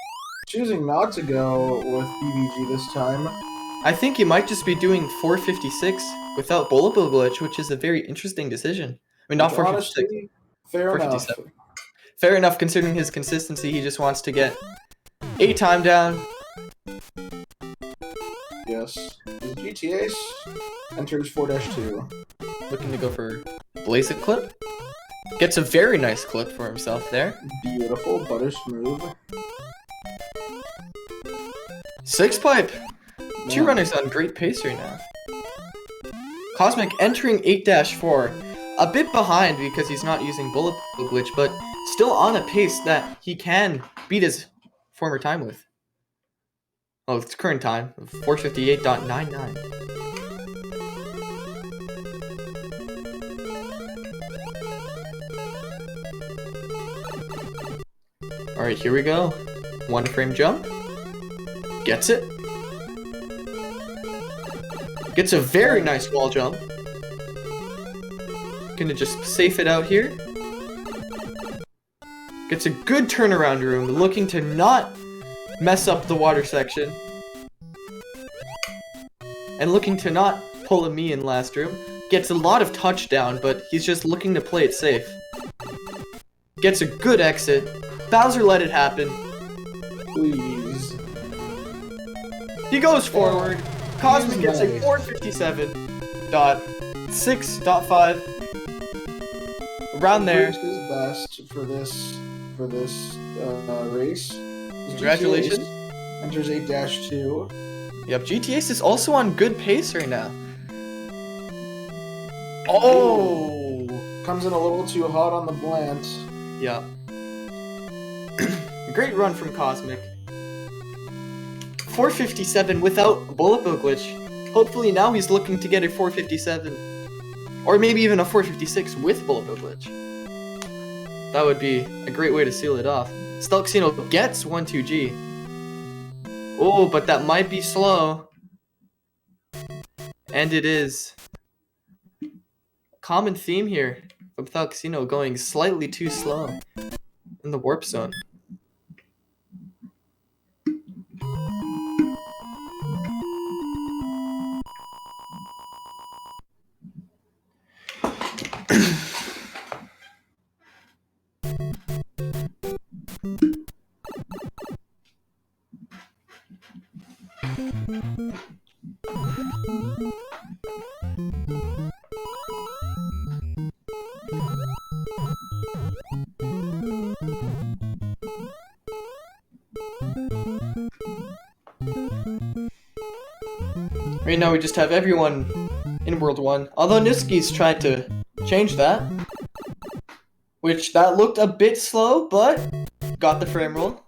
2 choosing not to go with BBG this time. I think he might just be doing 456 without bullet bill glitch, which is a very interesting decision. I mean, not Which 456. honestly, fair enough. 457. Fair enough, considering his consistency. He just wants to get a time down. Yes. His GTA's enters 4-2. Looking to go for Blaze It clip. Gets a very nice clip for himself there. Beautiful, butter smooth. Six pipe. Two Yeah. runners on great pace right now. Cosmic entering 8-4. A bit behind because he's not using bullet bill glitch, but still on a pace that he can beat his former time with. Oh, it's current time of 458.99. Alright, here we go. One frame jump. Gets it. Gets a very nice wall jump. Gonna just safe it out here. Gets a good turnaround room, looking to not mess up the water section. And looking to not pull a me in last room. Gets a lot of touchdown, but he's just looking to play it safe. Gets a good exit. Bowser let it happen. Please. He goes forward. Cosmic gets a 457.6.5. Around there. His best for this race. His Congratulations. GTA enters 8-2. Yep, GTS is also on good pace right now. Oh! Comes in a little too hot on the blant. Yeah. Great run from Cosmic. 457 without bullet bill glitch. Hopefully now he's looking to get a 457. Or maybe even a 456 with bullet bill glitch. That would be a great way to seal it off. Stelxino gets 1-2G. Oh, but that might be slow. And it is. Common theme here from Stelxino going slightly too slow in the warp zone. Right now we just have everyone in World 1. Although Niski's trying to change that. Which, that looked a bit slow, but got the frame roll.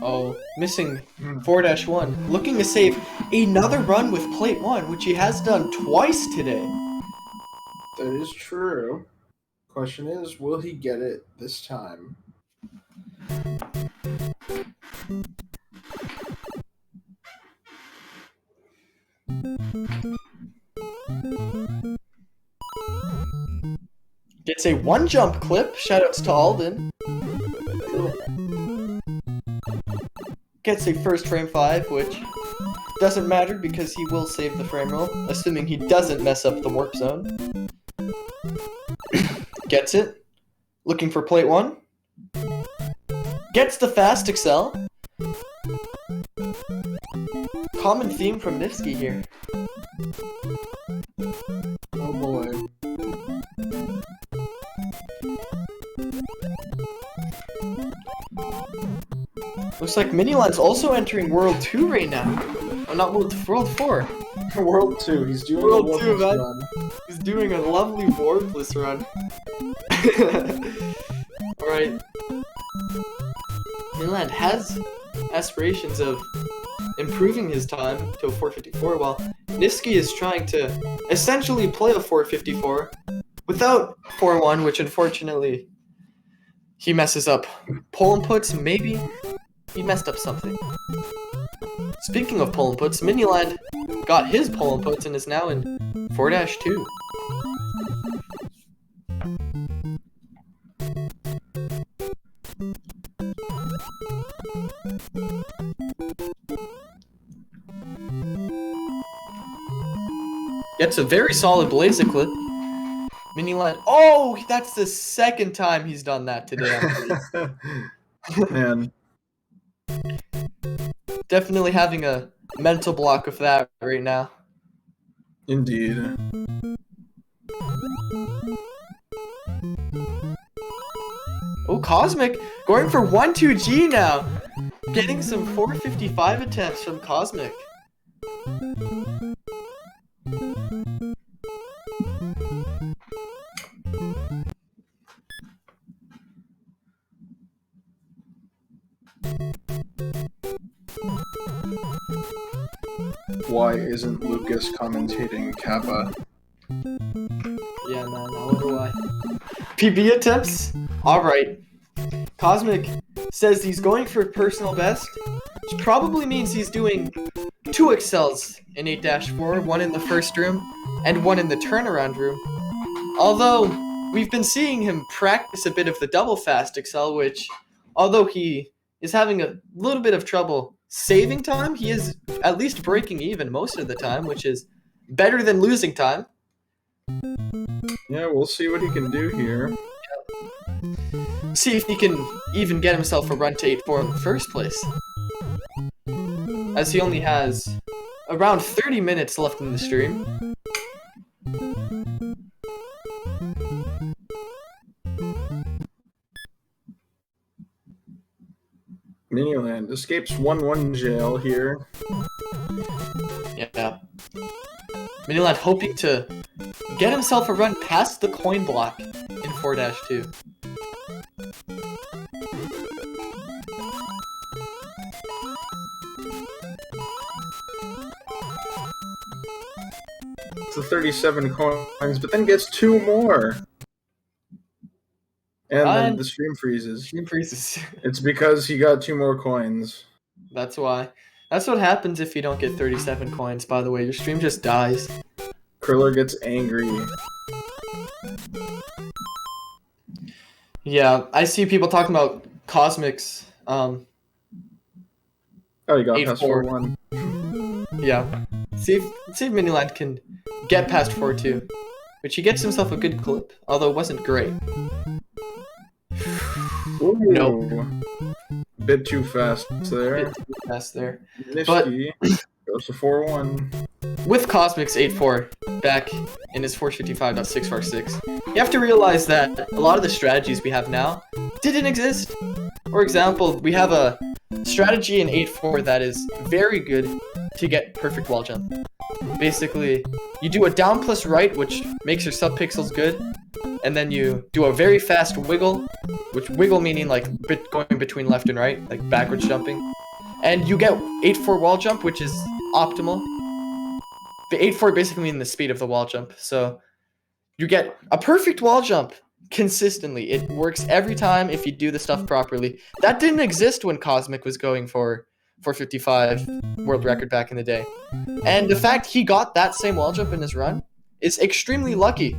Oh, missing 4-1. Looking to save another run with plate 1, which he has done twice today. That is true. Question is, will he get it this time? Gets a one jump clip. Shoutouts to Alden. Gets a first frame 5, which doesn't matter because he will save the frame roll, assuming he doesn't mess up the warp zone. Gets it. Looking for plate 1. Gets the fast excel. Common theme from Nifsky here. Oh boy. Looks like Miniland's also entering World 2 right now. Oh, not World 4. World 2, he's doing World a 2, man. run. He's doing a lovely warpless run. Alright. Miniland has aspirations of improving his time to a 454, while Nifsky is trying to essentially play a 454 without 4-1, which unfortunately he messes up poll inputs. Maybe he messed up something. Speaking of poll inputs, Miniland got his poll inputs and is now in 4-2. Gets a very solid blazer clip. Miniland. Oh, that's the second time he's done that today. Man, Definitely having a mental block of that right now. indeed. Oh, Cosmic going for 1-2G now. Getting some 455 attempts from Cosmic. Why isn't Lucas commentating Kappa? Yeah, man, I wonder why. PB attempts? Alright. Cosmic says he's going for personal best, which probably means he's doing 2 excels in 8-4, one in the first room and one in the turnaround room. Although, we've been seeing him practice a bit of the double fast excel, which, although he is having a little bit of trouble saving time, he is at least breaking even most of the time, which is better than losing time. Yeah, we'll see what he can do here. See if he can even get himself a run to 8-4 in the first place. As he only has around 30 minutes left in the stream. Miniland escapes 1-1 jail here. Yeah. Miniland hoping to get himself a run past the coin block in 4-2. It's the 37 coins, but then gets 2 more. And then the stream freezes. Stream freezes. It's because he got 2 more coins. That's why. That's what happens if you don't get 37 coins, by the way. Your stream just dies. Kriller gets angry. Yeah, I see people talking about Cosmic's, Oh, he got past 8-4. 4-1. Yeah. See if Miniland can get past 4-2. Which he gets himself a good clip, although it wasn't great. Ooh. Nope. Bit too fast there. Bit too fast there. Nifty goes to 4-1. With Cosmic's 8-4 back in his 455.646, you have to realize that a lot of the strategies we have now didn't exist. For example, we have a strategy in 8-4 that is very good to get perfect wall jump. Basically, you do a down plus right, which makes your subpixels good, and then you do a very fast wiggle, which wiggle meaning like going between left and right, like backwards jumping, and you get 8-4 wall jump, which is optimal. The 8-4 basically means the speed of the wall jump, so you get a perfect wall jump consistently. It works every time if you do the stuff properly. That didn't exist when Cosmic was going for 455 world record back in the day. And the fact he got that same wall jump in his run is extremely lucky,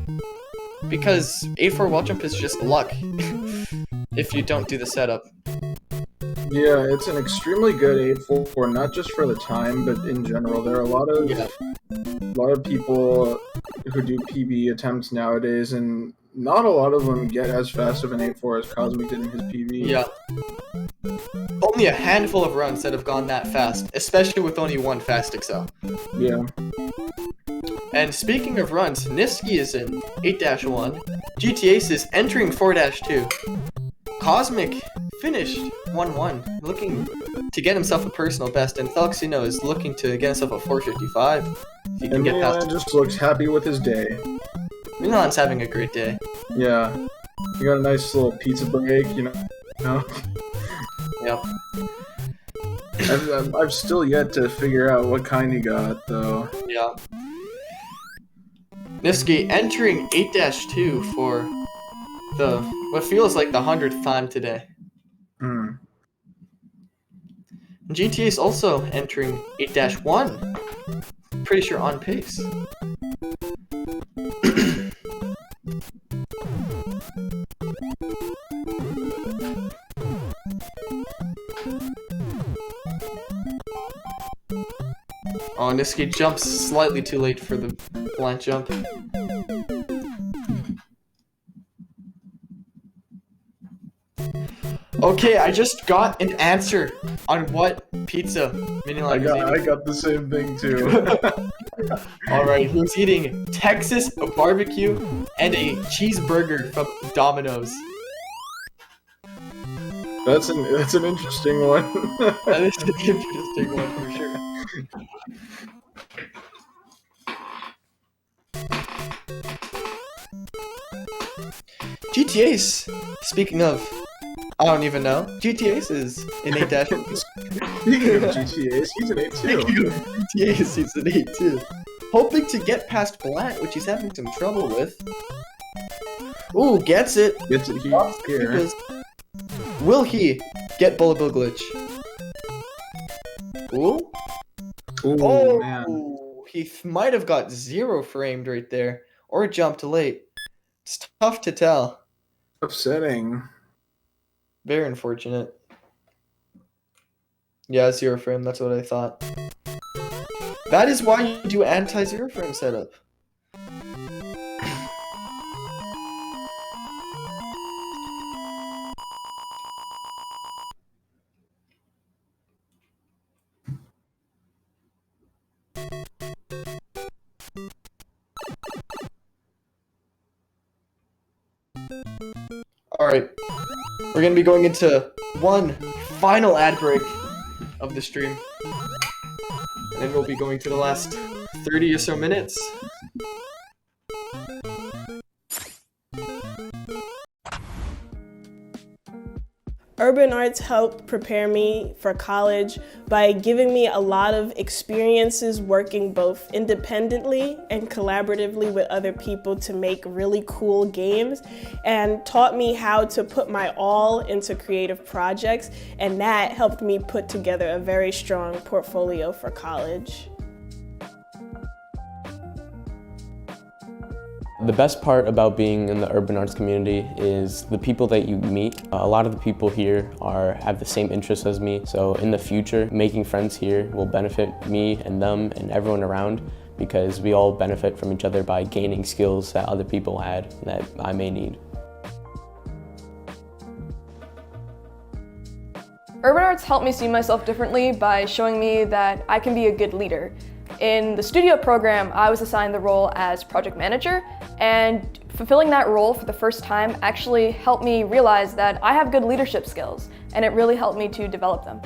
because 8-4 wall jump is just luck if you don't do the setup. Yeah, it's an extremely good 8-4, not just for the time, but in general. There are a lot of people who do PB attempts nowadays, and not a lot of them get as fast of an 8-4 as Cosmic did in his PB. Yeah. Only a handful of runs that have gone that fast, especially with only one fast excel. Yeah. And speaking of runs, Nifsky is in 8-1. GTAce is entering 4-2. Cosmic finished 1-1, looking to get himself a personal best, and Felixino is looking to get himself a 455. If he can And get Milan past. just looks happy with his day. Milan's having a great day. Yeah. You got a nice little pizza break, you know? Yep. I've still yet to figure out what kind he got, though. Yeah. Nifsky entering 8-2 for what feels like the 100th time today. Hmm. GTA is also entering 8-1. Pretty sure on pace. Oh, Nifsky jumps slightly too late for the blunt jump. Okay, I just got an answer on what pizza Minion is I eating. got the same thing too. Alright, he's eating Texas barbecue and a cheeseburger from Domino's. That's an interesting one. That is an interesting one for sure. GTA's, speaking of, I don't even know, GTA's is in 8-. Speaking of GTA's, he's an 8 too. Speaking of GTA's, he's an 8 too. Hoping to get past Blat, which he's having some trouble with. Ooh, gets it. Gets it here. Because will he get Bullet Bill Glitch? Ooh. Ooh, Oh, man. he might have got 0 framed right there, or jumped late. It's tough to tell. Upsetting. Very unfortunate. Yeah, 0 frame, that's what I thought. That is why you do anti-0 frame setup. Alright, we're gonna be going into one final ad break of the stream. And then we'll be going to the last 30 or so minutes. Urban arts helped prepare me for college by giving me a lot of experiences working both independently and collaboratively with other people to make really cool games, and taught me how to put my all into creative projects, and that helped me put together a very strong portfolio for college. The best part about being in the urban arts community is the people that you meet. A lot of the people here have the same interests as me, so in the future, making friends here will benefit me and them and everyone around, because we all benefit from each other by gaining skills that other people had that I may need. Urban arts helped me see myself differently by showing me that I can be a good leader. In the studio program, I was assigned the role as project manager, and fulfilling that role for the first time actually helped me realize that I have good leadership skills, and it really helped me to develop them.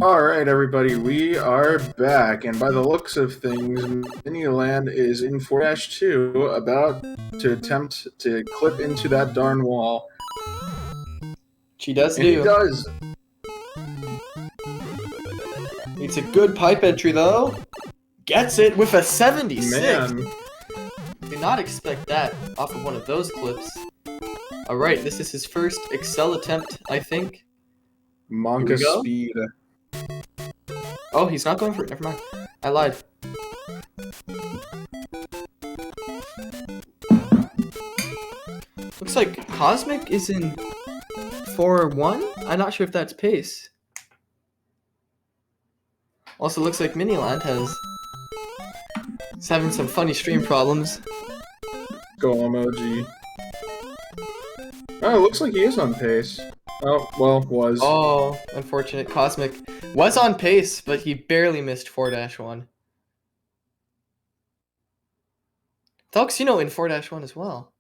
All right, everybody, we are back, and by the looks of things, Miniland is in 4-2, about to attempt to clip into that darn wall. She does And he do. does. It's a good pipe entry, though. Gets it with a 76. Man, Did not expect that off of one of those clips. All right, this is his first Excel attempt, I think. Monka Here we go. speed. Oh, he's not going for it. Never mind. I lied. Looks like Cosmic is in 4-1. I'm not sure if that's pace. Also, looks like Miniland is having some funny stream problems. Go emoji. Oh, it looks like he is on pace. Oh, well, was. Oh, unfortunate. Cosmic was on pace, but he barely missed 4-1. Toxino in 4-1 as well.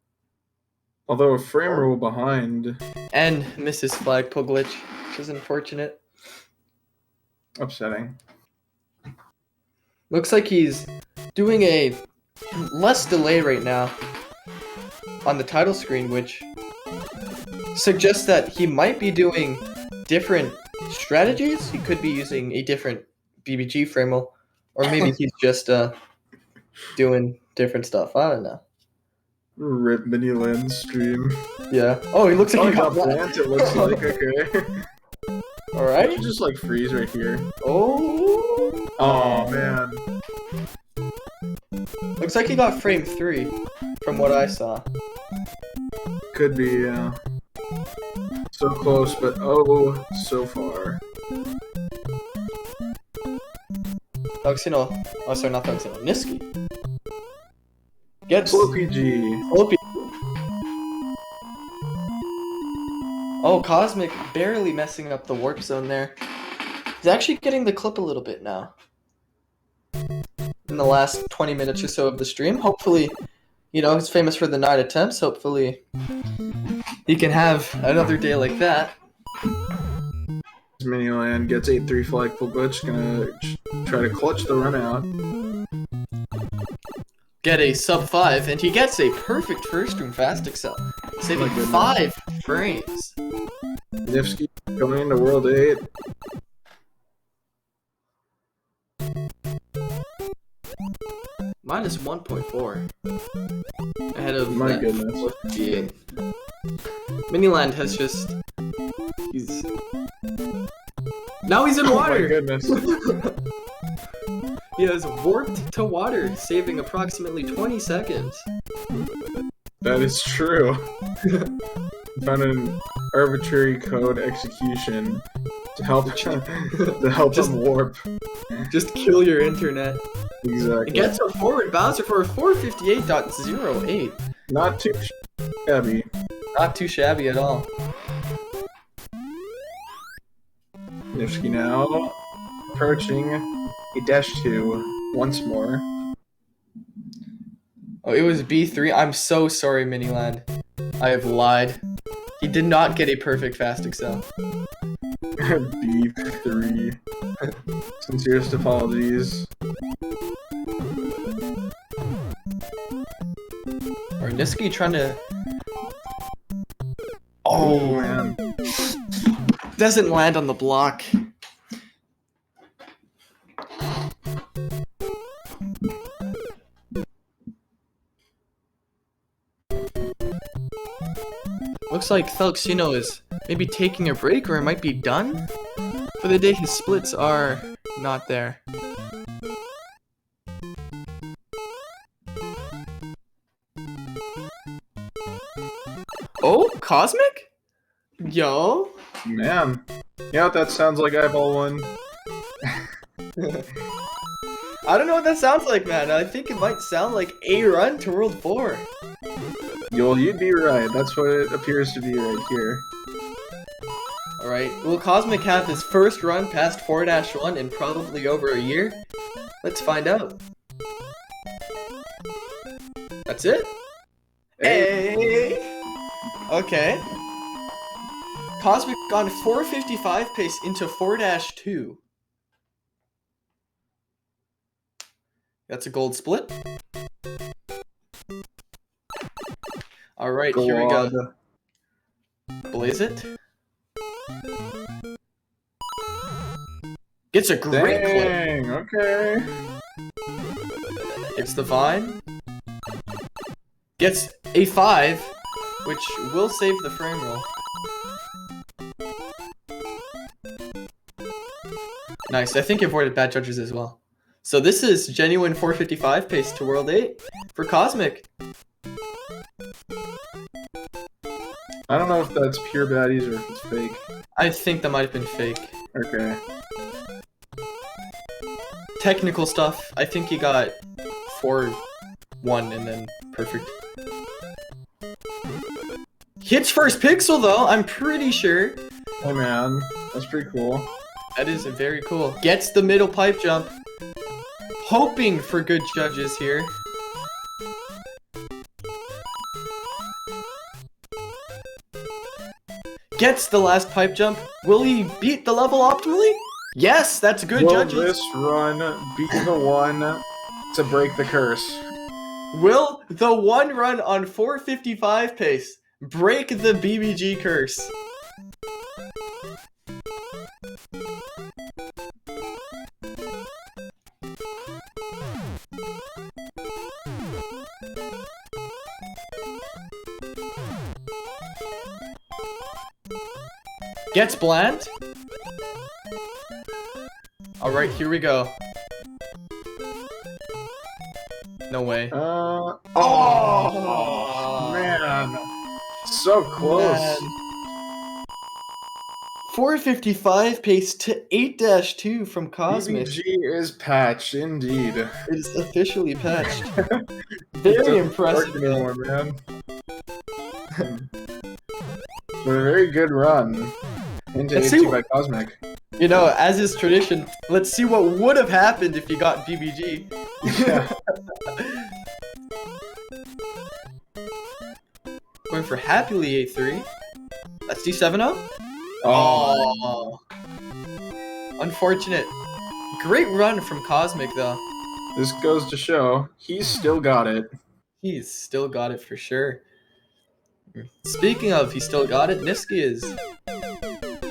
Although a frame rule behind. And misses flagpole glitch, which is unfortunate. Upsetting. Looks like he's doing a less delay right now on the title screen, which suggests that he might be doing different strategies. He could be using a different BBG frame, or maybe he's just doing different stuff. I don't know. Rip Miniland stream. Yeah. Oh, he looks like Oh, he got plant, it looks like, okay. All right. You just like freeze right here. Oh. Oh, man. Looks like he got frame 3 from what I saw. Could be, yeah. So close, but oh, so far. Toxino. Oh, sorry, not Toxino. Niski. Gets Floppy G. Floppy. Oh, Cosmic barely messing up the warp zone there. He's actually getting the clip a little bit now. In the last 20 minutes or so of the stream. Hopefully, you know, he's famous for the 9 attempts. Hopefully, he can have another day like that. Miniland gets 8-3 flagpole glitch. Gonna try to clutch the run out. Get a sub 5, and he gets a perfect first room fast excel, saving 5 frames. Nifsky going into World 8. Minus 1.4. Ahead of My that goodness. 458. Miniland has just... Now he's in Oh my water! goodness. He has warped to water, saving approximately 20 seconds. That is true. Found an arbitrary code execution to help Just- him warp. Just kill your internet. Exactly. It gets a forward Bowser for a 458.08. Not too shabby. Not too shabby at all. Nifsky now approaching a -2 once more. Oh, it was B3. I'm so sorry, Miniland. I have lied. He did not get a perfect fast excel. B3. Sincerest apologies. Or Niski trying to... Oh man. Doesn't land on the block. Looks like Felixino is maybe taking a break, or it might be done for the day. His splits are not there. Oh, Cosmic? Yo. Man. Yeah, that sounds like eyeball one. I don't know what that sounds like, man. I think it might sound like a run to World 4. You'd be right. That's what it appears to be right here. Alright, will Cosmic have his first run past 4-1 in probably over a year? Let's find out. That's it? Hey! Okay. Cosmic on 4:55 pace into 4-2. That's a gold split. All right, here we go. Blaze it. Gets a great clip. Dang, okay. It's the vine. Gets a 5, which will save the frame roll. Nice, I think you avoided bad judges as well. So this is genuine 455 pace to World 8 for Cosmic. I don't know if that's pure baddies or if it's fake. I think that might have been fake. Okay. Technical stuff, I think he got 4-1 and then perfect. Hits first pixel though, I'm pretty sure. Hey man, that's pretty cool. That is very cool. Gets the middle pipe jump. Hoping for good judges here. Gets the last pipe jump. Will he beat the level optimally? Yes, that's good, Will judges. this run be the one to break the curse? Will the one run on 455 pace break the BBG curse? Gets bland. Alright, here we go. No way. Oh, man. So close. Man. 455 pace to 8-2 from Cosmic. BBG is patched, indeed. It is officially patched. Very impressive. Anymore, man. But a very good run into Let's 82 see by Cosmic. You know, as is tradition, let's see what would have happened if you got BBG. Yeah. Going for happily 8-3. That's D7-0? Oh. Unfortunate. Great run from Cosmic, though. This goes to show he's still got it. He's still got it for sure. Speaking of, he still got it, Nifsky is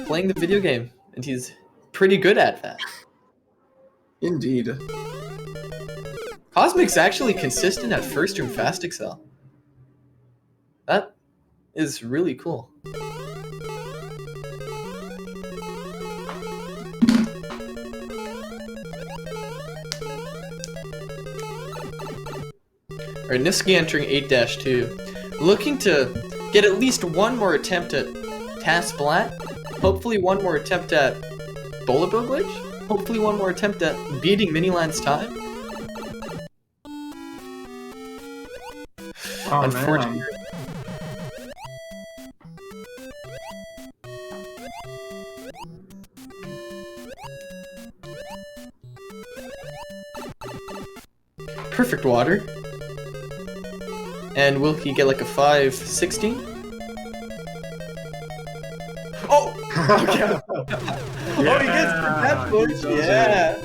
playing the video game, and he's pretty good at that. Indeed. Cosmic's actually consistent at first room fast excel. That is really cool. Alright, Nifsky entering 8-2. Looking to get at least one more attempt at Task Blat. Hopefully one more attempt at Bola Bill Glitch. Hopefully one more attempt at beating Miniland's time. Oh, Unfortunately. man. Perfect water. And will he get like a 5-16? Oh! Okay. Oh, he gets the death push. Yeah.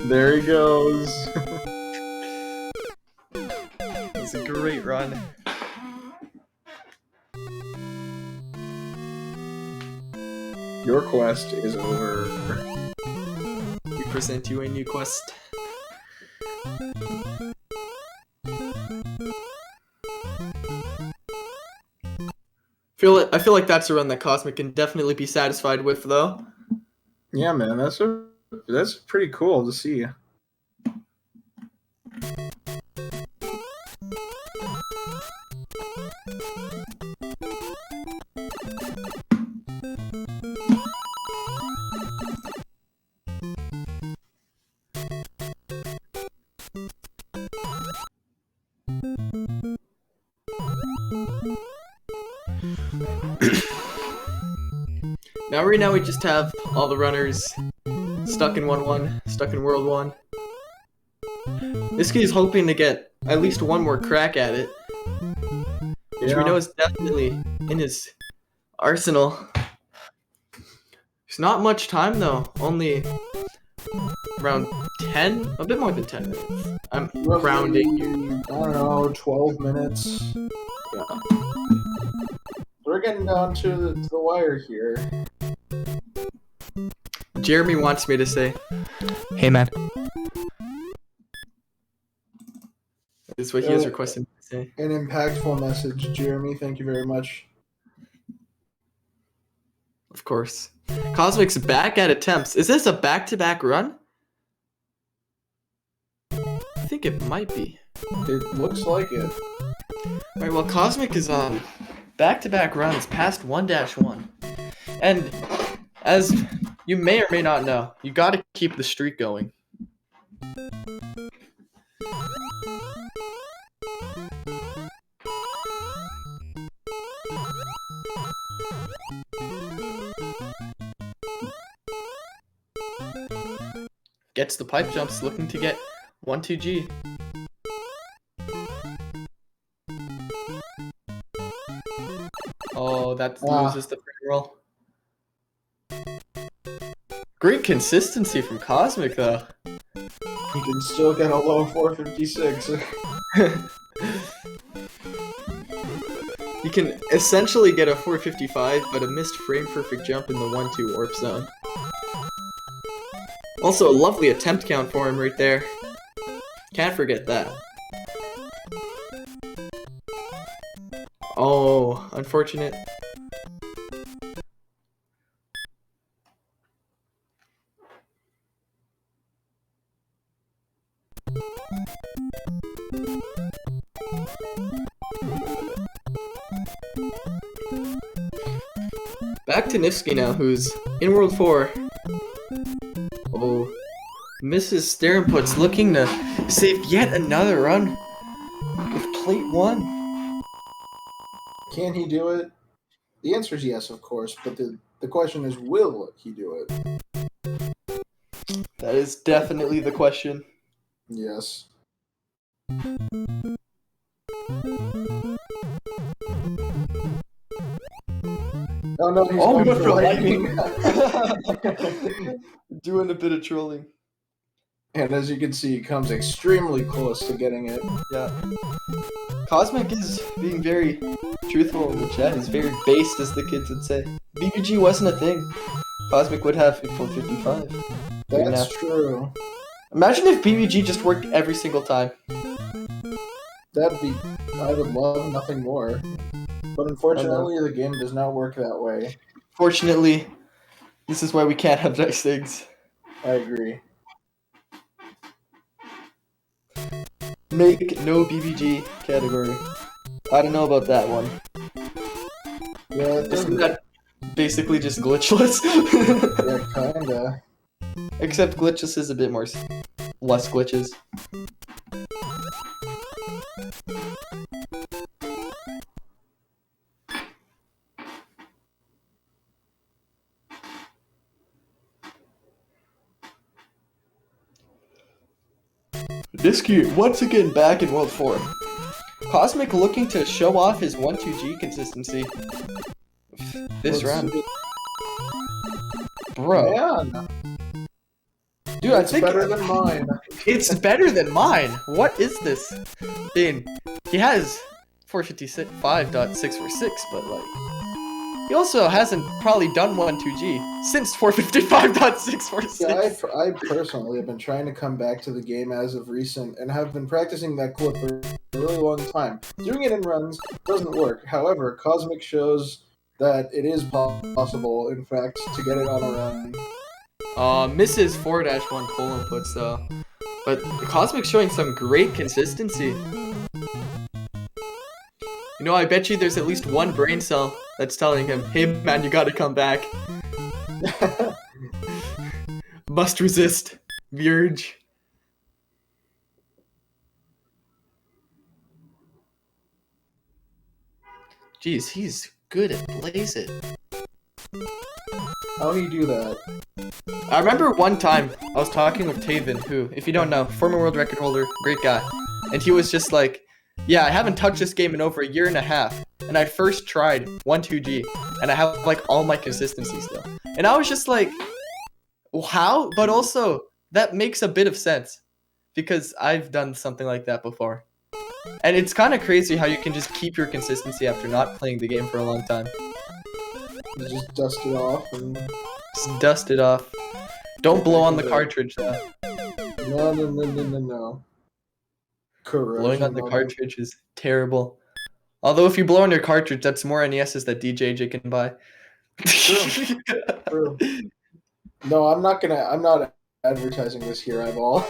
There he goes. That's a great run. Your quest is over. We present you a new quest. I feel like that's a run that Cosmic can definitely be satisfied with, though. Yeah, man, that's pretty cool to see. Now, right now, we just have all the runners stuck in 1-1, stuck in World 1. This kid's hoping to get at least one more crack at it, which we know is definitely in his arsenal. There's not much time, though. Only around 10, a bit more than 10 minutes. I'm rounding here. I don't know, 12 minutes. Yeah. We're getting down to the wire here. Jeremy wants me to say, "Hey man." This is what he has requested me to say. An impactful message, Jeremy. Thank you very much. Of course. Cosmic's back at attempts. Is this a back-to-back run? I think it might be. It looks like it. Alright, well, Cosmic is on back-to-back runs past 1-1. And as you may or may not know, you gotta keep the streak going. Gets the pipe jumps, looking to get 1-2G. Oh, that loses the free roll. Great consistency from Cosmic, though. You can still get a low 456. You can essentially get a 455, but a missed frame perfect jump in the 1-2 warp zone. Also, a lovely attempt count for him right there. Can't forget that. Oh, unfortunate. Back to Nifsky now, who's in World 4. Oh, Mrs. Stare Inputs looking to save yet another run with plate 1. Can he do it? The answer is yes, of course, but the question is, will he do it? That is definitely the question. Yes. Oh no, he's going for lightning. Doing a bit of trolling. And as you can see, he comes extremely close to getting it. Yeah. Cosmic is being very truthful in the chat. He's very based, as the kids would say. BBG wasn't a thing. Cosmic would have a 455. That's true. Imagine if BBG just worked every single time. I would love nothing more. But unfortunately, the game does not work that way. Fortunately, this is why we can't have nice things. I agree. Make no BBG category. I don't know about that one. Yeah, Isn't that basically just glitchless? Yeah, kinda. Except glitchless is a bit more less glitches. Nisky once again back in World 4. Cosmic looking to show off his 1-2G consistency. This round. Bro. Man. Dude, I It's think better than mine. it's better than mine. What is this? I mean, he has 455.646, but like, he also hasn't probably done 1-2G since 455.646. Yeah, I personally have been trying to come back to the game as of recent and have been practicing that clip for a really long time. Doing it in runs doesn't work. However, Cosmic shows that it is possible, in fact, to get it on a run. Misses 4-1 pull inputs though. But Cosmic's showing some great consistency. You know, I bet you there's at least one brain cell that's telling him, hey man, you gotta come back. Must resist the urge. Jeez, he's good at Blaze It. How do you do that? I remember one time I was talking with Taven, who, if you don't know, former world record holder, great guy. And he was just like, yeah, I haven't touched this game in over a year and a half. And I first tried 1-2G, and I have like all my consistency still. And I was just like, well, how? But also, that makes a bit of sense because I've done something like that before. And it's kind of crazy how you can just keep your consistency after not playing the game for a long time. You just dust it off and Just dust it off. Don't blow on the cartridge though. no. Corrosion Blowing on the it. cartridge is terrible. Although if you blow on your cartridge, that's more NESs that DJJ can buy. True. No, I'm not advertising this here at all.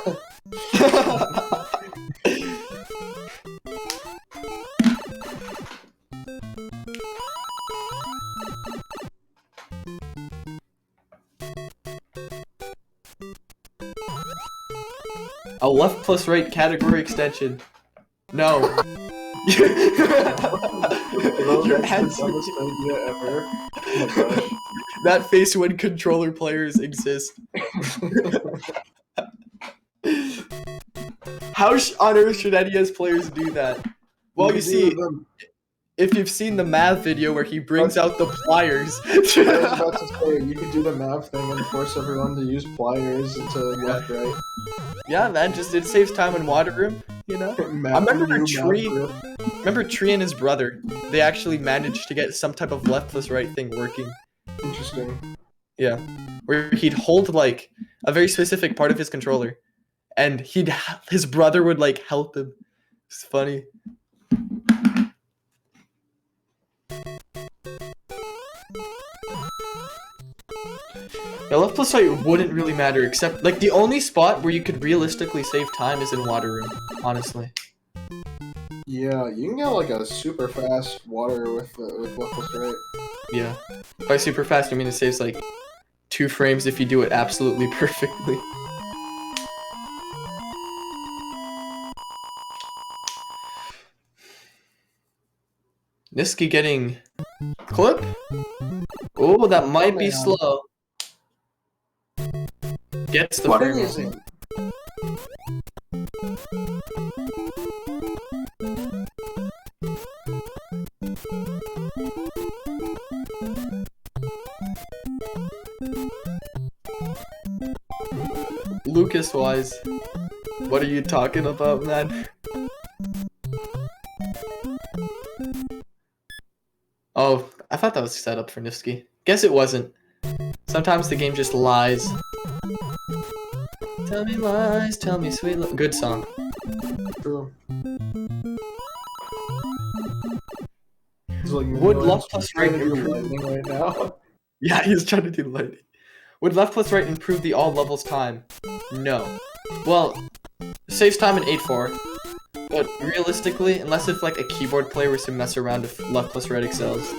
A left plus right category extension. No. Your That's hands. the dumbest idea ever. Oh my gosh. That face when controller players exist. How on earth should NES players do that? Well, you see, if you've seen the Mav video where he brings out the pliers. I was about to say, you could do the Mav thing and force everyone to use pliers to left, right. Yeah, man, it saves time in water room, you know? I remember Tree and his brother, they actually managed to get some type of left plus right thing working. Interesting. Yeah. Where he'd hold, like, a very specific part of his controller, and his brother would, like, help him. It's funny. Yeah, left plus right wouldn't really matter, except, like, the only spot where you could realistically save time is in water room, honestly. Yeah, you can get like a super fast water with left plus right. Yeah. By super fast, I mean it saves, like, 2 frames if you do it absolutely perfectly. Niski getting clip? Oh, that might be slow. Gets the frame. Lucas Wise, what are you talking about, man? Oh, I thought that was set up for Nifsky. Guess it wasn't. Sometimes the game just lies. Tell me lies, tell me sweet good song. True. Like Would left plus right improve improve? right now? Yeah, he's trying to do lightning. Would left plus right improve the all levels time? No. Well, saves time in 8-4. But realistically, unless if like a keyboard player was to mess around with left plus right excels.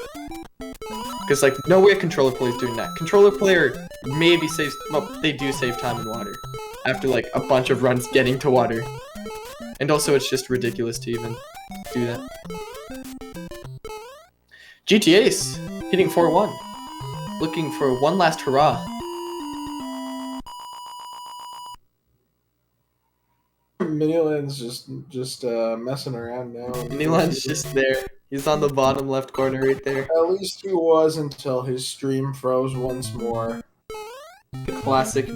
Because like no way a controller player is doing that. Controller player maybe saves, well, they do save time in water. After like a bunch of runs getting to water. And also it's just ridiculous to even do that. GT Ace, hitting 4-1. Looking for one last hurrah. Miniland's just messing around now. Milan's just there. He's on the bottom left corner right there. At least he was until his stream froze once more. The classic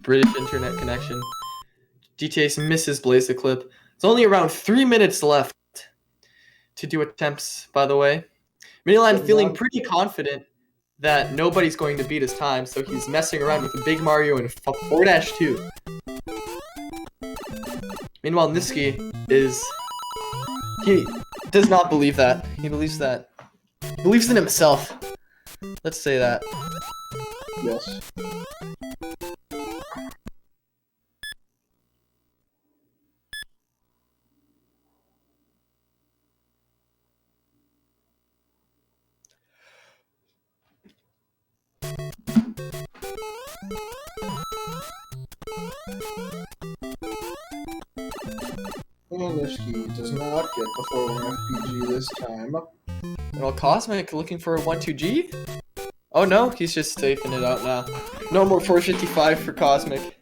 British internet connection. GTA misses Blaze the Clip. It's only around 3 minutes left to do attempts, by the way. Miniland feeling pretty confident that nobody's going to beat his time, so he's messing around with a Big Mario in 4-2. Meanwhile, Niski he does not believe that. He believes in himself. Let's say that. Yes. Niski does not get the 4-1 FPG this time. Well, Cosmic looking for a 1-2G? Oh no, he's just safing it out now. No more 455 for Cosmic.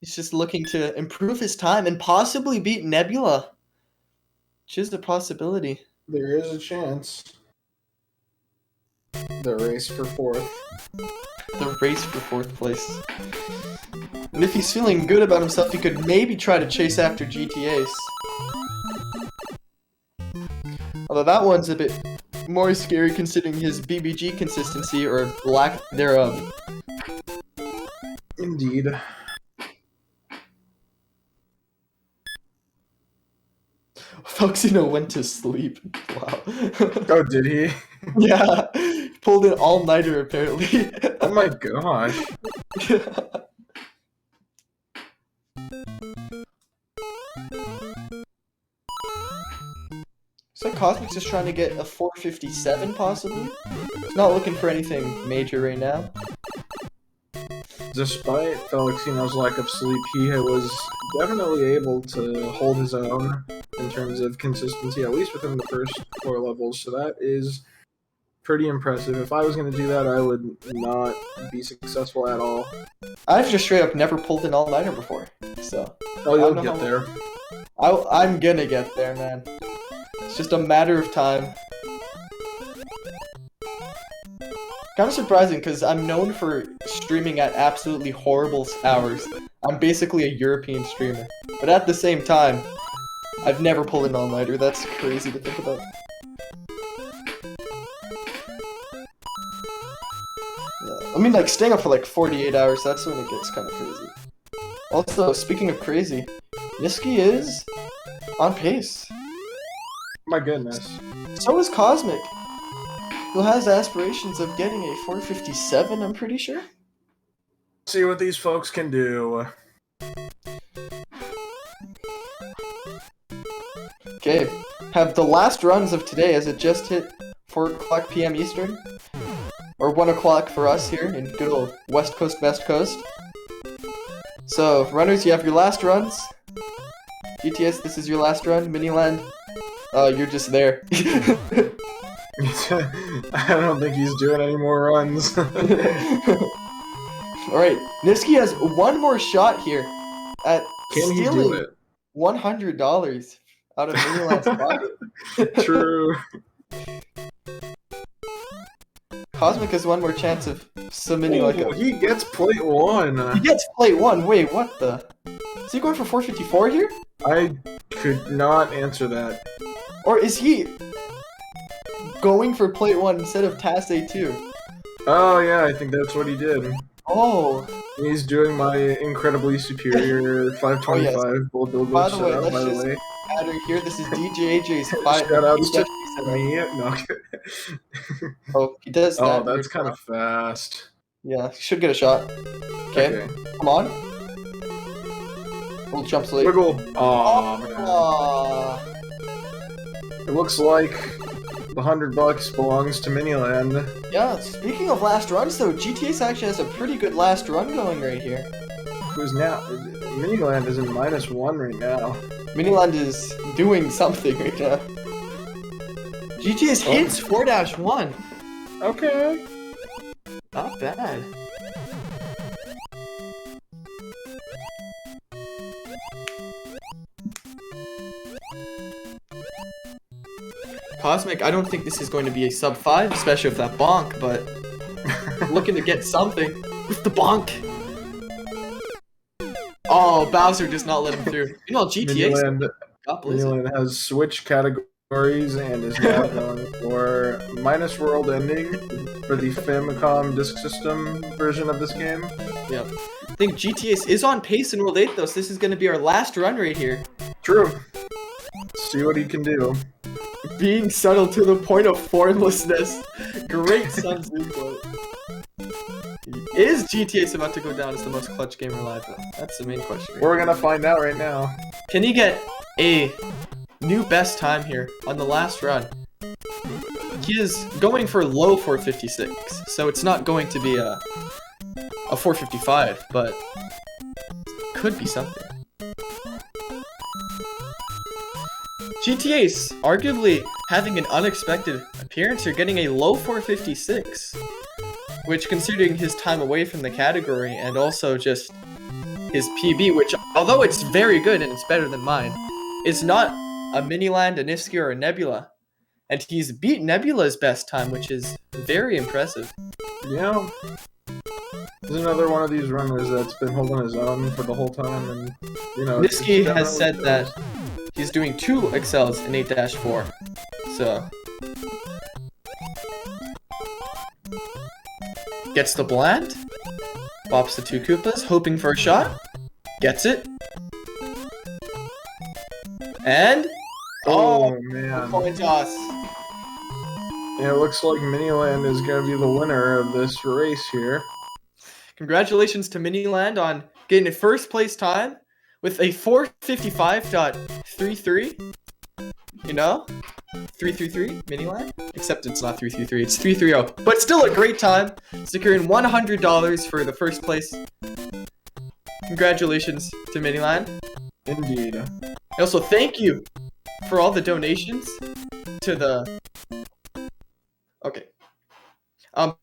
He's just looking to improve his time and possibly beat Nebula. Which is a possibility. There is a chance. The race for 4th. The race for 4th place. And if he's feeling good about himself, he could maybe try to chase after GTA's. Although that one's a bit more scary considering his BBG consistency or lack thereof. Indeed. Foxino went to sleep. Wow. Oh, did he? Yeah. Pulled an all-nighter apparently. Oh my gosh. So Cosmic's just trying to get a 457 possibly? He's not looking for anything major right now. Despite Felixino's lack of sleep, he was definitely able to hold his own in terms of consistency, at least within the first 4 levels, so that is pretty impressive. If I was going to do that, I would not be successful at all. I've just straight up never pulled an all-nighter before, so... Oh, you'll get there. I'm gonna get there, man. It's just a matter of time. Kind of surprising, because I'm known for streaming at absolutely horrible hours. I'm basically a European streamer. But at the same time, I've never pulled an all-nighter. That's crazy to think about. Yeah. I mean, like, staying up for like 48 hours, that's when it gets kind of crazy. Also, speaking of crazy, Niski is on pace. My goodness. So is Cosmic, who has aspirations of getting a 457, I'm pretty sure. See what these folks can do. Okay, have the last runs of today as it just hit 4 o'clock p.m. Eastern. Or 1 o'clock for us here in good old West Coast, Best Coast. So, runners, you have your last runs. GTS, this is your last run. Miniland, you're just there. I don't think he's doing any more runs. Alright, Niski has one more shot here at Can he do stealing it? $100 out of Miniland's pocket. True. Cosmic has one more chance of submitting like a... He gets plate 1. He gets plate 1, wait, what the... Is he going for 454 here? I could not answer that. Or is he going for plate 1 instead of Task A2? Oh yeah, I think that's what he did. Oh. He's doing my incredibly superior 525 Oh, yes. bull build By the way, setup, let's by the just way. add her here. This is DJ AJ's 5. Shout out to me. No. Oh, he does that. Oh, that's kind of fast. Yeah, he should get a shot. Okay, come on. Little jumps late. Wiggle. Oh, man. Aw. It looks like the $100 belongs to Miniland. Yeah, speaking of last runs though, GTS actually has a pretty good last run going right here. Who's now? Miniland is in -1 right now. Miniland is doing something right now. GTS hits 4-1. Okay. Not bad. Cosmic, I don't think this is going to be a sub 5, especially with that bonk, but looking to get something with the bonk. Oh, Bowser does not let him through. You know, GTA. Miniland has switched categories and is now going for minus world ending for the Famicom Disk System version of this game. Yeah. I think GTS is on pace in World 8 though, so this is going to be our last run right here. True. See what he can do. Being subtle to the point of formlessness. Great Sun's input. Is GTS about to go down as the most clutch gamer alive though? That's the main question. We're gonna find out right now. Can he get a new best time here on the last run? He is going for low 456, so it's not going to be a 455, but could be something. GTA's arguably having an unexpected appearance here, getting a low 456, which considering his time away from the category and also just his PB, which although it's very good and it's better than mine, is not a Miniland, a Niski, or a Nebula. and he's beat Nebula's best time, which is very impressive. Yeah. There's another one of these runners that's been holding his own for the whole time, and Niski has said that he's doing 2 excels in 8-4. So gets the bland, bops the 2 Koopas, hoping for a shot, gets it, and man, coin toss. And it looks like Miniland is going to be the winner of this race here. Congratulations to Miniland on getting a first place time with a 4:55.33. 333 Miniland? Except it's not 333, it's 330. But still a great time, securing $100 for the first place. Congratulations to Miniland. Indeed. And also thank you for all the donations to the... Okay.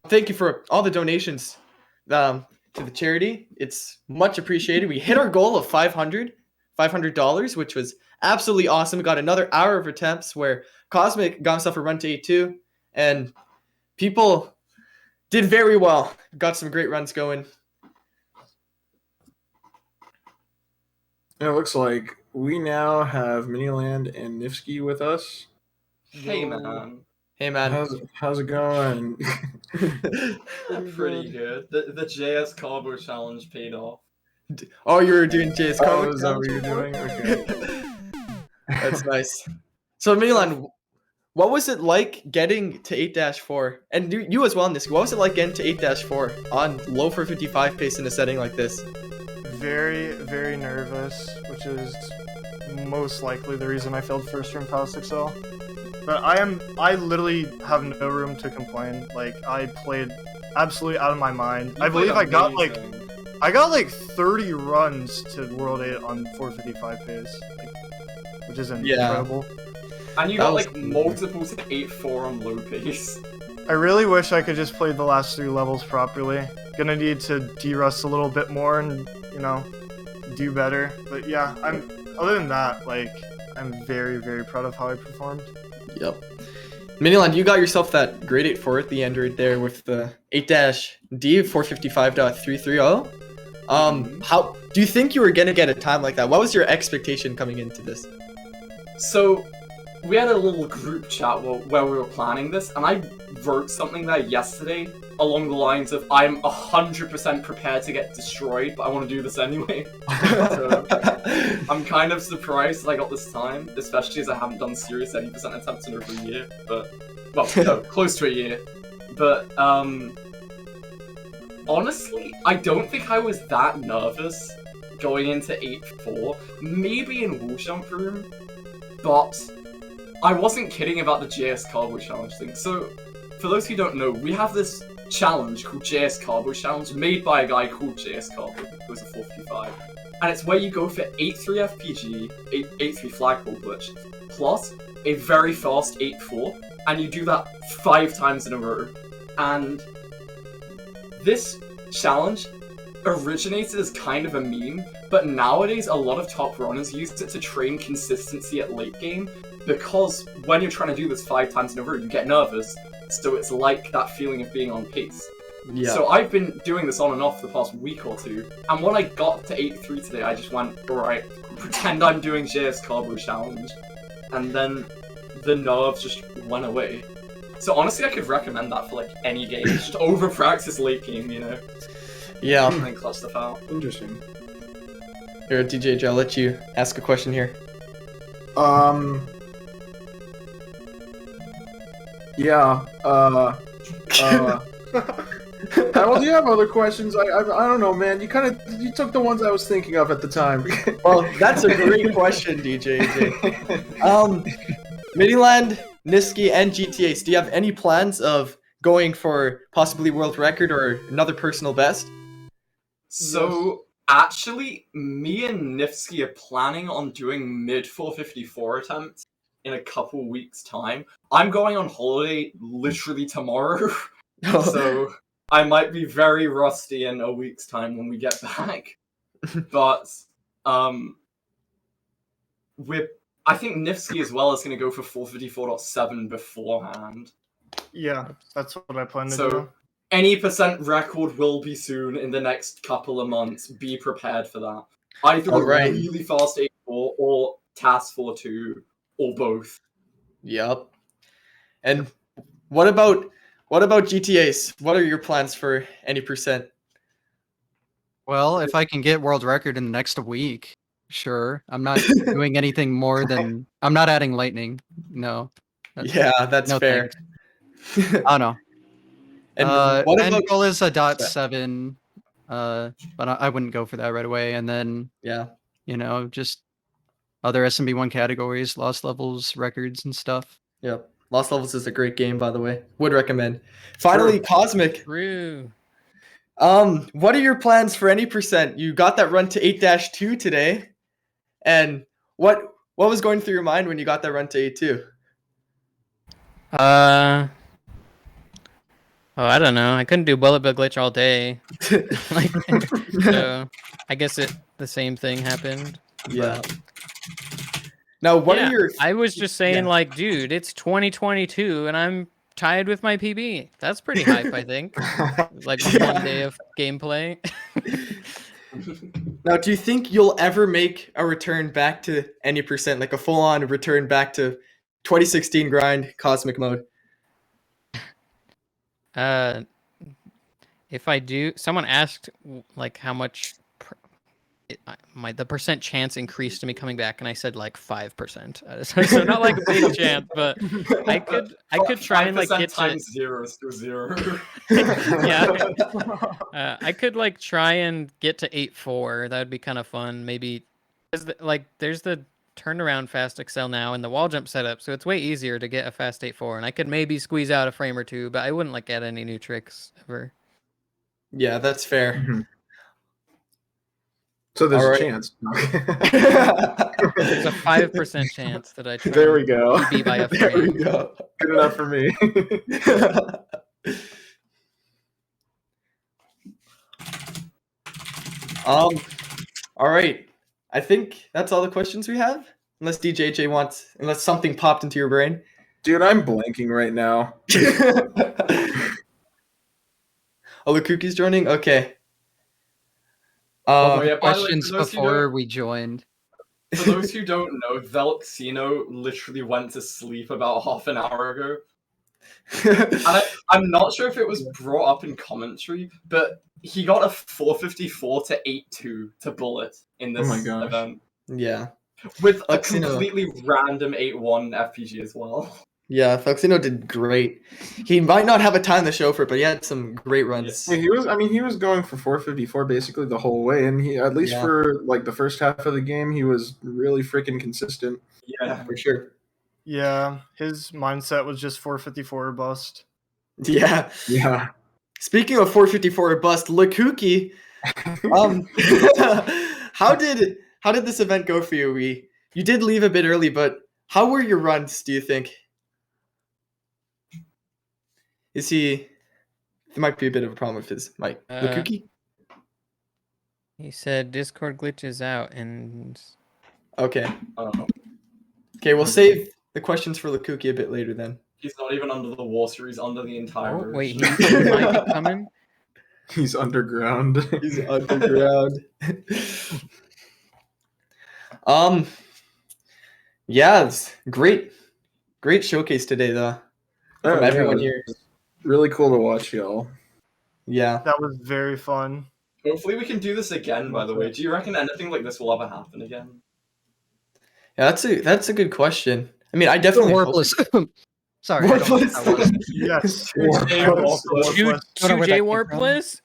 Thank you for all the donations to the charity. It's much appreciated. We hit our goal of $500, which was absolutely awesome. We got another hour of attempts where Cosmic got himself a run to 8-2, and people did very well. Got some great runs going. And it looks like we now have Miniland and Nifsky with us. Hey man. Hey man. How's it going? Pretty good. The JS Carbo Challenge paid off. Oh, you were doing JS Carbo? Is that what you're doing? Okay. That's nice. So Miniland, what was it like getting to 8-4? And you as well, Niski, what was it like getting to 8-4 on low 455 pace in a setting like this? Very, very nervous, which is most likely the reason I failed first room Palace Excel. But I literally have no room to complain. Like, I played absolutely out of my mind. I believe I got like 30 runs to World 8 on 455 pace, which is incredible. And you got like multiple to 8-4 on low pace. I really wish I could just play the last 3 levels properly. Gonna need to de-rust a little bit more and, do better. But yeah, other than that, I'm very, very proud of how I performed. Yep. Miniland, you got yourself that grade 8-4 at the end right there with the 8-D 455.330. How do you think you were gonna get a time like that? What was your expectation coming into this? So we had a little group chat where we were planning this, and I wrote something there yesterday along the lines of, I'm 100% prepared to get destroyed, but I want to do this anyway. So I'm kind of surprised that I got this time, especially as I haven't done serious 80% attempts in over a year, but, well, no, close to a year. But, honestly, I don't think I was that nervous going into 8-4, maybe in Wall Jump Room, but I wasn't kidding about the JS Carbo Challenge thing. So, for those who don't know, we have this challenge called JS Carbo Challenge, made by a guy called JS Carbo, who was a 455. And it's where you go for 8-3 FPG, 8-3 flagpole glitch, plus a very fast 8-4, and you do that 5 times in a row. And this challenge originated as kind of a meme, but nowadays a lot of top runners use it to train consistency at late game, because when you're trying to do this 5 times in a row, you get nervous, so it's like that feeling of being on pace. Yeah. So I've been doing this on and off the past week or two, and when I got to 8-3 today, I just went, alright, pretend I'm doing JS Carbo Challenge, and then the nerves just went away. So honestly, I could recommend that for any game, just over practice late game, Yeah. and then clutch stuff out. Interesting. Here, DJ, I'll let you ask a question here. Yeah. Well, do you have other questions? I don't know, man. You took the ones I was thinking of at the time. Well, that's a great question, DJ. Miniland, Niski, and GTAs, do you have any plans of going for possibly world record or another personal best? So, actually, me and Nifsky are planning on doing mid 454 attempts in a couple weeks' time. I'm going on holiday literally tomorrow, so I might be very rusty in a week's time when we get back. But, we're I think Nifsky as well is going to go for 454.7 beforehand. Yeah, that's what I plan to So do. any percent record will be soon in the next couple of months. Be prepared for that. Either a Alright. really fast 8-4 or Task 4-2 or both. Yep. And what about GTAs? What are your plans for any percent? Well, if I can get world record in the next week, sure. I'm not doing anything more than I'm not adding lightning. No. Yeah, that's no fair. thanks. I don't know. And what end about goal is a .7, but I wouldn't go for that right away. And then yeah, you know, just other SMB1 categories, lost levels, records, and stuff. Yep. Lost Levels is a great game, by the way. Would recommend. Finally, Cosmic. True. What are your plans for any percent? You got that run to 8-2 today, and what was going through your mind when you got that run to 8-2? Oh, I don't know. I couldn't do bullet bill glitch all day. Like, so I guess the same thing happened. Yeah. Now, what are your? I was just saying, like, dude, it's 2022, and I'm tied with my PB. That's pretty hype, I think. Like 1 day of gameplay. Now, do you think you'll ever make a return back to any percent, like a full-on return back to 2016 grind Cosmic mode? If I do, someone asked like how much the percent chance increased to me coming back, and I said like 5%. So not like a big chance, but I could try and like get times 0 is to 0. Yeah. I could like try and get to 8-4. That would be kind of fun. Maybe there's the turnaround fast excel now and the wall jump setup, so it's way easier to get a fast 8-4, and I could maybe squeeze out a frame or two, but I wouldn't like add any new tricks ever. Yeah, that's fair. Mm-hmm. So there's a chance. There's a 5% chance that I try. There we go. To be by a There frame. we go. Good enough for me. All right. I think that's all the questions we have. Unless DJJ wants, unless something popped into your brain. Dude, I'm blanking right now. Oh, Lukuki's joining? Okay. Oh, yeah, by the way, questions for those who before don't- we joined. For those who don't know, Velxino literally went to sleep about half an hour ago. And I'm not sure if it was brought up in commentary, but he got a 454 to 8-2 to bullet in this event. Yeah. With a Velxino. completely random 8-1 FPG as well. Yeah, Velxino did great. He might not have a ton to show for it, but he had some great runs. Yeah, he was going for 454 basically the whole way, and he, at least for like the first half of the game, he was really freaking consistent. Yeah, for sure. Yeah, his mindset was just 454 or bust. Yeah. Yeah. Speaking of 454 or bust, Lukuki, how did this event go for you? You did leave a bit early, but how were your runs, do you think? There might be a bit of a problem with his mic. Lukuki? He said Discord glitches out and... Okay. Okay, we'll save the questions for Lukuki a bit later then. He's not even under the water, he's under the entire Oh, wait, ocean. he might be coming? He's underground. He's underground. Yeah, it's great showcase today though. From everyone here. Really cool to watch, y'all. Yeah. That was very fun. Hopefully we can do this again, by the way. Do you reckon anything like this will ever happen again? Yeah, that's a good question. I mean, I definitely Warpless. Sorry. Warpless. Yes. 2J Warpless?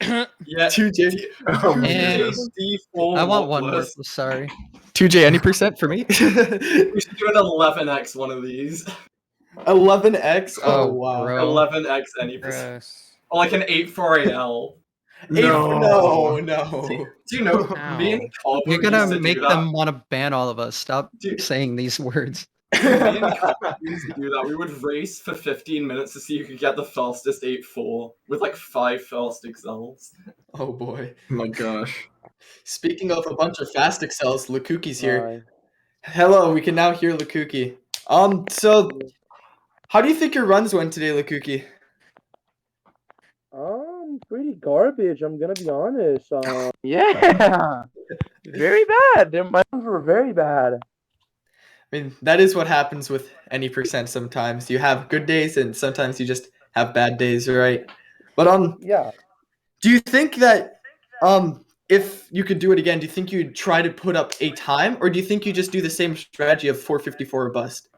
Yeah. 2J. And I want one Warpless, sorry. 2J any percent for me? We should do an 11x one of these. 11x? Oh, wow. bro. 11x any percent. Or like an 8-4AL. No. Do you know, me and Cobb You're used gonna to make do that. them want to ban all of us. Stop saying these words. Me and Cobb used to do that. We would race for 15 minutes to see who could get the fastest 8-4 with like 5 fast excels. Oh boy. Oh my gosh. Speaking of a bunch of fast excels, Lukuki's here. Hello, we can now hear Lukuki. So how do you think your runs went today, Lukuki? Pretty garbage. I'm gonna be honest. Yeah, very bad. My runs were very bad. I mean, that is what happens with any percent sometimes. You have good days and sometimes you just have bad days, right? But Yeah. do you think that if you could do it again, do you think you'd try to put up a time, or do you think you just do the same strategy of 454 or bust?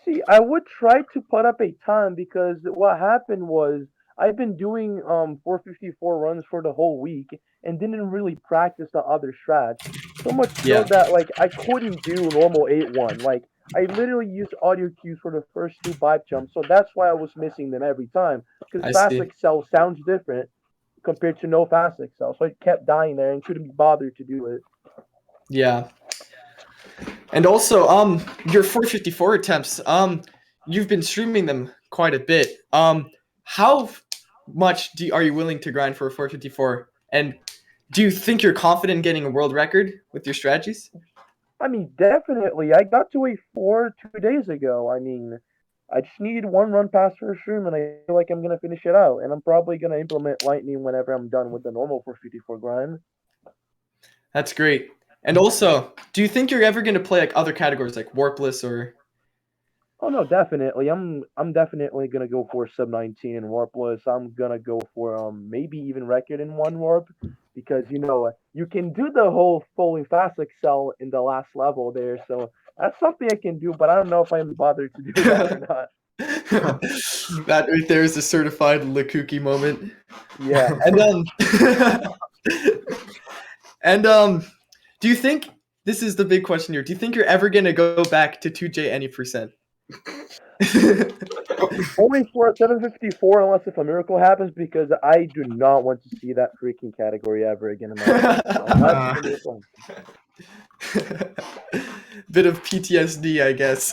See, I would try to put up a time because what happened was I've been doing 454 runs for the whole week and didn't really practice the other strats. So much so Yeah. that like I couldn't do normal 8-1. Like I literally used audio cues for the first 2 bike jumps, so that's why I was missing them every time. Because I fast see. excel sounds different compared to no fast excel, so I kept dying there and couldn't be bothered to do it. Yeah. And also, your 454 attempts, you've been streaming them quite a bit. How much are you willing to grind for a 454? And do you think you're confident in getting a world record with your strategies? I mean, definitely. I got to a 4 2 days ago. I mean, I just need one run past first room, and I feel like I'm gonna finish it out. And I'm probably gonna implement lightning whenever I'm done with the normal 454 grind. That's great. And also, do you think you're ever going to play like other categories like warpless or? Oh no, definitely. I'm definitely gonna go for sub 19 and warpless. I'm gonna go for maybe even record in one warp because you can do the whole fully fast excel in the last level there. So that's something I can do, but I don't know if I'm bothered to do that or not. That right there is a certified Lukuki moment. Yeah. And do you think this is the big question here? Do you think you're ever gonna go back to 2J any percent? Only for a 754 unless if a miracle happens because I do not want to see that freaking category ever again in my life. Unless a miracle. Bit of PTSD, I guess.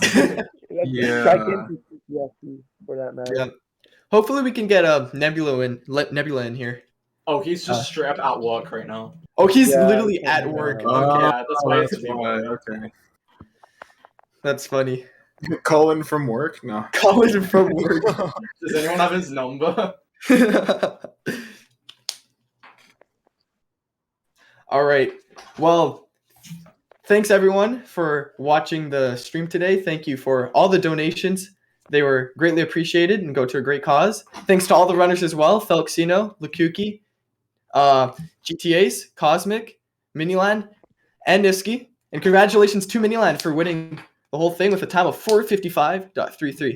Yeah. Gigantic PTSD for that matter. Yeah. Hopefully we can get Nebula in here. Oh, he's just straight up at work right now. Oh, he's literally at work. Okay. Yeah, that's why it's okay. That's funny. Calling from work? No. Calling from work. Does anyone have his number? All right. Well, thanks everyone for watching the stream today. Thank you for all the donations. They were greatly appreciated and go to a great cause. Thanks to all the runners as well. Felixino, Lukuki, GTAs, Cosmic, Miniland, and Niski. And congratulations to Miniland for winning the whole thing with a time of 4:55.33.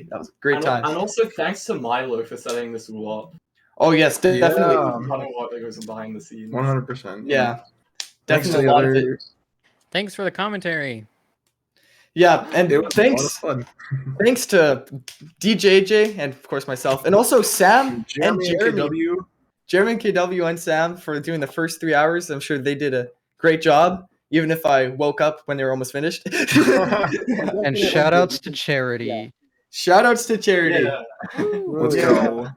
That was a great time. And also thanks to Milo for setting this all up. Oh yes, definitely. I don't know what goes behind the scenes. 100%. Yeah, definitely a lot of it. Thanks for the commentary. Yeah, and It was thanks a lot of thanks to DJJ and of course myself, and also Sam Jeremy and Jeremy. KW. Jeremy and KW and Sam for doing the first 3 hours. I'm sure they did a great job, even if I woke up when they were almost finished. And shout outs to Charity. Shout outs to Charity. Yeah. Let's go.